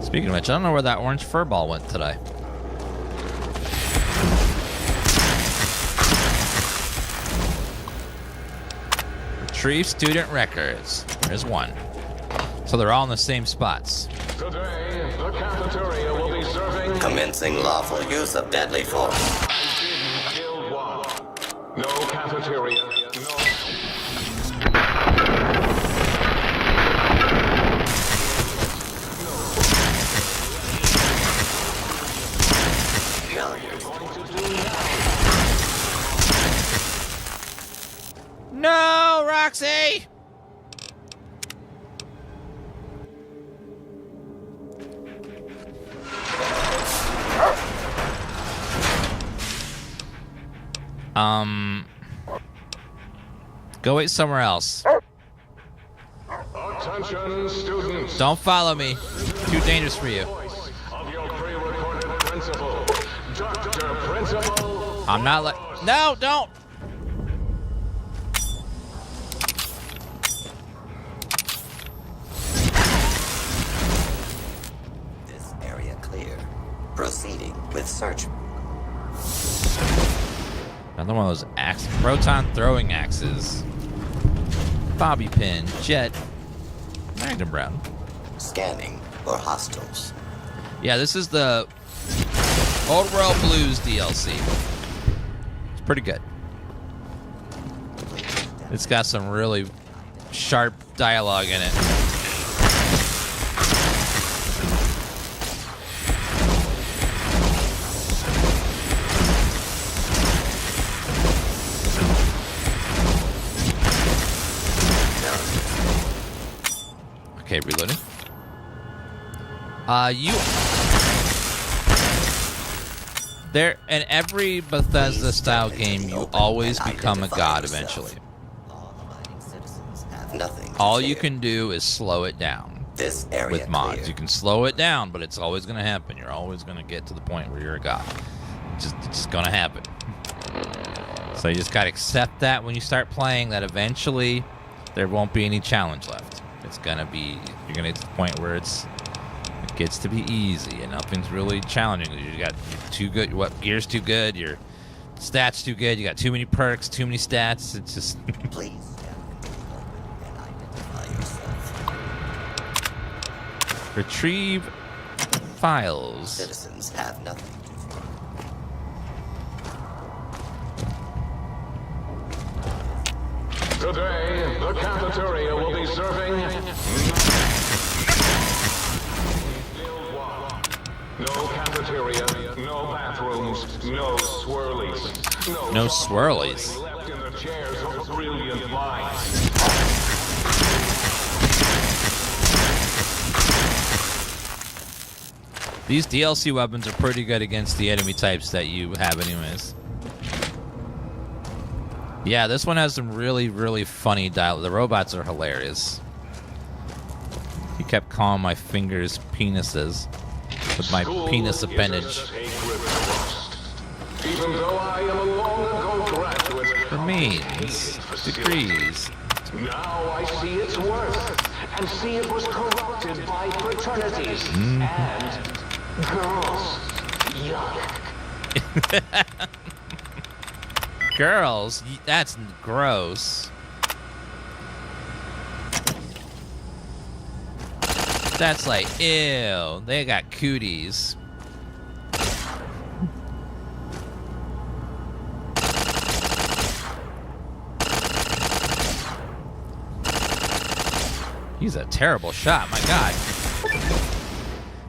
Speaking of which, I don't know where that orange fur ball went today. Retrieve student records. There's one. So they're all in the same spots. Today, the cafeteria will be serving... Commencing lawful use of deadly force. Guild 1. No cafeteria, no... No, Roxy! Go wait somewhere else. Attention, students. Don't follow me. Too dangerous for you. Of your pre-recorded principal, Dr. Principal. I'm not like... No, don't! This area clear. Proceeding with search. Another one of those Proton throwing axes. Bobby pin, jet, Magnum Brown. Scanning for hostiles. Yeah, this is the Old World Blues DLC. It's pretty good. It's got some really sharp dialogue in it. Okay, reloading. There, in every Bethesda style game, you always become a god eventually. All you can do is slow it down with mods. You can slow it down, but it's always going to happen. You're always going to get to the point where you're a god. It's just going to happen. So you just got to accept that when you start playing, that eventually there won't be any challenge left. It's gonna be, you're gonna get to the point where it gets to be easy and nothing's really challenging. You got too good, gear's too good, your stats too good, you got too many perks, too many stats. It's just Please identify yourself. Retrieve files. Citizens have nothing. Today, the cafeteria will be serving... No cafeteria, no bathrooms, no swirlies. No swirlies. Left in the chairs of brilliant minds. These DLC weapons are pretty good against the enemy types that you have anyways. Yeah, this one has some really, really funny dialogue. The robots are hilarious. He kept calling my fingers penises with my penis appendage. Even though I am a long ago graduate Remains, degrees. Now I see its worth, and see it was corrupted by fraternities and girls. Yuck. Girls? That's gross. That's like, ew, they got cooties. He's a terrible shot, my god.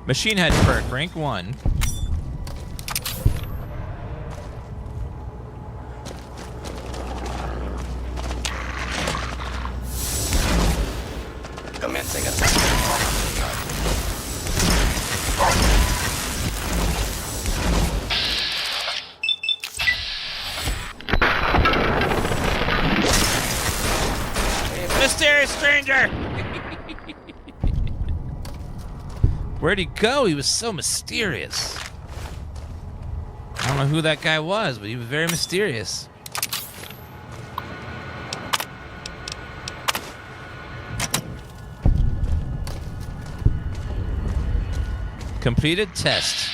Machine Head perk, rank 1. Commencing attack. Mysterious stranger! Where'd he go? He was so mysterious. I don't know who that guy was, but he was very mysterious. Completed test.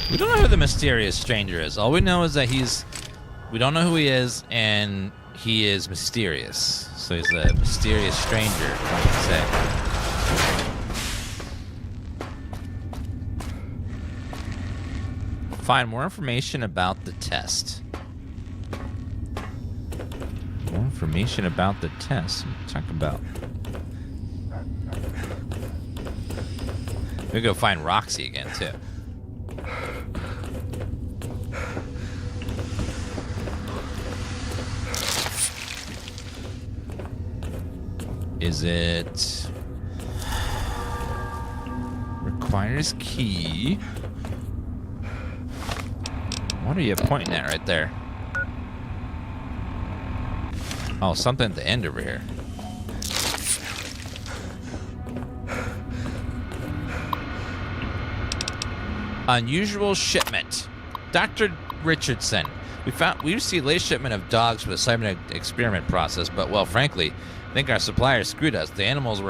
We don't know who the mysterious stranger is. All we know is that we don't know who he is, and he is mysterious. So he's a mysterious stranger, one could say. Find more information about the test. More information about the test. Talk about. We go find Roxy again too. Is it requires key? What are you pointing at right there? Oh, something at the end over here. Unusual shipment. Dr. Richardson. We received the latest shipment of dogs for the cybernetic experiment process, but well, frankly, I think our suppliers screwed us. The animals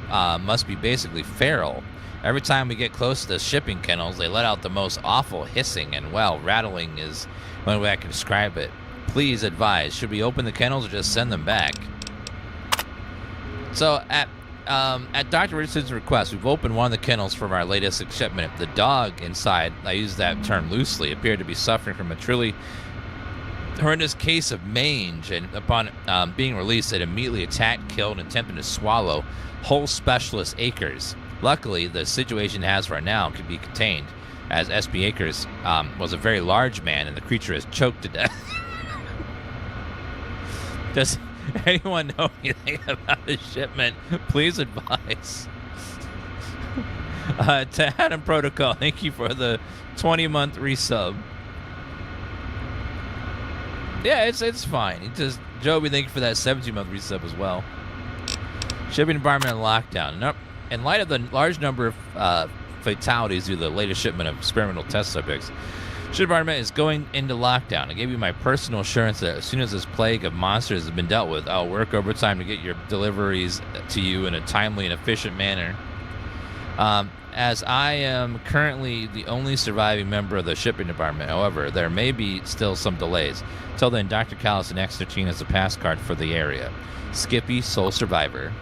must be basically feral. Every time we get close to the shipping kennels, they let out the most awful hissing, and well, rattling is one way I can describe it. Please advise, should we open the kennels or just send them back? So at Dr. Richardson's request, we've opened one of the kennels from our latest shipment. The dog inside, I use that term loosely, appeared to be suffering from a truly horrendous case of mange, and upon being released, it immediately attacked, killed, and attempted to swallow whole specialist Acres. Luckily, the situation it has right now can be contained, as SB Acres was a very large man, and the creature is choked to death. Does anyone know anything about this shipment? Please advise. To Adam Protocol, thank you for the 20-month resub. Yeah, it's fine. It just Joby, thank you for that 17-month resub as well. Shipping environment and lockdown. Nope. In light of the large number of fatalities due to the latest shipment of experimental test subjects, shipping environment is going into lockdown. I gave you my personal assurance that as soon as this plague of monsters has been dealt with, I'll work overtime to get your deliveries to you in a timely and efficient manner. As I am currently the only surviving member of the shipping department, however, there may be still some delays. Till then, Dr. Callis and X13 has a pass card for the area. Skippy, sole survivor.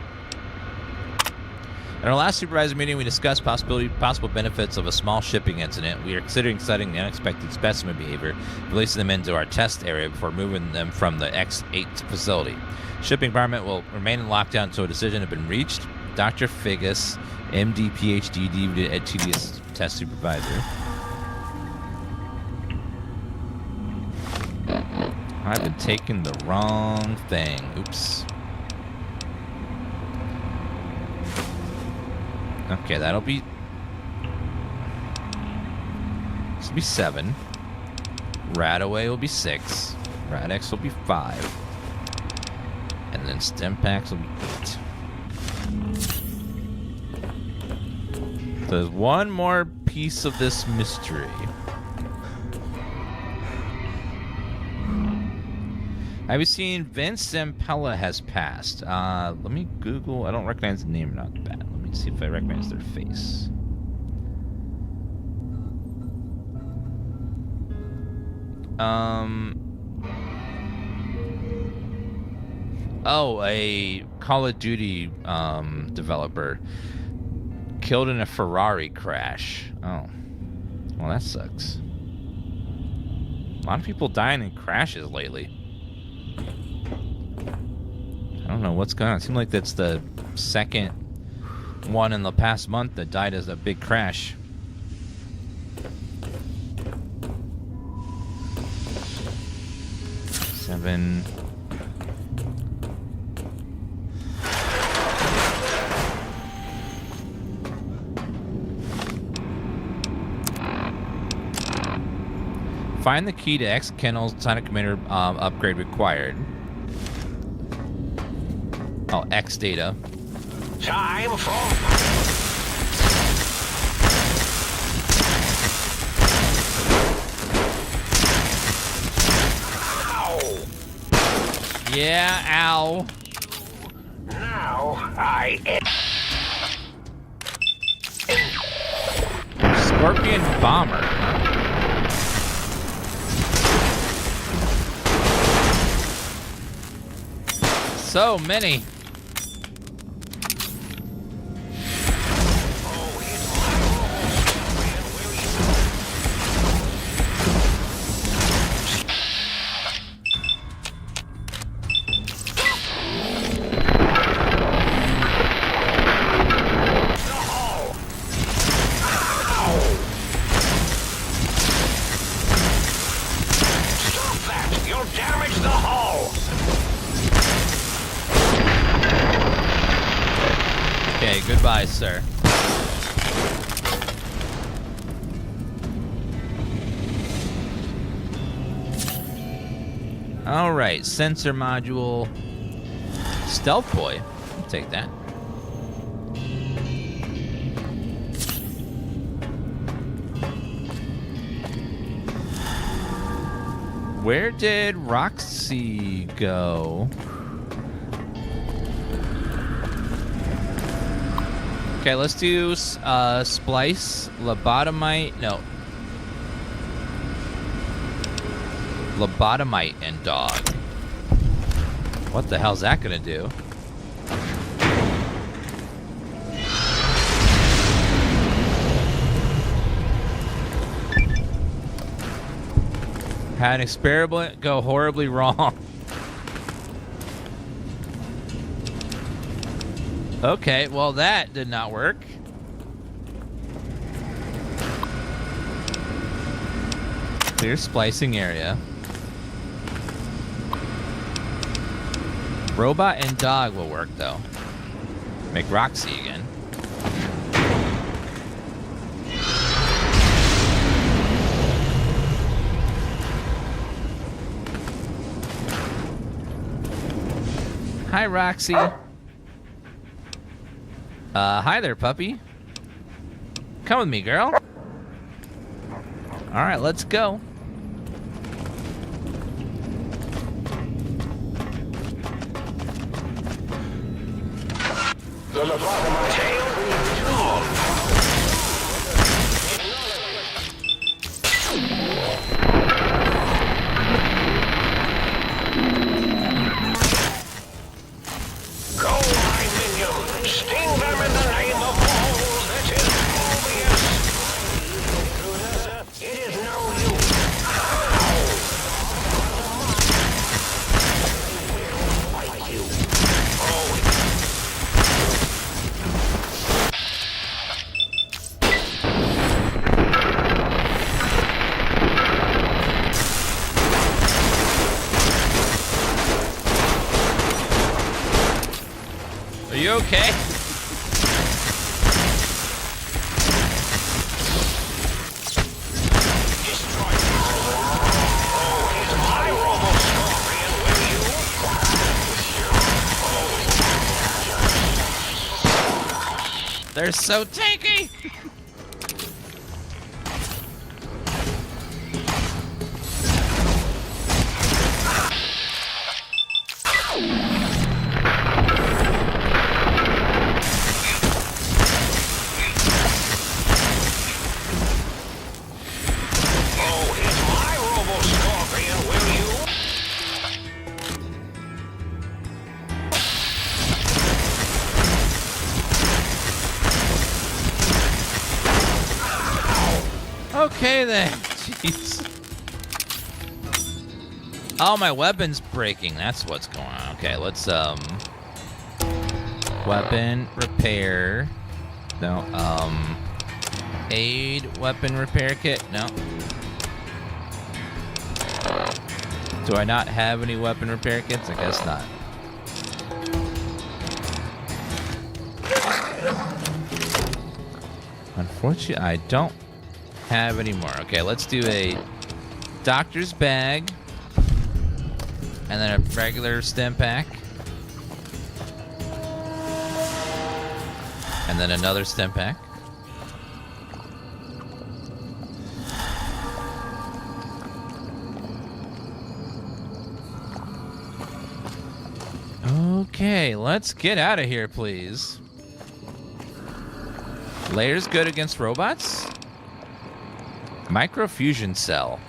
In our last supervisor meeting, we discussed possible benefits of a small shipping incident. We are considering studying the unexpected specimen behavior, releasing them into our test area before moving them from the X8 facility. Shipping environment will remain in lockdown until a decision has been reached. Dr. Figgis, MD, PhD, DVD at TDS test supervisor. I've been taking the wrong thing. Oops. Okay, that'll be... This will be 7. Radaway will be 6. Radex will be 5. And then stem packs will be 8. So there's one more piece of this mystery. Have you seen Vince Zampella has passed? Let me Google. I don't recognize the name, not bad. Let me see if I recognize their face. Oh, a Call of Duty developer killed in a Ferrari crash. Oh, well, that sucks. A lot of people dying in crashes lately. I don't know what's going on. It seems like that's the second one in the past month that died as a big crash. Seven. Find the key to X Kennel's Sonic emitter upgrade required. Oh, X data. Time for... Yeah, ow. Now I... Scorpion Bomber. So many. Goodbye, sir. All right, sensor module. Stealth boy. I'll take that. Where did Roxy go? Okay, let's do splice, lobotomite, no. Lobotomite and dog. What the hell's that gonna do? Had an experiment go horribly wrong. Okay, well that did not work. Clear splicing area. Robot and dog will work though. Make Roxy again. Hi, Roxy. Hi there, puppy. Come with me, girl. All right, let's go. The lobotomite. okay? They're so tanky! Okay then. Jeez. Oh, my weapon's breaking. That's what's going on. Okay, let's weapon repair. No, aid weapon repair kit. No. Do I not have any weapon repair kits? I guess not. Unfortunately, I don't have any more. Okay, let's do a doctor's bag and then a regular stim pack and then another stim pack. Okay, let's get out of here, please. Layer's good against robots. Microfusion cell.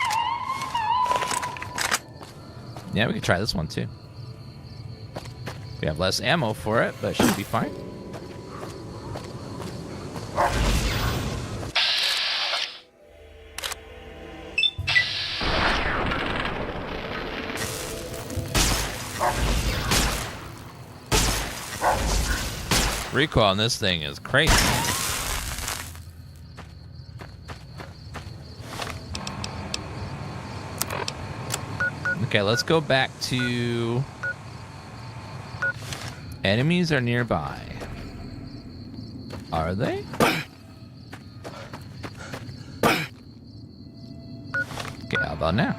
Yeah, we could try this one too. We have less ammo for it, but it should be fine. Recoil on this thing is crazy. Okay, let's go back to enemies are nearby. Are they? Okay, how about now?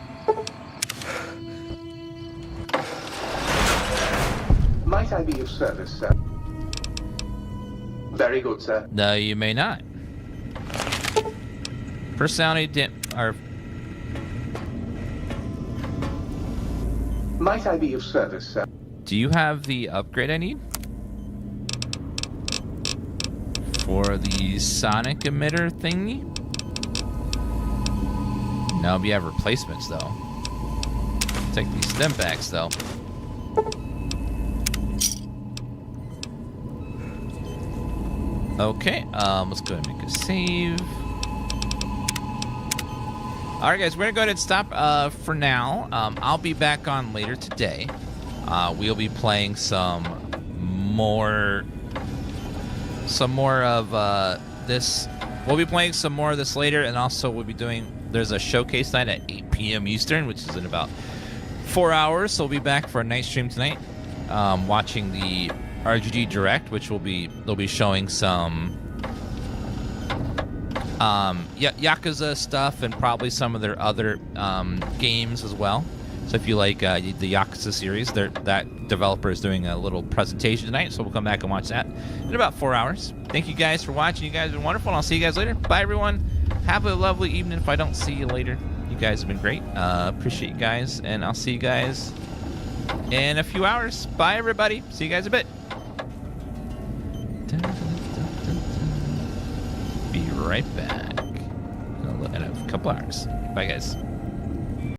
Might I be of service, sir? Very good, sir. No, you may not. Personality or might I be of service, sir? do you have the upgrade I need for the sonic emitter thingy? No, but you have replacements though. Take these stim packs though. Okay, let's go ahead and make a save. Alright guys, we're gonna go ahead and stop for now. I'll be back on later today. We'll be playing some more of this. We'll be playing some more of this later, and also we'll be doing, there's a showcase night at 8 p.m. Eastern, which is in about 4 hours, so we'll be back for a night stream tonight, watching the RGG Direct, which they'll be showing some Yakuza stuff and probably some of their other games as well. So if you like the Yakuza series, that developer is doing a little presentation tonight, so we'll come back and watch that in about 4 hours. Thank you guys for watching. You guys have been wonderful, and I'll see you guys later. Bye, everyone. Have a lovely evening if I don't see you later. You guys have been great. Appreciate you guys, and I'll see you guys in a few hours. Bye, everybody. See you guys in a bit. Be right back in a couple hours. Bye, guys.